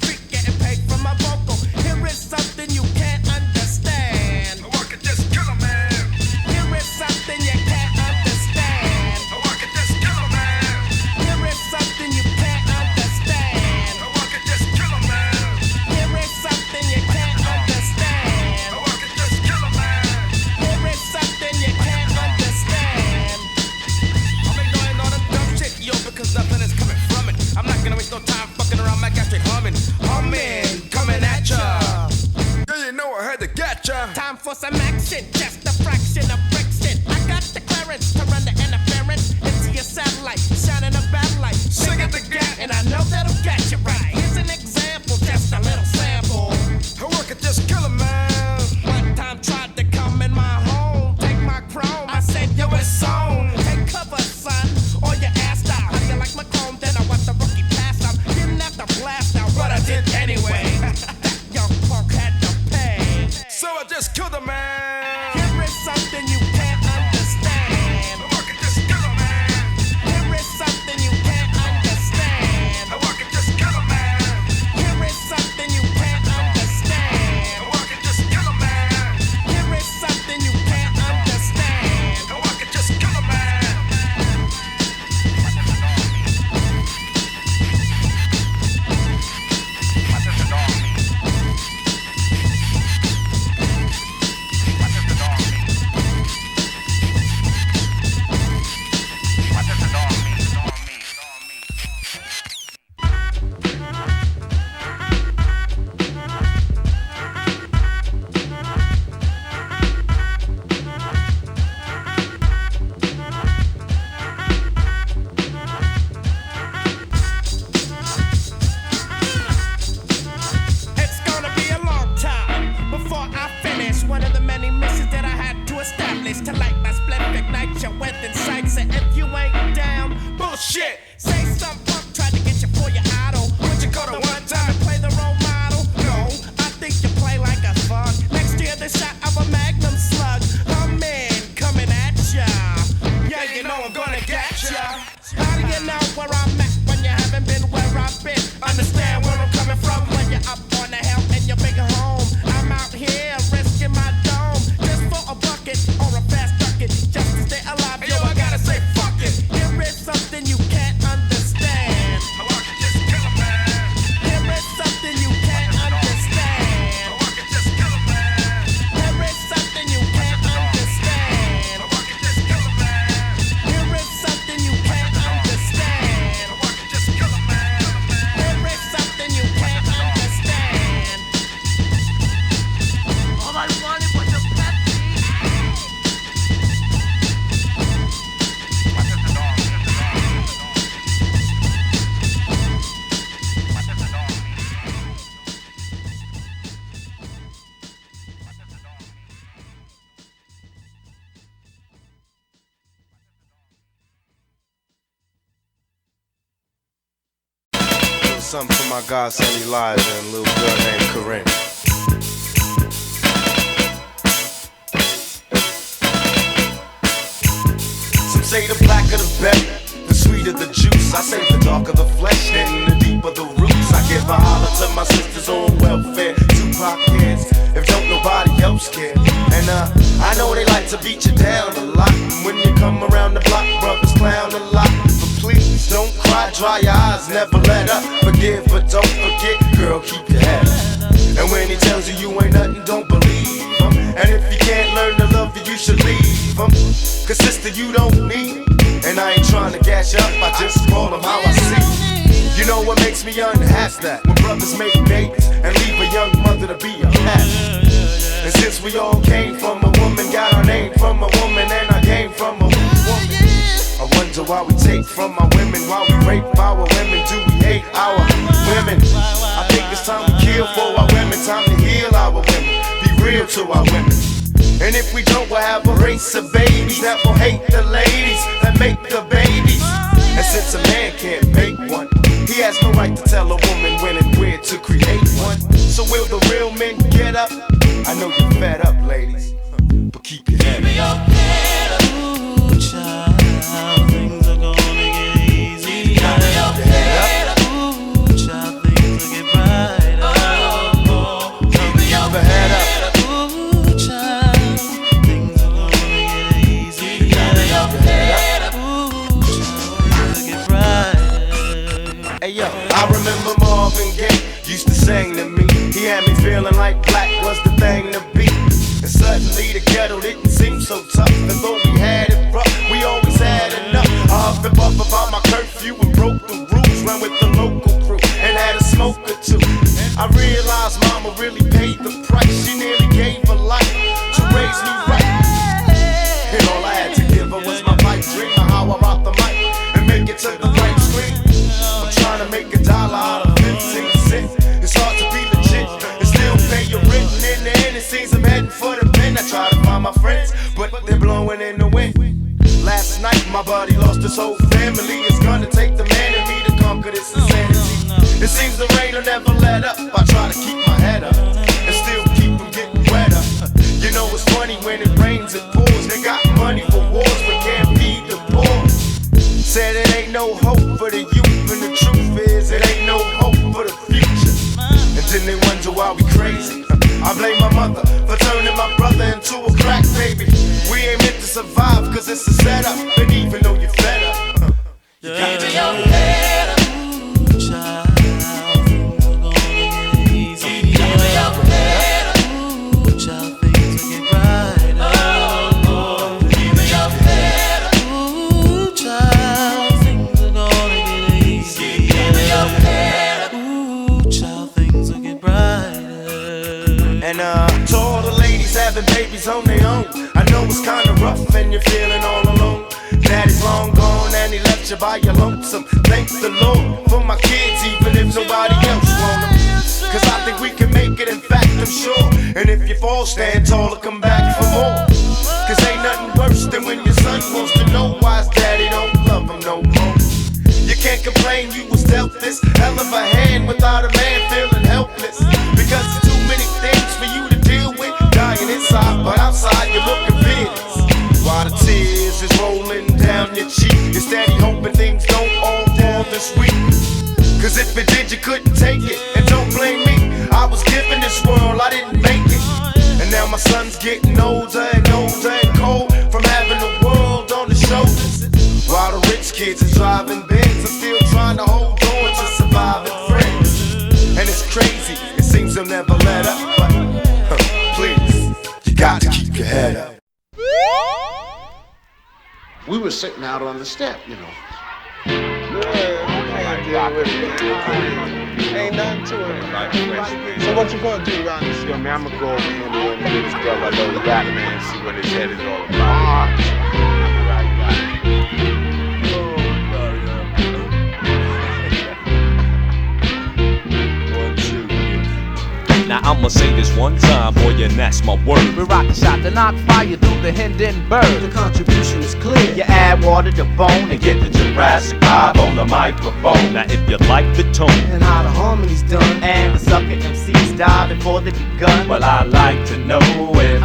shit. Say some punk tried to get you for your idol. Would you go to one time and play the role model? No, I think you play like a thug. Next year the shot of a magnum slug. A man coming at ya. Yeah, you know I'm gonna get ya. How do you know where I'm at when you haven't been where I've been? Understand where I'm coming from when you're up on the hill in your big home. I'm out here risking my dome just for a bucket or a fast bucket. Just to stay alive, yo, I gotta say fuck it. Here is something you can't understand. Here is something you can't understand. Here is something you can't understand. Here is something you can't understand. Here is something you can't understand. All I wanted was a pet Something for my godson Elijah and a little girl named Corinne. Some say the blacker the better, the sweeter the juice. I say the darker the flesh, then the deeper the roots. I give a holler to my sisters on welfare, Tupac kids, if don't nobody else care. And I know they like to beat you down a lot. And when you come around the block, brothers clown a lot. But please don't cry, dry your eyes, never let up. Forgive but don't forget, girl, keep your head up. And when he tells you you ain't nothing, don't believe him. And if you can't learn to love you, you should leave him. Cause sister, you don't need it. And I ain't trying to gas you up, I just call them how I see it. You know what makes me unhappy? That when brothers make babies and leave a young mother to be a pastor. And since we all came from a woman, got our name from a woman, and I came from a woman. I wonder why we take from our women, why we rape our women, do we hate our women? I think it's time to kill for our women, time to heal our women, be real to our women. And if we don't, we'll have a race of babies that will hate the ladies that make the babies. And since a man can't make one, he has no right to tell a woman when and where to create one. So will the real men get up? I know you're fed up, ladies, but keep your head up. Ooh, child, things are gonna get easy. Keep your head up. Ooh, child, things will get brighter. Keep your head up. Ooh, child, things are gonna get easy. Keep your head up. Ooh, child, things will get brighter. Hey yo, I remember Marvin Gaye used to sing to me. He had me feeling like black was the thing to be. And suddenly the ghetto didn't seem so tough. And though we had it rough, we always had enough. I huffed and puffed about my curfew and broke the rules. Ran with the local crew and had a smoke or two. I realized mama really paid the price. She nearly gave her life to raise me right. And all I had to give her was my pipe dream of how I rock the mic and make it to the right screen. I'm trying to make $1 out of 15 cents. It's hard to be legit and still pay your rent. And in the end, it seems I'm heading for the pen. I try to find my friends, but they're blowing in the wind. Last night, my buddy lost his whole family. It's gonna take the man in me to conquer this insanity. It seems the rain will never let up. I try to keep my head up and still keep from getting wetter. You know it's funny when it rains, it pours. They got money for wars, but can't feed the poor. Said it ain't no hope for the youth, and the truth is it ain't no hope for the future. And then they wonder why we crazy. I blame my mother for turning my brother into a crack baby. We ain't meant to survive cause it's a setup. And even though you're fed up, you got to your head up. Ooh, child, things are gonna get easy. Keep your head up. Ooh, child, things will get brighter. Keep your head up. Ooh, child, things are gonna get easy. Keep your head up. Ooh, child, things will get brighter. And to all the ladies having babies on their own, I know it's kinda rough and you're feeling all alone. Daddy's long gone and he left you by your lonesome. Thank the Lord for my kids, even if nobody else want them. Cause I think we can make it, in fact I'm sure. And if you fall, stand tall or come back for more. Cause ain't nothing worse than when your son wants to know why his daddy don't love him no more. can't complain, you was dealt this hell of a hand without a man feeling helpless. Because there's too many things for you to deal with. Dying inside, but outside you're looking fearless. While the tears is rolling down your cheek, you're steady hoping things don't all fall this week. Cause if it did, you couldn't take it. And don't blame me, I was given this world, I didn't make it. And now my son's getting older and older and cold from having the world on his shoulders. While the rich kids is driving Benz, I'm still trying to hold on to surviving friends. And it's crazy, it seems they'll never let up. But please, you got to keep your head up. We were sitting out on the step, you know. Ain't nothing to it. So what you gonna do around this? Yo, man, I'm gonna go over here and get his brother, I know the rap man, see what his head is all about. Now I'ma say this one time, boy, and that's my word. We rock the shot to knock fire through the Hindenburg. The contribution is clear. You add water to bone and get the Jurassic vibe on the microphone. Now if you like the tone and how the harmony's done, and the sucker MCs die before they begun, well, I like to know if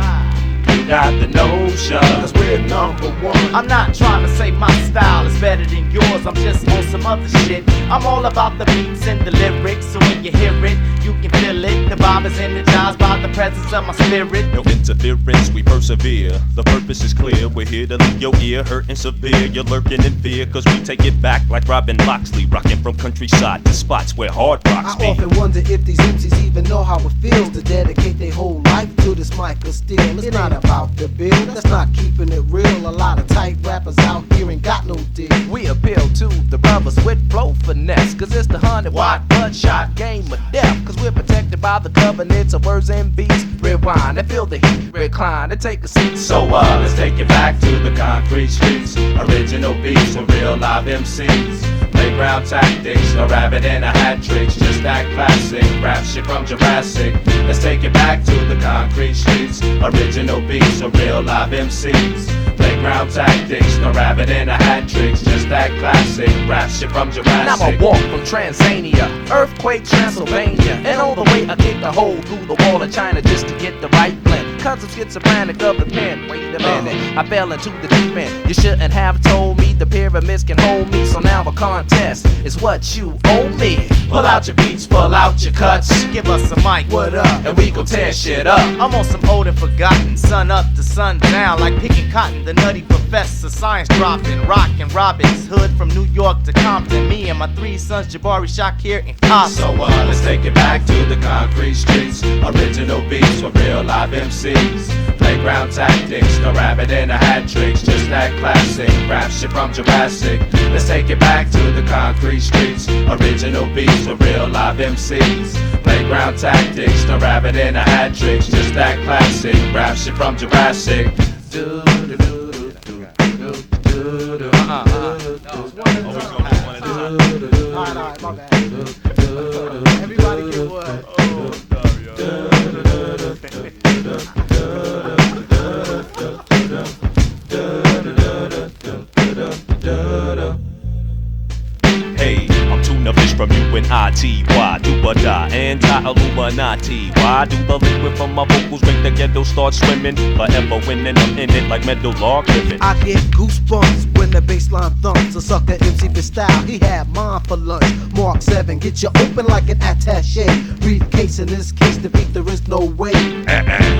you got the notion, cause we're number one. I'm not trying to say my style is better than yours, I'm just on some other shit. I'm all about the beats and the lyrics, so when you hear it, you can feel it. The vibe is energized by the presence of my spirit. No interference, we persevere. The purpose is clear, we're here to leave your ear hurting severe. You're lurking in fear, cause we take it back like Robin Loxley, rocking from countryside to spots where hard rocks be. I often wonder if these MCs even know how it feels to dedicate their whole life to this mic of steel. It's not about the bill, that's not keeping it real. A lot of tight rappers out here ain't got no deal. We appeal to the brothers with flow finesse, cause it's the 100-watt bloodshot game of death. Cause we're protected by the covenants of words and beats. Rewind and feel the heat, recline and take a seat. So let's take it back to the concrete streets. Original beats with real live MCs. Playground tactics, no rabbit and a hat tricks. Just that classic rap shit from Jurassic. Let's take it back to the concrete streets. Original beats with real live MCs. Playground tactics, no rabbit and a hat tricks. Just that classic rap shit from Jurassic. Now I walk from Tanzania, earthquake Transylvania, and all the way I kicked a hole through the wall of China just to get the right blend. Cause I'm schizophrenic of the pen. Wait a minute, I fell into the deep end. You shouldn't have told me the pyramids can hold me. So now a contest is what you owe me. Pull out your beats, pull out your cuts. Give us a mic, what up? And we gon' tear shit up. I'm on some old and forgotten, sun up to sun down, like picking cotton. The nutty professor, science dropping, rockin' Robin's Hood from New York to Compton. Me and my three sons, Jabari, Shakir, and Compton. So let's take it back to the concrete streets. Original beats with real live MCs. Playground tactics, no rabbit and a hat tricks. Just that classic rap shit from Jurassic. Let's take it back to the concrete streets. Original beats with real live MCs. Playground tactics, no rabbit and a hat tricks. Just that classic rap shit from Jurassic. Alright, my bad. Everybody get what? Hey, I'm tuna fish from UNIT. Why do or die? Anti-Illuminati. Why do the liquid from my vocals make the ghetto start swimming? Forever winning, I'm in it like metal log living. I get goosebumps when the bassline thumps. A sucker MC for style, he had mine for lunch. Mark 7, get you open like an attaché. Briefcase in this case, to beat there is no way.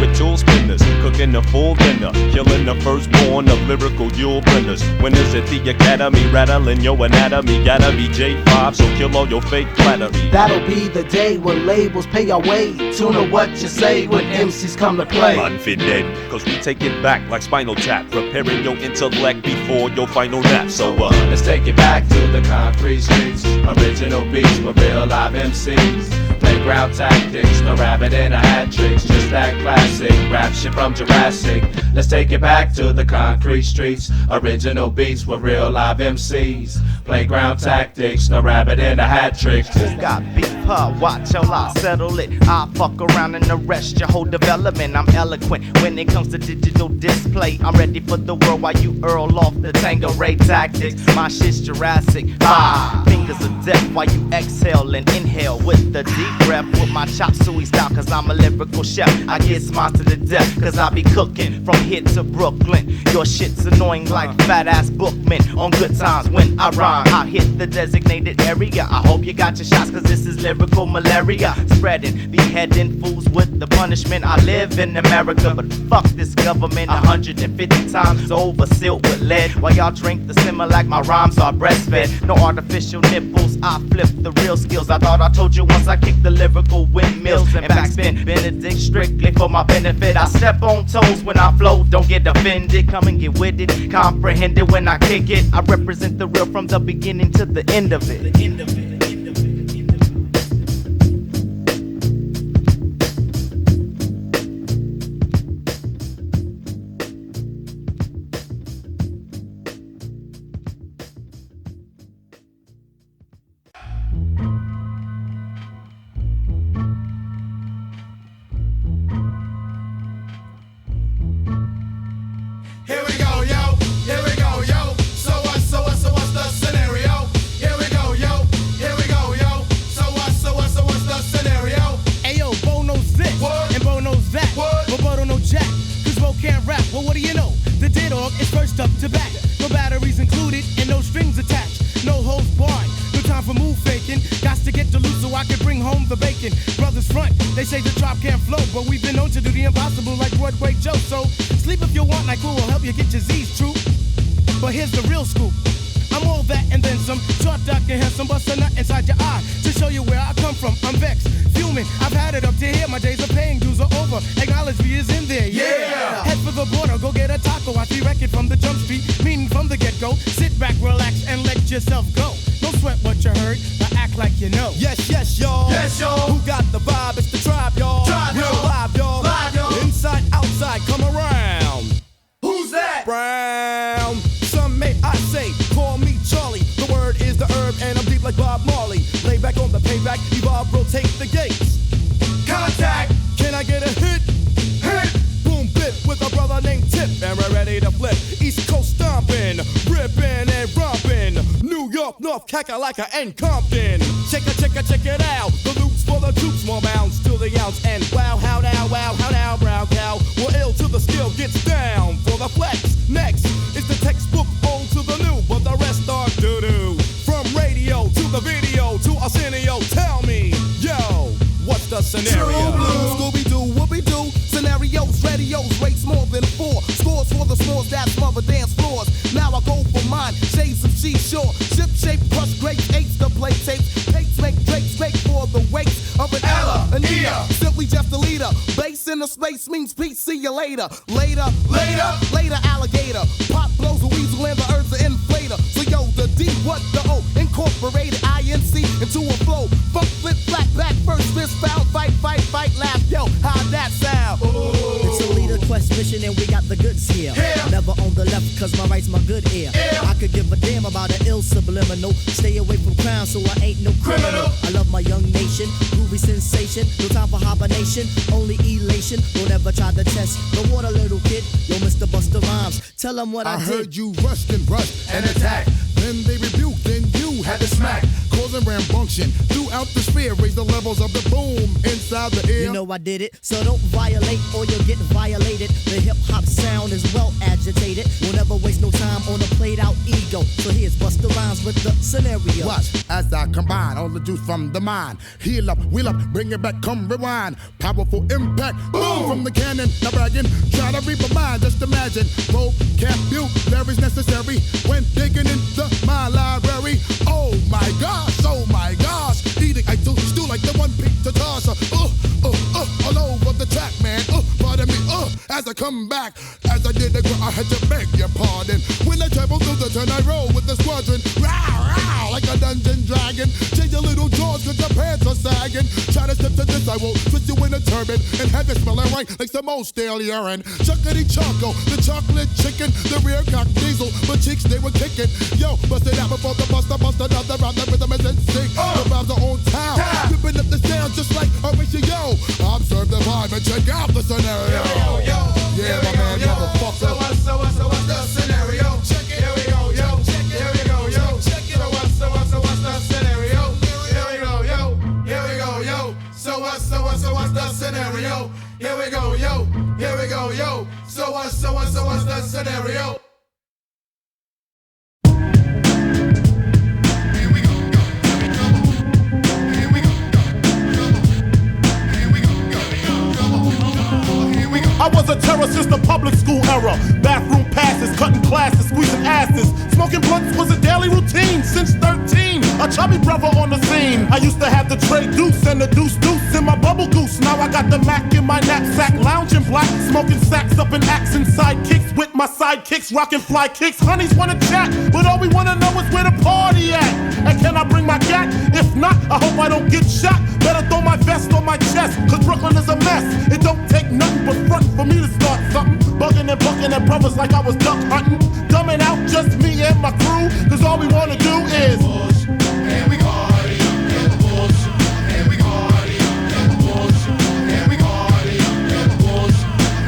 With tool spinners, cooking a full dinner, killing the firstborn of lyrical Yule blenders. Winners at the academy, rattling your anatomy. Gotta be J5, so kill all your fake flattery. That'll be the day when labels pay our way. Tune to what you say when MCs come to play. Unfit dead, cause we take it back like Spinal Tap, preparing your intellect before your final nap. So let's take it back to the concrete streets. Original Original beats with real live MCs. Playground tactics, no rabbit in a hat tricks. Just that classic rap shit from Jurassic. Let's take it back to the concrete streets. Original beats with real live MCs. Playground tactics, no rabbit in a hat tricks. Who got beef, huh? Watch till I settle it. I'll fuck around and arrest your whole development. I'm eloquent when it comes to digital display. I'm ready for the world while you earl off the Tangeray tactics. My shit's Jurassic. 5 fingers of death while you exhale and inhale with the deep breath. With my chop suey style, cause I'm a lyrical chef. I get smiles to the death, cause I be cooking from here to Brooklyn. Your shit's annoying like fat ass bookmen. On good times when I rhyme, I hit the designated area. I hope you got your shots, cause this is lyrical malaria. Spreading, beheading fools with the punishment. I live in America, but fuck this government. 150 times over, sealed with lead. While y'all drink the simmer like my rhymes are breastfed. No artificial nipples, I flip the real skills. I thought I told you once I kicked the lyrical windmills and backspin. Benedict strictly for my benefit. I step on toes when I flow, don't get offended. Come and get with it, comprehend it when I kick it. I represent the real from the beginning to the end of it. The end of it. Here we go, yo. Here we go, yo. So what's the scenario? Here we go, yo. Here we go, yo. So what's the scenario? Ayo, Bo knows this, and Bo knows that, but Bo don't know jack, cause Bo can't rap. Well, what do you know? The dead dog is first up to back. No batteries included, and no strings attached. No holds barred, no time for move faking. Got to get to loose so I can bring home the bacon. Brothers front, they say the drop can't flow, but we've been known to do the impossible like Broadway Joe. So sleep if you want, like we'll help you get your Z's true. But here's the real scoop. I'm all that and then some. Short, dark, and handsome, bust a nut inside your eye to show you where I come from. I'm vexed, fuming. I've had it up to here. My days of paying dues are over. Acknowledge me is in there. Yeah. Head for the border, go get a taco. I see wreck it from the jump street, meaning from the get go. Sit back, relax, and let yourself go. Don't sweat what you heard, but act like you know. Yes, yes, y'all. Yes, y'all. Who got the vibe? It's the tribe, y'all. Tribe, y'all. Live, y'all. Live, y'all. Inside, outside, come around. Who's that? Brown. Some may I say, call me Charlie. The word is the herb, and I'm deep like Bob Marley. Lay back on the payback, evolve, rotate the gates. Contact. Can I get a hit? Hit. Boom, bit with a brother named Tip, and we're ready to flip. East Coast stomping, ripping and romping. New York, North, Kakalaka, and Compton. Check it out. The loops for the troops, more bounds to the ounce. And wow, how now, brown cow. We're ill till the skill gets down for the flex. Next is the textbook old to the new, but the rest are doo-doo. From radio to the video to Arsenio, tell me, yo, what's the scenario? True blue, Scooby-Doo, whoopie-doo. Scenarios, radios, rates more than 4. Scores for the s'mores that smother dance floors. Now I go for mine, shades of seashore. Ship shape, crush grapes, eights to play tapes. Tapes make drakes, make for the weights of an Ella, an Ea. Simply just a leader. Bass in the space means peace, see you later. Later, alligator. Pop blows a weasel and the earth's an inflator. So yo, the D, what the O? Incorporated INC into a flow. Funk, flip, flat, back, first, fist, foul, fight, laugh. Yo, how'd that sound? It's a leader quest mission and we got the goods here. Never on the left cause my right's my good ear. I could give a damn about an ill subliminal. Stay away from crime so I ain't no criminal. I love my young nation, groovy sensation. No time for hibernation, only elation. Don't ever try to test the water, little kid. Yo, Mr. Busta Rhymes, tell them what I did. I heard you rushed and attacked. Then they rebuked, then you had to smack. Causing rambunction throughout the sphere. Raise the levels of the boom inside the ear. You know I did it, so don't violate or you'll get violated. The hip-hop sound is well agitated. We'll never waste no time on a played-out ego. So here's Busta Rhymes with the scenario. Watch as I combine all the juice from the mind. Heal up, wheel up, bring it back, come rewind. Powerful impact, boom from the cannon. Not bragging, try to reap a mind. Just imagine, vocabulary's necessary when digging into my library. Oh my gosh, eating I do stew like the one pizza tosser. All over the track, man. Pardon me, as I come back, as I did the girl, I had to beg your pardon. When I travel through the turn, I roll with the squadron. Row, row, like a dungeon dragon. Change your little jaws cause your pants are sagging. Try to step to this, I will twist you in a turban and have it smelling right like some old stale urine. Chuckity Choco, the chocolate chicken, the rear cock diesel, but cheeks they were kicking. Yo, bust it out before the buster, bust another round, the rhythm is in sync. The vibes are on town, ripping up the sound just like a ratio. Observe the vibe and check out the scenario. Yeah, my man, motherfucker. So what's the scenario? Check it. Here we go, yo. Check it. Here we go, yo. Check it. So what's the scenario? Here we go, yo. Here we go, yo. So what's the scenario? Here we go, yo. Here we go, yo. So what's the scenario? I was a terror since the public school era. Bathroom passes, cutting classes, squeezing asses. Smoking blunts was a daily routine since 13. A chubby brother on the scene. I used to have the tray deuce and the deuce in my bubble goose. Now I got the Mac in my knapsack, lounging black, smoking sacks up in axe and sidekicks with my sidekicks, rocking fly kicks. Honeys wanna chat, but all we wanna know is where the party at. And can I bring my gat? If not, I hope I don't get shot. Better throw my vest on my chest, cause Brooklyn is a mess. It don't take nothing but front for me to start something. Bugging and bucking at brothers like I was duck hunting. Dumbing out just me and my crew, cause all we wanna do is push, and we party, and push, and we party, and push, and we party, and push,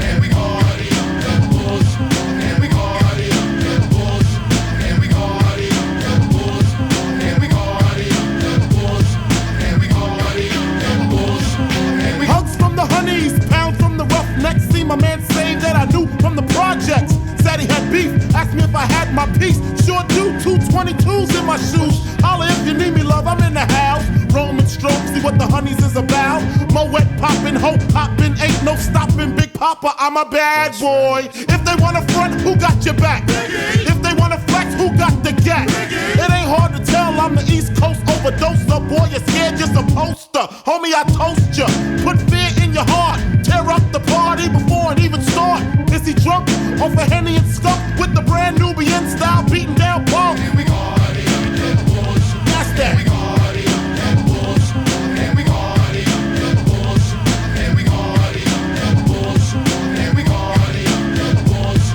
and we party, and push, and we party, and push, and we party, and push, and we party, and push, and we party, and push, and we hugs from the honeys, pounds from the roughnecks. See my man say that I knew from the projects. Said he had beef, asked me if I had my piece. Sure do, 222s in my shoes. Holla if you need me, love, I'm in the house. Roman stroke, see what the honeys is about. Moet poppin', hope poppin', ain't no stopping. Big Papa, I'm a bad boy. If they wanna front, who got your back? If they wanna flex, who got the gat? It ain't hard to tell, I'm the East Coast overdoser. Boy, you're scared, you're a poster. Homie, I toast ya. Put fear in your heart. Tear up the party before it even start. Is he drunk off a Henny and skunk with the brand Nubian style beating down punk? We party and push. That's that. We party and push. And we party and push. And we party and push. And we party and push.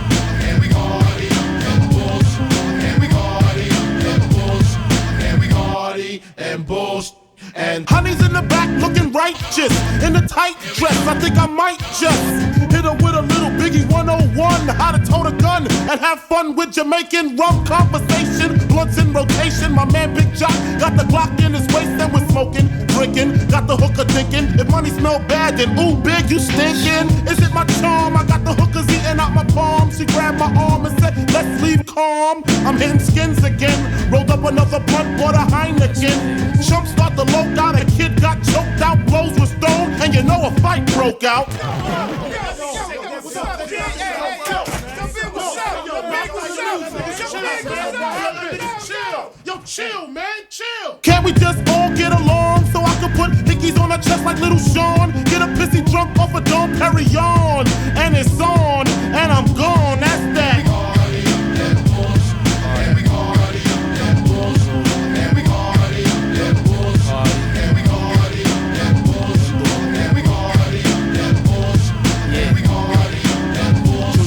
And we party and push. And we party and push. And we party and push. And honey's in the back looking righteous in a tight dress. I think I might just hit her with a little Biggie 101. How to tote a gun and have fun with Jamaican rum conversation. Blunts in rotation. My man Big Jock got the Glock in his waist and we're smoking, drinking. Got the hooker thinking if money smell bad, then ooh, Big, you stinking. Is it my charm? I got the hookers eating out my palm. She grabbed my arm and said, let's leave calm. I'm hitting skins again. Rolled up another blunt, bought a Heineken. Chump start the low out, a kid got choked out, blows were thrown, and you know a fight broke out. Yo, chill, man, chill. Can't we just all get along so I can put hickeys on her chest like little Sean? Get a pissy drunk off a Dom Perignon, and it's on, and I'm gone. That's that.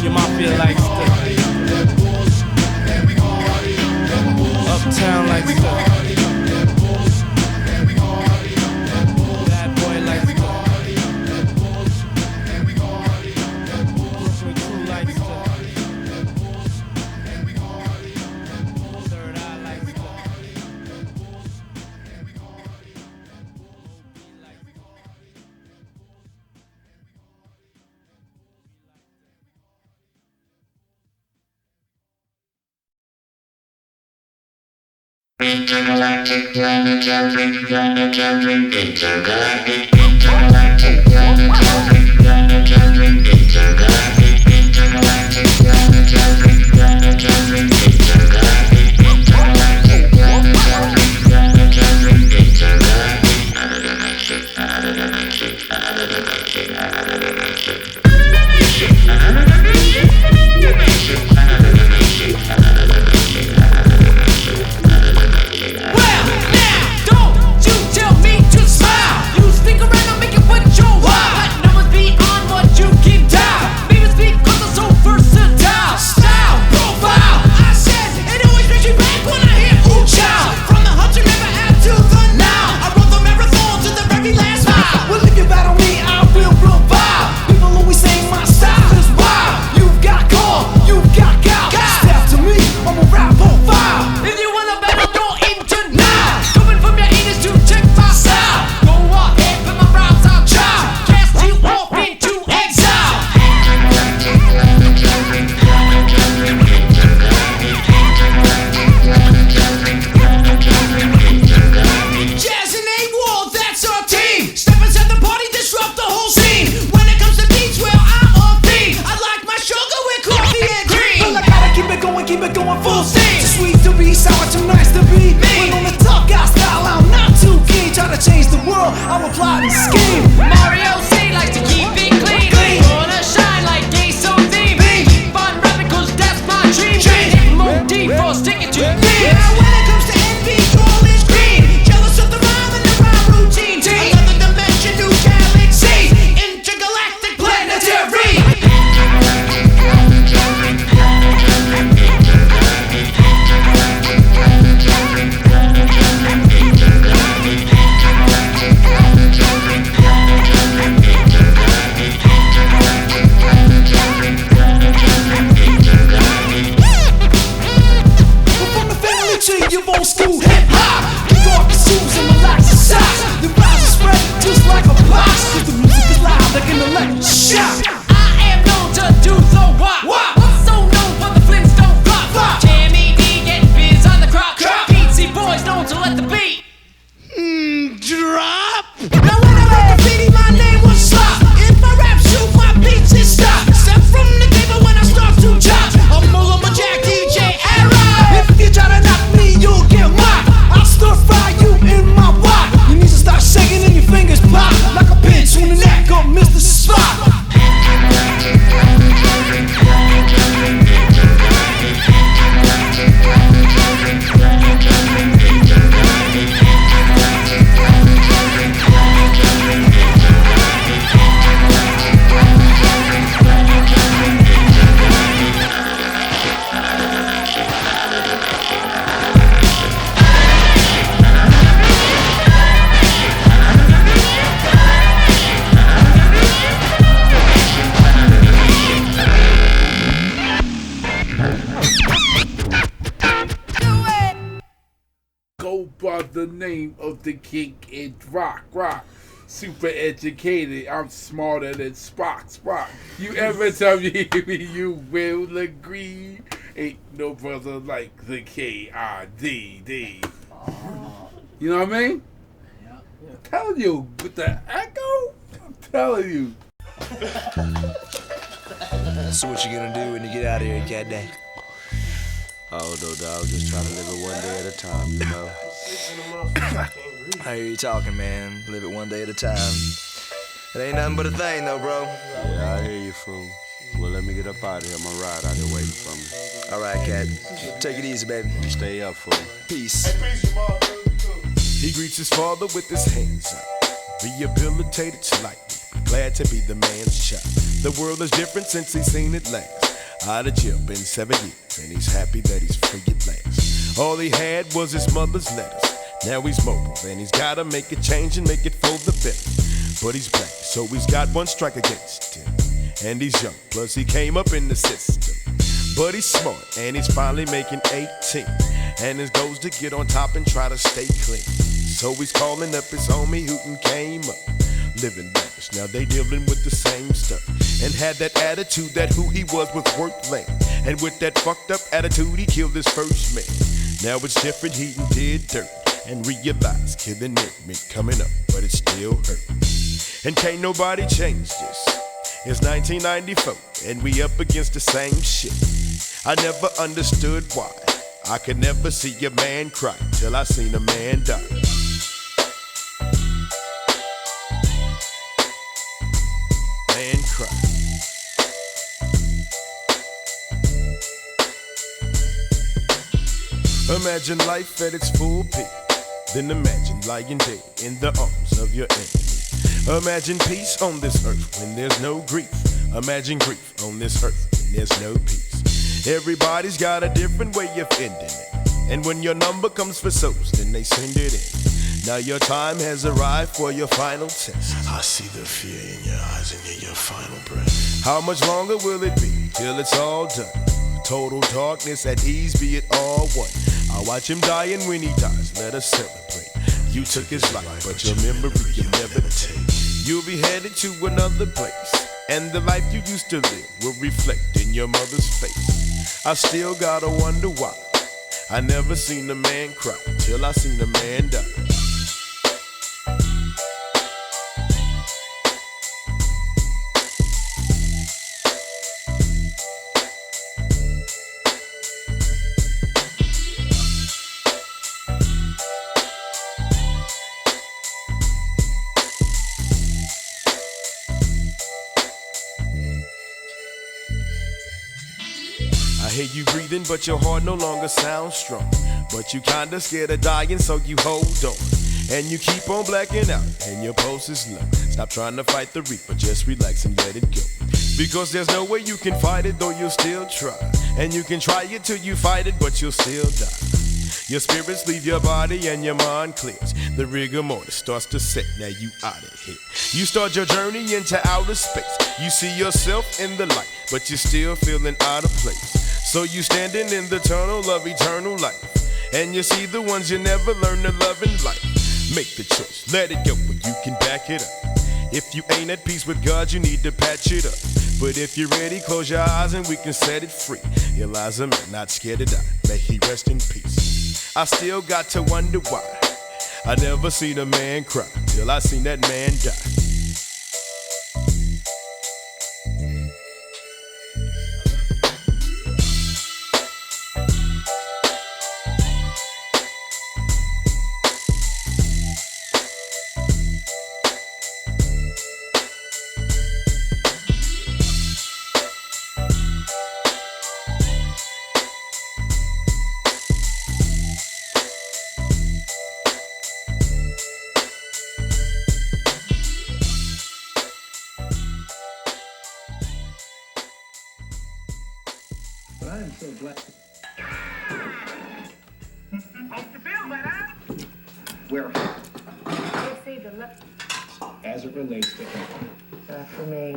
Mafia like stuff. Uptown like stuff. Bad boy like stuff. Brooklyn crew like stuff. Third Eye like stuff. go by the name of the King and Rock. Super educated, I'm smarter than Spock. You ever tell me you will agree? Ain't no brother like the K-I-D-D. You know what I mean? I'm telling you, with the echo, I'm telling you. So what you gonna do when you get out of here, cat day? Oh, no, dog, just trying to live it one day at a time, you know? I hear you talking, man. Live it one day at a time. It ain't nothing but a thing, though, bro. Yeah, I hear you, fool. Well, let me get up out of here. I'm gonna ride out here waiting for me. All right, cat. Take it easy, baby. Stay up, fool. Peace. He greets his father with his hands up, rehabilitated slightly, glad to be the man's child. The world is different since he's seen it last. Out of jail, been 7 years, and he's happy that he's free at last. All he had was his mother's letters. Now he's mobile, and he's gotta make a change and make it for the better. But he's black, so he's got one strike against him. And he's young, plus he came up in the system. But he's smart, and he's finally making 18. And his goal's to get on top and try to stay clean. So he's calling up his homie who came up, living lavish. Now they dealing with the same stuff, and had that attitude that who he was worth laying. And with that fucked up attitude, he killed his first man. Now it's different, he did dirt, and realized killing it meant coming up, but it still hurt. And can't nobody change this. It's 1994, and we up against the same shit. I never understood why I could never see a man cry till I seen a man die. Man cry. Imagine life at its full peak, then imagine lying dead in the arms of your enemy. Imagine peace on this earth when there's no grief. Imagine grief on this earth when there's no peace. Everybody's got a different way of ending it, and when your number comes for souls, then they send it in. Now your time has arrived for your final test. I see the fear in your eyes and hear your final breath. How much longer will it be till it's all done? Total darkness, at ease, be it all one. I watch him die, and when he dies, let us celebrate. You took his life, but your memory you never take. You'll be headed to another place, and the life you used to live will reflect in your mother's face. I still gotta wonder why I never seen a man cry till I seen a man die. I hear you breathing, but your heart no longer sounds strong. But you kinda scared of dying, so you hold on. And you keep on blacking out, and your pulse is low. Stop trying to fight the reaper, just relax and let it go. Because there's no way you can fight it, though you'll still try. And you can try it till you fight it, but you'll still die. Your spirits leave your body and your mind clears. The rigor mortis starts to set, now you out of here. You start your journey into outer space. You see yourself in the light, but you're still feeling out of place. So you standing in the tunnel of eternal life, and you see the ones you never learned to love in life. Make the choice, let it go, but you can back it up. If you ain't at peace with God, you need to patch it up. But if you're ready, close your eyes and we can set it free. Eliza, man, not scared to die, may he rest in peace. I still got to wonder why I never seen a man cry till I seen that man die. But I am so glad. Hope you feel better. Where? They say the left. As it relates to him. For me.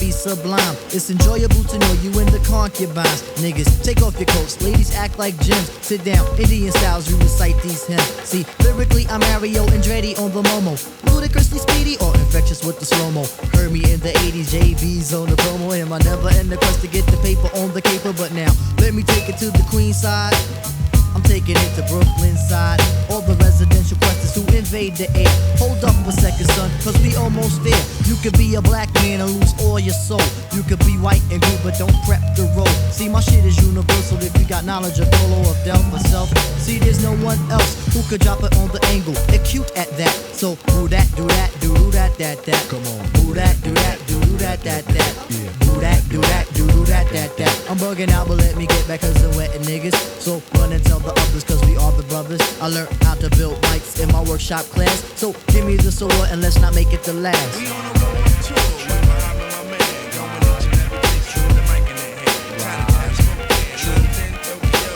be sublime. It's enjoyable to know you in the concubines. Niggas, take off your coats. Ladies act like gems. Sit down, Indian styles, you recite these hymns. See, lyrically, I'm Mario Andretti on the Momo. Ludicrously speedy or infectious with the slow-mo. Heard me in the 80s, JV's on the promo. And I never end the quest to get the paper on the caper. But now, let me take it to the Queen side. I'm taking it to Brooklyn side. All the residential questions who invade the air. Hold up a second, son, cause we almost there. You could be a black man and lose all your soul. You could be white and good, but don't prep the road. See, my shit is universal if you got knowledge of Dolo or Del myself. See, there's no one else who could drop it on the angle. Acute at that. So, do that, do that, do that, that. Come on. Do that, do that, do that, that. Yeah. Do that, do that, do that, that. I'm bugging out, but let me get back cause I'm wetting niggas. So, run and tell the others cause we are the brothers. I learned how to build bikes in my workshop class. So, give me the sword and let's not make it the last. We on the road to with my man, going each and every place with the mic in their hand. Trying to catch London, Tokyo.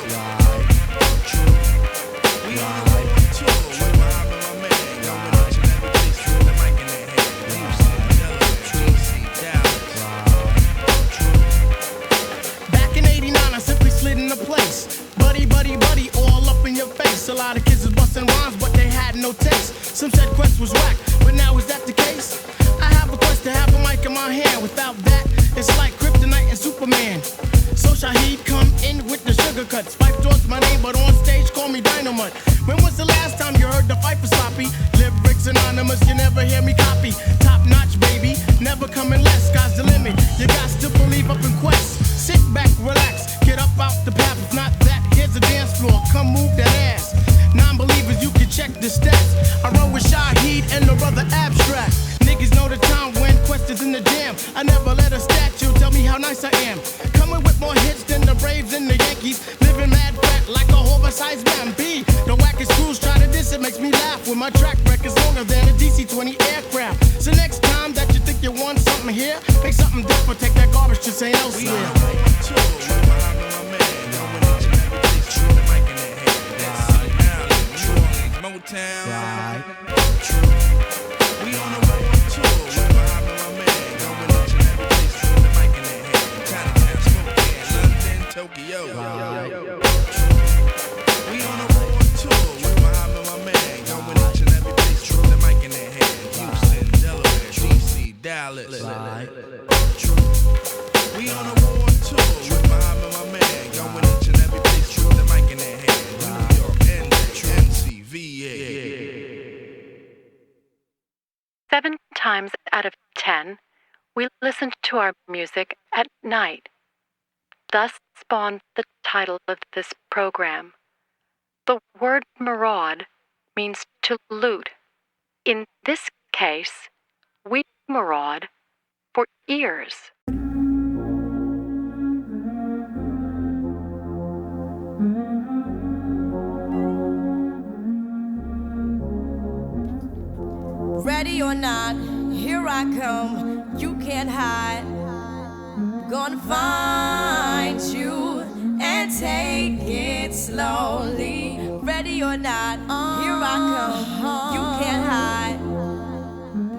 We on the road to with my man, going each and every place with the mic in their hand. Houston, Delaware, DC, Dallas. Back in '89, I simply slid into place. Buddy, buddy, buddy, all up in your face. A lot of kids was busting rhymes, but they had no taste. Some said Quest was whack, but now is that the case? I have a quest to have a mic in my hand. Without that, it's like Kryptonite and Superman. So Shaheed come in with the sugar cuts. Fife Dog's my name, but on stage call me Dynamite. When was the last time you heard the fight for sloppy? Lyrics anonymous, you never hear me copy. Top notch, baby, never coming less. Sky's the limit, you got to believe up in Quest. Sit back, relax, get up out the path. If not that, here's a dance floor, come move that ass. Non-believers, you can check the stats. I run with Shaheed and the brother Abstract. Niggas know the time when Quest is in the jam. I never let a statue tell me how nice I am. Coming with more hits than the Braves and the Yankees. Living mad fat like a oversized man. B, the wackest crews try to diss it, makes me laugh. When my track record's longer than a DC-20 aircraft. So next time that you think you want something here, make something different, take that garbage to St. Elsewhere. Motown. Right. We on the road tour with my man, going each and every place with the mic in their hand. Chinatown, Spokane, London, Tokyo. Right. We on the road tour with my man, going each and every place with the mic in their hand. Houston, Delaware, DC, Dallas. Right. We on the road tour with my man, going each and every place with the mic in their hand. New York, NC, VA. 7 times out of 10, we listened to our music at night. Thus spawned the title of this program. The word maraud means to loot. In this case, we maraud for ears. Ready or not, here I come, you can't hide. Gonna find you and take it slowly. Ready or not, here I come, you can't hide.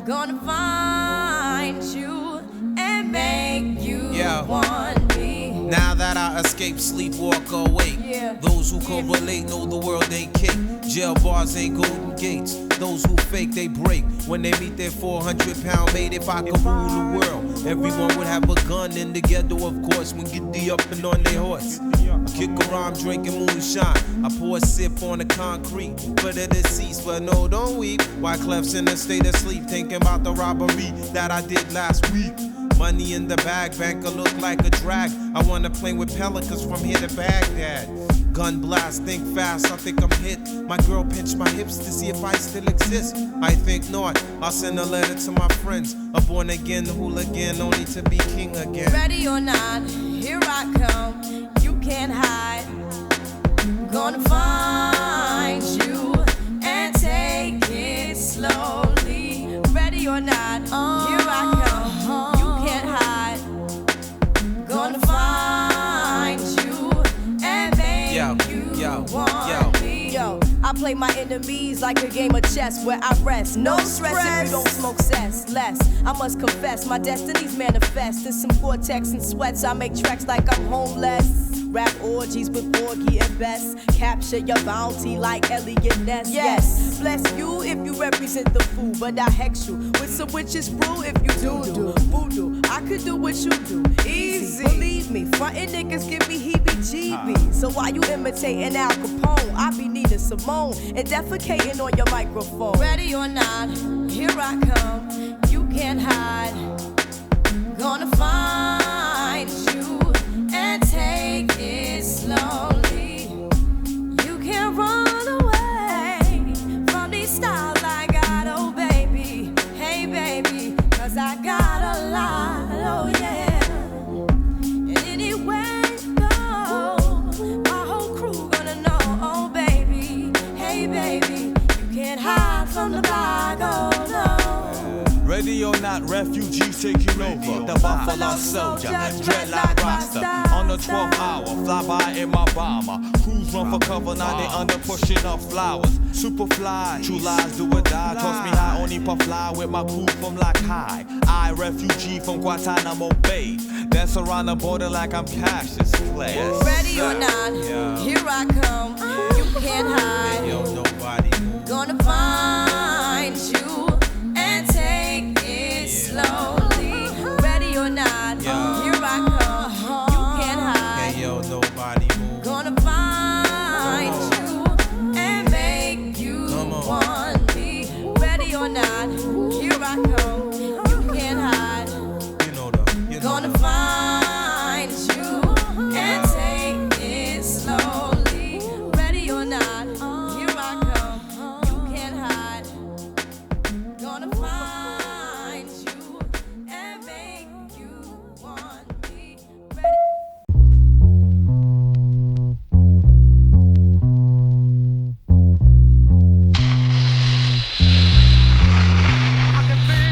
Gonna find you and make you want me. Now that I escape, sleep, walk awake. Those who correlate know the world ain't kick. Jail bars ain't golden gates. Those who fake, they break. When they meet their 400-pound mate, if I could rule the world, everyone would have a gun in the ghetto, of course. When get the up and on their horse, I kick around drinking moonshine. I pour a sip on the concrete for the deceased, but no, don't weep. Wyclef's in a state of sleep, thinking about the robbery that I did last week. Money in the bag, banker look like a drag. I wanna play with pelicans from here to Baghdad. Gun blast, think fast, I think I'm hit. My girl pinched my hips to see if I still exist. I think not, I'll send a letter to my friends. A born again hooligan, only to be king again. Ready or not, here I come, you can't hide. Gonna find you and take it slowly. Ready or not, here I come, you can't hide. Gonna find you and make you want me. Yo, I play my enemies like a game of chess where I rest. No stress if you don't smoke cess. Less, I must confess, my destinies manifest. In some Cortex and sweats, I make tracks like I'm homeless. Rap orgies with Porgy and Bess. Capture your bounty like Elliot Ness. Yes, bless you if you represent the fool, but I hex you with some witches brew if you do voodoo. I could do what you do, easy. Believe me, frontin' niggas give me heebie-jeebies. So why you imitating Al Capone? I be needing Simone and defecating on your microphone. Ready or not, here I come. You can't hide. Gonna find you and take it slowly. You can't run away from these styles I got, oh baby. Hey baby, 'cause I got a lot, oh yeah. And anywhere you go, my whole crew gonna know, oh baby. Hey baby, you can't hide from the block, oh no. Ready or not, refugees taking over. The Buffalo Soldier, dreadlock roster. On the 12th hour, fly by in my bomber. Crews run for cover, now they under pushing up flowers. Superfly, true lies do or die. Toss me high, only puff fly with my crew from like high. I, refugee from Guantanamo Bay. Dance around the border like I'm Cassius Clay. Ready or not, here I come. You can't hide. Yo, nobody gonna find you and take it slowly. Ready or not, here I come. You can't hide. Yo, nobody gonna find you and make you want me. Ready or not, here I come. You can't hide. Gonna find you and take it slowly. Ready or not, here I come. You can't hide. Gonna find you and make you want me.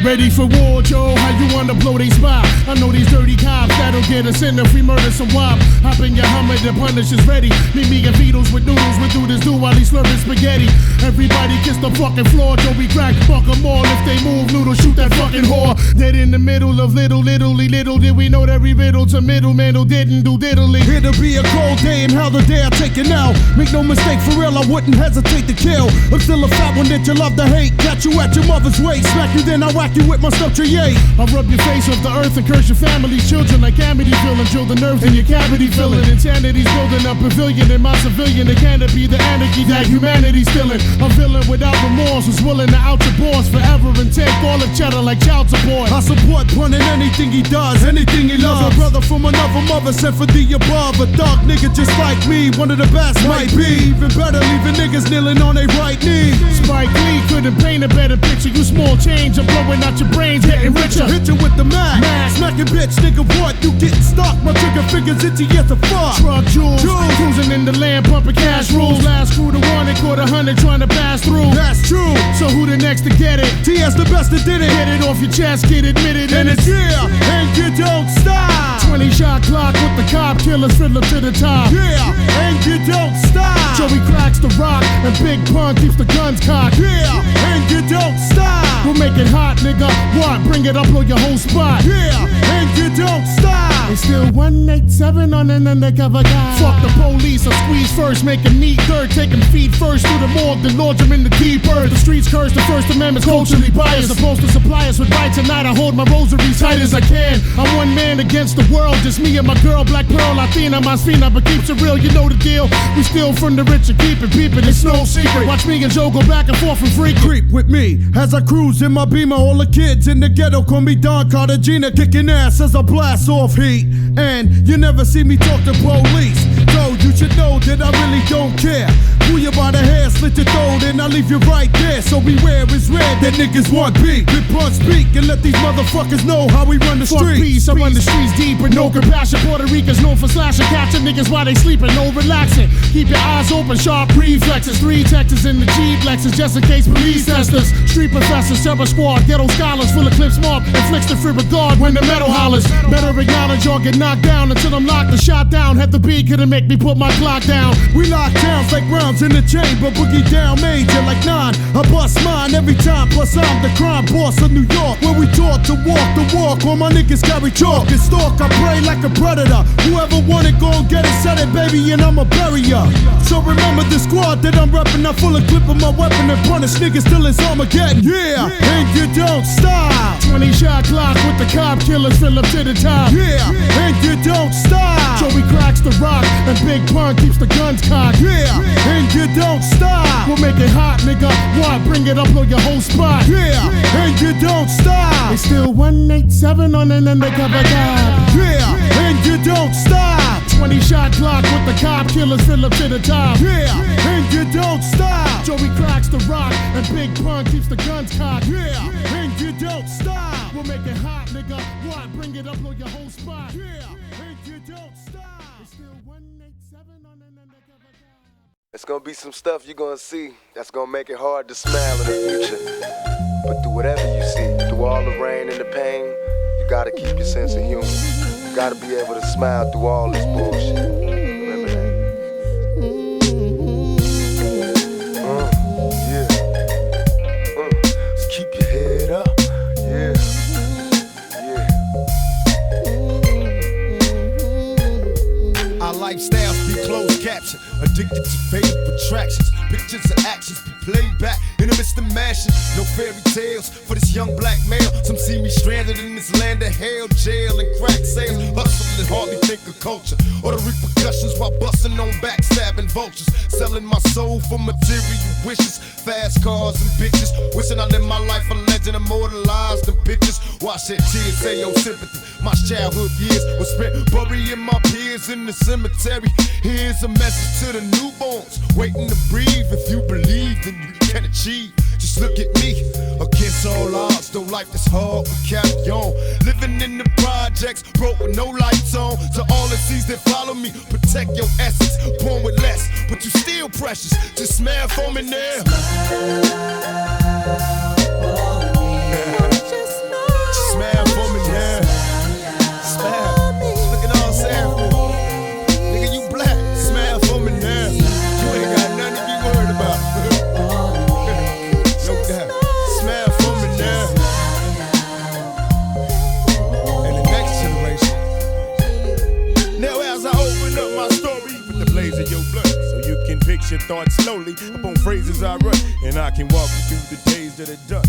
Ready for war, Joe? How you wanna blow they spot? I know these dirty cops that'll get us in if we murder some wop. Hop in your Hummer, the punish is ready. Meet me and Beatles with noodles, we do this do while he's slurping spaghetti. Everybody kiss the fucking floor, Joe, we crack, fuck them all. If they move, noodle, shoot that fucking whore. Dead in the middle of little did we know that we riddle to middleman who didn't do diddly. Here to be a cold day and how the day I take it now. Make no mistake, for real, I wouldn't hesitate to kill. I'm still a fat one that you love to hate. Catch you at your mother's waist, smack you then I whack you with my stuff to yay. I rub your face off the earth and curse your family's children like Amity filling. Drill the nerves in your cavity filling. Insanity's building a pavilion in my civilian. It can't be the anarchy that humanity's feeling. A villain without remorse who's willing to out your boss forever and take all the cheddar like child support. I support Pun in anything he does, anything he loves. A brother from another mother sent for the above. A dark nigga just like me, one of the best might be. Even better, leaving niggas kneeling on their right knee. Spike Lee couldn't paint a better picture. You small change, I'm blowing out your brains, getting richer. Hit you with the mag. Smacking bitch, nigga, what? You getting stuck? My trigger fingers itchy as a fuck. Truck jewels, cruising in the land, pumping cash rules. Last crew to one and caught 100 trying to pass through. That's true. So who the next to get it? TS the best that did it. Get it off your chest, get admitted, and it's yeah, and you don't stop. 20 shot clock with the cop killers, fiddler to the top. Yeah, and you don't stop. Joey cracks the rock and Big Pun keeps the guns cocked. Yeah, and you don't stop. We'll make it hot, nigga. What? Bring it up, blow your whole spot. Yeah, and you don't stop. It's still 187 on an undercover guy. Fuck the police, I squeeze first, make him neat dirt. Take him feet first through the morgue, then launch him in the deep earth. The streets curse, the First Amendment's culturally biased. Supposed to supply us with right tonight. I hold my rosary tight as I can. I'm one man against the world, just me and my girl, Black Pearl, Latina, Masfina, but keeps it real, you know the deal. We steal from the rich and keep it peeping, it's no secret. Watch me and Joe go back and forth and freak. Creep with me as I cruise in my Beamer. All the kids in the ghetto call me Don Cartagena, kicking ass as I blast off heat. And you never see me talk to police, so you should know that I really don't care. Who you by the hair, slit your throat and I leave you right there. So beware, it's red that niggas want beat. Rip on speak and let these motherfuckers know how we run the streets. Peace, I run the streets deep with no compassion. Puerto Ricans known for slashing, catching niggas while they sleeping, no relaxing. Keep your eyes open, sharp reflexes. 3 Texas in the Jeep Lexus, just in case police test us. Street professors, terror squad, ghetto scholars, full of clips marked, inflicts the free regard when the metal hollers. Better acknowledge or get knocked down until I'm locked and shot down. Had the beat, couldn't make me put my clock down. We lock towns like rounds in the chamber, boogie down major like 9. I bust mine every time, plus I'm the crime boss of New York, where we taught to walk the walk. All my niggas carry chalk and stalk, I pray like a predator. Whoever want it, gon' get it, set it, baby, and I'ma bury ya. So remember the squad that I'm reppin', I'm full of clip of my weapon and punish niggas till it's Armageddon. Yeah, and you don't stop. 20 shot clock with the cop killers, fill up to the top. Yeah, and you don't stop. Joey cracks the rock and Big Pun keeps the guns cocked. Yeah, and you don't stop. We'll make it hot, nigga. What? Bring it up, blow your whole spot. Yeah, and you don't stop. It's still 187 on an undercover guy. Yeah, and you don't stop. 20 shot clock with the cop killers, fill up to the top. Yeah, and you don't stop. Joey cracks the rock and Big Pun keeps the guns cocked. Yeah, and you don't stop. We'll make it hot, nigga. What? Bring it up, blow your whole spot. Yeah, and you don't stop. It's still 187 on an undercover guy. It's gonna be some stuff you're gonna see that's gonna make it hard to smile in the future. But through whatever you see, through all the rain and the pain, you gotta keep your sense of humor. You gotta be able to smile through all this bullshit. Remember that. Just keep your head up. Yeah. Our lifestyles be closed captioned, addicted to faded attractions. Pictures and actions be played back in the midst of mashing. No fairy tales for this young black male. Some see me stranded in this land of hell, jail and crack sales. Hustle and hardly think of culture or the repercussions while busting on backstabbing vultures. Selling my soul for material wishes, fast cars and bitches. Wishing I lived my life a legend, immortalized in pictures. Why shed tears, say your sympathy. My childhood years were spent burying my peers in the cemetery. Here's a message to the newborns waiting to breathe. If you believe, then you can achieve. Just look at me, against all odds, though life is hard, we carry on. Living in the projects, broke with no lights on. To all the seas that follow me, protect your essence, born with less, but you still precious. Just smile for me now. Just smile for me now. Smile. Look at all I'm saying. Nigga, you black. Smile for me now. You ain't got nothing to be worried about. No doubt. Smile for me now. And the next generation. Now as I open up my story with the blaze of your blood, so you can picture thoughts slowly upon phrases I run, and I can walk you through the days that are done.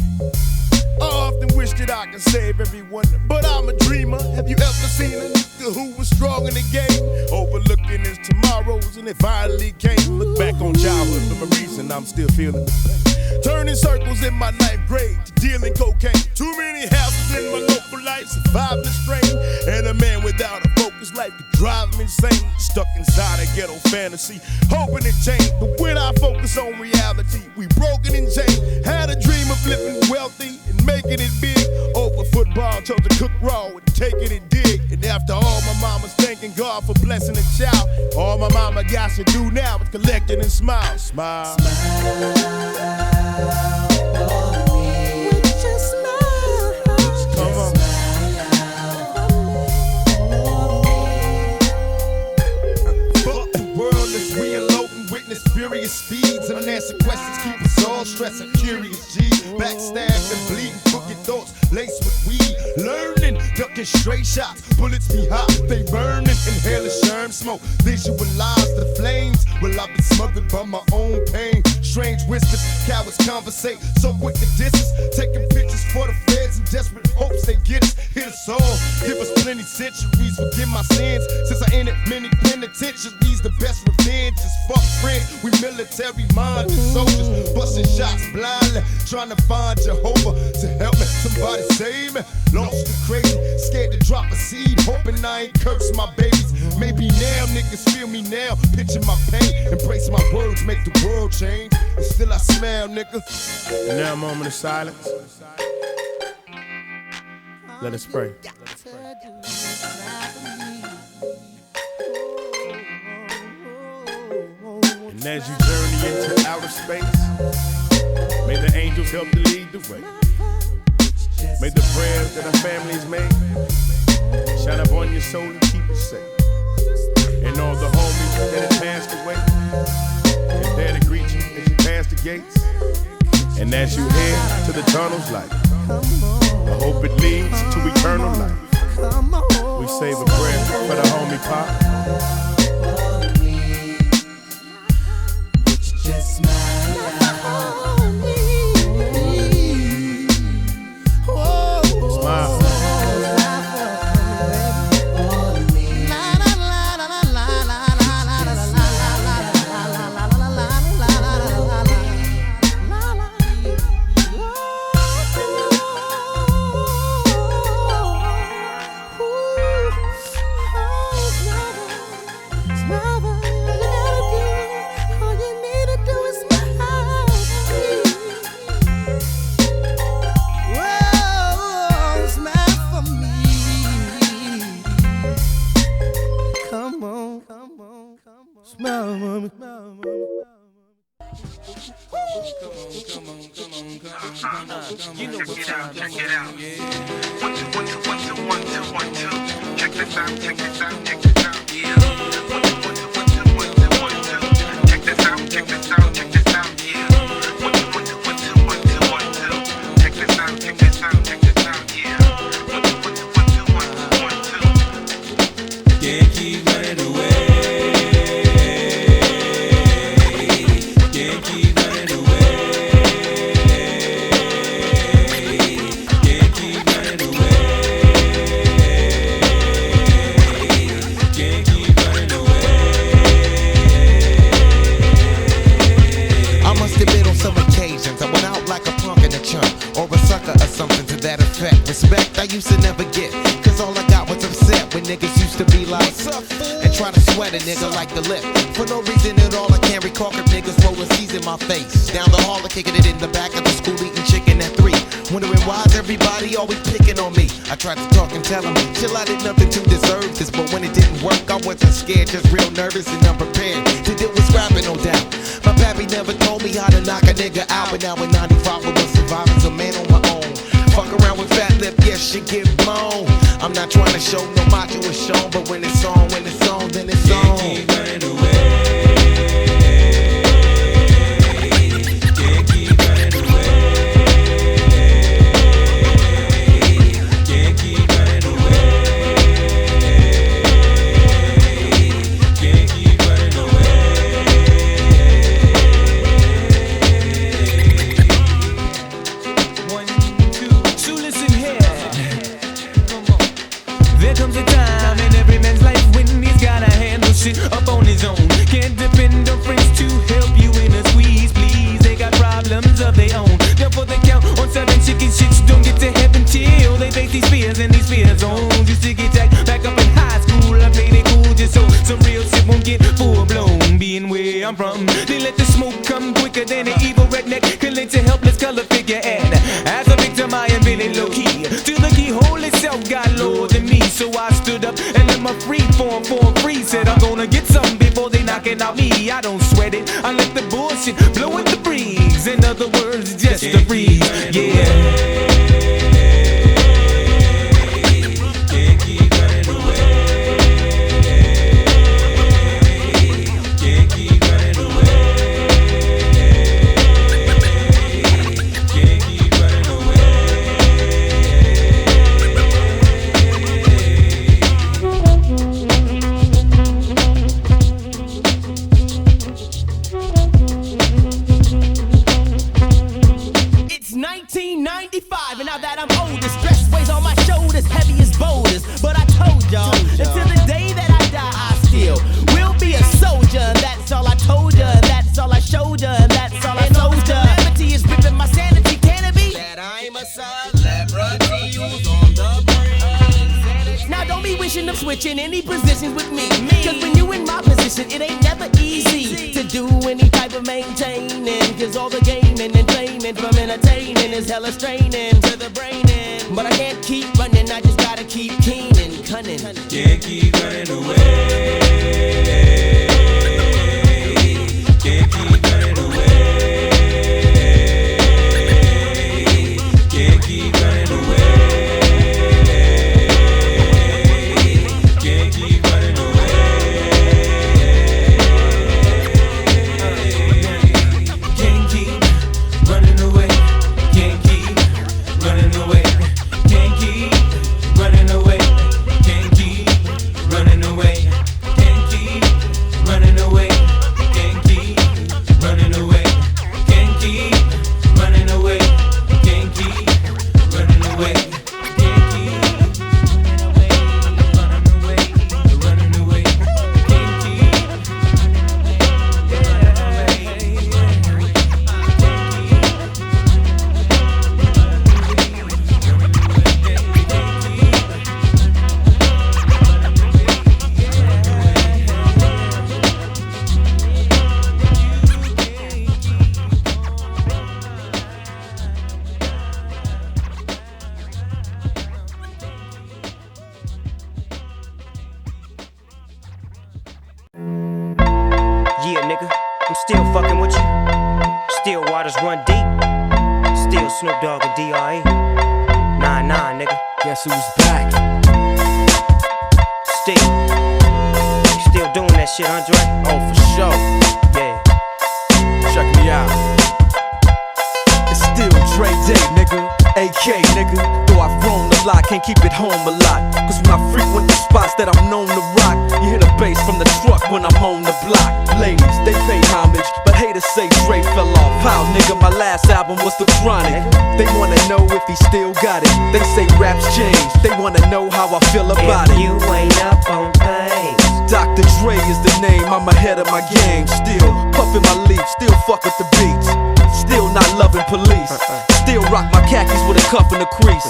I often wish that I could save everyone, but I'm a dreamer. Have you ever seen a nigga who was strong in the game, overlooking his tomorrows, and it finally came? Look back on childhood memories and I'm still feeling the pain. Turning circles in my 9th grade to dealing cocaine. Too many houses in my local life, surviving the strain. And a man without a focus life could drive me insane. Stuck inside a ghetto fantasy, hoping it changed. But when I focus on reality, we broken and chained. Had a dream of living wealthy and making it big. Over football, chose to cook raw and taking it dig. And after all, my mama's thanking God for blessing a child. All my mama got to do now is collect it and smile. Smile. Furious speeds and unanswered questions keep us all stressing. Curious G, backstabbed and bleeding, crooked thoughts laced with weed. Learning, ducking straight shots, bullets be hot, they burning. Inhaling sherm smoke, visualize the flames. Well, I've been smothered by my own pain. Strange whispers, cowards conversate, so quick to distance. Taking pictures for the feds in desperate hopes they get us. Hit us all, give us plenty centuries, forgive my sins. Since I entered many penitentiaries, the best revenge is fuck friends. We military minded soldiers, busting shots blindly, trying to find Jehovah to help me. Somebody save me. Lost and crazy, scared to drop a seed, hoping I ain't curse my babies. Maybe now niggas feel me now, picture my pain, embrace my words, make the world change. and still I smile, nigga. And now a moment of silence. Let us pray. And as you journey into outer space, may the angels help to lead the way. May the prayers that our families made shine upon your soul and keep it safe. And all the homies that have passed away is there to greet you as you pass the gates. And as you head to the tunnel's light, I hope it leads to eternal life. We save a prayer for the homie Pop. Just smile on me. Smile. You know what check it out. 1, 2, 1, 2, 1, 2, 1, 2, 1, 2. Check this out, check this out, check this out. Yeah. 1, 2, 1, 2, 1, 2, 1, 2, 1, 2. Check this out, check this out, check this out. Yeah. 1, 2, 1, 2, 1, 2, 1, 2, 1, 2. Check this out, check this out, check this out. Yeah. 1, 2, 1, 2, 1, 2, 1, 2, 1, 2. Can't keep running away. Can't keep running away. Respect I used to never get, cause all I got was upset when niggas used to be like, and try to sweat a nigga like the lip. For no reason at all, I can't recall if niggas rolling C's in my face. Down the hall, kicking it in the back of the school, eating chicken at 3. Wondering why's everybody always picking on me. I tried to talk and tell them, chill, I did nothing to deserve this. But when it didn't work, I wasn't scared, just real nervous and unprepared to deal with scrapping, no doubt. My pappy never told me how to knock a nigga out, but now in 95 I was surviving, a man on my own. Fuck around with fat lip, yes, she get blown. I'm not trying to show no macho is shown, but when it's on, then it's on. Keep running away. Can't keep running away. Can't keep running away. Can't keep running away. There comes a time in every man's life when he's gotta handle shit up on his own. Can't depend on friends to help you in a squeeze, please. They got problems of their own. Therefore they count on 7 chicken shits. Don't get to heaven till they face these fears and these fear zones. Used to get jacked back up in high school. I played it cool just so some real shit won't get full blown. Being where I'm from, they let the smoke come quicker than an evil redneck can lynch a helpless color figure. And as a victim I am really low key. Till the keyhole itself got lower than me. So I stood up and let my free form free. Said I'm gonna get something before they knocking out me. I don't sweat it, I let the bullshit blow in the breeze. In other words, just a breeze, yeah. And now that I'm older, stress weighs on my shoulders, heavy as boulders. But I told y'all, until the day that I die, I still will be a soldier. That's all I told ya, that's all I showed ya, that's all I told ya. Celebrity is ripping my sanity, can it be? That I'm a celebrity who's on the brain. Now don't be wishing of switching any positions with me. Cause when you in my position, it ain't never easy to do any type of maintain. obtaining. Cause all the gaining and claiming from entertaining is hella straining to the brain. But I can't keep running, I just gotta keep keen and cunning. Can't keep running away. Can't keep running away. Can't keep running away. Can't keep running away. Can't keep running away. Can't keep running away. Can't keep running away. Can't keep running away. Can't keep running away. Can't keep running away. Can't keep running away. Can't keep running away. Can't keep running away. Can't keep Yeah, nigga, I'm still fucking with you. Still waters run deep. Still Snoop Dogg and D.R.E. Nah, nigga. Guess who's back? Still doing that shit, Andre? Oh, for sure. Yeah. Check me out. It's still Dre Day, nigga. AK, nigga. Though I've grown a lot, can't keep it home a lot. Cause when I frequent the spots that I'm known to rock, you hear the bass from the truck when I'm on the block. Ladies, they pay homage, but haters say Dre fell off. How, nigga, my last album was The Chronic. They wanna know if he still got it. They say raps changed, they wanna know how I feel about it. You ain't up on things. Dr. Dre is the name, I'm ahead of my game. Still puffin' my leaf, still fuck with the beats. Still not loving police. Still rock my khakis with a cuff and a crease.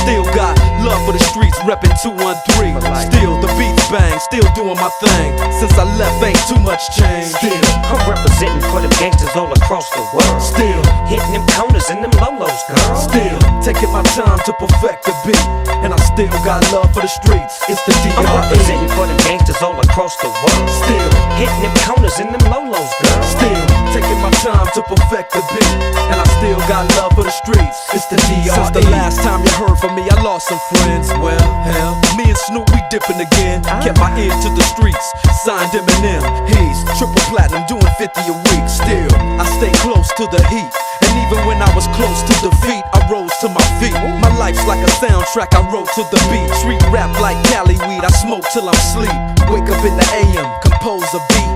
Still got love for the streets, reppin' 213. Still the beats bang, still doing my thing. Since I left, ain't too much change. Still, I'm representing for them gangsters all across the world. Still hitting them corners and them lolos, girl. Still taking my time to perfect the beat, and I still got love for the streets. It's the D.R.E. I'm representing for them gangsters all across the world. Still hitting them corners and them lolos, girl. Still taking my time to perfect the beat, and I still got love for the streets. It's the D.R.E. Since the last time you heard from me, I lost some friends. Well, hell, me and Snoop, we dipping again. Kept my ear to the streets, signed Eminem. He's triple platinum, doing 50 a week. Still, I stay close to the heat, and even when I was close to defeat, I rose to my feet. My life's like a soundtrack, I wrote to the beat. Street rap like Cali weed, I smoke till I'm sleep. Wake up in the AM, compose a beat.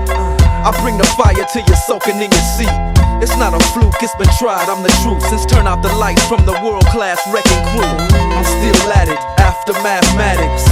I bring the fire till you're soaking in your seat. It's not a fluke, it's been tried, I'm the truth. Since turn out the lights from the world-class wrecking crew, I'm still at it, after mathematics.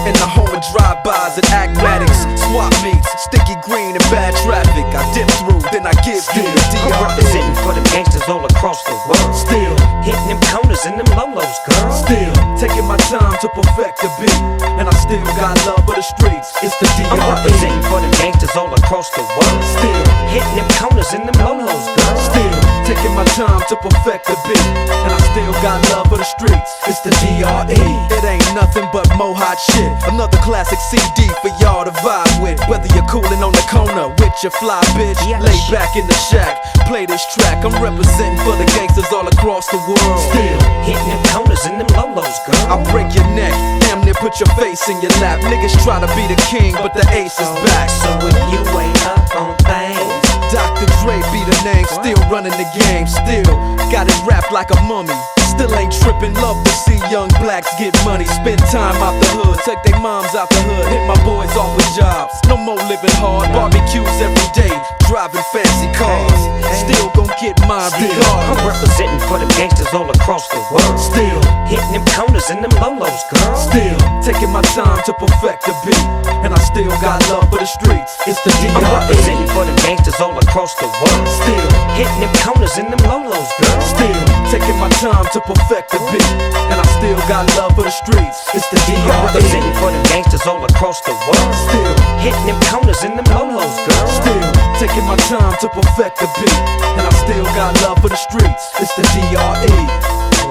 In the home of drive-bys and acmatics, swap meets, sticky green and bad traffic. I dip through, then I give you the D.R.E. I'm representing for them gangsters all across the world. Still hitting them corners and them lolos, girl. Still taking my time to perfect the beat, and I still got love for the streets. It's the D.R.E. I'm representing for them gangsters all across the world. Still hitting them corners and them lolos, girl. Still taking my time to perfect the beat, and I still got love for the streets. It's the D.R.E. It ain't nothing but mo hot shit. Another classic CD for y'all to vibe with. Whether you're coolin' on the corner with your fly bitch, lay back in the shack, play this track. I'm representing for the gangsters all across the world. Still hitting them corners and them lolos, girl. I'll break your neck, damn near put your face in your lap. Niggas try to be the king, but the ace is back. So if you ain't up on things, Dr. Dre be the name, still running the game. Still got it wrapped like a mummy. Still ain't trippin', love to see young blacks get money. Spend time out the hood, take their moms out the hood, hit my boys off with jobs. No more living hard, barbecues every day, driving fancy cars. Still gon' get mine regardless. I'm representing for them gangsters all across the world. Still hitting them corners and them lolos, girl. Still taking my time to perfect the beat, and I still got love for the streets. It's the D.R.E. I'm representing for them gangsters all across the world. Still hitting them corners in them lolos, girl. Still taking my time to perfect the beat, and I still got love for the streets. It's the DRE. Representing for the gangsters all across the world. Still hitting them corners in them lolos, girl. Still taking my time to perfect the beat, and I still got love for the streets. It's the DRE.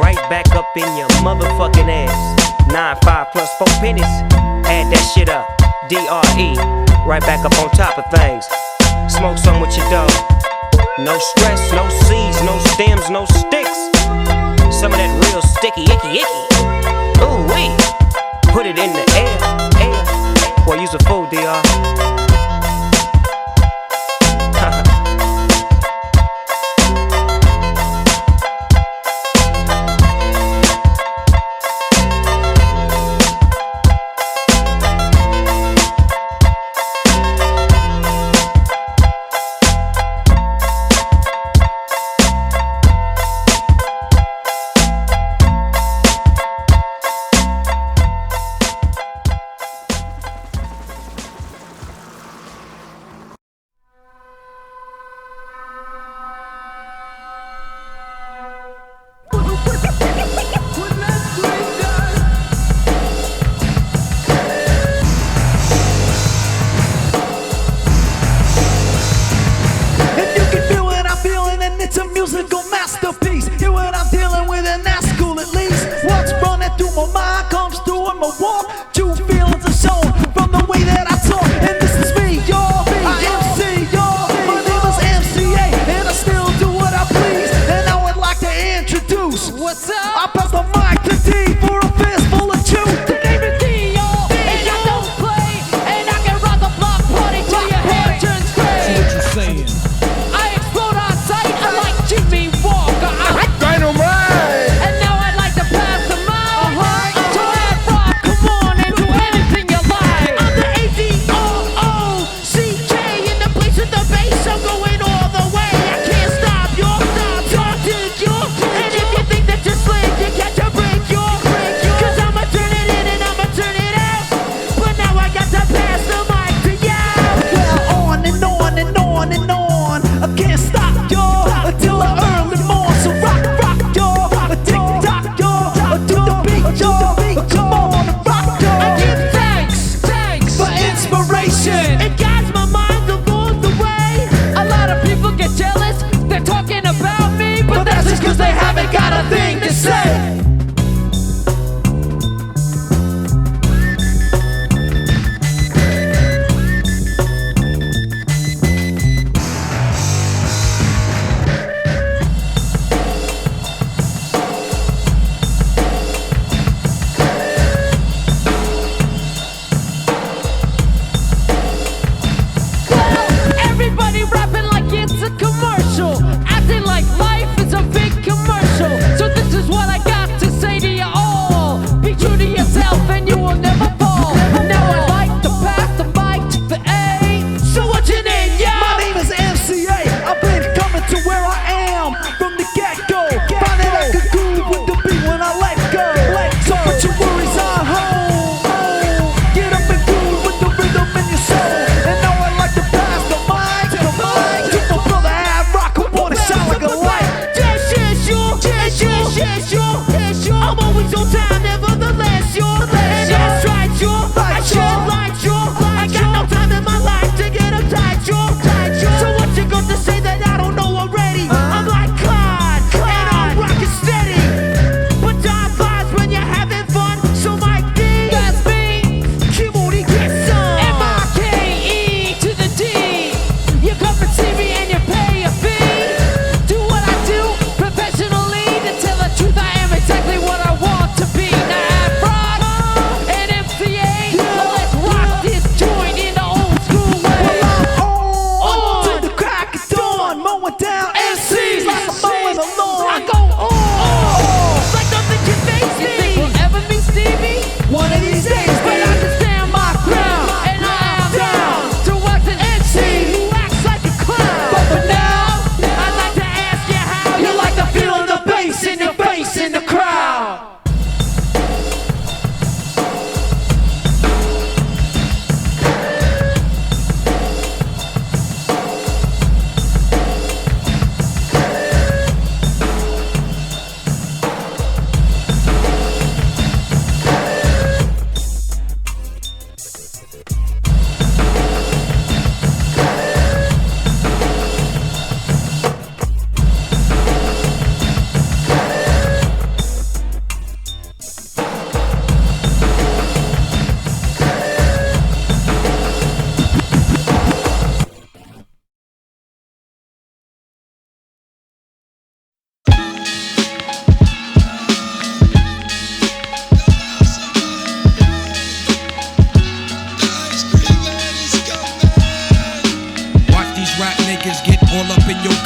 Right back up in your motherfucking ass. 9-5 plus 4 pennies. Add that shit up. DRE. Right back up on top of things. Smoke some with your dog. No stress, no seeds, no stems, no sticks. Some of that real sticky, icky. Ooh wee. Put it in the air. Boy, you's a fool, DR. I explode on sight, I'm like Jimmy Walker.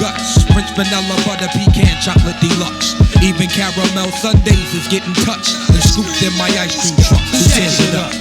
guts. French vanilla butter pecan chocolate deluxe. Even caramel sundaes is getting touched and scooped in my ice cream truck. Who tears it up?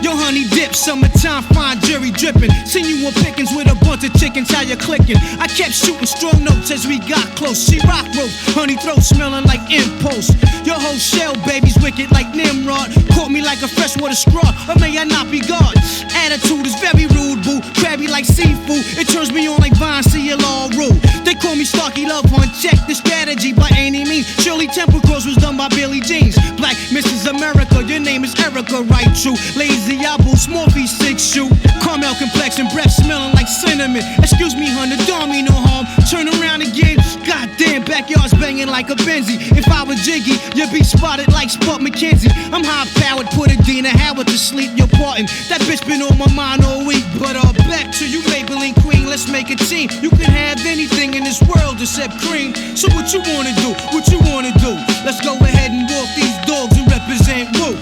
Yo, honey dip, summertime, fine jury dripping. Seen you on pickings with a bunch of chickens, how you clicking? I kept shooting strong notes as we got close. She rock rope, honey throat smelling like impulse. Your whole shell, baby's wicked like Nimrod. Caught me like a freshwater straw, or may I not be God? Attitude is very rude, boo. Crabby like seafood, it turns me on like Vine, see it all rude. They call me Starkey Love Hunt, check the strategy by any means. Shirley Temple Cross was done by Billy Jeans. Black Mrs. America, your name is Erica, right? True. Lazy Apple, small V6 shoe. Caramel complexion, breath smelling like cinnamon. Excuse me, hun, the dog me no harm. Turn around again, goddamn, backyard's banging like a Benzie. If I was Jiggy, you'd be spotted like Spud McKenzie. I'm high-powered, put Adina Howard to sleep, you're parting. That bitch been on my mind all week. But back to you, Maybelline Queen, let's make a team. You can have anything in this world except cream. So what you wanna do? What you wanna do? Let's go ahead and walk these dogs and represent Woo.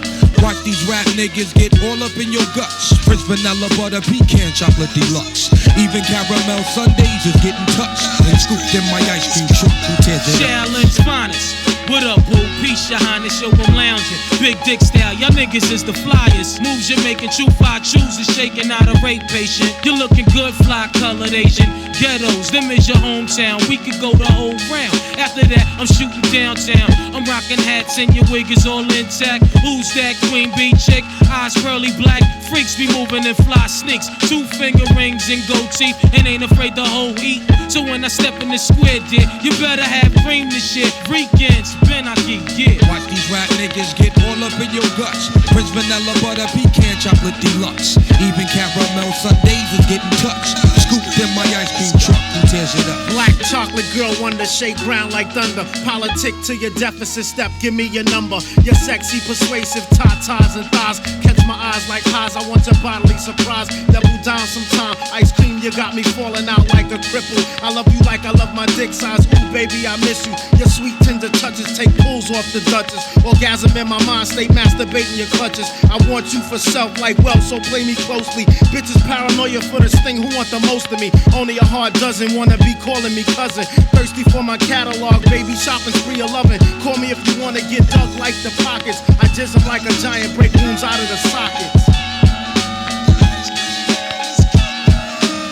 Watch these rap niggas get all up in your guts. French vanilla butter pecan chocolate deluxe. Even caramel sundaes is getting touched and scooped in my ice cream truck. Who tears it up? Shaolin's finest. What up, boo? Peace, your highness, yo, I'm lounging. Big dick style, y'all niggas is the flyers. Moves you're making, true fly chooses, shaking out a rape patient. You're looking good, fly colored Asian. Ghettos, them is your hometown. We could go the whole round. After that, I'm shooting downtown. I'm rocking hats and your wig is all intact. Who's that queen bee chick? Eyes pearly black. Freaks be moving and fly sneaks. 2-finger rings and gold teeth and ain't afraid to hold heat. So when I step in the square, dear, you better have cream this shit. Weekends, Ben, I get Watch these rap niggas get all up in your guts. French vanilla butter pecan chocolate deluxe. Even caramel sundaes is getting touched. Scooped in my ice cream truck. Who tears it up? Black chocolate girl wonder, shake ground like thunder. Politic to your deficit step, give me your number. Your sexy, persuasive tatas and thighs catch my eyes like highs. I want your bodily surprise. Double down sometime. Ice cream, you got me falling out like a cripple. I love you like I love my dick size. Ooh, baby, I miss you. Your sweet tender touches take pulls off the Duchess. Orgasm in my mind, stay masturbating your clutches. I want you for self like wealth, so play me closely. Bitches paranoia for this thing, who want the most of me? Only a heart doesn't wanna be calling me cousin. Thirsty for my catalog, baby, shopping spree of loving. Call me if you wanna get dug like the pockets. I jizz 'em like a giant, break wounds out of the sockets.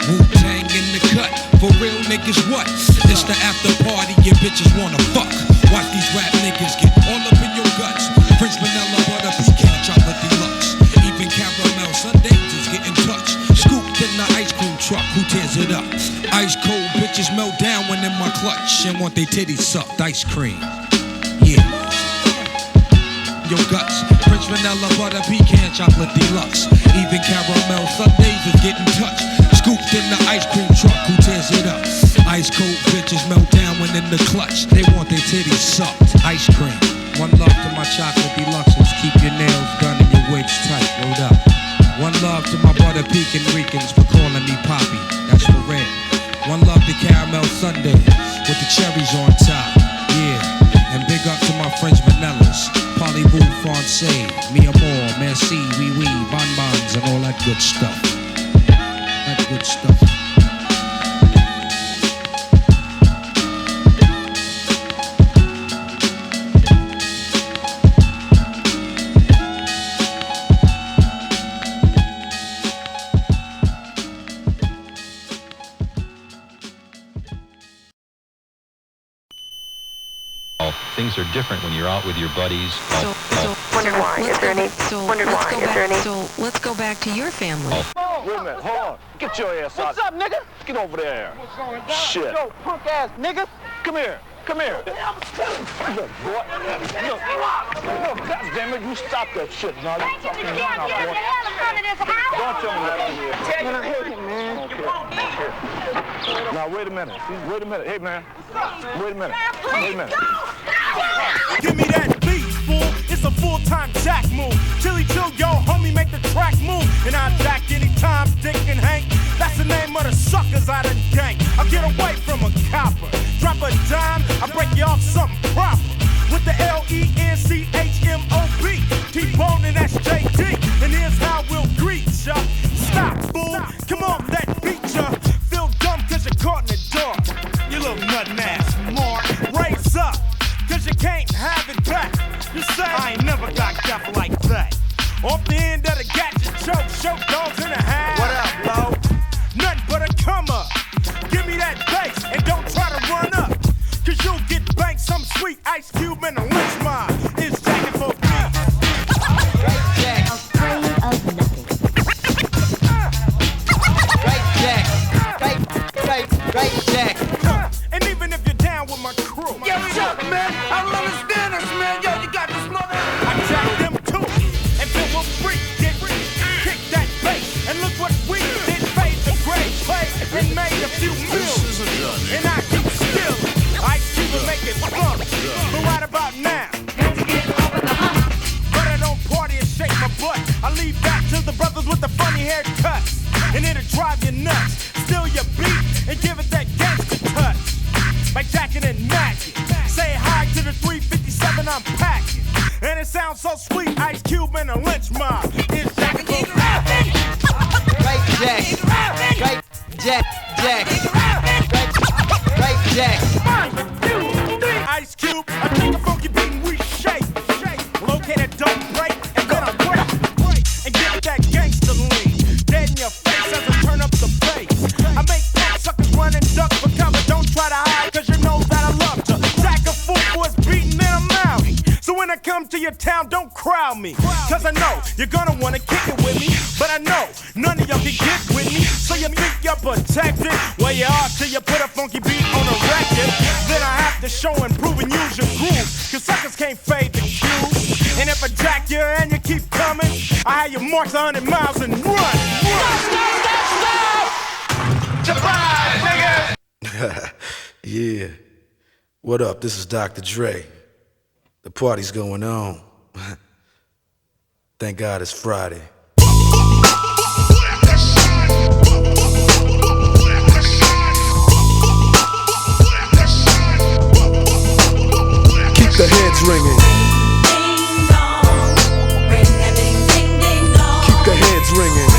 Wu-Tang in the cut, for real niggas what? It's the after party, your bitches wanna fuck. Watch these rap niggas get all up in your guts. French vanilla butter pecan chocolate deluxe. Even caramel sundaes is getting touched. Scooped in the ice cream truck, who tears it up? Ice cold bitches melt down when in my clutch and want they titties sucked. Ice cream, yeah. Your guts, French vanilla butter pecan chocolate deluxe. Even caramel sundaes is getting touched. Scooped in the ice cream truck, who tears it up? Ice cold bitches melt down when in the clutch. They want their titties sucked. Ice cream. One love to my chocolate deluxes. Keep your nails done and your wigs tight. Rolled up. One love to my butter pecan Ricans for calling me Poppy. That's for red. One love to caramel sundae with the cherries on top. Yeah. And big up to my French vanillas. Parlez-vous français, mi amour, merci, oui oui, bonbons and all that good stuff. That good stuff. Things are different when you're out with your buddies. Wondered why. Is there any? Wondered why. Is there any? So let's go back to your family. Wait a minute, hold on. Get your ass out. What's up, nigga? Get over there. What's going down? Shit. Yo, punk ass nigga. Come here. Come here. Look, boy. Look, goddammit, you stop that shit now. You fucking now, boy. Don't tell me that. Man, I hate him, man. Okay. Now, wait a minute. Wait a minute. Hey, man. Wait a minute. Wait a minute. Give me that beat, fool. It's a full-time jack move. Chili chill, yo, homie, make the track move. And I jack anytime, Dick and Hank. That's the name of the suckers I done gang. I get away from a copper. Drop a dime, I break you off something proper. With the L-E-N-C-H-M-O-B. T-Bone and that's J.D. And here's how we'll greet ya. Stop, fool. Come on, that beat ya. Feel dumb cause you're caught in the dark. You little nothing ass. Mark, raise up, cause you can't have it back. You say, I ain't never got death like that. Off the end of the gadget choke, show dogs in the house. What up, low? Nothing but a come up. Give me that bass and don't try to run up. Cause you'll get banked some sweet Ice Cube and a lynch mob. It's jacking for me. Right Jack. Afraid of nothing. Right Jack. Right Jack. And even if you're down with my crew. Yo, Chuck, man, I don't understand this, man. Yo, you got this mother. I jacked them too. And then we'll freak it. Kick that bass. And look what we did. Fade the gray play and made a few millions. And I keep still. Ice Cube will make it fun. But right about now, but I don't party and shake my butt. I leave that to the brothers with the funny haircuts. And it'll drive you nuts. Steal your beat and give it that gangster touch. Like Jackin' and Magic. Say hi to the 357 I'm packing. And it sounds so sweet. Ice Cube and a lynch mob. It's Jackin' for Right Jack. Right Jack. Jack. Right Jack. Ice Cube, I take a funky beat and we shake. Located, don't break, and then I break. And give it that gangster lean. Dead in your face as I turn up the bass. I make suckers run and duck for cover. Don't try to hide, cause you know that I love to. Jack a fool for his beating in a Maui. So when I come to your town, don't crowd me. Cause I know you're gonna wanna kick it with me. But I know none of y'all can get with me. So you think you're protected? Well, you are till you put a funky beat on a record. Then I have to show and prove and use your groove. Cause suckers can't fade the cue. And if I jack you and you keep coming, I have you march 100 miles and run. Surprise, nigga! Yeah. What up? This is Dr. Dre. The party's going on. Thank God it's Friday. Keep the heads ringing. Keep the heads ringing.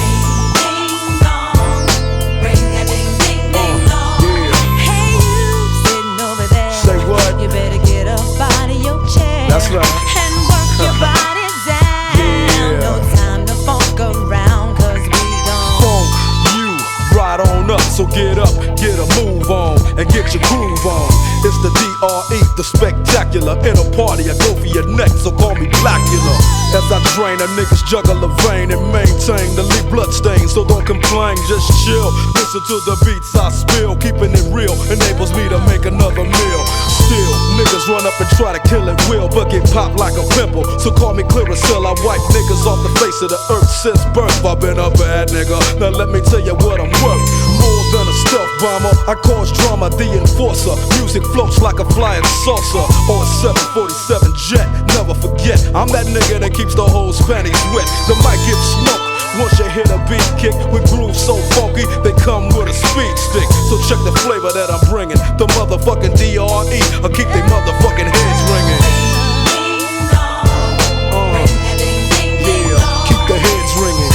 You better get up out of your chair. That's right. And work your body down. Yeah. No time to funk around, cause we gon' Funk you right on up. So get up, get a move on, and get your groove on. It's the DRE, the spectacular. In a party, I go for your neck, so call me Blackula. As I drain a nigga's jugular vein and maintain the lead blood stain. So don't complain, just chill. Listen to the beats I spill. Keeping it real enables me to make another meal. Still, niggas run up and try to kill it will, but get popped like a pimple. So call me Clearasil, I wipe niggas off the face of the earth since birth. I've been a bad nigga, now let me tell you what I'm worth. More than a stealth bomber, I cause drama, the enforcer. Music floats like a flying saucer or a 747 jet. Never forget, I'm that nigga that keeps the whole panties wet. The mic gets smoked once you hit a beat kick with grooves so funky, they come with a speed stick. So check the flavor that I'm bringing. The motherfucking DRE, I'll keep they motherfucking heads ringing. Yeah, keep the heads ringing.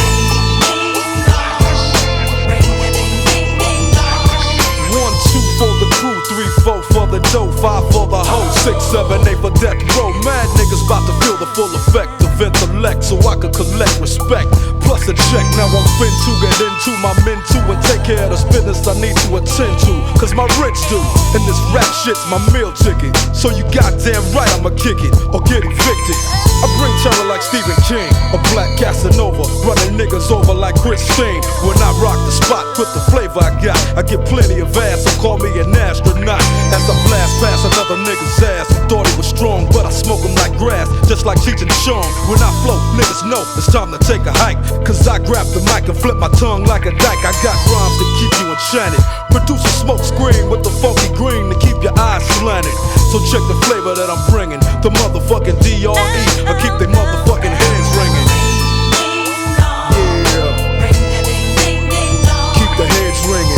1, 2 for the crew, 3, 4 for the dough, 5 for the hoe, 6, 7, 8 for death row. Mad niggas about to feel the full effect of intellect, so I can collect respect. Plus a check, now I'm fin to get into my men too and take care of this business I need to attend to. Cause my rich do, and this rap shit's my meal ticket. So you goddamn right I'ma kick it or get evicted. I bring terror like Stephen King, a black Casanova, running niggas over like Christine. When I rock the spot with the flavor I got, I get plenty of ass, so call me an astronaut. As I blast past another nigga's ass, thought he was strong, but I smoke him like grass, just like Cheech and Chong. When I flow, niggas know it's time to take a hike, cause I grab the mic and flip my tongue like a dyke. I got rhymes to keep you enchanted, produce a smoke screen with the funky green to keep your eyes slanted. So check the flavor that I'm bringing, the motherfucking DRE, I keep they motherfucking heads ringing. Yeah, keep the heads ringing.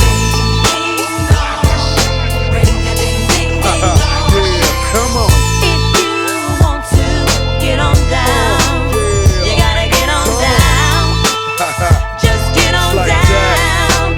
Yeah, come on. If you want to get on down, you gotta get on down. Just get on like down.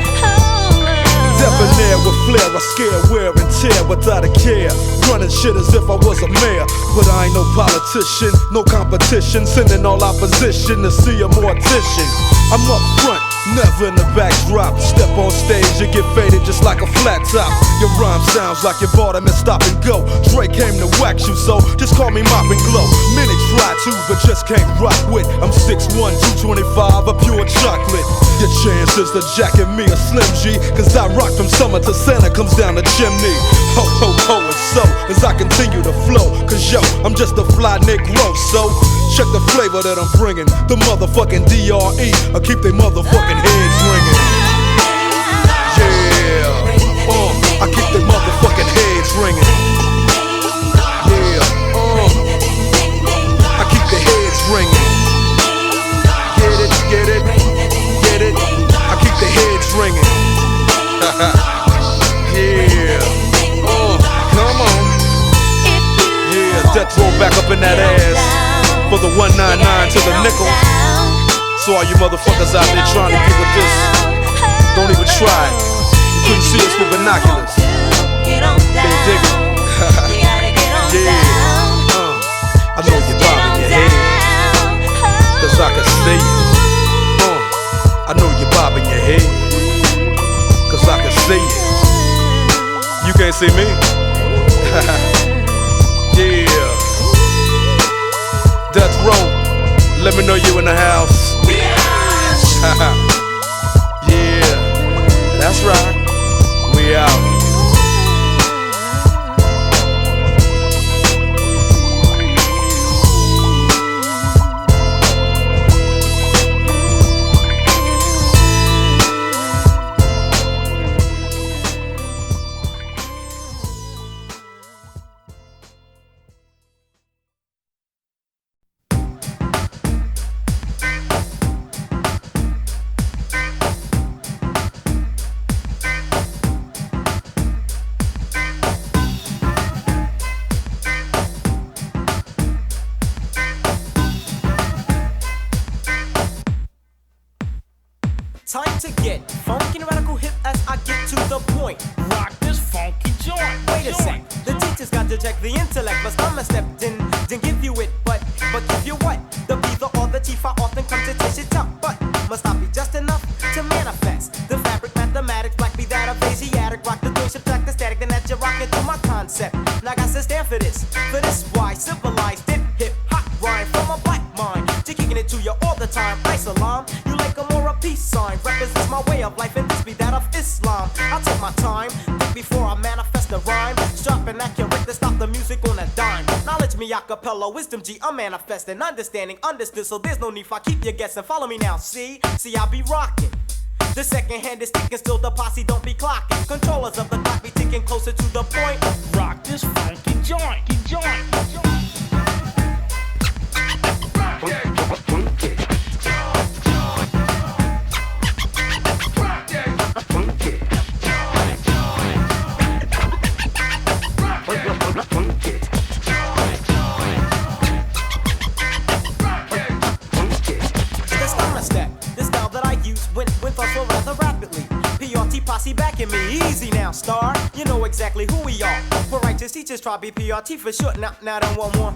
Debonair with flair, I scare wear and tear with without a care. Running shit as if I was a mayor. But I ain't no politician, no competition. Sending all opposition to see a mortician. I'm up front, never in the backdrop. Step on stage, you get faded just like a flat top. Your rhyme sounds like you bought them and stop and go. Dre came to wax you, so just call me Mop and Glow. Many try to, but just can't rock with. I'm 6'1", 225, a pure chocolate. Your chances to jacket me a Slim G, cause I rock from summer to Santa comes down the chimney. Ho, ho, ho, and so, as I continue to flow, cause yo, I'm just a fly Negro, so check the flavor that I'm bringing. The motherfucking DRE, I keep they motherfucking heads ringing. Yeah, I keep they motherfucking heads ringing. Yeah, I keep the heads ringing. Get it, get it, get it. I keep the heads ringing. Yeah, come on. Yeah, death roll back up in that ass for the 199 to the nickel. So all you motherfuckers out there trying to get with this, don't even try it. You couldn't see us with binoculars. They dig it. Yeah. I know you're bobbing your head, cause I can see it. I know you're bobbing your head, cause I can see it. You can't see me. Yeah. Death Row, let me know you in the house. Yeah, that's right. We out. Time to get funky and radical hip as I get to the point. Rock this funky joint. Wait a sec, the teacher's got to check the intellect. But I'm a step didn't give you it, but give you what? The B, the or, the T, I often come to taste it tough. But must not be just enough to manifest the fabric, mathematics, black be that of Asiatic. Rock the doing, subtract the static, then that you're rocking to my concept. Now I got to stand for this why civilized it, hip hop rhyme from a black mind. To kicking it to you all the time. Islam, you like a more a peace sign. Represents my way of life and this be that of Islam. I'll take my time, think before I manifest the rhyme. Sharp and accurate to stop the music on a dime. Knowledge me acapella, wisdom G, I'm manifesting. Understanding, understood, so there's no need for I keep you guessing. Follow me now, see, I be rocking. The second hand is ticking, still the posse don't be clocking. Controllers of the clock be ticking closer to the point. Rock this funky joint, joint. Backing me easy now, star. You know exactly who we are. We're righteous teachers, try BPRT for short. Now don't want more.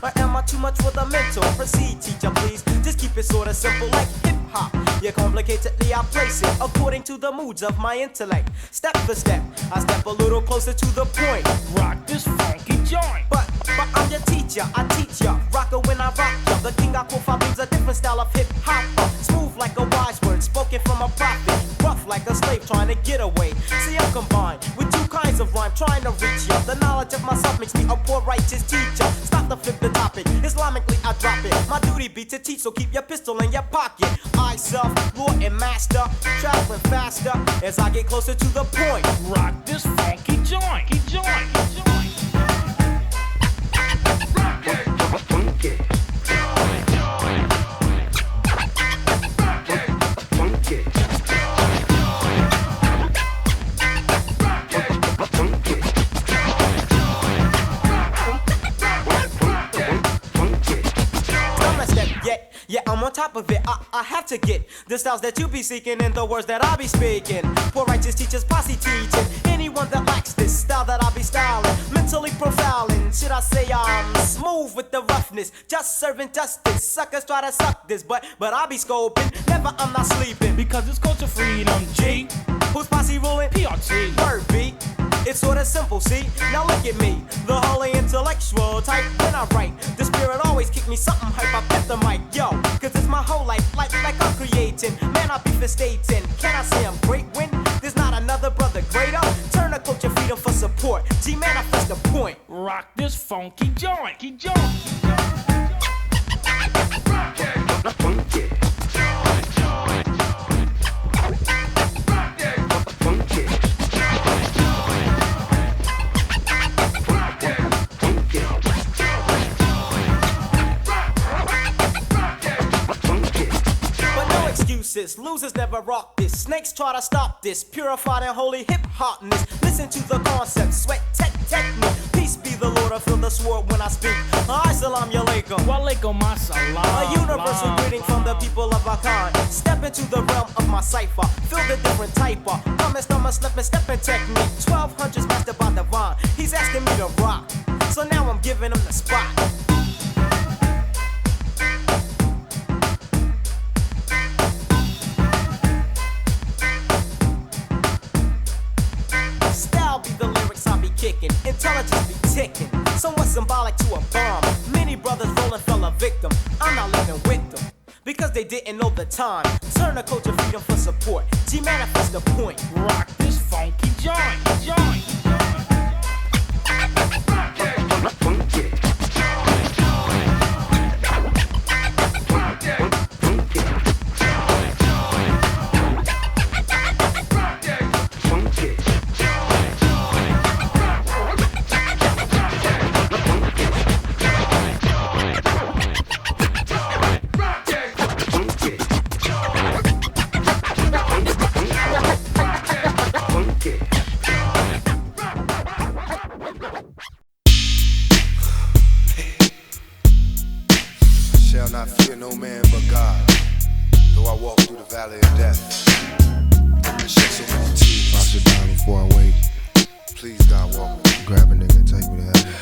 Or am I too much for the mentor? Proceed, teacher, please. Just keep it sorta simple like hip hop. Yeah, complicatedly I place it according to the moods of my intellect. Step for step, I step a little closer to the point. Rock this funky joint. But I'm your teacher, I teach ya. Rocker when I rock ya. The king I quote means a different style of hip hop. Smooth like a wise word, spoken from a prophet. Rough like a slave trying to get away. See, I'm combined with two kinds of rhyme trying to reach ya. The knowledge of myself makes me a poor righteous teacher. Stop to flip the topic, Islamically I drop it. My duty be to teach, so keep your pistol in your pocket. I self, Lord and master, traveling faster as I get closer to the point. Rock this funky joint, joint. Funky. Yeah, I'm on top of it, I have to get the styles that you be seeking and the words that I be speaking. Poor righteous teachers, posse teaching anyone that lacks this style that I be styling, mentally profiling. Should I say I'm smooth with the roughness, just serving justice. Suckers try to suck this, but I be scoping. Never, I'm not sleeping because it's culture freedom. G, who's posse ruling? PRT. Word beat. It's sorta simple, see? Now look at me, the holy intellectual type. When I write, the spirit always kick me something hype. I put the mic, yo, cause it's my whole life, like I'm creating. Man, I be stating. Can I say I'm great when there's not another brother greater? Turn the culture freedom for support. G, manifest the point. Rock this funky joint. Funky. Losers never rock this. Snakes try to stop this. Purified and holy hip hopness. Listen to the concept. Sweat technique. Peace be the Lord. I feel the sword when I speak. Assalamu alaikum. Wa alaikum assalam. A universal greeting from the people of our kind. Step into the realm of my cipher. Feel the different type of stomach slipping, stepping technique. 1200s mastered by divine. He's asking me to rock. So now I'm giving him the spot. Intelligence be ticking, somewhat symbolic to a bomb. Many brothers rolling fell a victim. I'm not living with them because they didn't know the time. Turn the culture freedom for support. G, manifest the point. Rock this funky joint. Not fear no man but God. Though I walk through the valley of death, and shed so many tears. I should die before I wake. Please, God, walk with me. Grab a nigga and take me to heaven.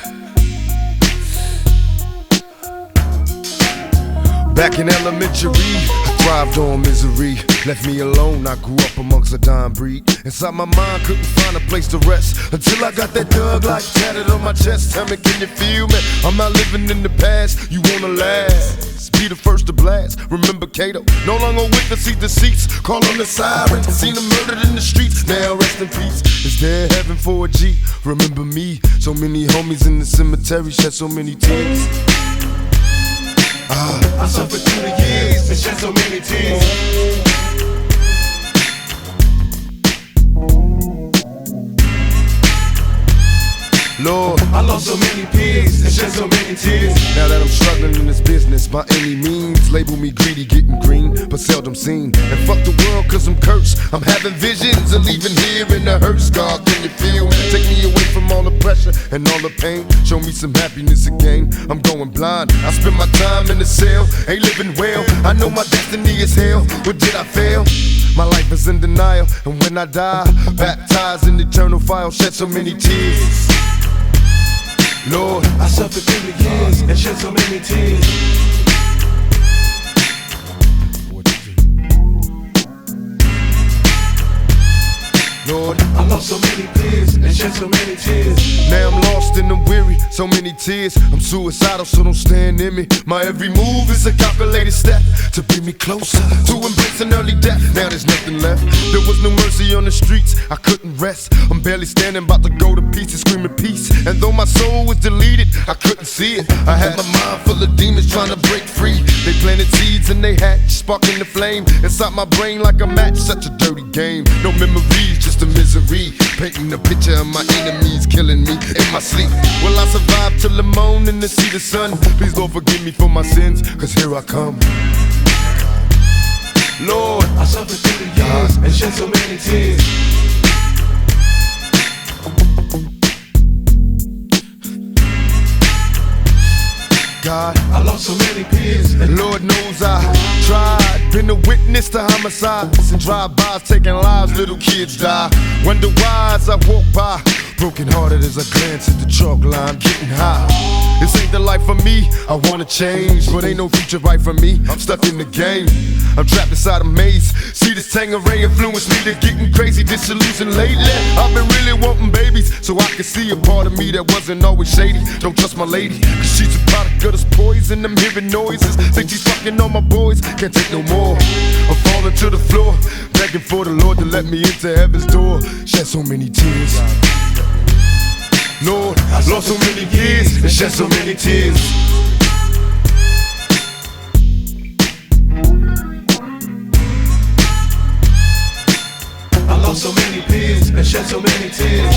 Back in elementary, I thrived on misery. Left me alone, I grew up amongst a dying breed. Inside my mind, couldn't find a place to rest until I got that Doug life tatted on my chest. Tell me, can you feel me? I'm not living in the past, you wanna last. Be the first to blast. Remember Cato, no longer with the seat deceits. Call on the siren, seen him murdered in the streets. Now rest in peace. Is there heaven for a G? Remember me, so many homies in the cemetery shed so many tears. I suffered through the years and shed so many tears. Lord, I lost so many peers and shed so many tears. Now that I'm struggling in this business by any means, label me greedy, getting green, but seldom seen. And fuck the world cause I'm cursed. I'm having visions of leaving here in the hearse. God, can you feel me? Take me away from all the pressure and all the pain. Show me some happiness again. I'm going blind. I spend my time in the cell, ain't living well. I know my destiny is hell, but did I fail? My life is in denial, and when I die, baptized in eternal fire, shed so many tears. Lord, I suffered through the years and shed so many tears. Lord, I lost so many peers and shed so many tears. Now I'm lost and I'm weary, so many tears. I'm suicidal, so don't stand in me. My every move is a calculated step to bring me closer to embracing early death. Now there's nothing left. There was no mercy on the streets, I couldn't rest. I'm barely standing, about to go to pieces, screaming peace. And though my soul was deleted, I couldn't see it. I had my mind full of demons trying to break free. They planted seeds and they hatched, sparking the flame inside my brain like a match. Such a dirty game, no memories, just a misery. Painting a picture of my enemies killing me in my sleep. Will I survive till the morning to see the sun? Please Lord forgive me for my sins, cause here I come. Lord, I suffered through the years and shed so many tears. God, I lost so many peers. Lord knows I tried, been a witness to homicides and drive-bys taking lives, little kids die. Wonder why as I walk by, Broken hearted as I glance at the chalk line, getting high. This ain't the life for me, I wanna change, but ain't no future right for me. I'm stuck in the game, I'm trapped inside a maze. See this Tangeray influence me to getting crazy, disillusioned lately. I've been really wanting babies, so I can see a part of me that wasn't always shady. Don't trust my lady, cause she's a product of this poison. I'm hearing noises, think she's fucking on my boys. Can't take no more, I'm falling to the floor, begging for the Lord to let me into heaven's door. Shed so many tears, Lord, I lost so many years and shed so many tears. I lost so many peers and shed so many tears.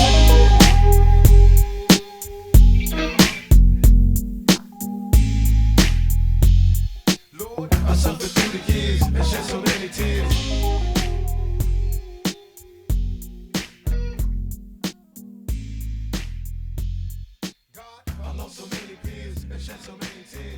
Lord, I suffered through the years and shed so many tears. I lost so many peers and shed so many tears.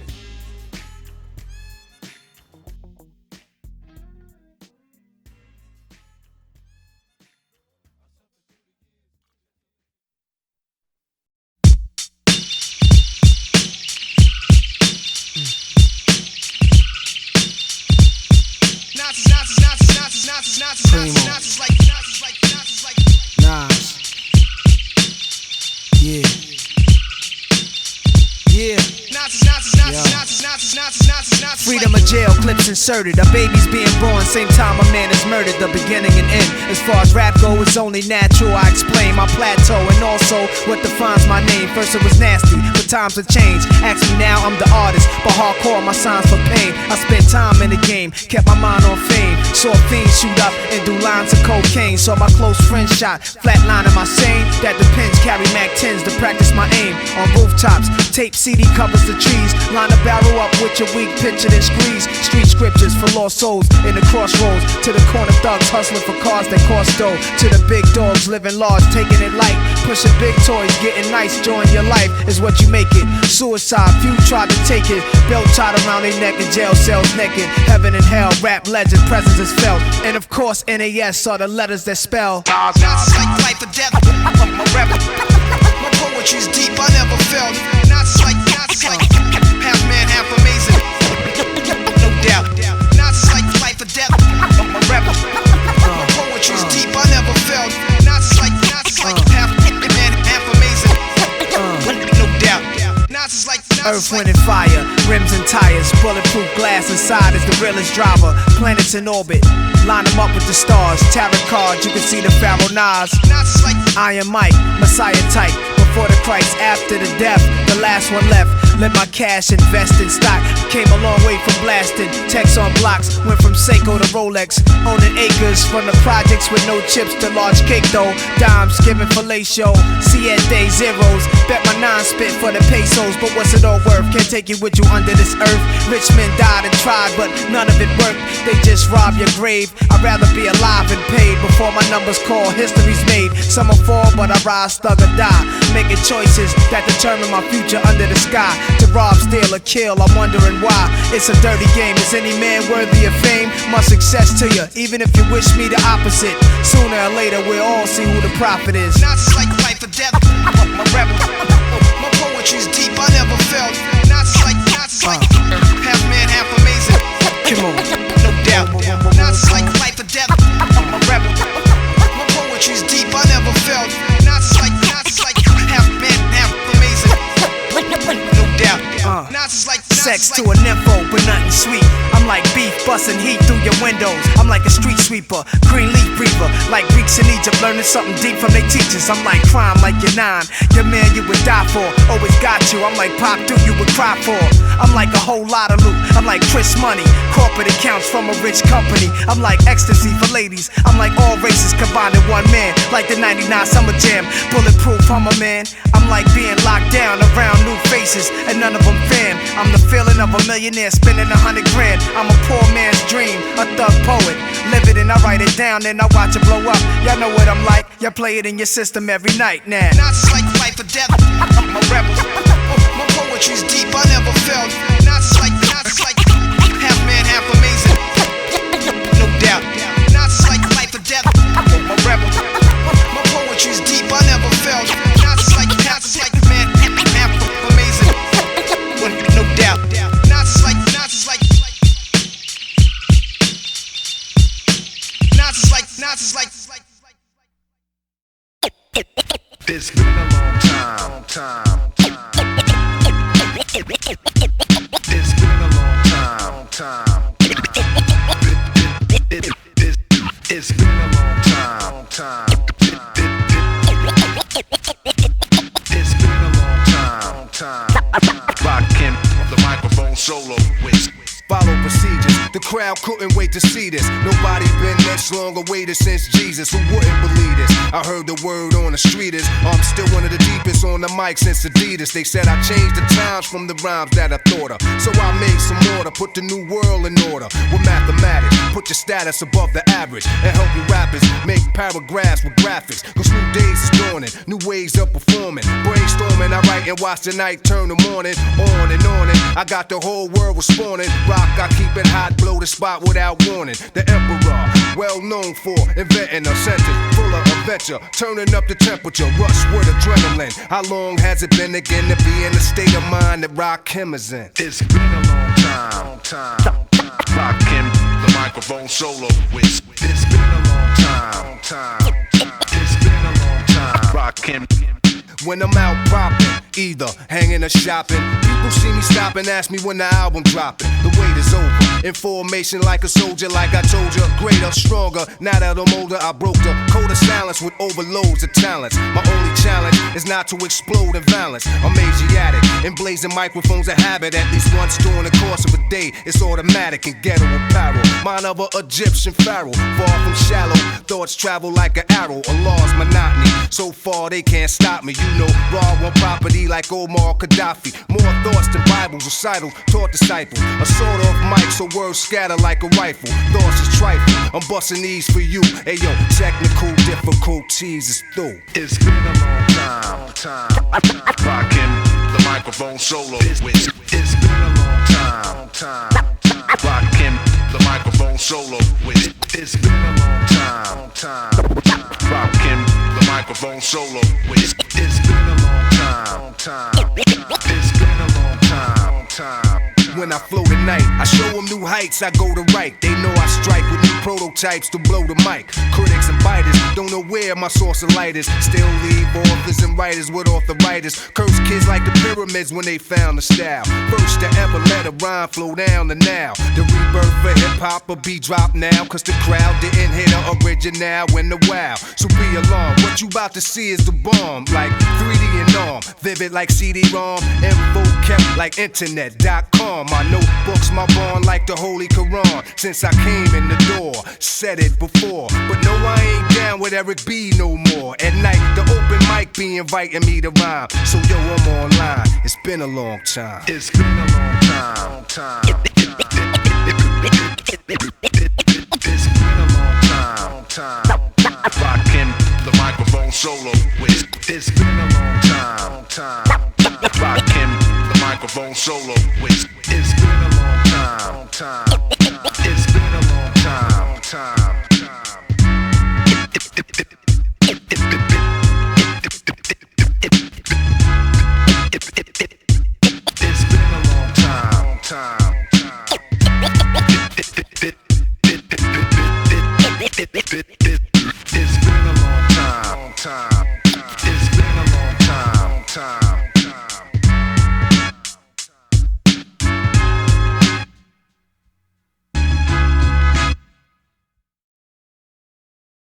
Freedom of jail, clips inserted. A baby's being born, same time a man is murdered. The beginning and end. As far as rap go, it's only natural. I explain my plateau and also what defines my name. First it was nasty, but times have changed. Ask me now, I'm the artist, but hardcore, my signs for pain. I spent time in the game, kept my mind on fame. Saw fiends shoot up and do lines of cocaine. Saw my close friend shot, flatline in my sane. That depends, carry Mac 10s to practice my aim. On rooftops, tape CD covers the trees. Line a barrel up with your weak picture then squeeze. Street scriptures for lost souls in the crossroads. To the corner thugs hustling for cars that cost dough. To the big dogs living large, taking it light. Pushing big toys, getting nice, join your life is what you make it. Suicide, few tried to take it. Belt tied around their neck in jail cells naked. Heaven and hell, rap legend, presence is felt. And of course, NAS are the letters that spell. It's like life or death. My rap, my poetry's deep, I never felt. It's like half man, half amazing. No doubt. It's like life or death. My rap, my poetry's deep, I never felt. It's like half man, half amazing. No doubt. It's like Earth, wind, and fire, rims and tires, bulletproof glass inside is the realest driver. Planets in orbit, line them up with the stars. Tarot cards, you can see the Pharaoh Nas. Iron Mike, Messiah type. Before the Christ, after the death, the last one left. Let my cash invest in stock. Came a long way from blasting. Text on blocks, went from Seiko to Rolex. Owning acres from the projects with no chips to large cake though. Dimes giving fellatio, siete zeros. Bet my nine spit for the pesos, but what's it all worth? Can't take it with you under this earth. Rich men died and tried, but none of it worked. They just rob your grave. I'd rather be alive and paid before my numbers call. History's made. Some will fall, but I rise, thug or die. Making choices that determine my future under the sky. To rob, steal, or kill, I'm wondering why. It's a dirty game. Is any man worthy of fame? Much success to you, even if you wish me the opposite. Sooner or later, we'll all see who the prophet is. It's like life or death. My rap, my poetry's deep, I never felt. It's like half man, half amazing. Come on. No doubt. It's like life or death. My rap, my poetry's deep, I never felt. It's like half man, half amazing. No doubt. Sex to a nympho, but nothing sweet. I'm like beef busting heat through your windows. I'm like a street sweeper, green leaf breather. Like Greeks in Egypt, learning something deep from their teachers. I'm like crime, like you're 9. Your man you would die for, always got you. I'm like Pop Dude, you would cry for. I'm like a whole lot of loot. I'm like Chris Money, corporate accounts from a rich company. I'm like ecstasy for ladies. I'm like all races combined in one man. Like the 99 Summer Jam, bulletproof, I'm a man. I'm like being locked down around new faces, and none of them fam. I'm the feeling of a millionaire spending 100 grand. I'm a poor man's dream, a thug poet. Live it and I write it down, then I watch it blow up. Y'all know what I'm like, y'all play it in your system every night now. It's like life or death. My rebel, my poetry's deep, I never felt. It's like half man, half amazing. No doubt. It's like life or death. My rebel, my poetry's deep, I never felt. time. It's been a long time. It's been a long time. It's been a long time. Rockin' the microphone solo with. Follow procedures. The crowd couldn't wait to see this. Nobody been this long awaited since Jesus. Who wouldn't believe this? I heard the word on the street is I'm still one of the deepest on the mic since Adidas. They said I changed the times from the rhymes that I thought of. So I made some order, put the new world in order. With mathematics, put your status above the average. And help you rappers make paragraphs with graphics. Cause new days is dawning, new ways of performing. Brainstorming, I write and watch the night turn the morning. On and on and I got the whole world responding. I keep it hot, blow the spot without warning. The emperor, well known for inventing a sentence full of adventure, turning up the temperature, rush with adrenaline. How long has it been again to be in the state of mind that Rakim is in? It's been a long time. Rockin' the microphone solo with. It's been a long time. It's been a long time. Rockin'. When I'm out popping, either hanging or shopping, people see me stop and ask me when the album dropping. The wait is over. In formation like a soldier, like I told you, greater, stronger. Now that I'm older, I broke the code of silence with overloads of talents. My only challenge is not to explode in violence. I'm Asiatic, and blazing microphones a habit. At least once during the course of a day, it's automatic and ghetto apparel. Mine of an Egyptian pharaoh, far from shallow. Thoughts travel like an arrow, a law's monotony. So far they can't stop me. You know, raw one property like Omar Gaddafi. More thoughts than Bibles, recitals, taught disciples. A sort of mic, so words scatter like a rifle. Thoughts is trifle, I'm busting these for you. Hey yo, technical difficulties is through. It's been a long time. Rockin' the microphone solo with. It's been a long time. Rockin' the microphone solo with. It's been a long time. Rockin' the microphone solo with. It's been a long time. It's been a long time. When I flow tonight, I show them new heights, I go to right. They know I strike with new prototypes to blow the mic. Critics and biters don't know where my source of light is. Still leave authors and writers with arthritis. Curse kids like the pyramids when they found the style. First to ever let a rhyme flow down to now. The rebirth for hip-hop will be dropped now. Cause the crowd didn't hit the original when the wow. So be alarmed, what you about to see is the bomb. Like 3D and ARM, vivid like CD-ROM. Info kept like internet.com. My notebooks, my bond like the Holy Quran. Since I came in the door, said it before. But no, I ain't down with Eric B no more. At night, the open mic be inviting me to rhyme. So yo, I'm online. It's been a long time. It's been a long time. It's been a long time. Rockin' the microphone solo with. It's been a long time. Rockin' the microphone solo with. It's been a long time. It's been a long time. It's been a long time. It's been a long time. It's been a long time.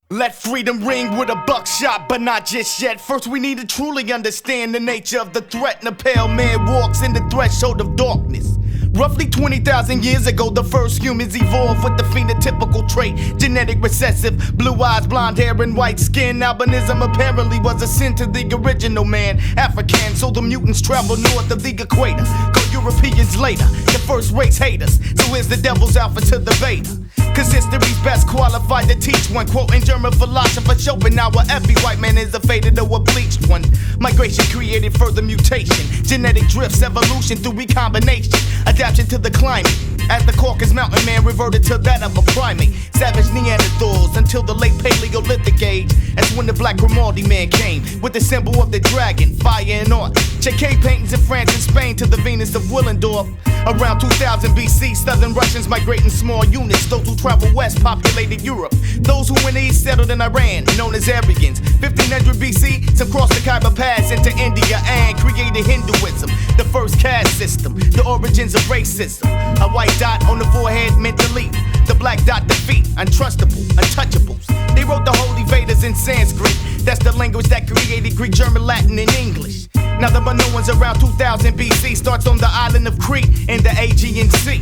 Let freedom ring with a buckshot, but not just yet. First we need to truly understand the nature of the threat. And a pale man walks in the threshold of darkness. Roughly 20,000 years ago, the first humans evolved with the phenotypical trait. Genetic recessive, blue eyes, blonde hair, and white skin. Albinism apparently was a sin to the original man. African, so the mutants traveled north of the equator. Go Europeans later, the first race haters. So is the devil's alpha to the beta. Cause history's best qualified to teach one. Quoting German philosopher Schopenhauer, every white man is a faded or a bleached one. Migration created further mutation. Genetic drifts, evolution through recombination. Adaptation to the climate. As the Caucasus mountain man reverted to that of a primate. Savage Neanderthals until the late Paleolithic age. That's when the black Grimaldi man came with the symbol of the dragon, fire and art. Check cave paintings in France and Spain to the Venus of Willendorf. Around 2000 BC, southern Russians migrate in small units. Those who travel west populated Europe. Those who went east settled in Iran, known as Aryans. 1500 BC, some crossed the Khyber Pass into India and created Hinduism, the first caste system, the origins of racism. A white dot on the forehead meant delete. The black dot defeat, untrustable, untouchables. They wrote the Holy Vedas in Sanskrit. That's the language that created Greek, German, Latin, and English. Now the Minoans around 2000 BC starts on the island of Crete in the Aegean Sea.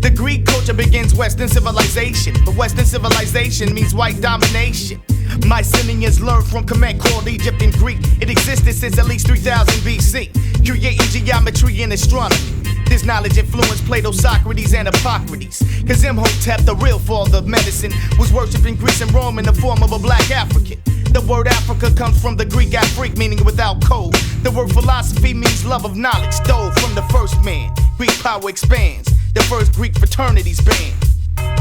The Greek culture begins Western civilization, but Western civilization means white domination. Mycenaeans learned from Kemet called Egypt and Greek. It existed since at least 3000 BC, creating geometry and astronomy. This knowledge influenced Plato, Socrates, and Hippocrates. Cause Imhotep, the real father of medicine, was worshipped in Greece and Rome in the form of a black African. The word Africa comes from the Greek Afrik, meaning without code. The word philosophy means love of knowledge, stole from the first man. Greek power expands, the first Greek fraternities banned.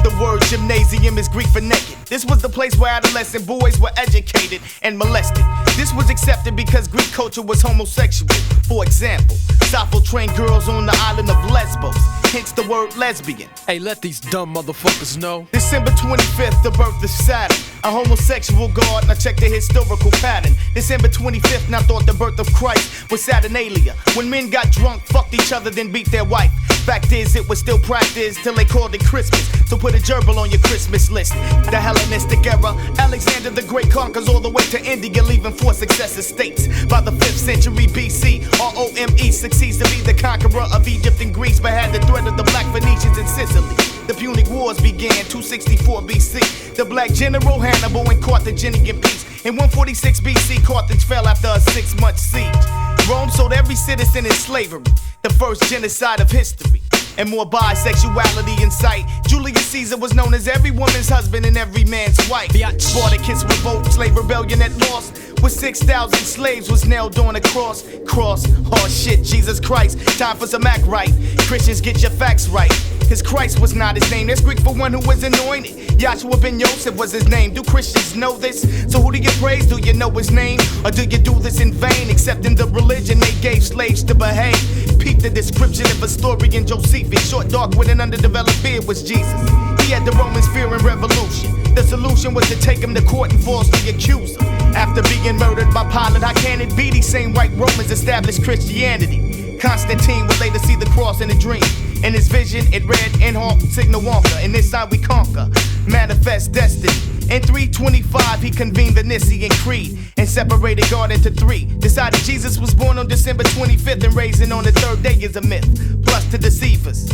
The word gymnasium is Greek for naked. This was the place where adolescent boys were educated and molested. This was accepted because Greek culture was homosexual. For example, Sappho trained girls on the island of Lesbos, hence the word lesbian. Hey, let these dumb motherfuckers know. December 25th, the birth of Saturn, a homosexual god. Now check the historical pattern. December 25th, now thought the birth of Christ was Saturnalia. When men got drunk, fucked each other, then beat their wife. Fact is, it was still practiced till they called it Christmas. So put a gerbil on your Christmas list. The Hellenistic era, Alexander the Great conquers all the way to India, leaving 4 successive states. By the 5th century BC, Rome succeeds to be the conqueror of Egypt and Greece, but had the threat of the Black Phoenicians in Sicily. The Punic Wars began 264 BC. The Black general Hannibal and Carthaginian peace. In 146 BC, Carthage fell after a 6-month siege. Rome sold every citizen in slavery, the first genocide of history. And more bisexuality in sight. Julius Caesar was known as every woman's husband and every man's wife. Spartacus revolt, slave rebellion at loss. With 6,000 slaves was nailed on a cross. Oh shit, Jesus Christ, time for some act right. Christians, get your facts right. Cause Christ was not his name, that's Greek for one who was anointed. Yahshua ben Yosef was his name. Do Christians know this? So who do you praise? Do you know his name? Or do you do this in vain? Accepting the religion they gave slaves to behave. Peep the description of historian Josephus. Short, dark, with an underdeveloped beard was Jesus. He had the Romans fearing revolution. The solution was to take him to court and falsely accuse him. After being murdered by Pilate, how can it be these same white Romans established Christianity? Constantine would later see the cross in a dream. In his vision, it read, in hoc signa Wonka. In this side we conquer, manifest destiny. In 325, he convened the Nicene Creed and separated God into 3. Decided Jesus was born on December 25th and raising on the 3rd day is a myth. Plus to deceive us,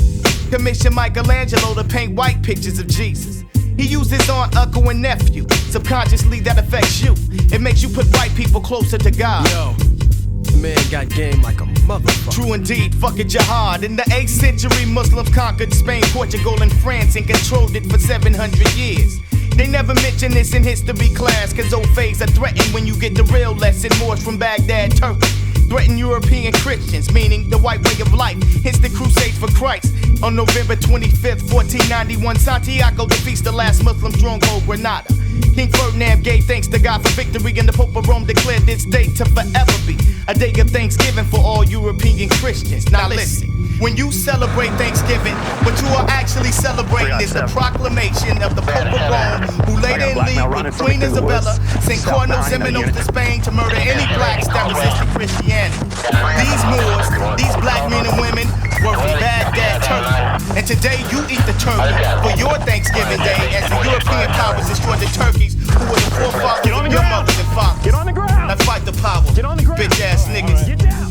commissioned Michelangelo to paint white pictures of Jesus. He used his aunt, uncle, and nephew. Subconsciously, that affects you. It makes you put white people closer to God. Yo, the man got game like a motherfucker. True indeed, fuck a jihad. In the 8th century, Muslims conquered Spain, Portugal, and France and controlled it for 700 years. They never mention this in history class, cause old faiths are threatened when you get the real lesson. Moors from Baghdad, Turkey threaten European Christians, meaning the white way of life. Hence the crusades for Christ. On November 25th, 1491, Santiago defeats the last Muslim stronghold, Granada. King Ferdinand gave thanks to God for victory, and the Pope of Rome declared this day to forever be a day of thanksgiving for all European Christians. Now listen, when you celebrate Thanksgiving, what you are actually celebrating is the proclamation of the Pope of Rome, who later in league with Queen Isabella sent Cardinal Ximenes to Spain to murder any blacks that resisted Christianity. These Moors, these black men and women, were from Baghdad, Turkey. And today you eat the turkey for your Thanksgiving Day as the European powers destroyed the turkeys who were the forefathers of your mothers and fathers. Get on the ground. Now fight the power, bitch ass niggas. Get down.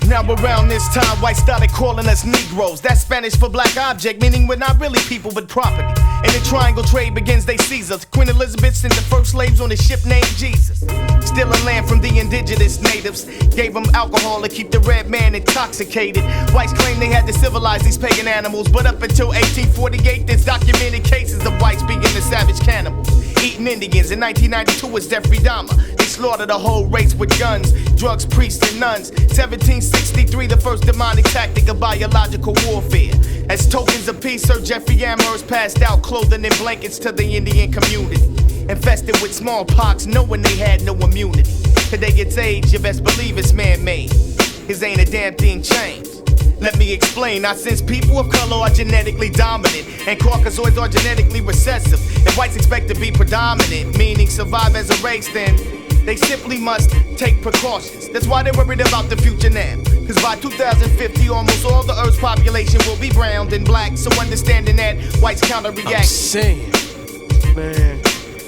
Now around this time, whites started calling us Negroes. That's Spanish for black object, meaning we're not really people but property. And the triangle trade begins, they seize us. Queen Elizabeth sent the first slaves on a ship named Jesus. Stealing land from the indigenous natives. Gave them alcohol to keep the red man intoxicated. Whites claim they had to civilize these pagan animals, but up until 1848, there's documented cases of whites being the savage cannibals. Eating Indians. In 1992, it's Jeffrey Dahmer. They slaughtered a whole race with guns, drugs, priests, and nuns. 1763, the first demonic tactic of biological warfare. As tokens of peace, Sir Jeffrey Amherst passed out clothing and blankets to the Indian community. Infested with smallpox, knowing they had no immunity. Today it's age, you best believe it's man-made. Cause ain't a damn thing changed. Let me explain. Now, since people of color are genetically dominant and Caucasoids are genetically recessive, if whites expect to be predominant, meaning survive as a race, then they simply must take precautions. That's why they're worried about the future now. Cause by 2050, almost all the Earth's population will be brown and black. So understanding that, whites counter-react. I'm saying, man,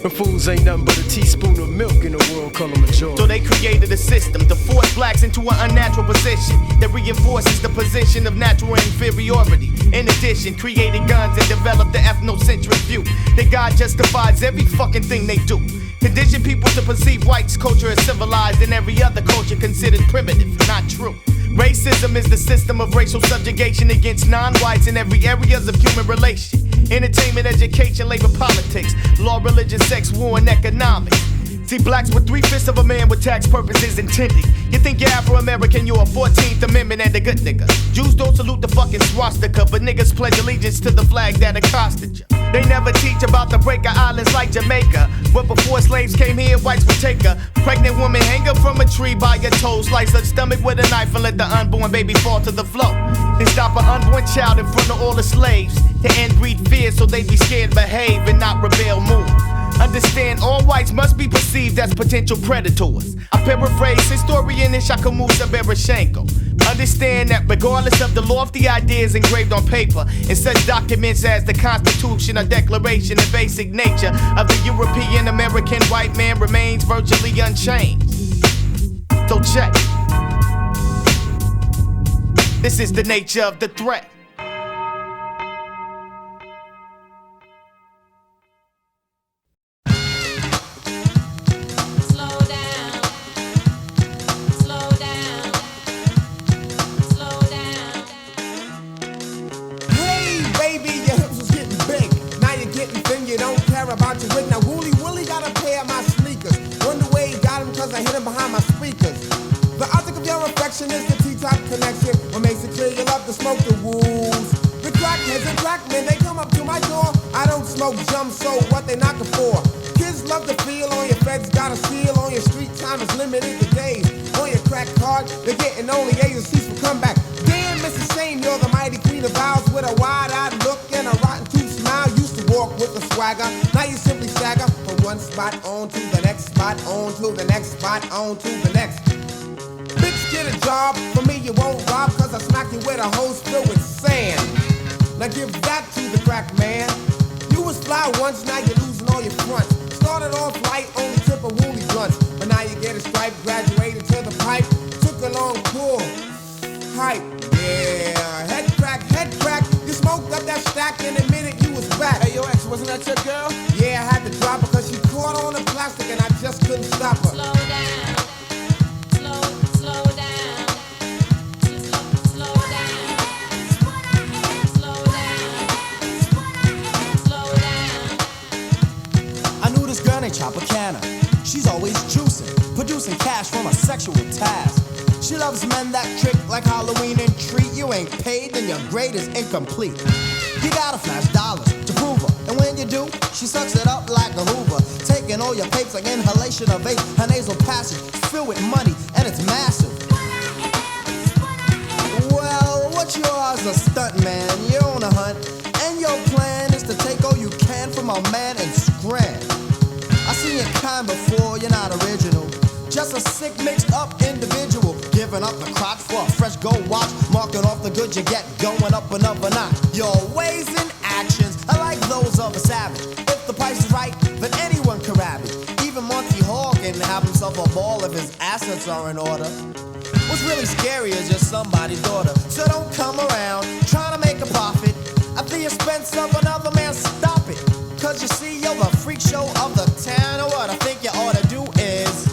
the fools ain't nothing but a teaspoon of milk in the world color majority. So they created a system to force blacks into an unnatural position that reinforces the position of natural inferiority. In addition, created guns and developed the ethnocentric view that God justifies every fucking thing they do. Condition people to perceive whites' culture as civilized and every other culture considered primitive. Not true. Racism is the system of racial subjugation against non-whites in every areas of human relation. Entertainment, education, labor, politics, law, religion, sex, war, and economics. See, blacks were 3/5 of a man with tax purposes intended. You think you're Afro-American, you're a 14th Amendment and a good nigga. Jews don't salute the fucking swastika, but niggas pledge allegiance to the flag that accosted you. They never teach about the breaker islands like Jamaica, where before slaves came here, whites would take a pregnant woman, hang her from a tree by her toes, slice her stomach with a knife and let the unborn baby fall to the floor. Then stop an unborn child in front of all the slaves to end breed fear so they'd be scared to behave and not rebel more. Understand, all whites must be perceived as potential predators. I paraphrase historian Ishakamusa Berashenko. Understand that regardless of the lofty ideas engraved on paper in such documents as the Constitution or Declaration, the basic nature of the European American white man remains virtually unchanged. So check. This is the nature of the threat. About your wig. Now Wooly Willie got a pair of my sneakers. Wonder where he got them cause I hit him behind my speakers. The object of your affection is the T-top connection. What makes it clear you love to smoke the wolves. The crackheads and crackmen, they come up to my door. I don't smoke jump, so what they knocking for? Kids love to feel on your feds, got a seal on your street time is limited to days. On your crack card, they're getting only A's and C's for comeback. Damn, Mrs. Shane, you're the mighty queen of vows with a wide-eyed look and a rotten tooth smile. Used to walk with a swagger, now you simply stagger from one spot on to the next spot, on to the next spot, on to the next. Bitch, get a job, for me you won't rob, cause I smack you with a hose filled with sand. Now give that to the crack man. You was fly once, now you're losing all your fronts. Started off light, only tip of woolly blunts, but now you get a stripe, graduated to the pipe, took a long pull, hype, yeah, head crack, you smoked up that stack in a minute you was back. Hey, yo, ex, wasn't that your girl? Yeah, I had to drop her cause she caught on the plastic and I just couldn't stop her. Slow down, slow down, slow down, slow down. I knew this girl named Tropicana. She's always juicing, producing cash from a sexual task. She loves men that trick like Halloween and treat. You ain't paid, then your grade is incomplete. You gotta flash dollars to prove her, and when you do, she sucks it up like a Hoover, taking all your papes like inhalation of vape. Her nasal passage filled with money, and it's massive. Well, what you are is a stunt man. You're on a hunt, and your plan is to take all you can from a man and scram. I've seen your kind before, you're not original. Just a sick, mixed up individual, giving up the crotch for a fresh gold watch, marking off the goods you get, going up another notch. Your ways and actions are like those of a savage. If the price is right, then anyone can ravage. Even Monty Hall can have himself a ball if his assets are in order. What's really scary is you're somebody's daughter, so don't come around trying to make a profit at the expense of another man. Stop it, cause you see you're the freak show of the town. And what I think you ought to do is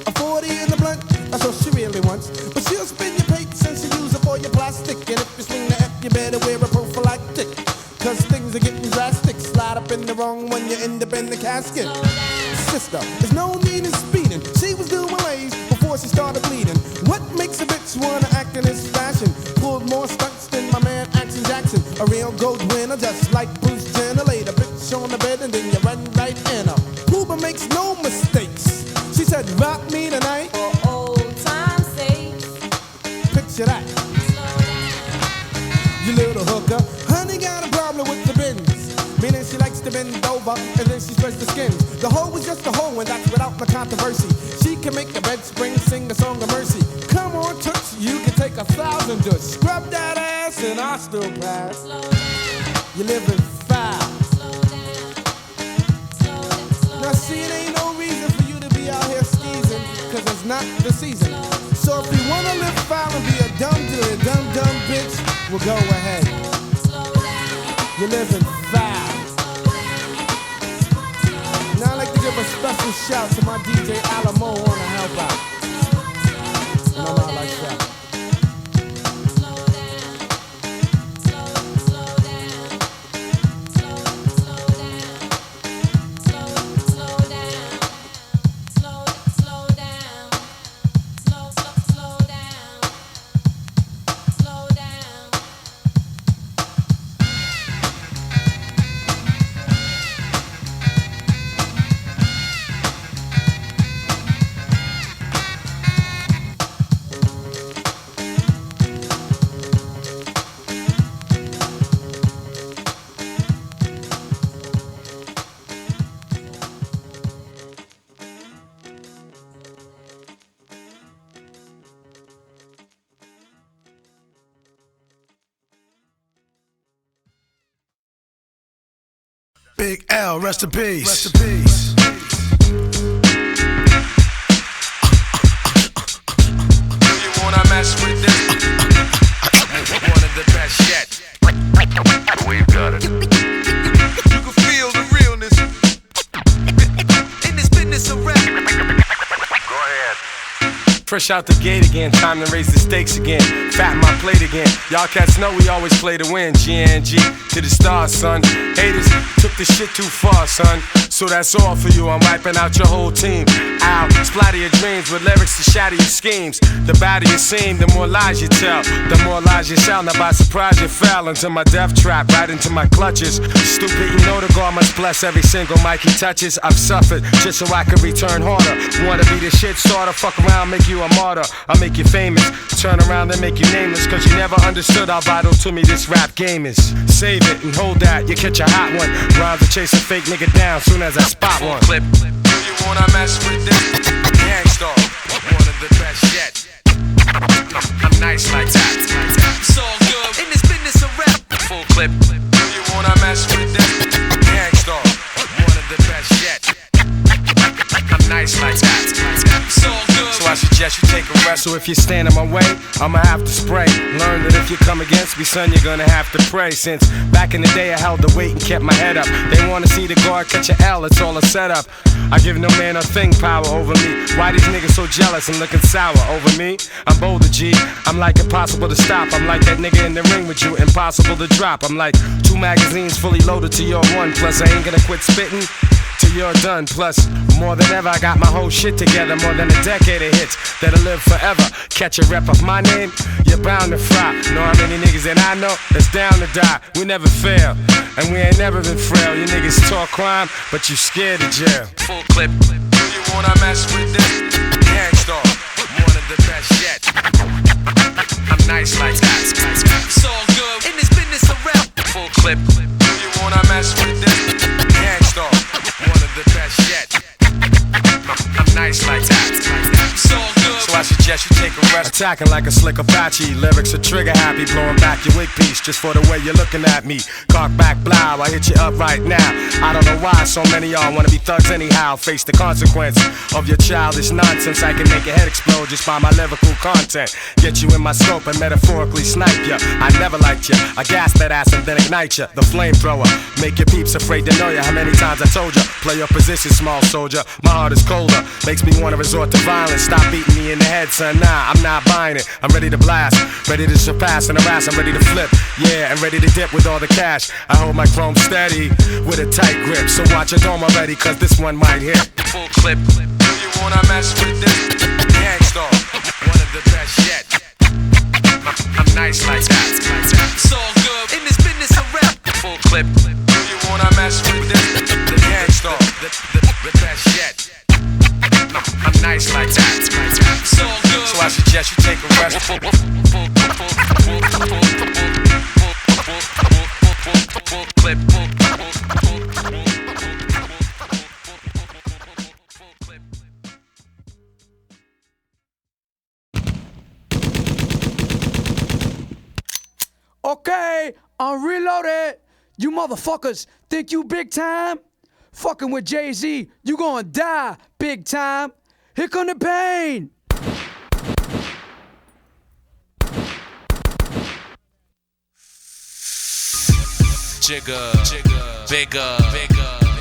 a 40 in the blunt, that's what she really wants. But she'll spin your plate since you use it for your plastic. And if you swing the F, you better wear a prophylactic. Cause things are getting drastic. Slide up in the wrong one, you end up in the casket. Sister, there's no need in speeding. She was A real gold winner, just like Bruce Jenner. Laid a bitch on the bed and then you run right in her. Cuba makes no mistakes. She said, rock me tonight. For old time's sake. Picture that. You little hooker. Honey got a problem with the bends. Meaning she likes to bend over and then she spreads the skins. The hoe was just a hoe and that's without the controversy. She can make the bed spring sing the song of mercy. Come on, Toots, you can take 1,000 just scrub that ass and I still pass. You're living foul. Now see, it ain't no reason for you to be out here skeezing, cause it's not the season. So if you wanna live foul and be a dumb bitch, well go ahead. You're living foul. Now I'd like to give a special shout to my DJ Alamo on the help out. And I'm out like that. Big L, rest in peace. Rest in peace. You wanna mess with this? One of the best yet. We've got it. You can feel the realness in this business of rap. Go ahead. Fresh out the gate again, time to raise the stakes again. Fatten my plate again. Y'all cats know we always play to win. GNG to the stars, son. Haters took this shit too far, son. So that's all for you. I'm wiping out your whole team. Ow, splatter your dreams with lyrics to shatter your schemes. The badder you seem, the more lies you tell. The more lies you shall. Now by surprise you fell into my death trap, right into my clutches. Stupid, you know the God must bless every single mic he touches. I've suffered just so I can return harder. Wanna be the shit starter, fuck around, make you a martyr. I'll make you famous, turn around and make you nameless. Cause you never understood how vital to me this rap game is. Save it and hold that, you catch a hot one. Rhymes to chase a fake nigga down soon as I spot one. Clip. Do you wanna mess with this? Gangstar, one of the best yet. I'm nice like that. It's all good in this business of rap. Full clip. Do you wanna mess with this? Gangstar, one of the best yet. I'm nice like that. It's all good. So I suggest you take a rest. So if you stand in my way, I'ma have to spray. Learn that if you come against me, son, you're gonna have to pray. Since back in the day I held the weight and kept my head up. They wanna see the guard catch an L, it's all a setup. I give no man a thing power over me. Why these niggas so jealous and looking sour over me? I'm bolder, G. I'm like impossible to stop. I'm like that nigga in the ring with you, impossible to drop. I'm like 2 magazines fully loaded to your 1. Plus I ain't gonna quit spitting till you're done. Plus, more than ever, I got my whole shit together. More than a decade of hits that'll live forever. Catch a rep of my name, you're bound to fry. Know how many niggas that I know that's down to die. We never fail, and we ain't never been frail. You niggas talk crime, but you scared of jail. Full clip. Do you wanna mess with this? Gangstar, one of the best yet. I'm nice like that. It's all good in this business of rap. Full clip. Do you wanna mess with this? Gangstar, one of the best yet. I'm nice like that. It's all good. So I suggest you take a rest. Attacking like a slick Apache. Lyrics are trigger happy. Blowing back your wig piece just for the way you're looking at me. Cock back, blow. I hit you up right now. I don't know why so many y'all wanna be thugs anyhow. Face the consequence of your childish nonsense. I can make your head explode just by my lyrical content. Get you in my scope and metaphorically snipe ya. I never liked ya. I gas that ass and then ignite ya. The flamethrower. Make your peeps afraid to know ya. How many times I told ya? Play your position, small soldier. My heart is colder. Makes me wanna resort to violence. Stop beating me in the head, son. Nah, I'm not buying it. I'm ready to blast. Ready to surpass and harass. I'm ready to flip. Yeah, and ready to dip with all the cash. I hold my chrome steady with a tight grip. So watch your dome already, cause this one might hit. Full clip. Do you wanna mess with this? Gangstar, one of the best yet. I'm nice like that. It's all good in this business clip. Do you wanna mess with this? The gangsta, the best yet. I'm nice like that. So I suggest you take a rest. Clip. Okay, I'm reloaded. You motherfuckers think you big time? Fucking with Jay-Z, you gonna die big time. Here come the pain. Jigger, bigger,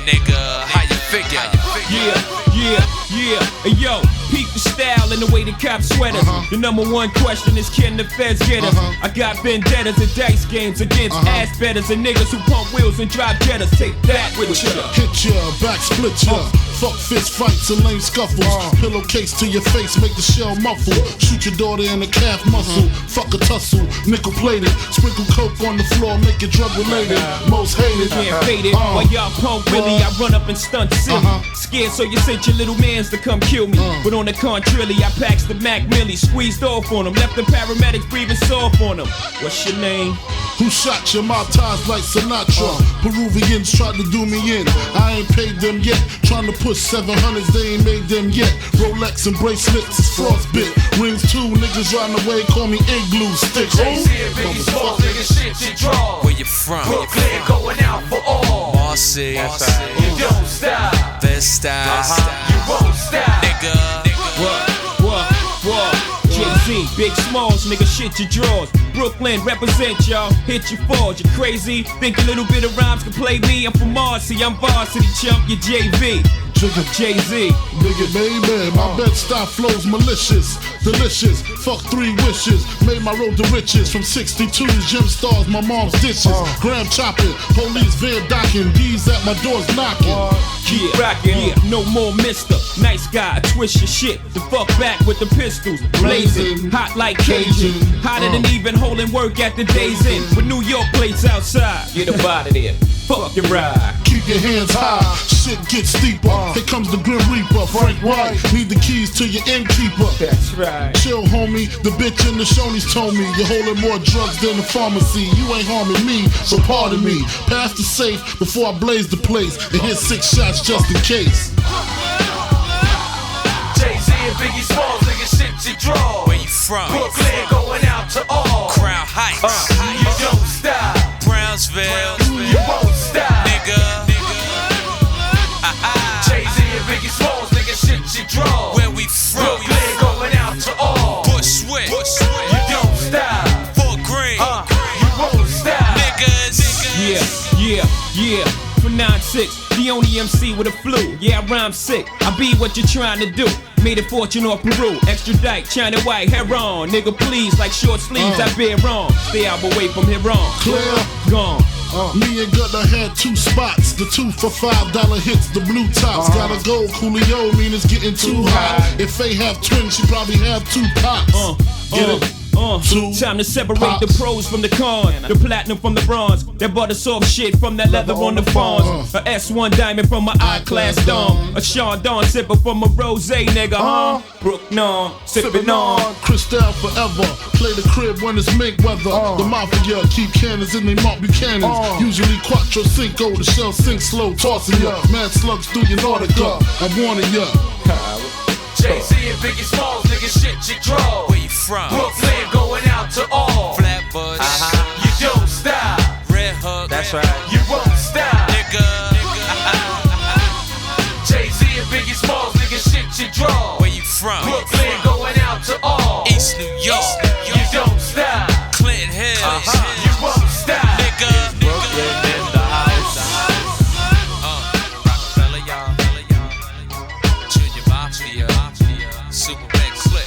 nigga, how you figure? Yeah. Hey yo, peep the style and the way the cops sweat us. The number one question is, can the feds get us? I got vendettas and dice games against ass betters and niggas who pump wheels and drive jettas. Take that with ya. Hit ya, back split ya. Fuck fist fights and lame scuffles. Pillowcase to your face, make the shell muffle. Shoot your daughter in the calf muscle. Fuck a tussle, nickel plated. Sprinkle coke on the floor, make it drug related. Most hated. Can't fade it. While y'all pump Willie, I run up and stunt silly. Scared so you sent your little mans to come kill me. But on the contrary, I packs the Mac Millie. Squeezed off on them, left the paramedics breathing soft on them. What's your name? Who shot you? My ties like Sinatra. Peruvians tried to do me in. I ain't paid them yet. Trying to push 700s, they ain't made them yet. Rolex and bracelets is frostbit. Rings too, niggas riding away, call me igloo stick. Jay-Z and Biggie Smalls, nigga, shit you draw. Where you from? Brooklyn going out for all. Marcy, you don't stop. This style, you won't stop. Nigga. What? Jay-Z, Big Smalls, nigga, shit your drawers. Brooklyn, represent y'all, hit your falls. You crazy? Think a little bit of rhymes can play me? I'm from Marcy, I'm varsity chump, you JV. Jigga Jay-Z. Nigga, baby, my bed style flows malicious, delicious. Fuck 3 wishes, made my road to riches. From 62's gym stars, my mom's dishes. Graham chopping, police van docking, D's at my doors knocking. Keep rockin', yeah, no more mister. Nice guy, twist your shit. The fuck back with the pistols, blazing, hot like Cajun. Hotter than even holding work at the day's end. With New York plates outside, get up out of there. Fuck your ride. Keep your hands high, shit gets steeper. Here comes the Grim Reaper, Frank White. Need the keys to your innkeeper. That's right. Chill, homie. The bitch in the Shoney's told me you're holding more drugs than the pharmacy. You ain't harming me, so pardon me. Pass the safe before I blaze the place and hit 6 shots just in case. Jay-Z and Biggie Smalls, nigga, shit you draw. Where you from? Brooklyn going out to all. Crown Heights. You don't stop. Brownsville. You won't stop. Nigga. Jay-Z and Biggie Smalls, nigga, shit you draw. Where we from? Brooklyn going out to all. Bushwick. You don't stop. Fort Greene. You won't stop. Niggas. Yeah. For 9-6, the only MC with a flu. Yeah, I rhyme sick. I be what you're trying to do. Made a fortune off Peru. Extradite, China White, hair on. Nigga, please, like short sleeves, I bear wrong. Stay out away from here on. Clear. Gone. Me and Gutter had 2 spots. The 2 for $5 hits, the blue tops. Gotta go, Coolio, mean it's getting too hot. If they have twins, she probably have 2 pops. Get it? Time to separate the pros from the cons, the platinum from the bronze, that butter soft shit from that leather on the fawns. A S1 diamond from my I-class dome, a Sean Dawn sipper from a rose nigga, Brook non, sippin' on. Cristal forever, play the crib when it's mink weather. The mafia keep cannons in they Mark Buchanans. Usually Quattro Cinco, the shell sink slow, tossing ya. Mad slugs through your Nautica, I'm warning ya. Jay-Z and Biggie Smalls, nigga, shit you draw. Where you from? Brooklyn going out to all. Flatbush. You don't stop. Red Hook. That's right. You won't stop. Nigga. Jay-Z and Biggie Smalls, nigga, shit you draw. Where you from? Brooklyn going out to all. East New York. You don't stop. Clinton Hills. You won't stop. Nigga. Brooklyn in the house. Rockefeller, y'all. Junior Mafia. Super Big Flip.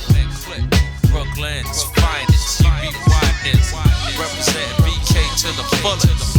Brooklyn's finest. You be widest. Represent BK to the fullest.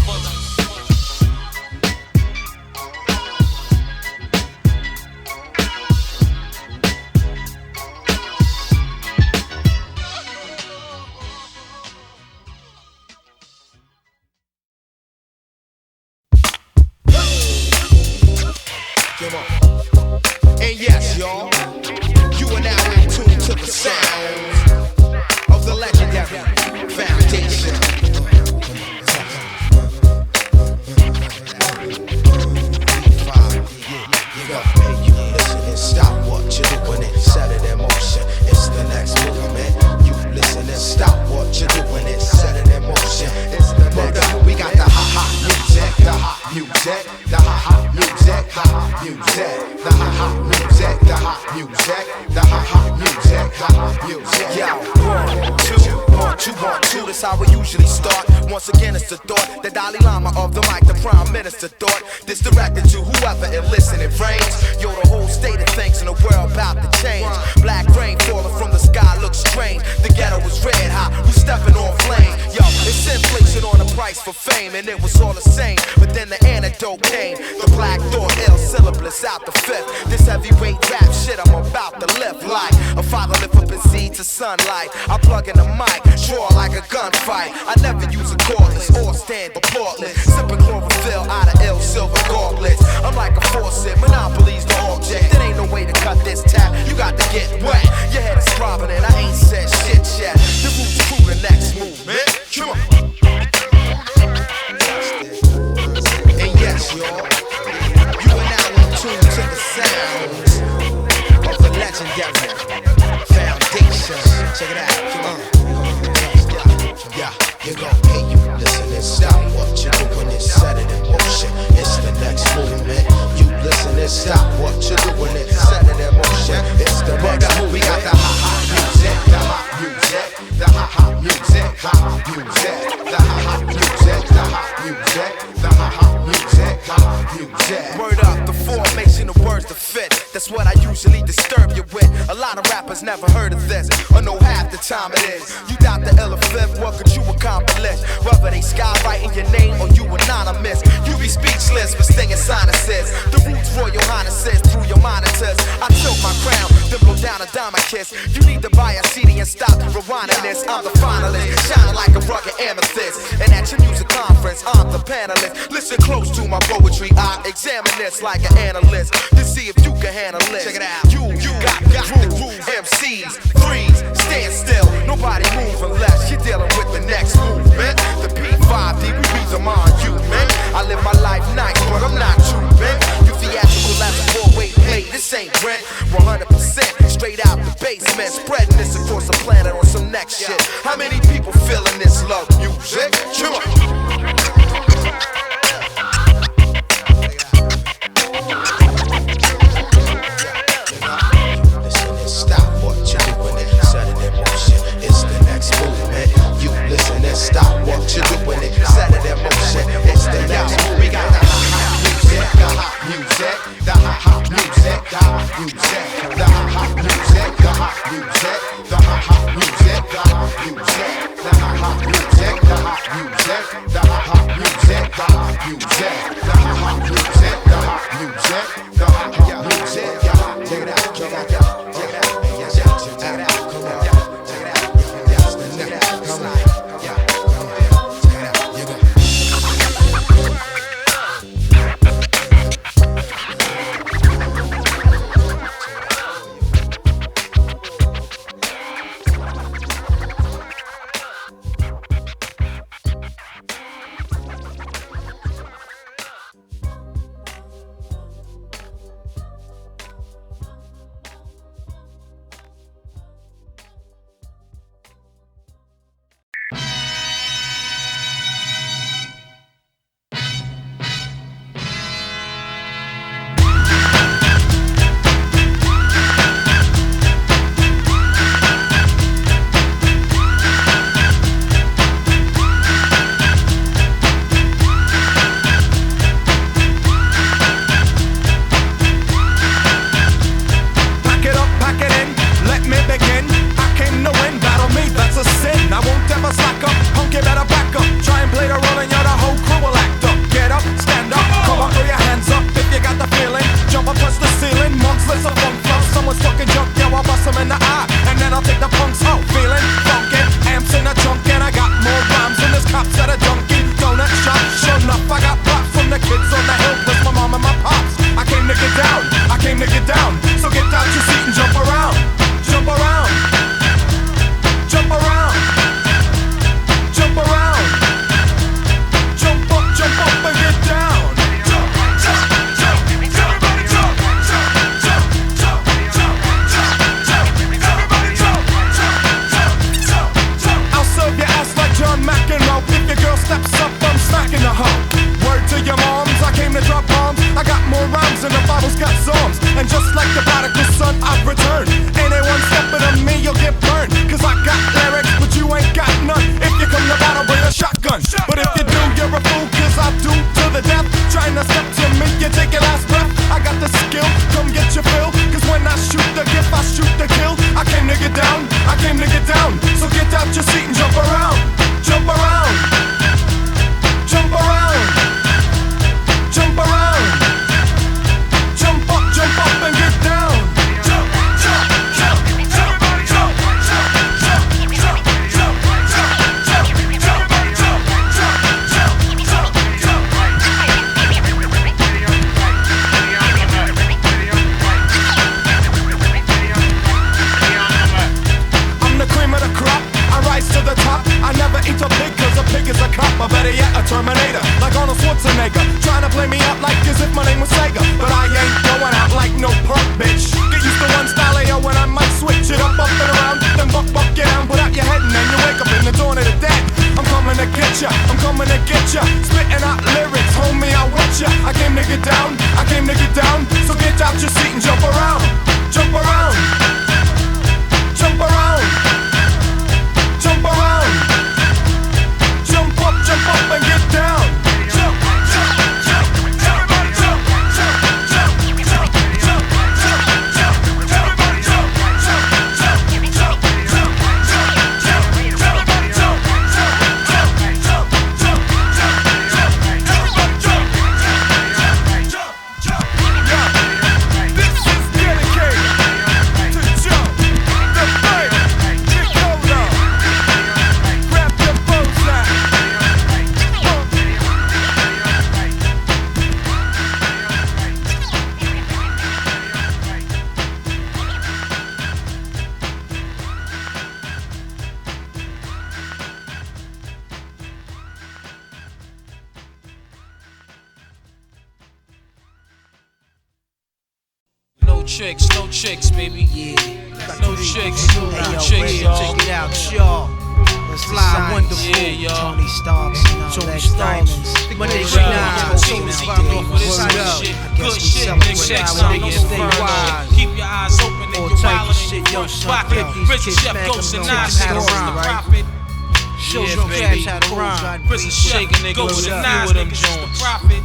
That's how we usually start. Once again, it's the thought, the Dalai Lama of the mic, the Prime Minister thought. This directed to whoever and listen, it rains. Yo, the whole state of things in the world about to change. Black rain falling from the sky looks strange. The ghetto was red hot, we stepping on flame. Yo, it's inflation on the price for fame, and it was all the same. But then the antidote came. The Black Thought, L syllabus out the fifth. This heavyweight rap shit I'm about to lift like a father lift up his seed to sunlight. I plug in the mic, draw like a gunfight. I never use a cordless or stand reportless. Sipping chlorophyll out of ill silver gauntlets. I'm like a faucet, monopoly's the object. There ain't no way to cut this tap, you got to get wet. Your head is throbbing and I ain't said shit yet. The roots through the next movement. Come on. And yes, y'all, you are now in tune to the sounds of the legendary Foundation. Check it out, come on. Yeah, you gon' hey, you listen and stop what you doing and set it in motion. It's the next movement. You listen and stop what you doing and set it in motion. It's the next movement. We got the ha-ha music, the hot music, the ha-ha music, hot music, the ha-ha music, the hot music, the ha-ha music, hot music. Word up, the formation of words to fit. That's what I usually disturb you with. A lot of rappers never heard of this, or know half the time it is. You doubt the ill fifth, what could you accomplish? Whether they skywriting your name or you anonymous, you be speechless for stinging sinuses. The roots royal highnesses through your monitors. I tilt my crown, then blow down a diamond kiss. You need to buy a CD and stop rewinding this. I'm the finalist, shining like a rugged amethyst. And at your music conference, I'm the panelist. Listen close to my poetry, I examine this like an analyst to see if you can handle it. Check it out. You got rules, MCs, threes, stand still. Nobody move unless you're dealing with the next movement. The P5D, we beat them on you, man. I live my life nice, but I'm not you, man. You theatrical as a 4-way play, this ain't rent. 100% straight out the basement, spreading this across the planet on some next shit. How many people feeling this love music? Come on. Stop what you're doing it, set it in motion. It's the next move. We got the hot music, the hot music, the hot music, the hot music, the hot music, the hot music, the hot music, the hot music, the hot music, the hot music, the hot music, the hot music, the hot music, the hot music, the hot music. Check it out, check it out, check it out, check it out, check it out, come on, check it out, yes, the next, come on. tricks, no tricks, baby. Yeah. No tricks, Hey, yo, no tricks, Red, y'all. check it out, y'all. Let's fly wonderful. Yeah, y'all. Tony Starks, Tony Lex Diamonds. Starks. But they Right. recognize Tony Tony Starks off of this Word good up. shit. I guess Good we shit, celebrate nigga. Check our some niggas niggas stay wise. Keep your eyes open and All your type wallet of in shit, your yo, front son, pocket. these Rich kids Chef back Ghost them and know Nas how to niggas rhyme, the right? prophet. Shows Yeah, them baby. cats how to rhyme. Prison Shake nigga Ghost with a up. Nas niggas is the prophet.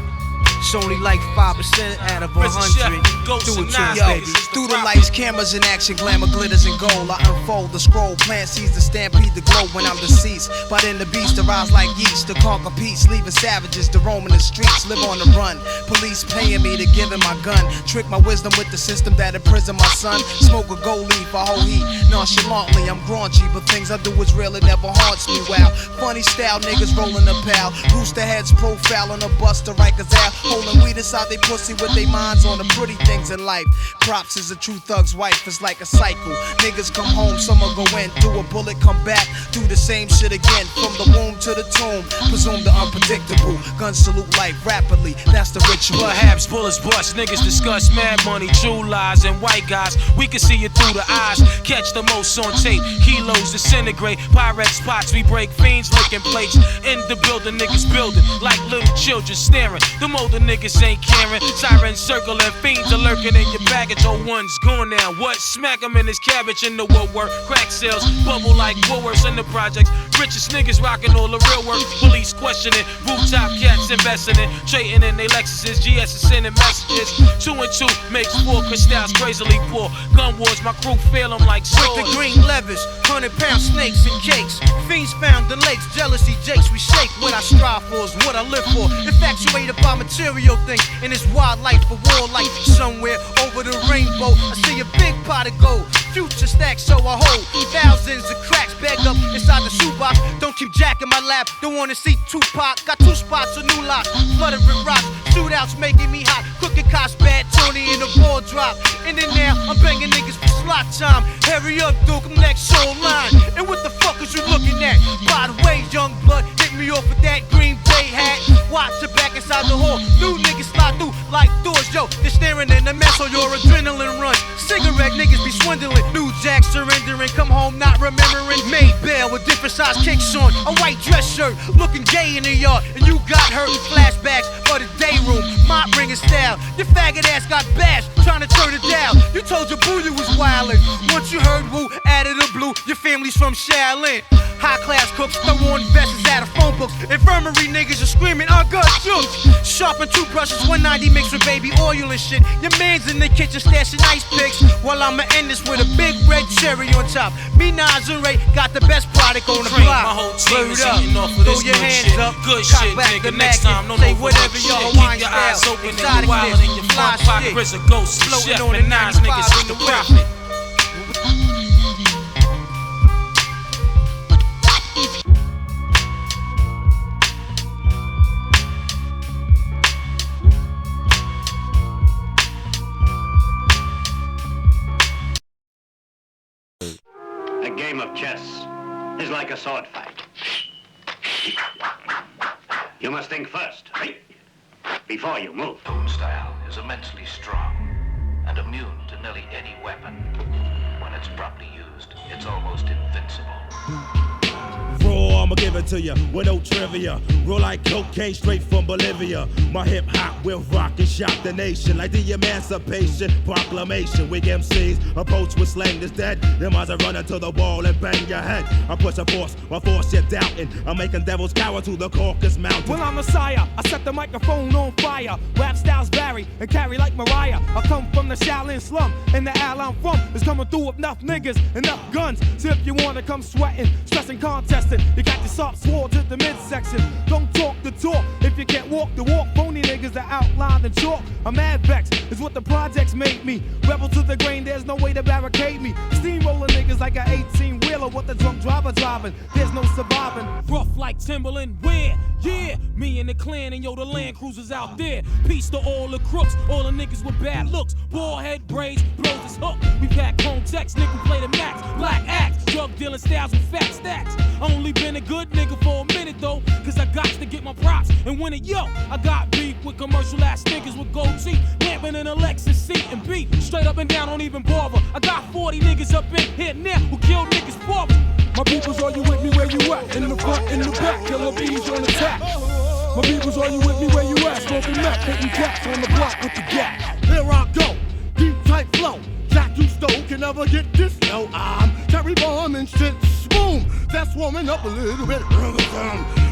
It's only like 5% out of 100. Do it to us, Yo, baby. through the lights, cameras in action, glamour glitters and gold. I unfold the scroll, plant seeds to stampede the globe when I'm deceased. But in the beast, arise like yeast to conquer peace, leaving savages to roam in the streets, live on the run. Police paying me to give him my gun, trick my wisdom with the system that imprisoned my son. Smoke a gold leaf, a whole heat, nonchalantly. I'm graunchy, but things I do is real, it never haunts me. Wow, funny style, niggas rolling a pal, rooster heads profile on a bus to Rikers out, holding weed inside they pussy with they minds on the pretty things in life. Props is a true thug's wife, it's like a cycle. Niggas come home, summer go in, do a bullet, come back, do the same shit again. From the womb to the tomb, presume the unpredictable. Gun salute life rapidly, that's the ritual. Perhaps bullets bust, niggas discuss mad money, true lies, and white guys. We can see you through the eyes, catch the most on tape. Kilos disintegrate, Pyrex spots, we break fiends, licking plates. In the building, niggas building like little children staring. Them older niggas ain't caring. Sirens circling, fiends are lurking in your baggage. Oh, one's gone now. What? Smack him in his cabbage in the woodwork. Crack sales, bubble like Woolworths in the projects. Richest niggas rocking all the real work. Police questioning, rooftop cats investing in, trading in they Lexuses. GS is sending messages. 2 and 2 makes 4. Crystals crazily poor. Gun wars, my crew feel them like swords. With the green levers, 100-pound snakes and cakes. Fiends found in lakes, jealousy jakes. We shake what I strive for is what I live for. Infatuated by material things in this wildlife for war life. Somewhere over the rainbow, I see a big pot of gold. Future stacks, so I hold thousands of cracks bagged up inside the shoebox. Don't keep Jack in my lap, don't wanna see Tupac. Got 2 spots of new locks, flooded with rocks. Shootouts making me hot. Cooking cops bad, Tony in the ball drop. In and now, I'm banging niggas for slot time. Hurry up, Duke, I'm next show line. And what the fuck is you looking at? By the way, young blood, hit me off with that Green Bay hat. Watch it back inside the hall. New niggas slide through like doors, yo. They're staring in the mess on your adrenaline run. Cigarette niggas be swindling. New Jack surrendering, come home not remembering. Made bail with different size kicks on. A white dress shirt, looking gay in the yard. And you got hurt. Flashbacks for the day room. Mop ringing style. Your faggot ass got bashed, trying to turn it down. You told your boo you was wildin'. Once you heard woo, added a blue. Your family's from Shaolin. High class cooks, throw on vests out of phone books. Infirmary niggas are screaming, I got shook. Sharpen toothbrushes, 190 mixed with baby oil and shit. Your man's in the kitchen stashing ice picks. While I'ma end this with a big red cherry on top. Me, Nas, and Ray got the best product on the Cream, block. my whole team is Word up. eating off of Throw this your good hands shit. up. Good Cock shit, back nigga. the Next Mac time, no say overlook whatever shit. your Keep Hawaiian your eyes style. open and Exotic you wildin' dish, in your fly front pocket. shit. Chris a ghost, Floating chef, on the and Nas 95 niggas is in the the whip. prophet. A game of chess is like a sword fight. You must think first, before you move. Own style is immensely strong and immune to nearly any weapon. When it's properly used, it's almost invincible. Raw, I'ma give it to you with no trivia. Roll like cocaine straight from Bolivia. My hip hop will rock and shock the nation like the Emancipation Proclamation. Weak MCs approach with slang that's dead. Them eyes are running to the wall and bang your head. I push a force, my force you're doubting. I'm making devils cower to the Caucasus Mountain. Well, I'm Messiah. I set the microphone on fire. Rap styles vary and carry like Mariah. I come from the Shaolin slum, and the alley I'm from is coming through with enough niggas, enough guns. So if you wanna come sweating, stressing, contesting, you got your soft swords at the midsection. Don't talk the talk if you can't walk the walk. Phony niggas that outline and chalk. I'm mad vex is what the projects made me. Rebel to the grain, there's no way to barricade me. Steamroller niggas like an 18-wheeler with the drunk driver driving. There's no surviving. Rough like Timberland, where? Yeah, me and the clan and yo, the Land Cruisers out there. Peace to all the crooks, all the niggas with bad looks. Bald head braids, blows his hook. We pack home text, nigga play the max. Black axe, drug dealing styles with fat stats. Only been a good nigga for a minute though, cause I got to get my props and win it. Yo, I got beef with commercial ass niggas with gold teeth, lamping in a Lexus seat and beat straight up and down, don't even bother. I got 40 niggas up in here now who kill niggas for me. My peoples, are you with me where you at? In the front, in the back, killer bees on attack. My peoples, are you with me where you at? Smoking meth, hitting cats on the block with the gap. Here I go, deep tight flow. Jack you stole can never get this. No, I'm Terry Bomb and shit. Boom, that's warming up a little bit.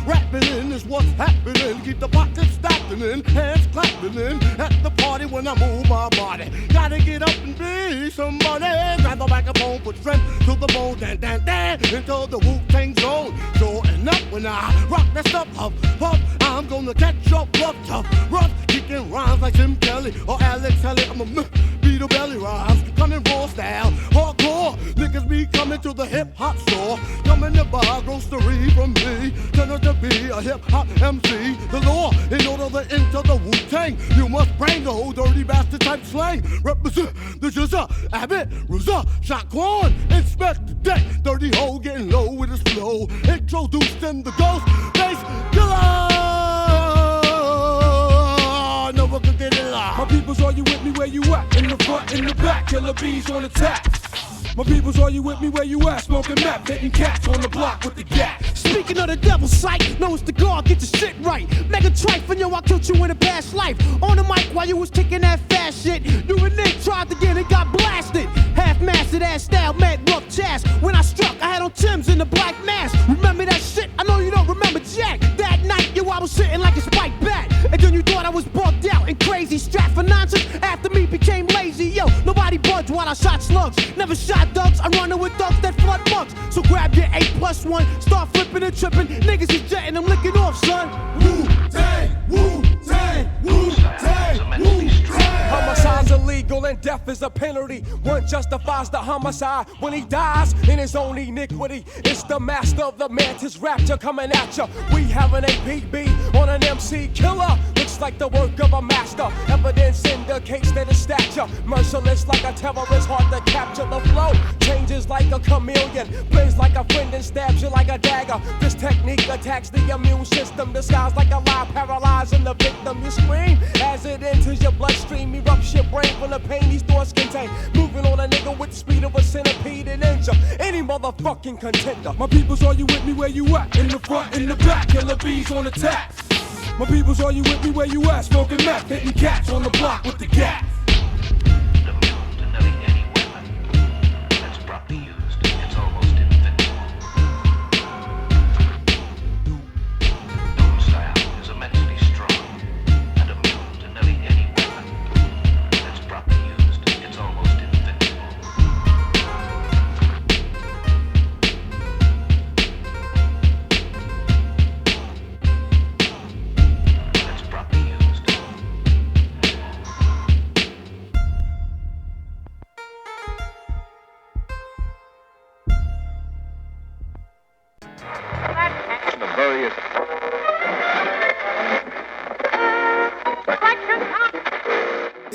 Rapping in is what's happening. Keep the pockets stacking in, hands clapping in. At the party when I move my body, gotta get up and be somebody. Grab the microphone, put strength to the bone, dan dan dan into the Wu-Tang zone. Sure enough, when I rock that stuff, huff puff, I'm gonna catch up, rough, kicking rhymes like Jim Kelly or Alex Haley. I'm a beat a belly rhymes, coming raw style, hardcore. Niggas be coming to the hip hop store, coming to buy grocery from me. Turn out to be a hip hop MC. The law, in order to enter the Wu-Tang, you must bring the whole dirty bastard type slang. Represent the Jizza, Abbott, Rizza, Shaquan, inspect the deck. Dirty hole getting low with his flow. Introducing the ghost face killer. Never could get it live. My peoples, are you with me where you at? In the front, in the back, killer bees on attack. My peoples, are you with me where you at? Smoking meth, hitting cats on the block with the gap. Speaking of the devil's sight, no, it's the guard, get your shit right. Mega trife, and yo, I killed you in a past life. On the mic while you was kicking that fast shit. You and Nick tried to get it, got blasted. Half-mastered ass style, mad rough chast. When I struck, I had on Tim's in the black mask. Remember that shit? I know you don't remember Jack. That night, yo, I was sitting like a spiked bat. And then you thought I was bugged out and crazy. Strapped for nonsense, after me became lazy. Yo, nobody budged while I shot slugs. Never shot thugs, I'm running with thugs that flood mugs. So grab your 8+1, start flipping and tripping. Niggas is jetting, I'm licking off, son. Wu-Tang, Wu-Tang, Wu-Tang, Wu-Tang. Homicide's illegal and death is a penalty. One justifies the homicide when he dies in his own iniquity. It's the master of the mantis rapture coming at ya. We have an APB on an MC killer. Looks like the work of a master. Evidence indicates that his stature merciless like a terrorist, hard to capture. The flow changes like a chameleon, blends like a friend and stabs you like a dagger. This technique attacks the immune system, disguised like a lie, paralyzing the victim. You scream as it enters your bloodstream, erupts your brain from the pain these thoughts contain. Moving on a nigga with the speed of a centipede and injure any motherfucking contender. My peoples, are you with me where you at? In the front, in the back, killer bees on attack. My peoples, are you with me where you at? Smoking meth, hitting cats on the block with the gap.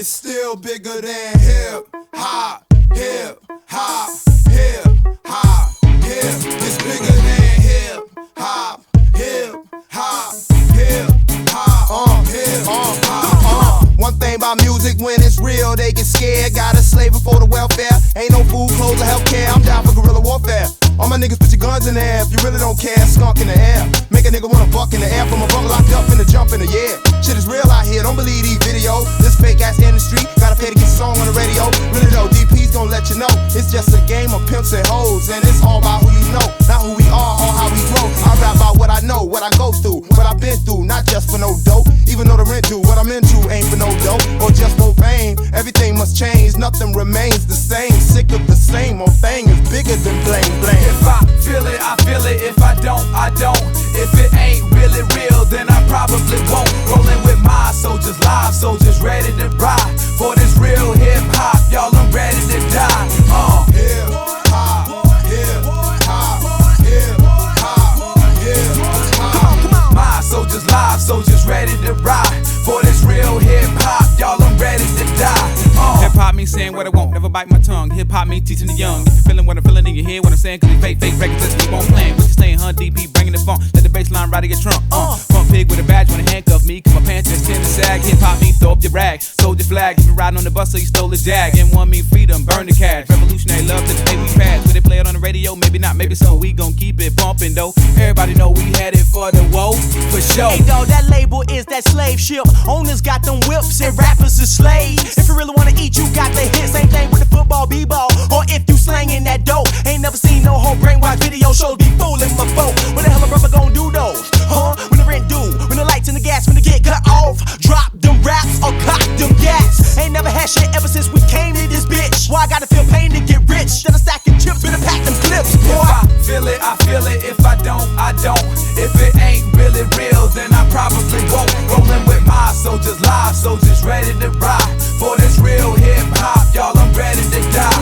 It's still bigger than hip hop, hip hop, hip hop, hip. It's bigger than hip hop, hip hop, hip hop, hip hop. One thing about music, when it's real, they get scared. Got a slave for the welfare. Ain't no food, clothes, or healthcare. I'm down for guerrilla warfare. All my niggas put your guns in the air if you really don't care. Skunk in the air, make a nigga wanna buck in the air from a bunk locked up in the jump in the air. Shit is real out here, don't believe these videos. This fake ass industry, gotta pay to get a song on the radio. Really though, DP's gon' let you know it's just a game of pimps and hoes, and it's all about who you know, not who we are or how we grow. I rap about what I know, what I go through, what I've been through, not just for no dope. Even though the rent due, what I'm into ain't for no dope or just for fame. Everything must change, nothing remains the same. Sick of the same old thing is bigger than blame, blame. If I feel it, I feel it. If I don't, I don't. If it ain't really real, then I probably won't. Rolling with my soldiers, live soldiers, ready to ride for this real hip hop. Y'all, I'm ready to die. Hip hop, hip hop, hip hop, hip hop. My soldiers, live soldiers, ready to ride for this real hip hop. Y'all, I'm ready to die. Hip hop means saying what I won't, never never bite my tongue. Hip hop means teaching the young. If you're feeling what I'm feeling in your head, what I'm saying, cause it's fake records, just keep on playing. What you saying, huh? DP bringing the funk. Let the bass line ride in your trunk. Front pig with a badge when they handcuff me, cause my pants just tend to sag. Hip hop means throw up your rag. Sold your flag. If you riding on the bus, so you stole his jag. M1 mean freedom, burn the cash. Revolutionary love that the baby pass. Will they play it on the radio? Maybe not, maybe so. We gon' keep it bumping though. Everybody know we headed for the woe, for sure. Hey dawg, that label is that slave ship. Owners got them whips and rappers is slaves. If you really wanna eat, you got the hit. Same thing with the football, b-ball, or if you slangin' that dope. Ain't never seen no whole brainwash video shows be fooling my folk. What the hell a brother gon' do those? Huh? When the rent due, when the lights and the gas, when they get cut off, drop them raps or cock them gas. Ain't never had shit ever since we came to this bitch. Why I gotta feel pain to get rich? Then I stacking chips with a pack them clips. Boy, I feel it, I feel it. If I don't, I don't. If it ain't really real, then I probably won't. Rolling with my soldiers, live soldiers, ready to ride for this real hip hop. Y'all, I'm ready to die.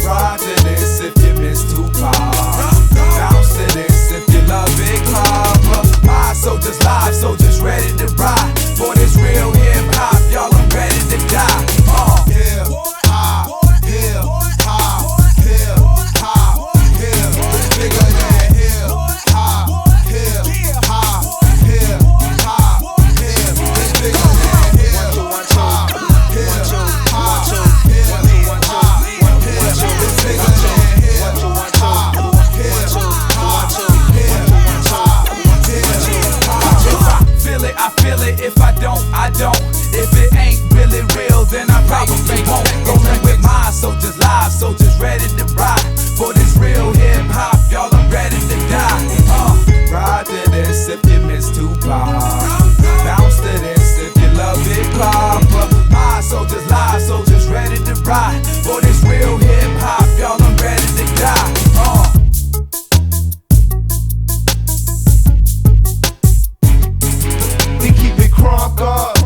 Ride to this if you miss Tupac. Bounce to this if you love Big Papa. My soldiers, live soldiers, ready to ride for this real hip hop. Y'all, I'm ready to die. If I don't, I don't. If it ain't really real, then I probably won't. Rolling with my soldiers, live soldiers, ready to ride for this real hip hop. Y'all, I'm ready to die. Ride to this if you miss Tupac. Bounce to this if you love Big Papa. My soldiers, live soldiers, ready to ride for this real hip hop. Y'all, I'm ready to die. Crunk up.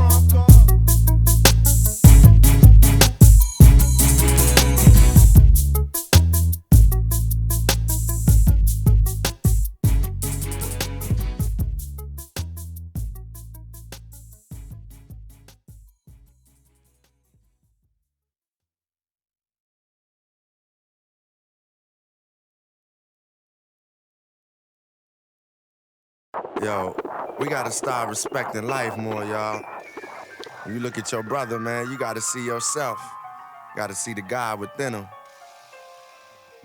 Yo, we gotta start respecting life more, y'all. When you look at your brother, man, you gotta see yourself. You gotta see the God within him.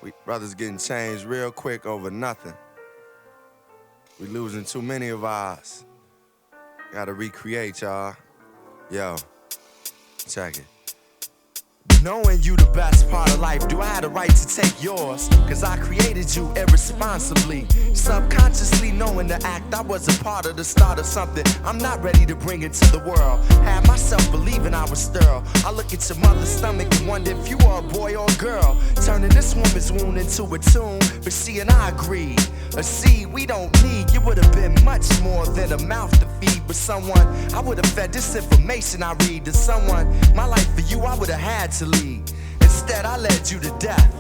We brothers getting changed real quick over nothing. We losing too many of ours. Gotta recreate, y'all. Yo, check it. Knowing you the best part of life, do I have the right to take yours? Cause I created you irresponsibly. Subconsciously knowing the act, I was a part of the start of something I'm not ready to bring into the world. Had myself believing I was sterile. I look at your mother's stomach and wonder if you are a boy or a girl. Turning this woman's wound into a tomb. But she and I agreed. A seed we don't need. You would have been much more than a mouth to feed. But someone, I would have fed this information I read to someone. My life for you, I would have had to lead. Instead, I led you to death.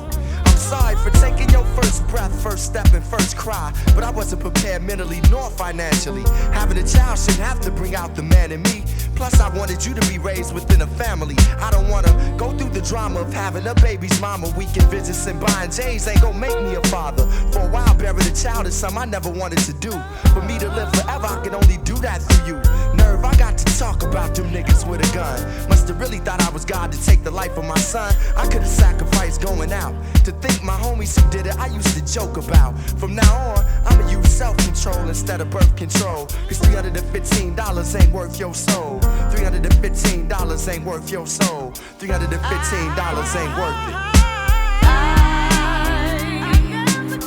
I'm sorry for taking your first breath, first step, and first cry. But I wasn't prepared mentally nor financially. Having a child shouldn't have to bring out the man in me. Plus, I wanted you to be raised within a family. I don't wanna go through the drama of having a baby's mama. Weekend visits and buying J's ain't gonna make me a father. For a while, burying a child is something I never wanted to do. For me to live forever, I can only do that through you. Nerve, I got to talk about them niggas with a gun. Must've really thought I was God to take the life of my son. I could've sacrificed going out. To think my homies who did it, I used to joke about. From now on, I'ma use self-control instead of birth control. Cause $315 ain't worth your soul. $315 ain't worth your soul. $315 ain't worth it.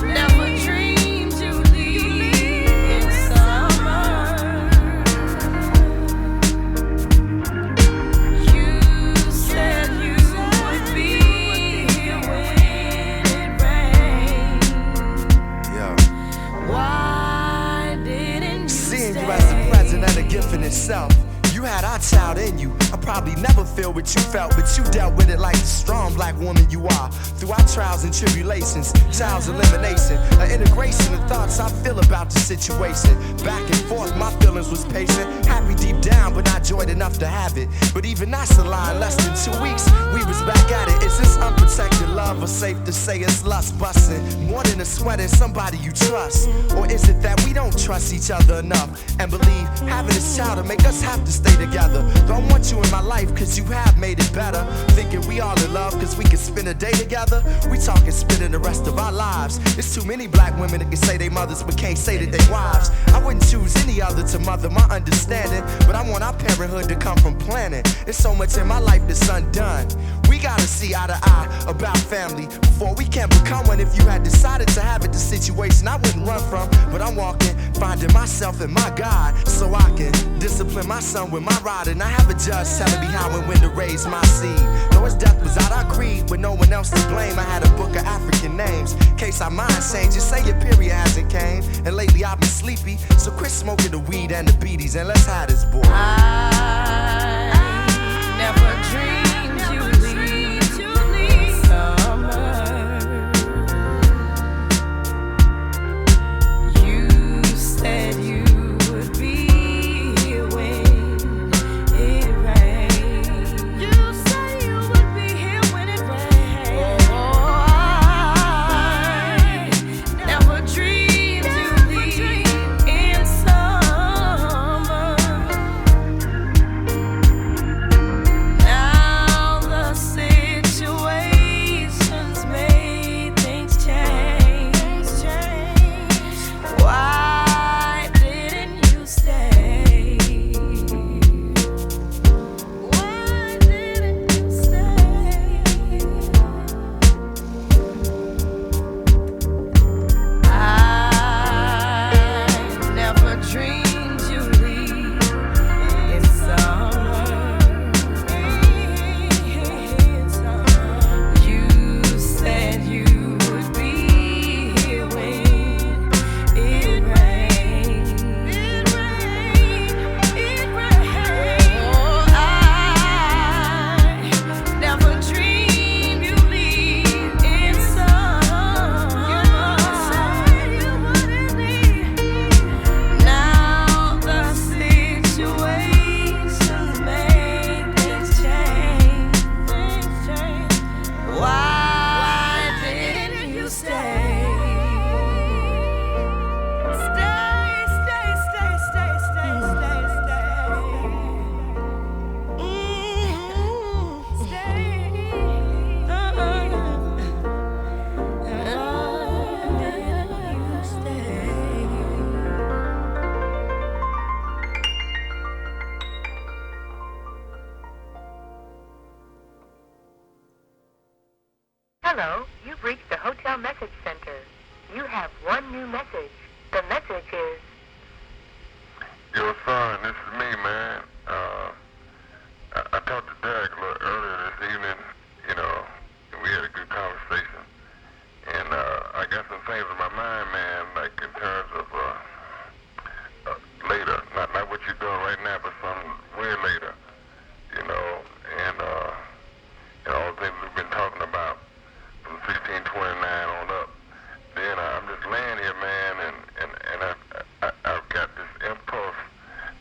Never dreamed you'd leave in summer. You said you would be here when it rained. Yeah. Why didn't you Seeing stay? you as a present and a gift in itself. You had our child in you. I probably never feel what you felt, but you dealt with it like the strong black woman you are. through our trials and tribulations. Child's elimination, an integration of thoughts I feel about the situation. Back and forth, my feelings was patient. Happy deep down, but not joyed enough to have it. But even that's a lie. In less than 2 weeks, we was back at it. Is this unprotected love, or safe to say it's lust busting? More than a sweat in somebody you trust. Or is it that we don't trust each other enough and believe having this child to make us have to stay together? Don't want you in my life cause you have made it better. Thinking we all in love cause we can spend a day together. We talking spending the rest of our lives. There's too many black women that can say they mothers but can't say that they wives. I wouldn't choose any other to mother my understanding, but I want our parenthood to come from planning. There's so much in my life that's undone. We gotta see eye to eye about family before we can become one. If you had decided to have it, the situation I wouldn't run from. But I'm walking, finding myself and my God, so I can discipline my son with my rod. And I have a judge telling me how and when to raise my seed. Though his death was out our creed, with no one else to blame, I had a book of African names. In case our minds change, just say your period hasn't came. And lately I've been sleepy, so quit smoking the weed and the beaties and let's have this boy. I never dreamed you'd leave summer. You said you would be here when it rained. You said you would be here when it rained. Oh, I never dreamed you'd leave in summer. Now the situation's made things change. Why didn't you stay? Why didn't you stay? I never dreamed you'd leave in summer. You said you would be here when it rained. Oh, I never dreamed you'd leave in summer. Now the situation's made things change. Why didn't you stay? Hello, you've reached the hotel message center. You have one new message. The message is... Yo, son, this is me, man. I talked to Derek a little earlier this evening, you know, and we had a good conversation. And I got some things in my mind, man, like in terms of later. Not what you're doing right now, but some way later, you know, and all the things we've been talking about from 1629 on up. Then I'm just laying here, man, and I've got this impulse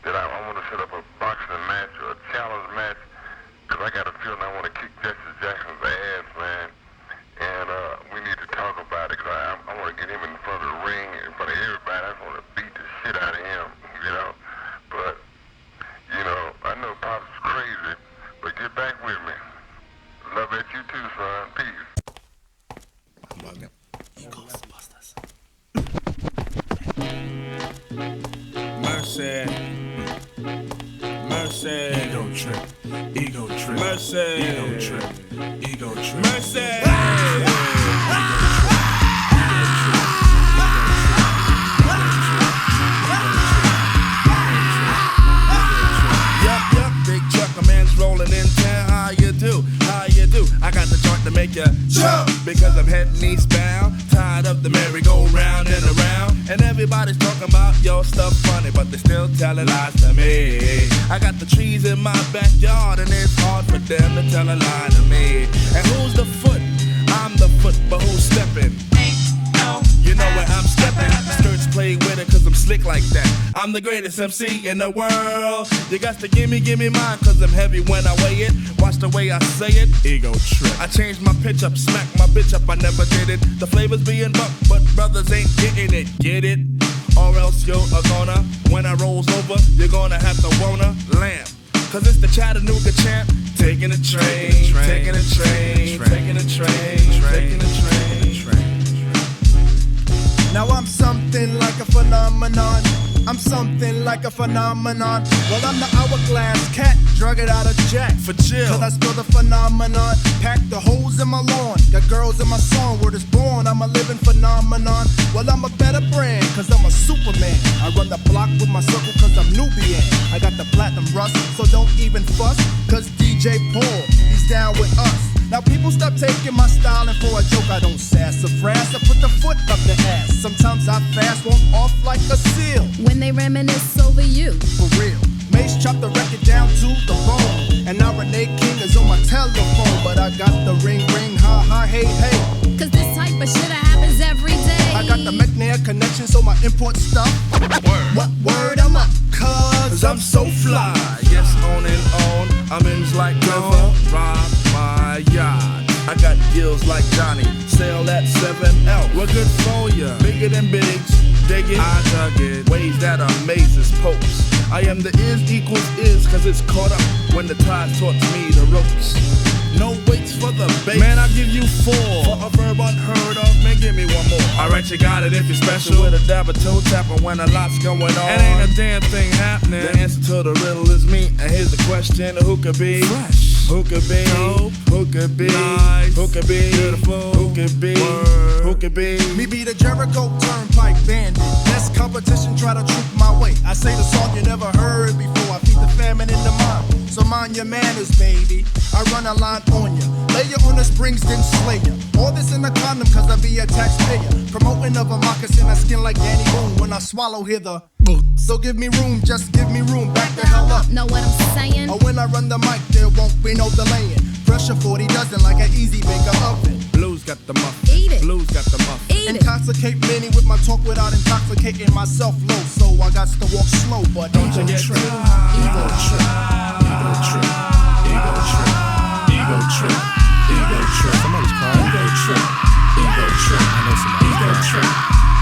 that I want to set up a boxing match or a challenge match, because I got a feeling I want to kick Justice Jackson's ass, man. And we need to talk about it, because I want to get him in front of the ring, in front of everybody. I just want to beat the shit out of him, you know. But, you know, I know Pop's crazy, but get back with me. Love at you too, son. Peace. Mercy. Mercy. Ego trip. Ego trip. Mercy. Ego trip. Ego trip. Mercy. Yup, big truck, a man's rolling in town. How you do? How you do? I got the joint to make you jump, because I'm heading eastbound. Tired of the merry-go-round and around. And everybody's talking about your stuff funny, but they still telling lies to me. I got the trees in my backyard, and it's hard for them to tell a lie to me. And who's the foot I'm the foot, but who's stepping? You know where I'm stepping. Skirts play with it cause I'm slick like that. I'm the greatest MC in the world. You got to give me mine cause I'm heavy when I weigh it. Watch the way I say it. Ego trip. I changed my pitch up, smack my bitch up, I never did it. The flavors being bucked, but brothers ain't getting it. Get it? Or else you're gonna, when I rolls over, you're gonna have to wanna lamb. Cause it's the Chattanooga champ. Taking a train, taking a train, taking a train, taking a train. Now I'm something like a phenomenon. I'm something like a phenomenon. Well, I'm the hourglass cat, drug it out of jack. For chill. Cause I spill the phenomenon. Pack the holes in my lawn. Got girls in my song. Word is born, I'm a living phenomenon. Well, I'm a better brand, cause I'm a Superman. I run the block with my circle cause I'm Nubian. I got the platinum rust, so don't even fuss. Cause DJ Paul, he's down with us. Now people stop taking my styling for a joke. I don't sass or frass, I put the foot up the ass. Sometimes I fast, walk off like a seal. When they reminisce over you. For real. Mace chopped the record down to the bone. And now Renee King is on my telephone. But I got the ring, ha ha, hey, hey. Cause this type of shit happens every day. I got the McNair connection, so my import stuff. Word. What word I'm up? Cause I'm so fly. Yes, on and on. I'm in like river, rob my yacht. I got gills like Johnny, sail at 7L. We're good for ya, bigger than bigs. Dig it, I dug it. Ways that amazes popes. I am the is equals is, cause it's caught up when the tide taught me the ropes. No waits for the bait. Man, I'll give you 4 for a verb unheard of. Man, give me one more. Alright, you got it if you're special. With a dab of toe tapping when a lot's going on. And ain't a damn thing happening. The answer to the riddle is me. And here's the question: who could be fresh? Who could be dope? Who could be nice? Who could be beautiful? Who could be word? Who could be me? Be the Jericho Turnpike Bandit. Best competition, try to troop my way. I say the song you never heard before. I feed the famine in the mind. So mind your manners, baby. I run a line on ya. Lay you on the springs, then slay ya. All this in a condom, cause I be a taxpayer. Promoting of a moccasin, I skin like Danny Boone. When I swallow, hear the so give me room, just give me room. Back the hell up. Know what I'm saying? Or when I run the mic, there won't be no delaying. Pressure 40 dozen like an easy baker oven. Blues got the muffin. Eat it. Blues got the muffin. Eat Intoxicate many with my talk without intoxicating myself low. So I got to walk slow, but don't you get trip. Ego trip. Ego trip. Ego trip. Ego trip. Ego trip. Somebody's crying. Ego trip. Ego trip. I know somebody. Ego trip.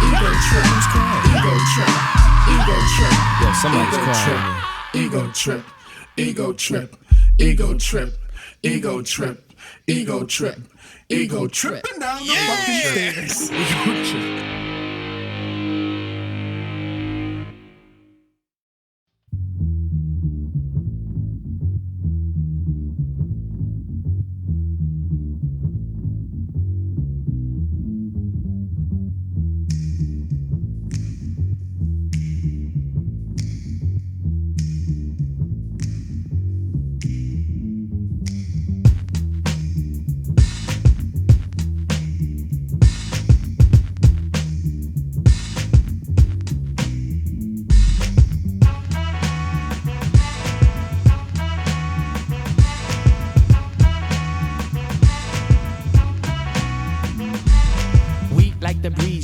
Ego trip. Who's crying? Ego trip. Ego trip. Yo, somebody's crying. Ego trip. Ego trip. Ego trip. Ego trip. Ego trip. Ego tripping down the fucking stairs. Ego trip.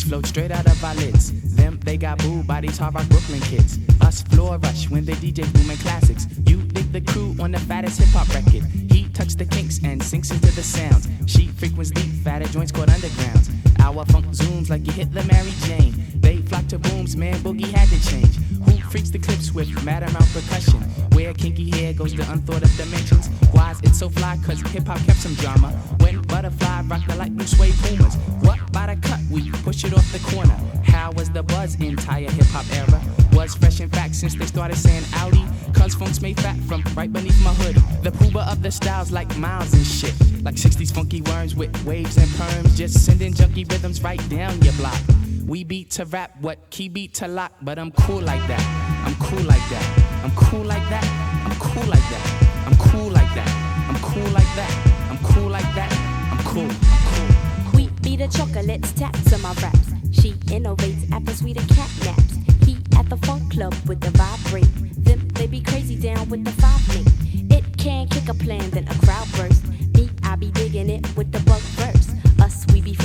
Float straight out of our lids. Them, they got booed by these hard rock Brooklyn kids. Us floor rush when they DJ booming classics. You dig the crew on the fattest hip hop record. He tucks the kinks and sinks into the sounds. She frequents deep, fatter joints called undergrounds. Our funk zooms like you hit the Mary Jane. They flock to booms, man, boogie had to change. Who freaks the clips with mad amount percussion? Where kinky hair goes to unthought of dimensions. Why is it so fly? Cause hip hop kept some drama. When Butterfly rocked the light blue suede Pumas. What by the cut? We push it off the corner. How was the buzz entire hip hop era? Was fresh in fact since they started saying Audi. Cause funk's made fat from right beneath my hood. The pooba of the styles like Miles and shit. Like 60s funky worms with waves and perms. Just sending junky rhythms right down your block. We beat to rap, what key beat to lock. But I'm cool like that. I'm cool like that. I'm cool like that. I'm cool like that. I'm cool like that. I'm cool like that. I'm cool like that. I'm cool. I'm cool. Queen be the chocolates, taps on my raps. She innovates after sweeter cat naps. He at the funk club with the vibrate. Them they be crazy down with the 5 link. It can kick a plan, then a crowd burst. Me, I be digging it with the bug verse.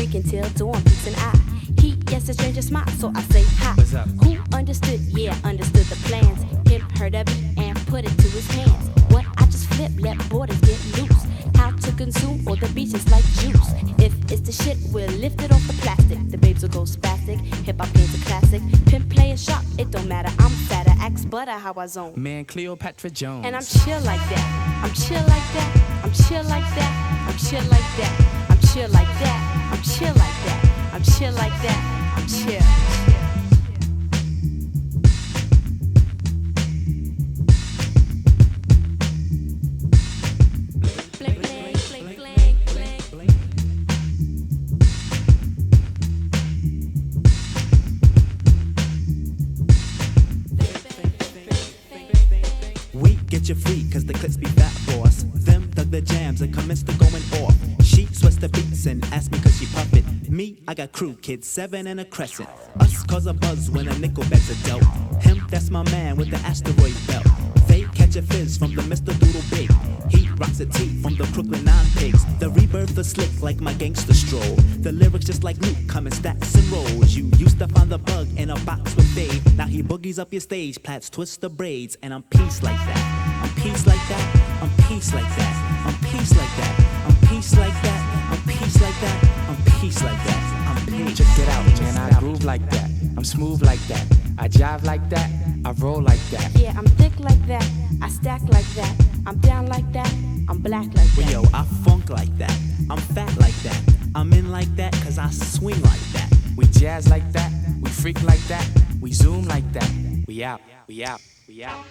speaking till dawn peaks an eye. He gets a stranger smile, so I say hi. What's up? Who understood? Yeah, understood the plans. Him heard of it and put it to his hands. What I just flip, let borders get loose. How to consume all the beaches like juice. If it's the shit, we'll lift it off the plastic. The babes will go spastic. Hip hop game's a classic. Pimp play is sharp, it don't matter. I'm fatter, axe butter, how I zone. Man, Cleopatra Jones. And I'm chill like that. I'm chill like that. I'm chill like that. I'm chill like that. I'm chill like that. I'm chill like that. I'm chill like that. I'm chill. We get you free, cause the clips be fat boss. Them dug the jams and commenced to going off. She sweats the beats and asked me cause she puff it. Me, I got crew kids, 7 and a crescent. Us cause a buzz when a nickel bag's a dope. Him, that's my man with the asteroid belt. They catch a fizz from the Mr. Doodle Big. He rocks a tee from the Crooklyn 9 Pigs. The rebirth is slick like my gangster stroll. The lyrics just like Luke come in stacks and rolls. You used to find the bug in a box with Dave. Now he boogies up your stage, plats twist the braids. And I'm peace like that. I'm peace like that. I'm peace like that. I'm peace like that. I'm peace like that. I'm peace like that. I'm peace like that. I'm peace. Check it out, man. I groove like that. I'm smooth like that. I jive like that. I roll like that. Yeah, I'm thick like that. I stack like that. I'm down like that. I'm black like that. Yo, I funk like that. I'm fat like that. I'm in like that cause I swing like that. We jazz like that. We freak like that. We zoom like that. We out. We out. We out.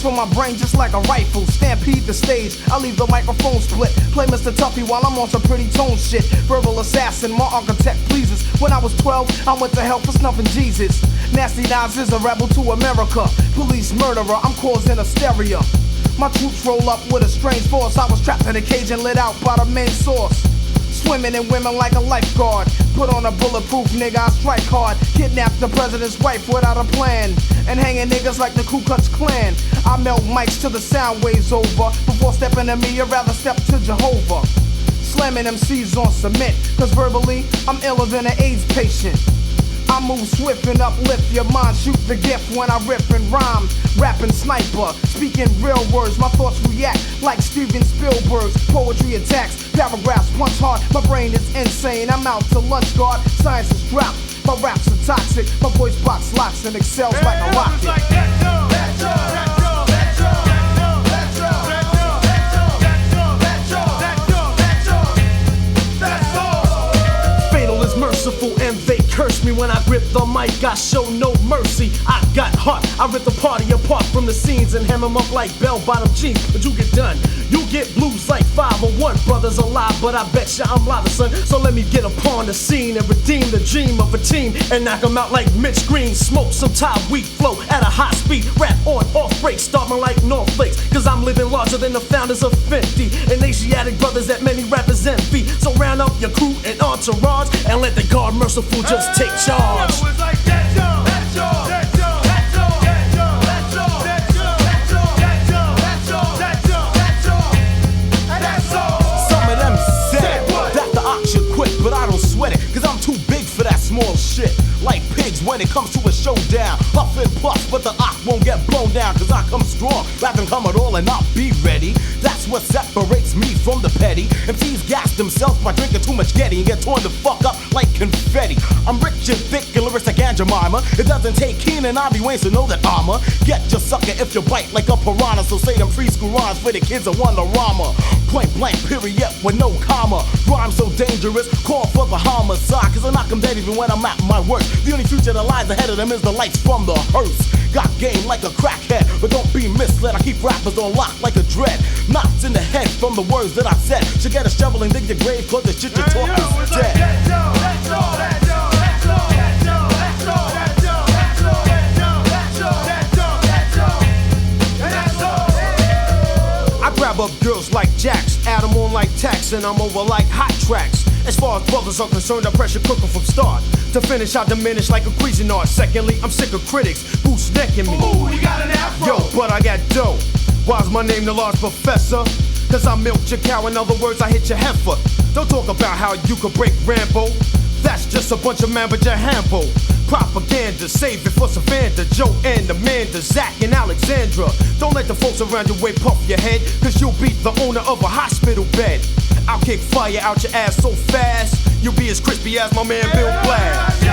For my brain just like a rifle, stampede the stage, I leave the microphone split. Play Mr. Tuffy while I'm on some pretty tone shit. Verbal assassin, my architect pleases. When I was 12, I went to hell for snuffing Jesus. Nasty Nas is a rebel to America. Police murderer, I'm causing hysteria. My troops roll up with a strange force. I was trapped in a cage and lit out by the main source. Swimming in women like a lifeguard. Put on a bulletproof nigga, I strike hard. Kidnap the president's wife without a plan. And hanging niggas like the Ku Klux Klan. I melt mics till the sound waves over. Before stepping to me, I'd rather step to Jehovah. Slamming MCs on cement. Cause verbally, I'm iller than an AIDS patient. I move swift and uplift your mind. Shoot the gift when I rip and rhyme. Rapping sniper, speaking real words. My thoughts react like Steven Spielberg's. Poetry attacks, paragraphs punch hard. My brain is insane, I'm out to lunch guard. Science is dropped, my raps are toxic. My voice box locks and excels like a rocket. Merciful and they curse me when I grip the mic. I show no mercy. I got heart. I rip the party apart from the scenes and hem them up like bell-bottom jeans. But you get done. You get blues like 501. Brothers alive, but I bet ya I'm live, son. So let me get upon the scene and redeem the dream of a team and knock them out like Mitch Green. Smoke some Thai weed flow at a high speed. Rap on, off break, starting like North Flakes. Cause I'm living larger than the founders of Fenty and Asiatic brothers that many rappers envy. So round up your crew and entourage and let the guard merciful just take charge. Some of them said that the auction quit, but I don't sweat it, cause I'm too big for that small shit. Like pigs when it comes to a showdown. Puff and puff, but the ox won't get blown down, cause I come strong, rather than come at all and not be ready. That's what separates me from the petty. MCs gas themselves by drinking too much Getty and get torn the fuck up like confetti. I'm rich and thick and lyrics like Aunt Jemima. It doesn't take Keenan, I'll be Wayne, so know that I'ma get your sucker if you bite like a piranha. So say them preschool rhymes for the kids of Wonderama. Point blank, period, with no comma. Rhyme so dangerous, call for the homicide, cause I knock them dead even when I'm at my worst. The only future that lies ahead of them is the lights from the hearse. Got game like a crackhead, but don't be misled. I keep rappers on lock like a dread. Knots in the head from the words that I said. Should get a shovel and dig your grave, cause the shit you talk is dead. Grab up girls like Jax, add them on like tax, and I'm over like hot tracks. As far as brothers are concerned, I pressure cook 'em from start to finish. I diminish like a Cuisinart. Secondly, I'm sick of critics boost necking me. Ooh, you got an afro. Yo, but I got dough. Why's my name the large professor? Cause I milked your cow, in other words, I hit your heifer. Don't talk about how you could break Rambo. That's just a bunch of mambo jambo. Propaganda, save it for Savannah, Joe and Amanda, Zach and Alexandra. Don't let the folks around your way puff your head, cause you'll beat the owner of a hospital bed. I'll kick fire out your ass so fast, you'll be as crispy as my man Bill Blass.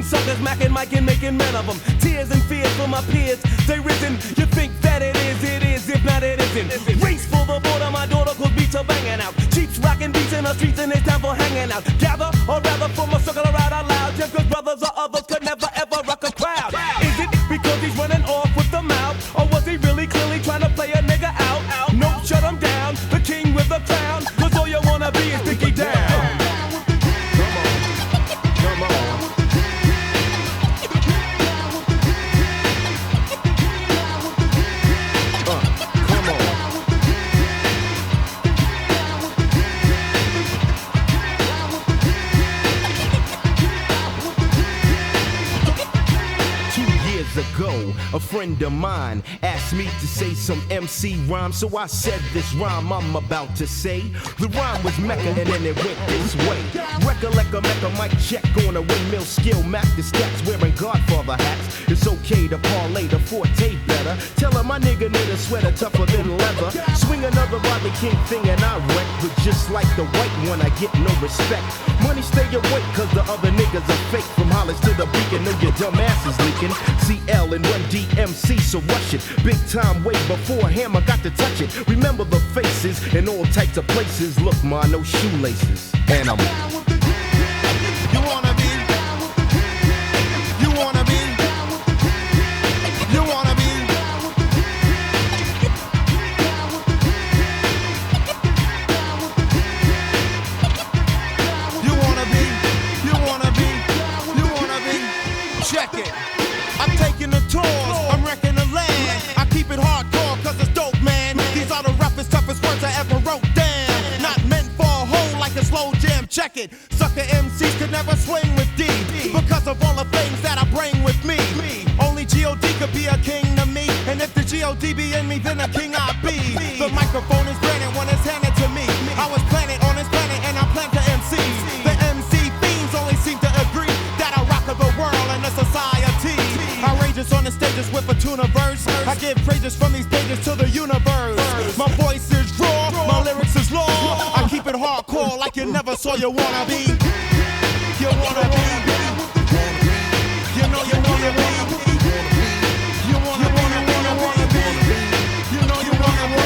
Suckers macking, micing, making men of them. Tears and fears for my peers, they risen. You think that it is, if not it isn't. Race for the border, my daughter cause beats are banging out. Cheeks rocking beats in the streets and it's time for hanging out. Gather, or rather form a circle around out loud. Just cause brothers or others could never ever rock a crowd. Is it because he's running off with the mouth? Or was he really clearly trying to play a nigga out? No, shut him down, the king with the crown. Cause all you wanna be is Dickie down. A friend of mine asked me to say some MC rhyme, so I said this rhyme I'm about to say. The rhyme was Mecca and then it went this way. Recollect a Mecca mic check on a windmill skill. Mac the stats wearing Godfather hats. It's okay to parlay the forte better. Tell her my nigga need a sweater tougher than leather. Swing another Rodney King thing and I wreck. But just like the white one, I get no respect. Money stay awake cause the other niggas are fake. From Hollis to the Beacon, know your dumb ass is leaking. CL and 1DMC, so rush it. Big time way before Hammer got to touch it. Remember the faces in all types of places. Look, ma, no shoelaces. And I'm You wanna be? You wanna be? You wanna be? You wanna be? You wanna be? You wanna be? Check it. I'm taking the tours, I'm wrecking the land. I keep it hardcore cause it's dope, man. These are the roughest, toughest words I ever wrote down. Not meant for a hole like a slow jam, check it. Sucker MCs could never swing with D because of all the things that I bring with me. Only G.O.D. could be a king to me. And if the G.O.D. be in me, then a king I be. The microphone is granted when it's handed to me. I was planted on this planet and I plan to MC. The MC fiends only seem to agree that I rock the world and the society. Outrageous on on the stages with a tuna verse. I give praises from these pages to the universe. My voice is raw, my lyrics is law. I keep it hardcore like you never saw you wanna be. You wanna be. You know you wanna be. You wanna be. You know you wanna be.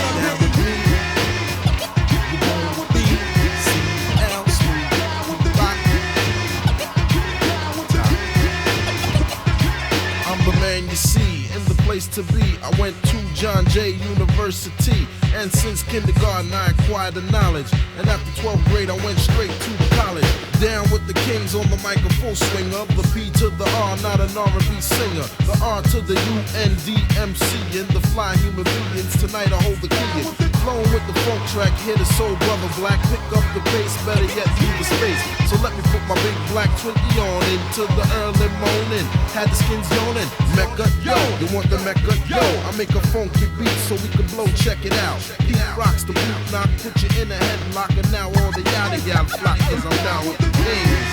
I'm the man you see in the place to be. I went to John Jay University, and since kindergarten I acquired the knowledge. And after 12th grade I went straight to college. Down with the kings on the mic, a full swing of the P to the R, not an R&B singer. The R to the UNDMC and the fly human beings. Tonight I hold the key. Flowing with the funk track, hit a soul brother black. Pick up the pace, better yet leave the space. So let me put my big black Twinkie on into the early morning. Had the skins yawning. Mecca, yo, you want the Mecca, yo? I make a funky beat so we can blow. Check it out. He rocks the boot knock, put you in a headlock, and now all the yada yada flock, 'cause I'm down with the kings.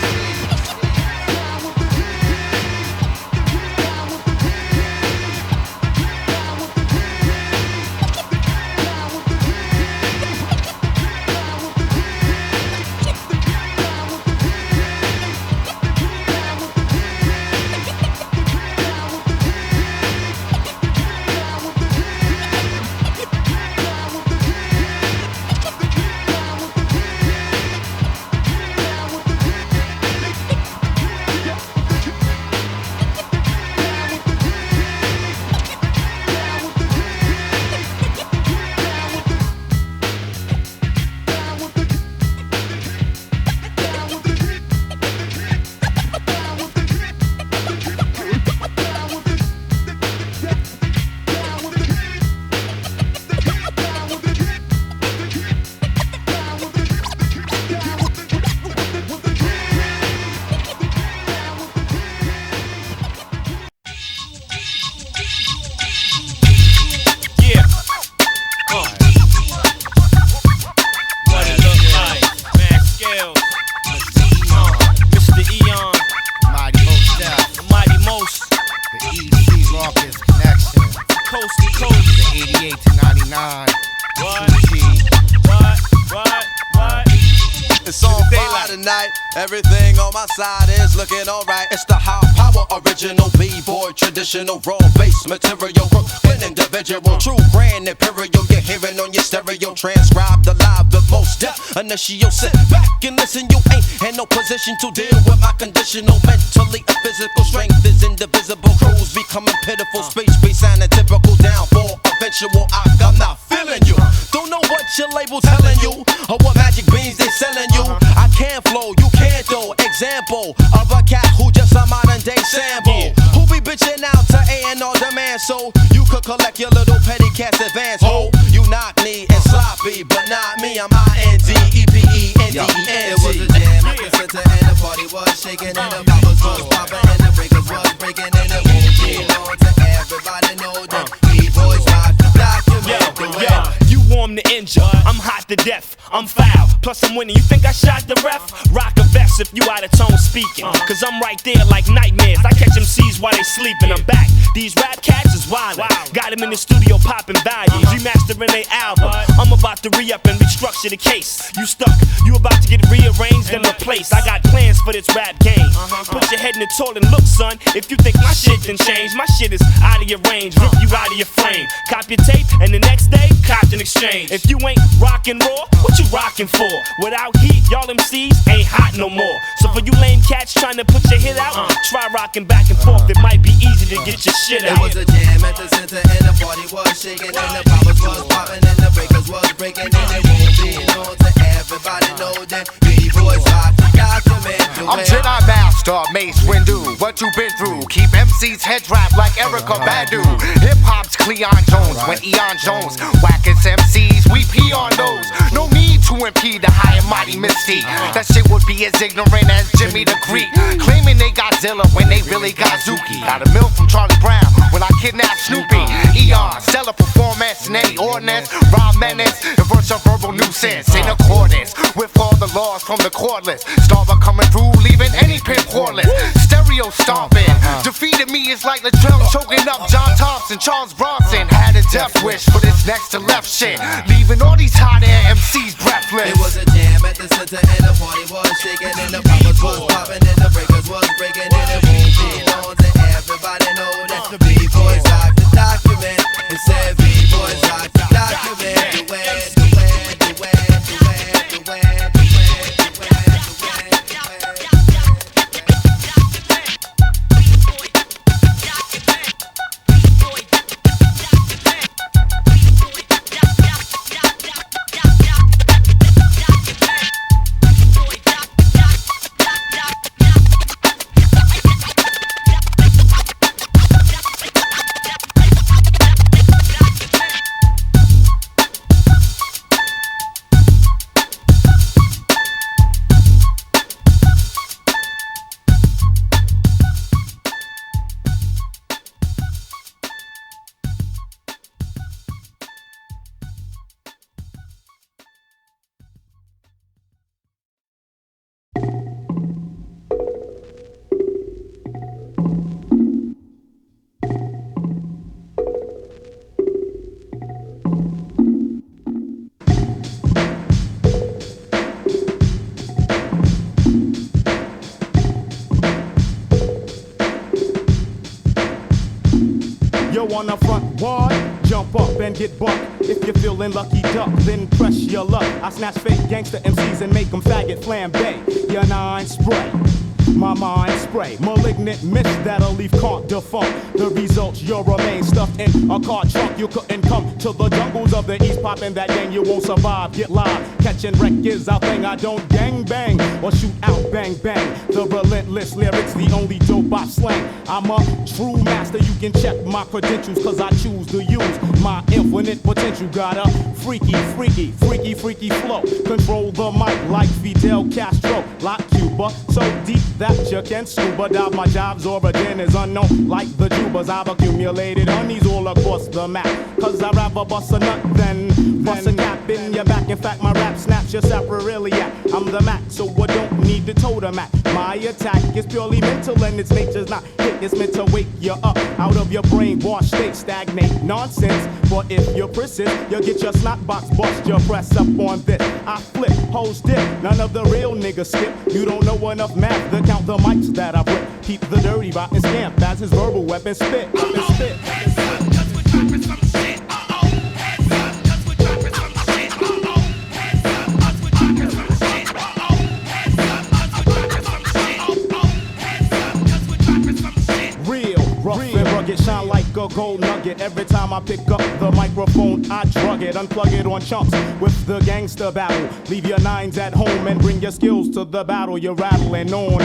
Everything on my side is looking alright. It's the high power, original B-boy, traditional raw bass material, Brooklyn individual, true grand imperial. You're hearing on your stereo, transcribed alive, the most death. Initial, sit back and listen. You ain't in no position to deal with my conditional, mentally and physical strength is indivisible. Crews becoming pitiful, speech be sounding typical. Down for eventual, I'm not feeling you. Don't know what your label telling you or what magic beans they selling you. I can't flow, you can't though. Example of a cat who just a modern day sample. Who be bitching out to A&R demand so you could collect your little petty cash advance. Ho, you knock me and sloppy, but not me. I'm INDEPENDENT. It was a jam at the center and the party was shaking and the bottles was popping and the breakers was breaking and it won't be known to everybody know that B-boys rock the document the way. You warm to injure, I'm hot to death, I'm foul, plus I'm winning. You think I shot the ref? Rock a vest if you out of tone speaking, cause I'm right there like nightmares. I catch MCs while they sleeping. I'm back, these rap cats is wildin'. Got them in the studio popping values, remastering their album. I'm about to re-up and restructure the case. You stuck, you about to get rearranged and replaced. I got plans for this rap game. Put your head in the toilet and look, son, if you think my shit done changed, my shit is out of your range, rip you out of your frame. Cop your tape and the next day, cop an exchange. If you ain't rockin' raw, what you rockin' for? Without heat, y'all MCs ain't hot no more. So for you lame cats trying to put your hit out, try rockin' back and forth, it might be easy to get your shit out. It was a jam at the center and the party was shaking and the poppers was popping and the breakers was breaking and it won't be known to everybody know that B-boys rock the document. I'm Jedi Master, Mace Windu. What you been through? Keep MC's head wrapped like Erykah Badu. Hip hop's Cleon Jones when Eon Jones whackers MCs, we pee on those. No need to impede the high and mighty mystique. That shit would be as ignorant as Jimmy the Greek, claiming they Godzilla when they really got Zuki. Got a milk from Charlie Brown when I kidnapped Snoopy. Eon, stellar performance, nay ordnance, rhyme menace, and verse of verbal nuisance in accordance with all the laws from the cordless. Starbuck coming through leaving any pimp hornless. Stereo stomping. Defeated me is like Latrell choking up John Thompson. Charles Bronson had a death wish for this next to left shit, leaving all these hot air MCs breathless. It was a jam at the center and the party was shaking and the poppers was popping and the breakers was breaking and it won't be long to everybody know that the B-boys rock the document. It said B-boys rock the document. The way, the way, the way, the way, the way, the way, the way, On the front wall, jump up and get bucked. If you're feeling lucky duck, then press your luck. I snatch fake gangster MCs and make them faggot flambe. Your nine spray, my mind spray. Malignant mist that'll leave can't defunct. The results, you'll remain stuffed in a car trunk. You couldn't come to the jungles of the east, poppin' that gang, you won't survive. Get live, catching wreck is our thing. I don't gang bang or shoot out bang bang. The relentless lyrics, the only dope I slang. I'm a true master, you can check my credentials, cause I choose to use my infinite potential. Got a freaky, freaky, freaky, freaky flow. Control the mic like Fidel Castro, like Cuba, so deep that you can scuba dive. My job's origin is unknown, like the Jubas. I've accumulated honeys all across the map, cause I'd rather bust a nut than bust a cap in your back. In fact, my rap snaps your sapriliac. I'm the Mac, so I don't need to toe the Mac. My attack is purely mental and its nature's not hit. It's meant to wake you up out of your brainwashed state. Stagnate nonsense, but if you're persist, you'll get your snot box bust. Your press up on this. I flip, hoes dip, none of the real niggas skip. You don't know enough math to count the mics that I've ripped. Keep the dirty rotten scamp as his verbal weapon spit. It shine like a gold nugget. Every time I pick up the microphone, I drug it, unplug it on chunks with the gangster battle. Leave your nines at home and bring your skills to the battle. You're rattling on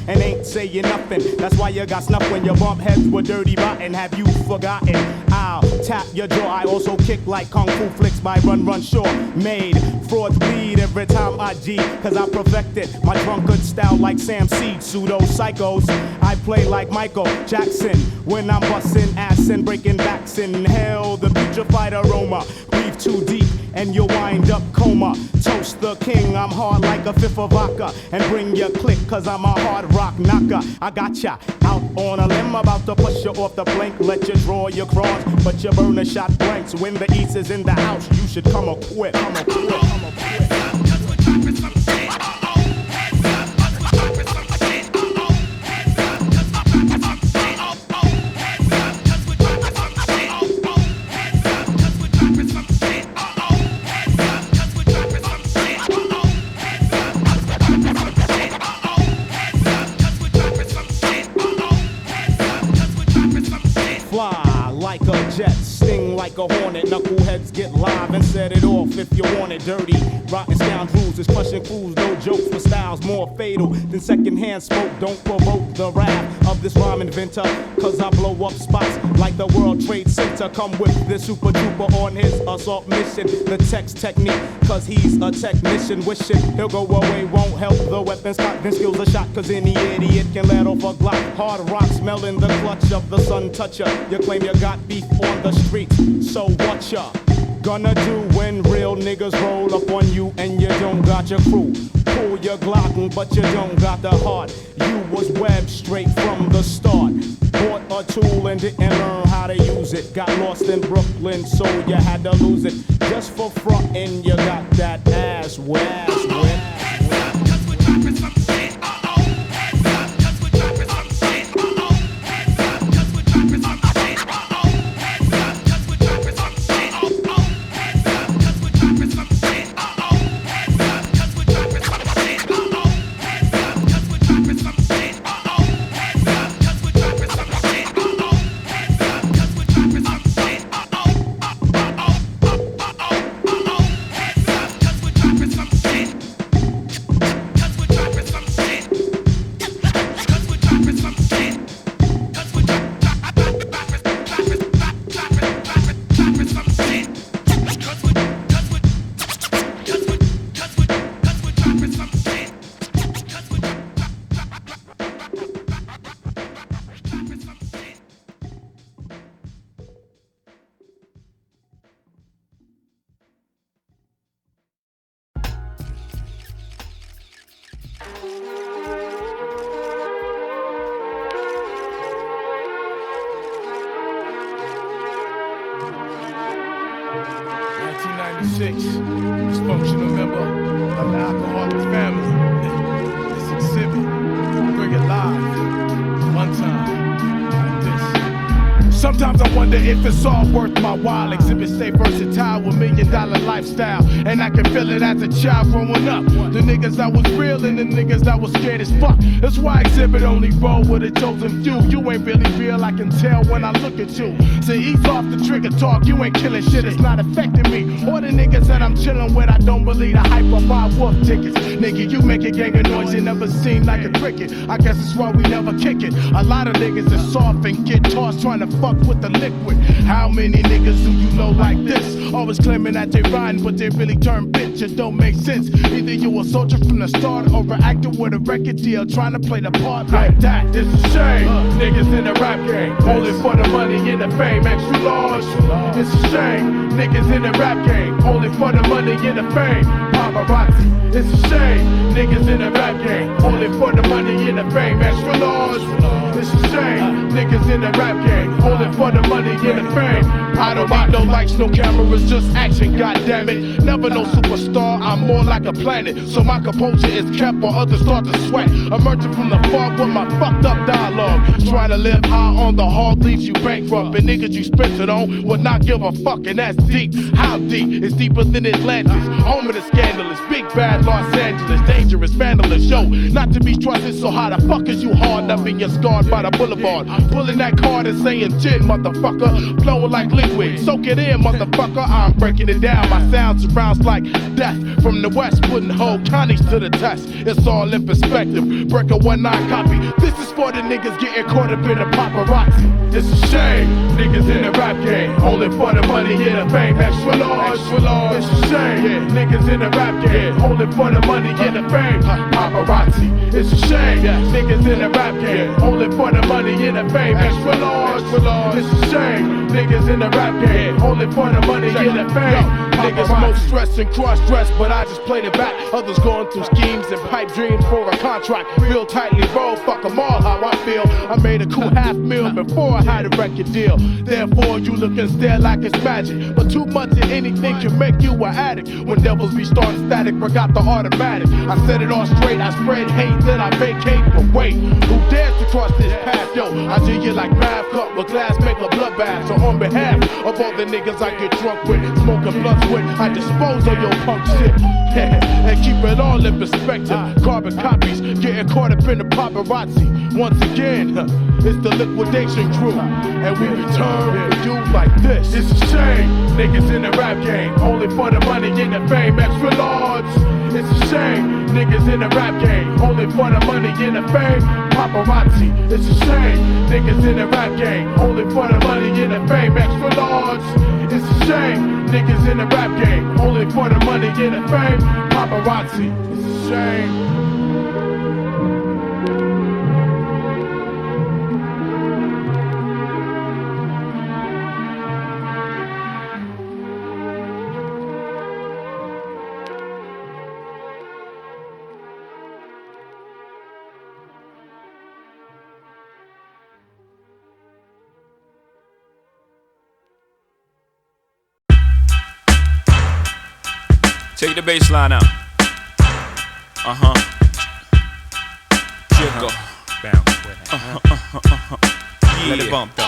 and ain't saying nothing. That's why you got snuff when you bump heads with dirty rotten. Have you forgotten? I'll tap your jaw. I also kick like kung fu flicks by Run Run Shaw. Made frauds bleed every time I G, cause I perfected my drunkard style like Sam Seed. Pseudo psychos, I play like Michael Jackson when I'm busting ass and breaking backs. Inhale the putrefied aroma, breathe too deep and you'll wind up coma. Toast the king, I'm hard like a fifth of vodka, and bring your click cause I'm a hard rock knocker. I got ya out on a limb, about to push you off the plank. Let you draw your cross, but you burn a shot blanks. When the East is in the house, you should come equipped. Like a jet, sting like a hornet. Knuckleheads get live and set it off if you want it dirty. Rotten scoundrels is crushing fools, no jokes for styles more fatal than secondhand smoke. Don't provoke the wrath of this rhyme inventor, cause I blow up spots like the World Trade Center. Come with this super duper on his assault mission. The text technique, cause he's a technician. Wishing he'll go away, won't help the weapons cock. Then skills a shot, cause any idiot can let off a Glock. Hard rock smelling the clutch of the sun toucher. You claim you got beef on the streets, so what ya gonna do when real niggas roll up on you and you don't got your crew? pull your Glock, but you don't got the heart. You was webbed straight from the start. Bought a tool and didn't learn how to use it. Got lost in Brooklyn, so you had to lose it. Just for frontin', you got that ass wet. Dysfunctional member of the Alcoholic family. This exhibit, bring it live, one time, like this. Sometimes I wonder if it's all worth my while. Exhibit stay versatile with $1 million lifestyle. And I can feel it as a child growing up. The niggas that was real and the niggas that was scared as fuck. That's why Exhibit only roll with a chosen few. You ain't really real, I can tell when I look at you. So ease off the trigger talk, you ain't killing shit, it's not affecting me. Or the niggas that I'm chilling with, I don't believe the hype or buy wolf tickets. Nigga, you make a gang of noise, you never seem like a cricket. I guess that's why we never kick it. A lot of niggas are soft and get tossed trying to fuck with the liquid. How many niggas do you know like this? Always claiming that they rhyme, but they really turn bitch. It don't make sense. Either you a soldier from the start or an actor with a record deal trying to play the part like that. It's a shame. Niggas in the rap game, only for the money and the fame. Extra large. It's a shame. Niggas in the rap game, only for the money and the fame. Paparazzi. It's a shame. Niggas in the rap game, only for the money and the fame. Extra large. It's a shame. Niggas in the rap game, only for the money and the fame. I don't need no lights, no cameras, just action, goddammit. Never no superstar, I'm more like a planet. So my composure is kept while others start to sweat. Emerging from the fog with my fucked up dialogue. Trying to live high on the hog leaves you bankrupt. And niggas you spent it on would not give a fuck, and that's deep. How deep? It's deeper than Atlantis. Home of the scandalous, big bad Los Angeles. Dangerous, vandalous, yo. Not to be trusted, so how the fuck is you hard enough and you're scarred by the boulevard? Pulling that card and saying gin, motherfucker. Flowing like liquid, soak it in, motherfucker. I'm breaking it down, my sound surrounds like death. From the west, putting whole counties to the test. It's all in perspective, break a 1-9 copy. This is for the niggas getting caught up in the paparazzi. It's a shame, niggas in the rap game, only for the money and the fame. Extra large, it's a shame, niggas in the rap game, only for the money and the fame. Paparazzi, it's a shame, niggas in the rap game, only for the money and the fame. Extra large, it's a shame, niggas in the rap game, only for the money and the fame. Niggas most stressed and cross-dressed, but I just played it back. Others going through schemes and pipe dreams for a contract. Real tightly rolled, fuck them all how I feel. I made a cool $500,000 before I had a record deal. Therefore you look and stare like it's magic. But too much of anything can make you an addict. When devils be starting static, forgot the automatic. I set it all straight, I spread hate, then I vacate. But wait, who dares to cross this path? Yo, I do you like math, cup with glass, make a bloodbath. So on behalf of all the niggas I get drunk with, smoking blunts with, I dispose of your punk shit. And keep it all in perspective. Carbon copies getting caught up in the paparazzi. Once again, it's the liquidation crew, and we return for you like this. It's a shame, niggas in the rap game, only for the money and the fame. Extra large. It's a shame, niggas in the rap game, only for the money and the fame. Paparazzi. It's a shame, niggas in the rap game, only for the money and the fame. Extra large. It's a shame, niggas in the rap game, only for the money and the fame. Paparazzi. It's a shame. Take the bass line out. Jiggle. Bounce with it. Yeah. Let it bump though.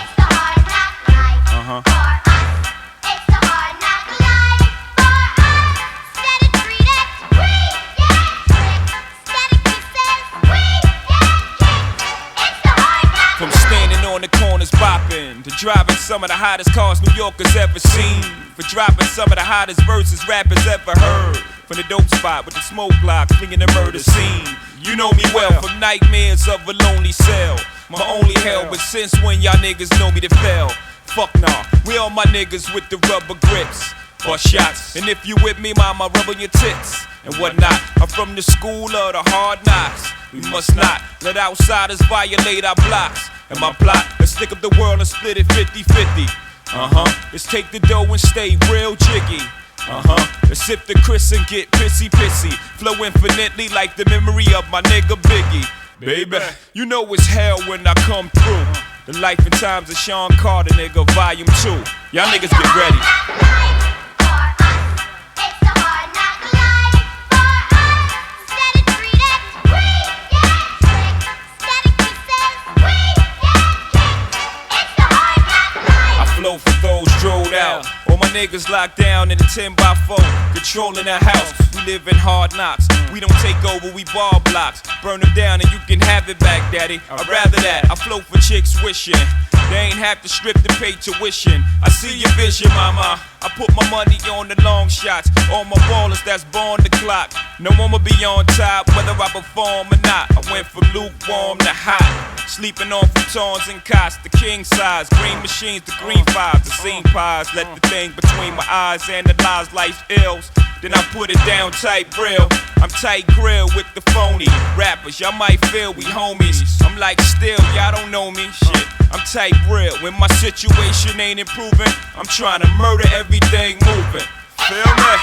From standing on the corners bopping to driving some of the hottest cars New Yorkers ever seen, for dropping some of the hottest verses rappers ever heard. From the dope spot with the smoke block, flinging the murder scene. You know me well from nightmares of a lonely cell. My only hell, but since when y'all niggas know me to fail? Fuck nah, we all my niggas with the rubber grips or shots. And if you with me, mama, rub on your tits and whatnot. I'm from the school of the hard knocks. We must not let outsiders violate our blocks. And my plot, let's stick up the world and split it 50-50. Let's take the dough and stay real jiggy. Let's sip the Chris and get pissy. Flow infinitely like the memory of my nigga Biggie. Baby, you know it's hell when I come through. The life and times of Sean Carter, nigga, volume 2. Y'all niggas get ready. Flow for those strolled out. All my niggas locked down in a 10x4, controlling the house. We live in hard knocks. We don't take over, we ball blocks. Burn them down and you can have it back, daddy. I'd rather that. I flow for chicks wishing they ain't have to strip to pay tuition. I see your vision, mama. I put my money on the long shots. All my ballers that's born the clock. No one will be on top, whether I perform or not. I went from lukewarm to hot. Sleeping on futons and cots, the king size. Green machines, the green fives, the scene pies. Let the thing between my eyes analyze life's ills. Then I put it down tight grill. I'm tight grill with the phony rappers. Y'all might feel we homies. I'm like still, y'all don't know me. Shit, I'm tight grill. When my situation ain't improving, I'm trying to murder everything moving. Feel me?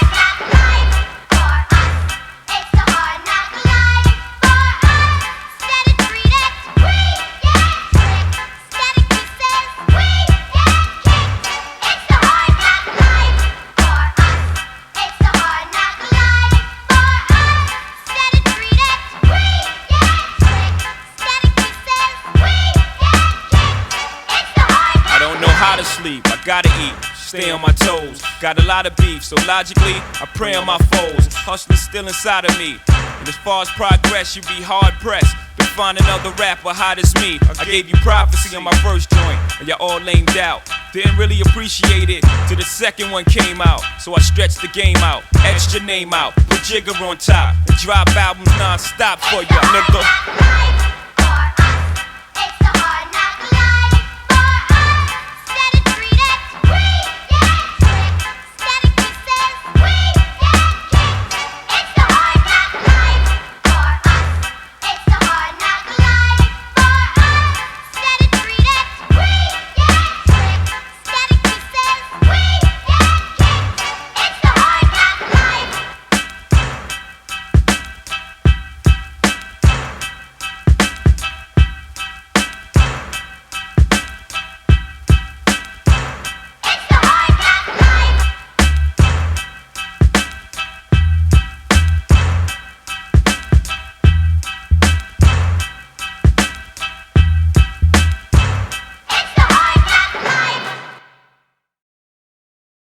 Sleep, I gotta eat, stay on my toes. Got a lot of beef, so logically, I prey on my foes. Hustling still inside of me, and as far as progress, you be hard pressed to find another rapper hot as me. I gave you prophecy on my first joint, and y'all all lamed out. Didn't really appreciate it till the second one came out. So I stretched the game out, etched your name out, put Jigger on top, and drop albums non-stop for ya, nigga.